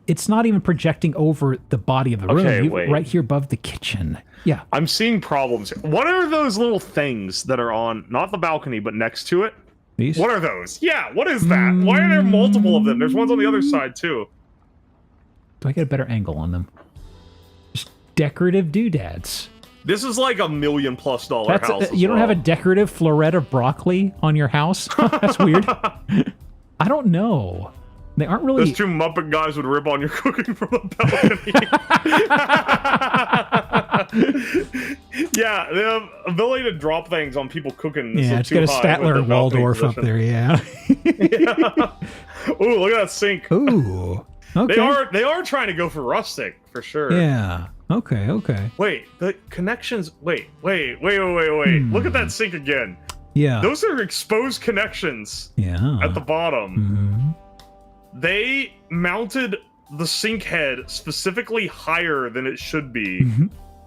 it's not even projecting over the body of the room. Okay, wait. Right here above the kitchen. Yeah. I'm seeing problems. What are those little things that are on, not the balcony, but next to it? These? What are those? Yeah, what is that? Why are there multiple of them? There's ones on the other side too. Do I get a better angle on them? Just decorative doodads. This is like $1 million+ house. You don't have a decorative floret of broccoli on your house? That's weird. I don't know. They aren't really. Those two Muppet guys would rip on your cooking from the balcony. Yeah, the ability to drop things on people cooking. Yeah, it's got a Statler and Waldorf up there. Yeah. Yeah. Ooh, look at that sink. Ooh. Okay. They are trying to go for rustic for sure. Yeah. Okay. Wait, the connections. Wait. Look at that sink again. Yeah. Those are exposed connections. Yeah. At the bottom. Mm-hmm. They mounted the sink head specifically higher than it should be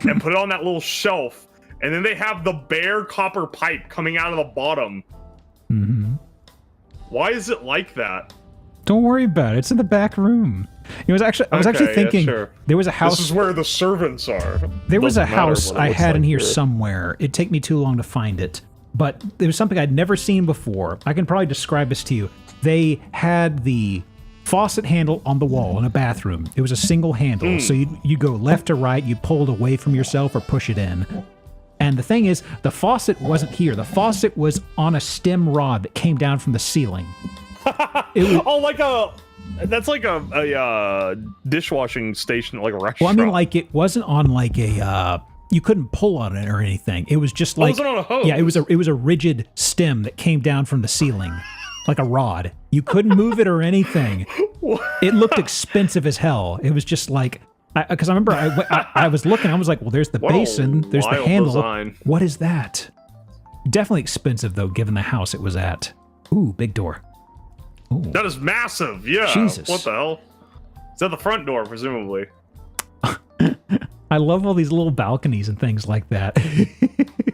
and put it on that little shelf. And then they have the bare copper pipe coming out of the bottom. Mm-hmm. Why is it like that? Don't worry about it. It's in the back room. I was actually thinking there was a house. This is where the servants are. There was a house I had in here somewhere. It'd take me too long to find it. But there was something I'd never seen before. I can probably describe this to you. They had the faucet handle on the wall in a bathroom. It was a single handle. So you go left to right, you pull it away from yourself or push it in. And the thing is, the faucet wasn't here. The faucet was on a stem rod that came down from the ceiling. That's like a dishwashing station, like a restaurant. Well, I mean, like it wasn't on like a you couldn't pull on it or anything. It was just like it wasn't on a hose. Yeah, it was a rigid stem that came down from the ceiling. Like a rod. You couldn't move it or anything. It looked expensive as hell. It was just like, because I remember I was looking, I was like, well, there's the basin, there's the handle. Design. What is that? Definitely expensive though, given the house it was at. Ooh, big door. Ooh. That is massive. Yeah. Jesus. What the hell? It's at the front door, presumably. I love all these little balconies and things like that.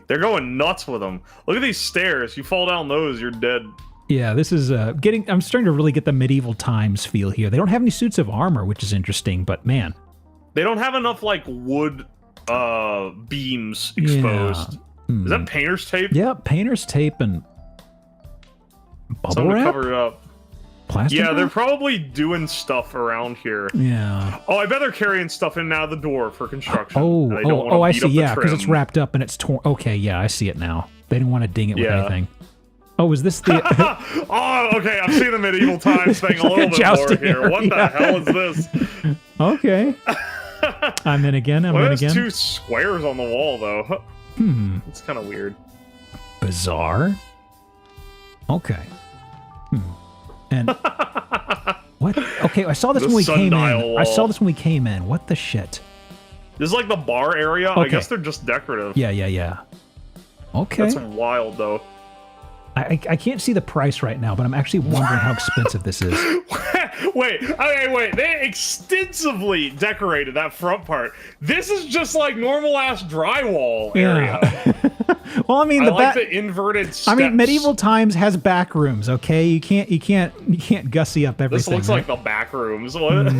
They're going nuts with them. Look at these stairs. You fall down those, you're dead. Yeah, this is I'm starting to really get the medieval times feel here. They don't have any suits of armor, which is interesting, but man. They don't have enough like wood beams exposed. Yeah. Is that painter's tape? Yeah, painter's tape and bubble wrap? Cover it up. Plastic Yeah, wrap? they're probably doing stuff around here. Yeah. Oh, I bet they're carrying stuff in and out of the door for construction. I see. Yeah, because it's wrapped up and it's torn. Okay, yeah, I see it now. They didn't want to ding it with anything. Oh, is this the... Oh, okay, I'm seeing the medieval times thing a little bit more here. What the hell is this? Okay. I'm in again, There's two squares on the wall, though. It's kind of weird. Bizarre. Okay. And... What? Okay, I saw this when we came in. I saw this when we came in. What the shit? This is like the bar area. Okay. I guess they're just decorative. Yeah. Okay. That's wild, though. I can't see the price right now, but I'm actually wondering how expensive this is. Wait. They extensively decorated that front part. This is just like normal-ass drywall area. Well, I mean, the inverted steps. I mean, medieval times has back rooms, okay? You can't gussy up everything. This looks like the back rooms. What?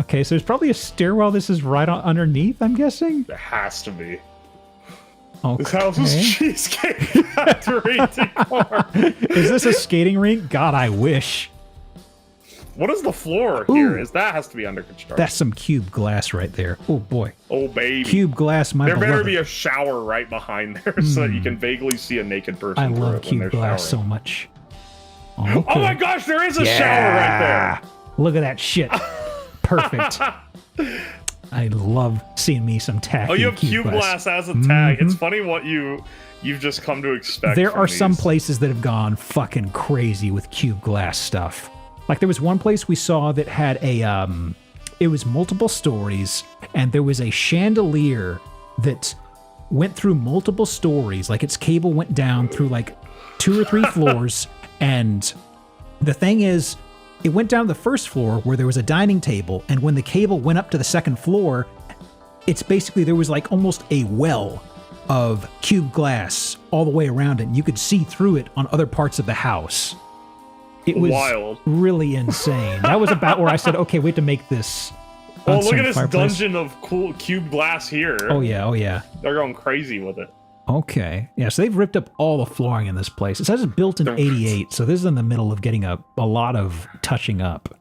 Okay, so there's probably a stairwell. This is right underneath, I'm guessing? There has to be. Okay. This house is Cheesecake Factory decor. Is this a skating rink? God, I wish. What is the floor here? That has to be under construction. That's some cube glass right there. Oh boy. Oh baby. Cube glass, my There better beloved. be a shower right behind there so that you can vaguely see a naked person. I through love it when cube they're glass showering. so much. Oh my gosh, there is a shower right there. Look at that shit. Perfect. I love seeing me some tacky. Oh, you have cube glass as a tag. It's funny what you've just come to expect. There from are some these. places that have gone fucking crazy with cube glass stuff. Like there was one place we saw that had a it was multiple stories, and there was a chandelier that went through multiple stories. Like its cable went down through like 2 or 3 floors, and the thing is, it went down to the first floor where there was a dining table, and when the cable went up to the second floor, it's basically there was like almost a well of cube glass all the way around it, and you could see through it on other parts of the house. It was wild. Really insane. That was about where I said, okay, we have to make this. Oh, look at this fireplace. dungeon of cool cube glass here. Oh yeah. They're going crazy with it. Okay. Yeah, so they've ripped up all the flooring in this place. It says it's built in 88, so this is in the middle of getting a lot of touching up.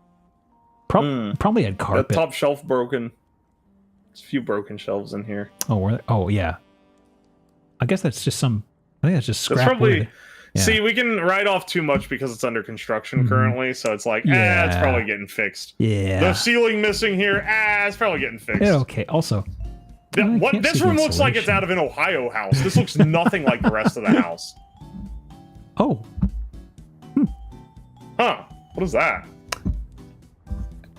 Probably had carpet. The top shelf broken. There's a few broken shelves in here. Oh, yeah. I guess that's just I think that's just scrap That's probably... wood. Yeah. See, we can write off too much because it's under construction currently, so it's like, Yeah. it's probably getting fixed. Yeah. The ceiling missing here, it's probably getting fixed. Yeah, okay. Also, What this room looks like it's out of an Ohio house. This looks nothing like the rest of the house. Oh. Huh. What is that?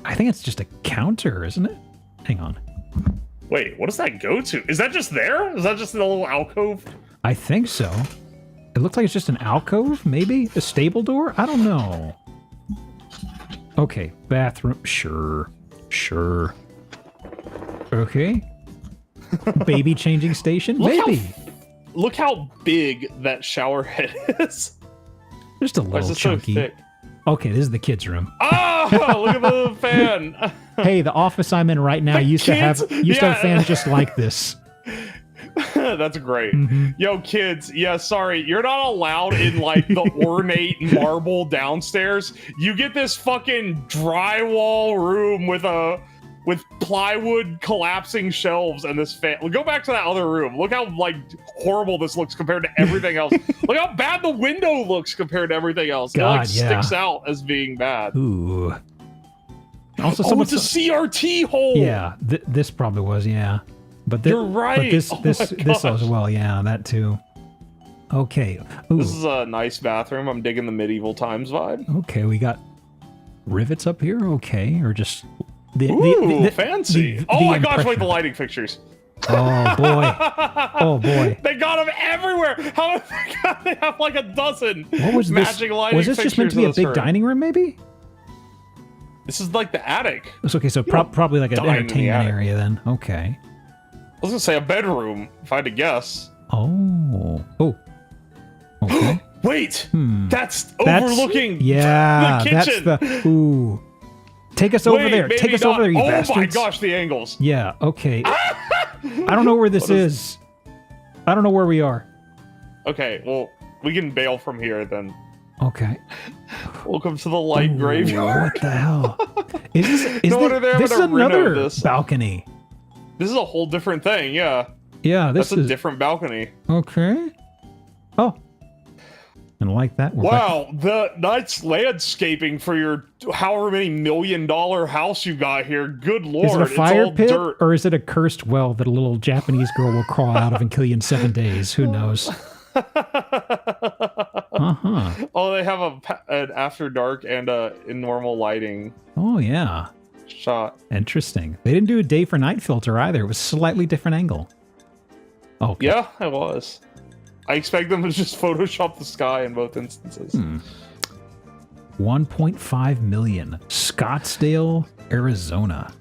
I think it's just a counter, isn't it? Hang on. Wait, what does that go to? Is that just there? Is that just a little alcove? I think so. It looks like it's just an alcove, maybe? A stable door? I don't know. Okay, bathroom. Sure. Okay. Baby changing station? Maybe. Look how big that shower head is. Just a Why is little it so chunky. thick? Okay, this is the kids' room. Oh, look at the fan. Hey, the office I'm in right now used to have fans just like this. That's great. Mm-hmm. Yo, kids, yeah, sorry, you're not allowed in like the ornate marble downstairs. You get this fucking drywall room with plywood collapsing shelves and this fan. Go back to that other room. Look how like horrible this looks compared to everything else. Look how bad the window looks compared to everything else. It like sticks out as being bad. Ooh. Also, it's a CRT hole. Yeah, this probably was, yeah. But you're right. But this as well, yeah, that too. Okay. Ooh. This is a nice bathroom. I'm digging the medieval times vibe. Okay, we got rivets up here. Okay, or just the fancy. Oh my gosh! Wait, the lighting fixtures. Oh boy! Oh boy! They got them everywhere. How they have like a dozen what was matching this? lighting Was this just meant to be a big dining room, maybe? This is like the attic. It's okay, so probably like an dine in the entertainment attic. area then. Okay. I was gonna say a bedroom, if I had to guess. Oh. Okay. Wait, that's overlooking yeah, the kitchen. That's the ooh. Take us over there. Take us over there, you bastards. Oh my gosh, the angles. Yeah, okay. I don't know where this is. I don't know where we are. Okay, well, we can bail from here then. Okay. Welcome to the light graveyard. What the hell? Is this This is another balcony. This is a whole different thing, yeah. Yeah, That's a different balcony. Okay. Oh. And like that. Wow, the nice landscaping for your however many $1 million house you got here. Good lord, is it a fire it's all pit dirt. or is it a cursed well that a little Japanese girl will crawl out of and kill you in 7 days? Who knows? Oh, they have an after dark and in normal lighting. Oh yeah. Shot. Interesting. They didn't do a day for night filter either. It was a slightly different angle. Oh. Okay. Yeah, it was. I expect them to just Photoshop the sky in both instances. 1.5 million. Scottsdale, Arizona.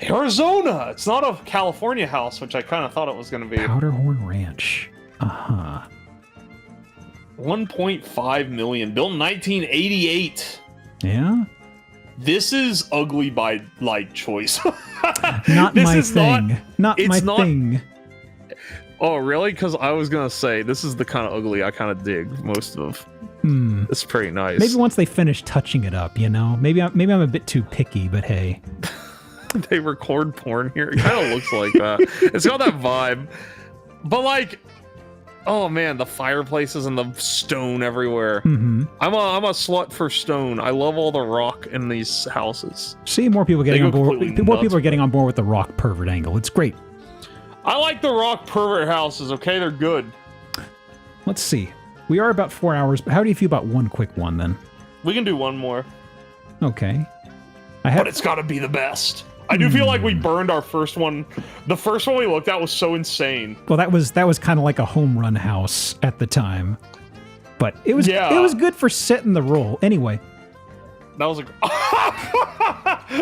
Arizona! It's not a California house, which I kind of thought it was going to be. Powderhorn Ranch. 1.5 million. Built in 1988. Yeah? This is ugly by, like, choice. Not my thing. Not my thing. Oh, really? Because I was going to say, this is the kind of ugly I kind of dig most of. It's pretty nice. Maybe once they finish touching it up, you know? Maybe I'm a bit too picky, but hey. They record porn here. It kind of looks like that. It's got that vibe. But like, oh man, the fireplaces and the stone everywhere. I'm a slut for stone. I love all the rock in these houses. See, more people getting on board. completely More nuts. people are getting on board with the rock pervert angle. It's great. I like the rock pervert houses, okay? They're good. Let's see. We are about 4 hours, but how do you feel about one quick one then? We can do one more. Okay. But it's gotta be the best. I do feel like we burned our first one. The first one we looked at was so insane. Well, that was kind of like a home run house at the time. But it was good for setting the role. Anyway. That was a...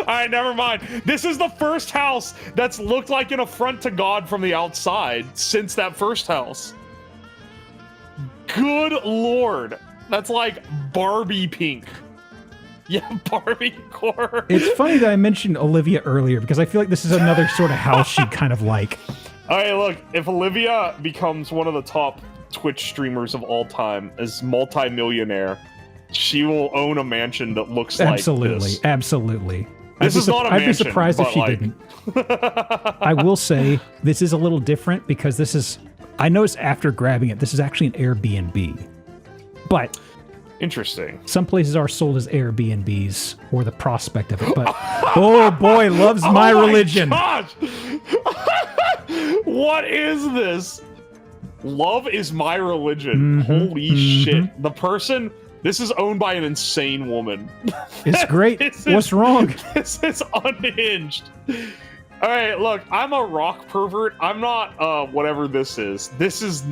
Alright, never mind. This is the first house that's looked like an affront to God from the outside since that first house. Good lord. That's like Barbie pink. Yeah, Barbie core. It's funny that I mentioned Olivia earlier because I feel like this is another sort of house she'd kind of like. Alright, look. If Olivia becomes one of the top Twitch streamers of all time as multi-millionaire, she will own a mansion that looks like this. Absolutely. This is not a mansion. I'd be surprised if she like... didn't. I will say this is a little different because this is... I noticed after grabbing it, this is actually an Airbnb. But... Interesting. Some places are sold as Airbnbs or the prospect of it, but... oh boy, loves my religion. Gosh! What is this? Love is my religion. Holy shit. The person... This is owned by an insane woman. It's great. What's wrong? This is unhinged. All right, look, I'm a rock pervert. I'm not whatever this is. This is...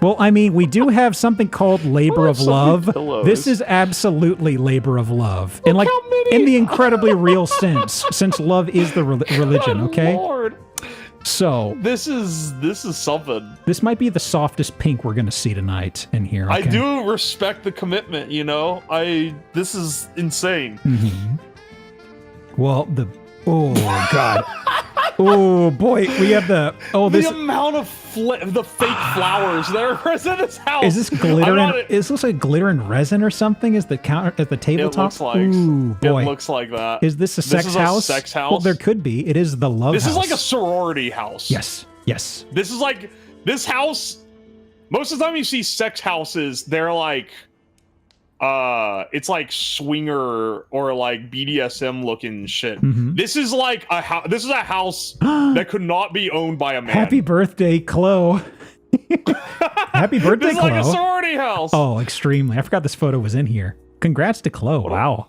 Well, I mean, we do have something called labor of love. This is absolutely labor of love. And like, in the incredibly real sense, since love is the religion, okay? Lord. So this is something. This might be the softest pink we're gonna see tonight in here. Okay? I do respect the commitment, you know. This is insane. Well, oh god. Oh boy, we have the the amount of the fake flowers that are in this house. Is this glitter? Is this like glitter and resin or something? Is the counter at the tabletop? It looks like. Ooh, boy. It looks like that. Is this a sex house? Sex house. Well, there could be. It is the love house. This is like a sorority house. Yes. Yes. This is like this house. Most of the time, you see sex houses. They're like, it's like swinger or like BDSM looking shit. This is like a house. This is a house that could not be owned by a man. Happy birthday, Chloe. Happy birthday, This is Chloe. like a sorority house. Oh, extremely. I forgot this photo was in here. Congrats to Chloe. Wow.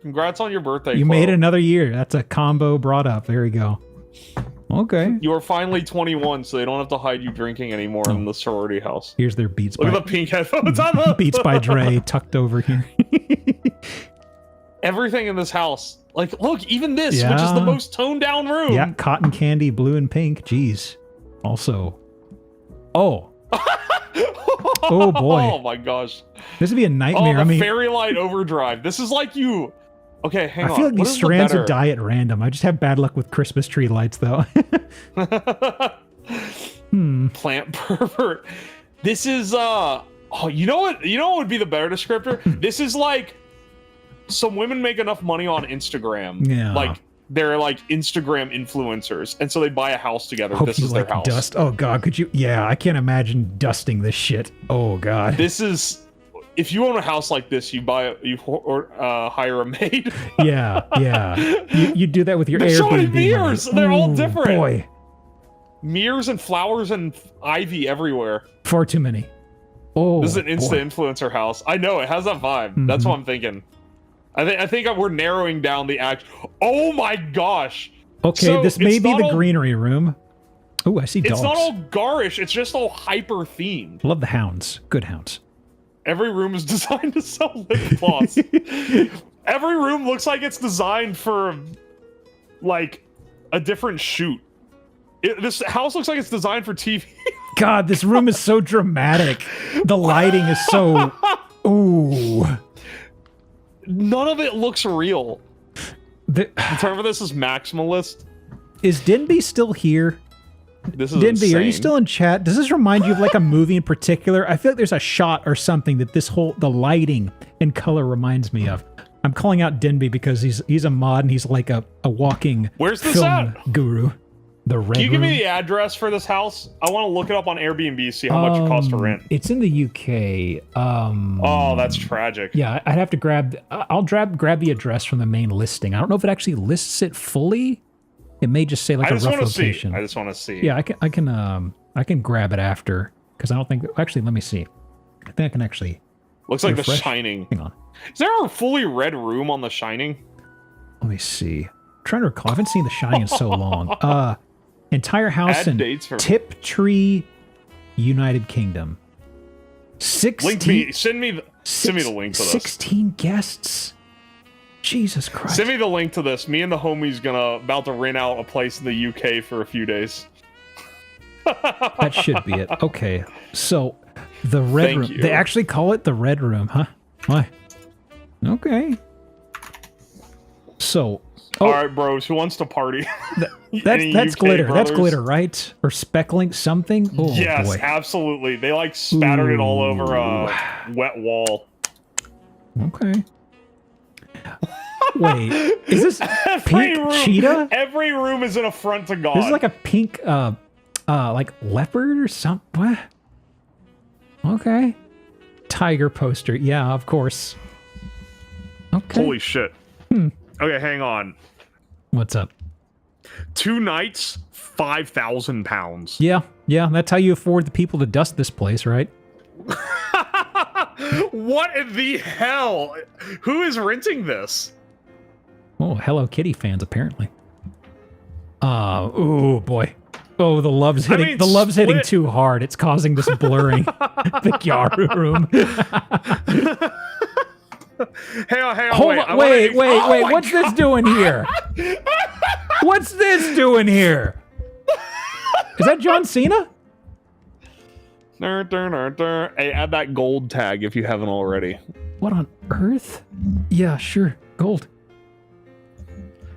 Congrats on your birthday, You Chloe. made another year. That's a combo brought up. There you go. Okay. You are finally 21, so they don't have to hide you drinking anymore in the sorority house. Here's their Beats Look by... at the pink headphones on the... Beats by Dre tucked over here. Everything in this house. Like, look, even this, which is the most toned down room. Yeah, cotton candy, blue and pink. Jeez. Also... Oh. Oh, boy. Oh, my gosh. This would be a nightmare. Oh, the Fairy Light Overdrive. This is like you... Okay, hang on. I feel like these strands would die at random. I just have bad luck with Christmas tree lights, though. Plant pervert. This is oh, you know what would be the better descriptor? This is like some women make enough money on Instagram. Yeah. Like they're like Instagram influencers, and so they buy a house together. Hope this you is their like house. dust. Oh god, could you? Yeah, I can't imagine dusting this shit. Oh god. This is. If you own a house like this, you hire a maid. Yeah. You do that with your There's Airbnb. so many mirrors. They're all different. Boy. Mirrors and flowers and ivy everywhere. Far too many. Oh, this is an influencer house. I know it has that vibe. That's what I'm thinking. I think we're narrowing down the act. Oh my gosh. Okay, so this may be the greenery room. Oh, I see dogs. It's not all garish. It's just all hyper themed. Love the hounds. Good hounds. Every room is designed to sell lip gloss. Every room looks like it's designed for, like, a different shoot. This house looks like it's designed for TV. God, this room is so dramatic. The lighting is so... Ooh. None of it looks real. The term for this is maximalist. Is Denby still here? This is Denby, insane. are you still in chat? Does this remind you of like a movie in particular? I feel like there's a shot or something that the lighting and color reminds me of. I'm calling out Denby because he's a mod and he's like a walking Where's this film at? guru. The red Can you give room. me the address for this house? I want to look it up on Airbnb, see how much it costs to rent. It's in the UK. Oh, that's tragic. Yeah, I'd have to grab the address from the main listing. I don't know if it actually lists it fully. It may just say like a rough location. I just want to see. Yeah, I can grab it after because I don't think. Actually, let me see. I think I can actually. Looks like refresh. The Shining. Hang on. Is there a fully red room on The Shining? Let me see. I'm trying to recall. I haven't seen The Shining in so long. Entire house Add in dates for Tiptree, United Kingdom. 16. Send me the link to this. 16 guests. Jesus Christ. Send me the link to this. Me and the homie's about to rent out a place in the UK for a few days. That should be it. Okay. So the red room. They actually call it the red room, huh? Why? Okay. So all right, bros. Who wants to party? That's glitter. Brothers? That's glitter, right? Or speckling something? Oh, yes, boy. Absolutely. They like spattered it all over a wet wall. Okay. Wait, is this pink cheetah? Every room is an affront to God. This is like a pink, like leopard or something. What? Okay. Tiger poster. Yeah, of course. Okay. Holy shit. Okay, hang on. What's up? 2 nights, £5,000. Yeah, that's how you afford the people to dust this place, right? What in the hell? Who is renting this? Oh, Hello Kitty fans, apparently. Oh boy. Oh, the love's hitting. The love's hitting too hard. It's causing this blurring. The Gyaru room. Hang on. Hold on. Wait. What's this doing here? What's this doing here? Is that John Cena? Hey, add that gold tag if you haven't already. What on earth? Yeah, sure. Gold.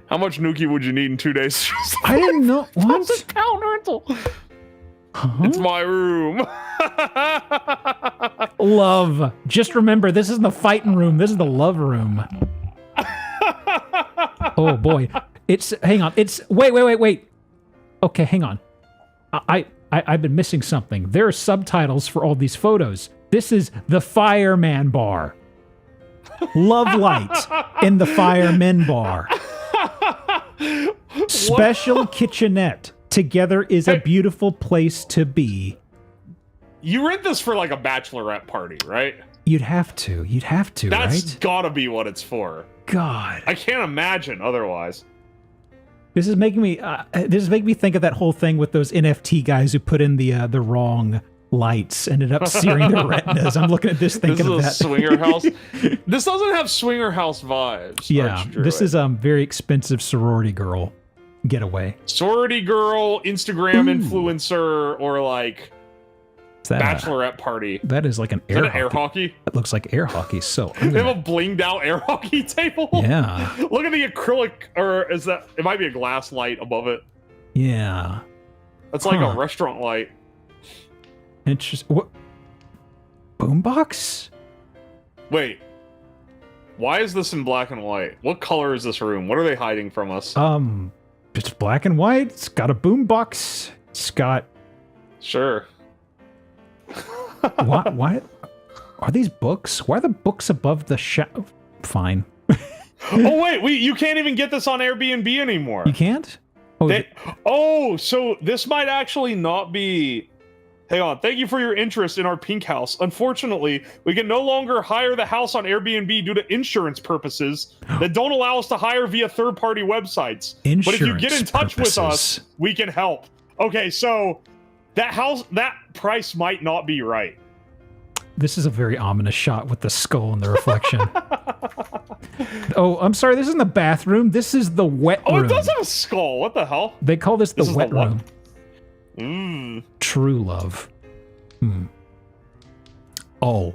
How much Nuki would you need in 2 days? I didn't know. What? £1,000 rental. Huh? It's my room. Love. Just remember, this isn't the fighting room. This is the love room. Oh boy. Hang on. Wait. Okay, hang on. I've been missing something. There are subtitles for all these photos. This is the Fireman Bar. Love light in the Fireman Bar. Special kitchenette. Together is a beautiful place to be. You rent this for like a bachelorette party, right? You'd have to, That's right? That's gotta be what it's for. God. I can't imagine otherwise. This is making me think of that whole thing with those NFT guys who put in the wrong lights, ended up searing their retinas. I'm looking at this thinking of that. This is a swinger house. This doesn't have swinger house vibes. Yeah, this is very expensive sorority girl getaway. Sorority girl, Instagram influencer, or like bachelorette party. That is like an air hockey. That looks like air hockey. So they have a blinged out air hockey table. Yeah. Look at the acrylic, or is that? It might be a glass light above it. Yeah. That's like a restaurant light. Interesting. What? Boombox? Wait. Why is this in black and white? What color is this room? What are they hiding from us? It's black and white. It's got a boombox. It's got. Sure. Why are these books? Why are the books above the shelf? Fine. Oh wait, you can't even get this on Airbnb anymore. You can't? So this might actually not be. Hang on. Thank you for your interest in our pink house. Unfortunately, we can no longer hire the house on Airbnb due to insurance purposes that don't allow us to hire via third-party websites. But if you get in touch with us, we can help. Okay, so that price might not be right. This is a very ominous shot with the skull and the reflection. Oh, I'm sorry. This isn't the bathroom. This is the wet room. Oh, it does have a skull. What the hell? They call this the wet room. True love. Oh.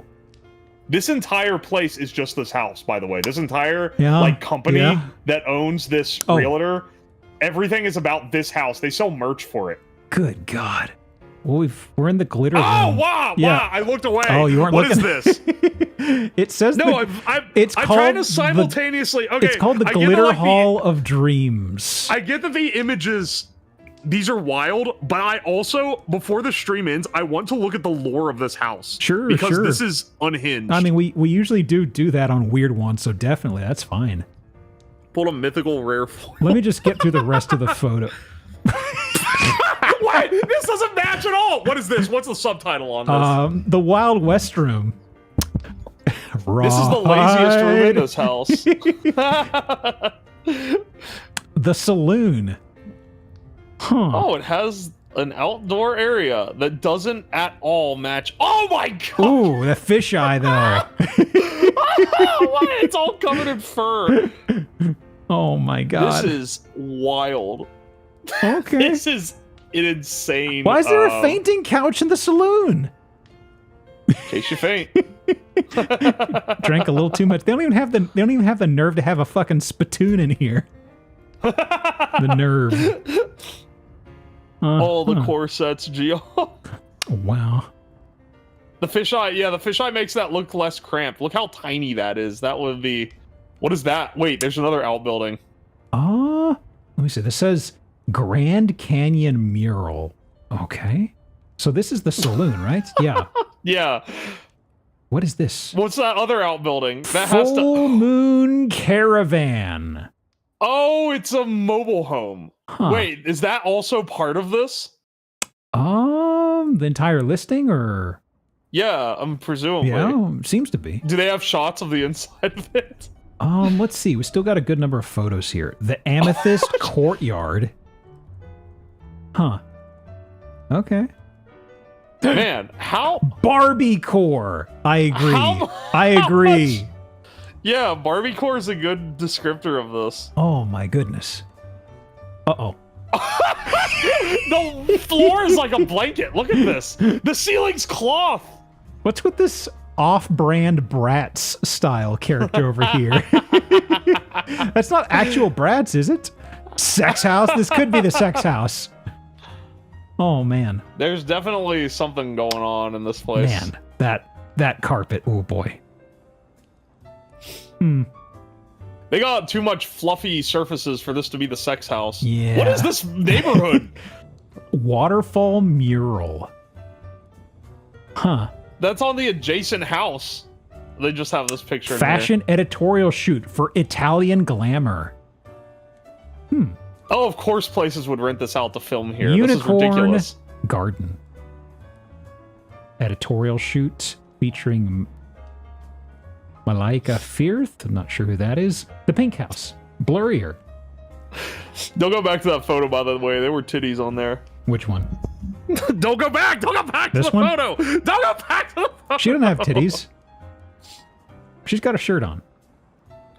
This entire place is just this house, by the way. This entire company that owns this realtor, everything is about this house. They sell merch for it. Good God. Well, we're in the glitter room. Oh, wow. Yeah. Wow. I looked away. Oh, you weren't What looking. is this? It says No, I'm trying to simultaneously. Okay, it's called the I get that, Glitter like, Hall of Dreams. I get that the images, these are wild, but I also, before the stream ends, I want to look at the lore of this house. Sure, because sure. this is unhinged. I mean, we usually do that on weird ones, so definitely that's fine. Pulled a mythical rare foil. Let me just get through the rest of the photo. What? This doesn't match at all. What is this? What's the subtitle on this? The Wild West room. This is the laziest room in this house. The saloon. Huh. Oh, it has an outdoor area that doesn't at all match. Oh my god! Ooh, the fisheye though. It's all covered in fur. Oh my god. This is wild. Okay. This is an insane. Why is there a fainting couch in the saloon? In case you faint. Drank a little too much. They don't even have the nerve to have a fucking spittoon in here. The nerve. All the corsets, Geo. Wow. The fisheye, yeah, the fisheye makes that look less cramped. Look how tiny that is. That would be. What is that? Wait, there's another outbuilding. Let me see. This says Grand Canyon Mural. Okay. So this is the saloon, right? Yeah. Yeah. What is this? What's that other outbuilding? That Full Moon Caravan. Oh, it's a mobile home. Huh. Wait, is that also part of this? The entire listing, or? Yeah, presumably. Yeah, seems to be. Do they have shots of the inside of it? Let's see. We still got a good number of photos here. The Amethyst Courtyard. Huh. Okay. Man, how? Barbie Core. I agree. I agree. Yeah, Barbie Core is a good descriptor of this. Oh my goodness. Uh-oh. The floor is like a blanket. Look at this. The ceiling's cloth. What's with this off-brand Bratz style character over here? That's not actual Bratz, is it? Sex house? This could be the sex house. Oh man. There's definitely something going on in this place. Man, that carpet. Oh boy. They got too much fluffy surfaces for this to be the sex house. Yeah. What is this neighborhood? Waterfall mural. Huh. That's on the adjacent house. They just have this picture. Fashion editorial shoot for Italian glamour. Oh, of course places would rent this out to film here. Unicorn This is ridiculous. Garden. Editorial shoot featuring Malaika Firth. I'm not sure who that is. The Pink House. Blurrier. Don't go back to that photo, by the way. There were titties on there. Which one? Don't go back! Don't go back to This the one? photo! Don't go back to the photo! She doesn't have titties. She's got a shirt on.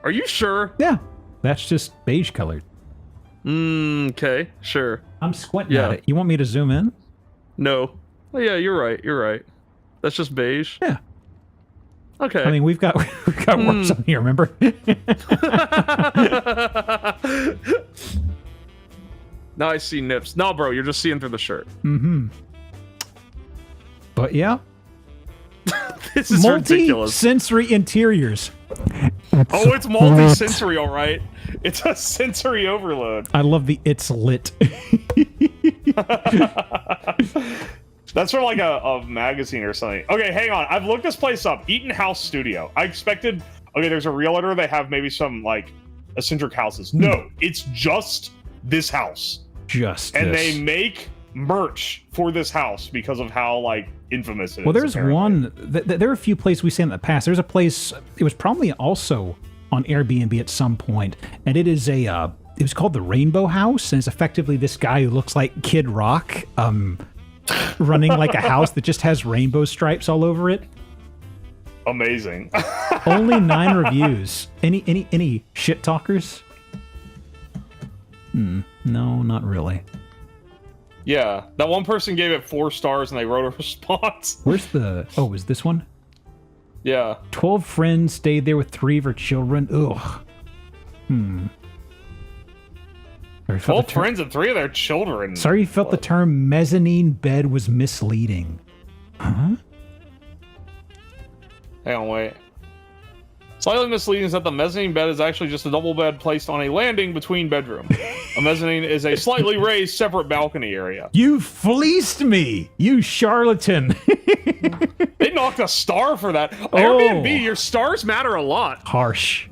Are you sure? Yeah. That's just beige colored. Okay, sure. I'm squinting Yeah. at it. You want me to zoom in? No. Oh, yeah, you're right. You're right. That's just beige. Yeah. Okay. I mean, we've got works on here, remember? Now I see nips. No, bro, you're just seeing through the shirt. But yeah. This is ridiculous. Multi-sensory interiors. Oh, it's multi-sensory, all right. It's a sensory overload. I love the it's lit. That's from like a magazine or something. Okay, hang on. I've looked this place up. Eaton House Studio. I expected... Okay, there's a realtor. They have maybe some, like, eccentric houses. No, it's just this house. And they make merch for this house because of how, like, infamous it is. Well, there's apparently. one... there are a few places we've seen in the past. There's a place... It was probably also on Airbnb at some point, and it is a... it was called the Rainbow House, and it's effectively this guy who looks like Kid Rock, running like a house that just has rainbow stripes all over it. Amazing. Only 9 reviews. Any shit talkers? No, not really. Yeah, that one person gave it 4 stars and they wrote a response. Where's the... Oh, is this one? Yeah. 12 friends stayed there with 3 of her children. Ugh. 12 friends and 3 of their children. Sorry you felt the term mezzanine bed was misleading. Huh? Hang on, wait. Slightly misleading is that the mezzanine bed is actually just a double bed placed on a landing between bedrooms. A mezzanine is a slightly raised separate balcony area. You fleeced me, you charlatan. They knocked a star for that. Airbnb, your stars matter a lot. Harsh.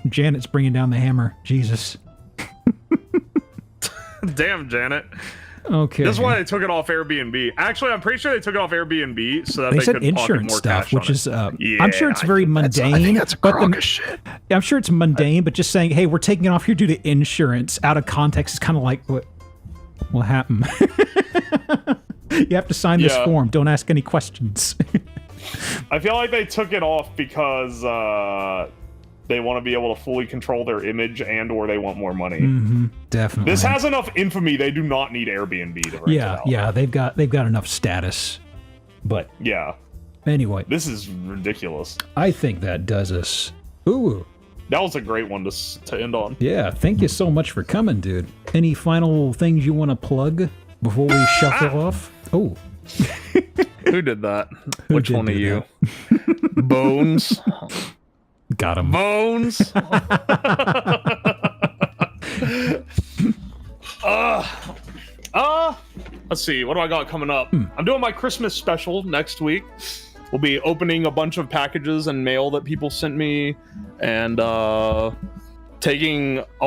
Janet's bringing down the hammer. Jesus. Damn, Janet. Okay. This is why they took it off Airbnb. Actually, I'm pretty sure they took it off Airbnb so that they they said could insurance pocket more stuff, cash which on is, it. I'm sure it's very mundane. I think that's a crock of shit. I'm sure it's mundane, but just saying, hey, we're taking it off here due to insurance, out of context is kind of like, what happened? You have to sign this form. Don't ask any questions. I feel like they took it off because they want to be able to fully control their image and/or they want more money. Mm-hmm, definitely. This has enough infamy. They do not need Airbnb to rent it out. Yeah. They've got enough status. But yeah. Anyway, this is ridiculous. I think that does us. Ooh. That was a great one to end on. Yeah. Thank you so much for coming, dude. Any final things you want to plug before we shuffle off? Oh. Who did that? Which one of you? Bones. Got him. Bones. Let's see. What do I got coming up? I'm doing my Christmas special next week. We'll be opening a bunch of packages and mail that people sent me, and I'll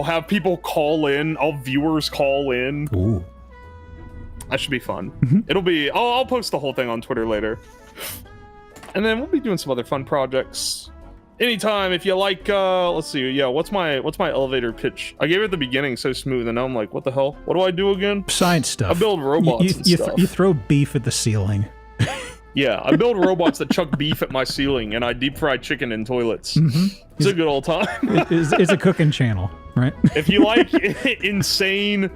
have people call in. Viewers call in. Ooh. That should be fun. It'll be. I'll post the whole thing on Twitter later, and then we'll be doing some other fun projects. Anytime, if you like, let's see, yeah, what's my elevator pitch? I gave it at the beginning so smooth, and now I'm like, what the hell? What do I do again? Science stuff. I build robots and stuff. You throw beef at the ceiling. Yeah, I build robots that chuck beef at my ceiling, and I deep fry chicken in toilets. It's a good old time. It's a cooking channel, right? If you like insane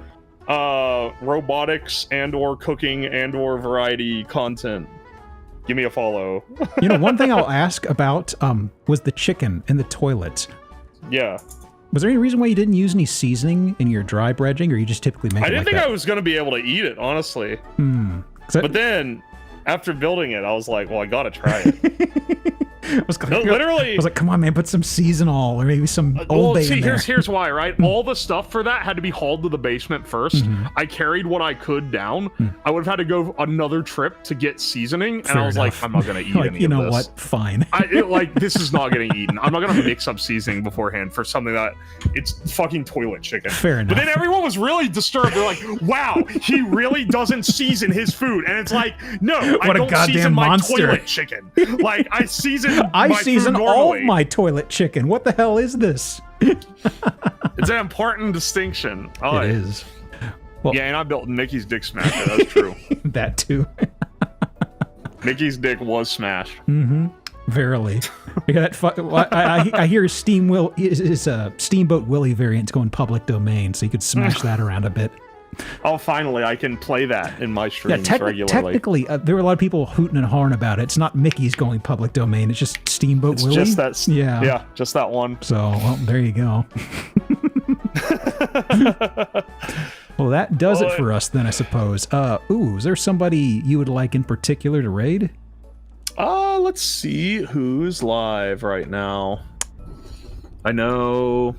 robotics and/or cooking and/or variety content, give me a follow. One thing I'll ask about was the chicken in the toilet. Yeah. Was there any reason why you didn't use any seasoning in your dry breading, or you just typically make it I didn't like think that? I was going to be able to eat it, honestly. But then, after building it, I was like, well, I got to try it. I was like, literally, I was like, come on, man, put some seasonal or maybe some Old Bay in there. Here's why, right? All the stuff for that had to be hauled to the basement first. I carried what I could down. I would have had to go another trip to get seasoning, and I was like, I'm not gonna eat any of this. You know what? Fine. This is not getting eaten. I'm not gonna mix up seasoning beforehand for something that it's fucking toilet chicken. Fair enough. But then everyone was really disturbed. They're like, wow, he really doesn't season his food, and it's like, no, I don't season my toilet chicken. Like I season all of my toilet chicken. What the hell is this? It's an important distinction. It is. Well, yeah, and I built Nikki's dick smasher. That's true. That too. Nikki's dick was smashed. Verily. I hear Steamboat Willie variant's going public domain, so you could smash that around a bit. Oh, finally, I can play that in my streams regularly. Technically, there were a lot of people hooting and hawing about it. It's not Mickey's going public domain. It's just Steamboat Willie. Just that. Yeah, just that one. So, well, there you go. Well, that does it for us then, I suppose. Is there somebody you would like in particular to raid? Let's see who's live right now. I know.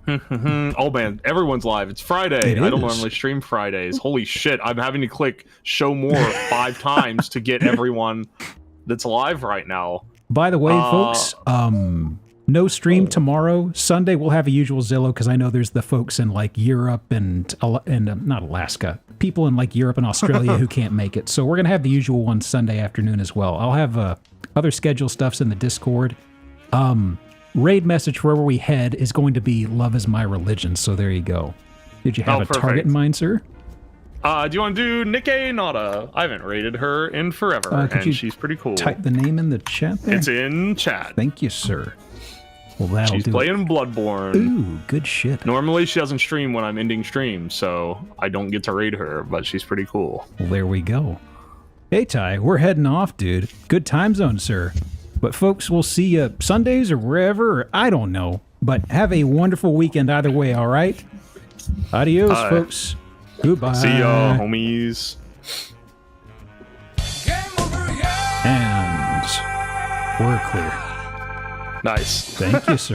Oh man, everyone's live. It's Friday. I don't normally stream Fridays. Holy shit, I'm having to click show more 5 times to get everyone that's live right now. By the way, folks, no stream tomorrow. Sunday we'll have a usual Zillow because I know there's the folks in like Europe and not Alaska, people in like Europe and Australia who can't make it. So we're gonna have the usual one Sunday afternoon as well. I'll have other schedule stuffs in the Discord. Raid message wherever we head is going to be "Love is my religion." So there you go. Did you have a target in mind, sir? Do you want to do Nikkei Nada? I haven't raided her in forever, and she's pretty cool. Type the name in the chat there. It's in chat. Thank you, sir. Well, that'll She's do. playing Bloodborne. Ooh, good shit. Normally she doesn't stream when I'm ending stream, so I don't get to raid her, but she's pretty cool. Well, there we go. Hey, Ty, we're heading off, dude. Good time zone, sir. But folks, we'll see you Sundays or wherever, or I don't know. But have a wonderful weekend either way, all right? Adios, Hi. folks. Goodbye. See ya, homies. And we're clear. Nice. Thank you, sir.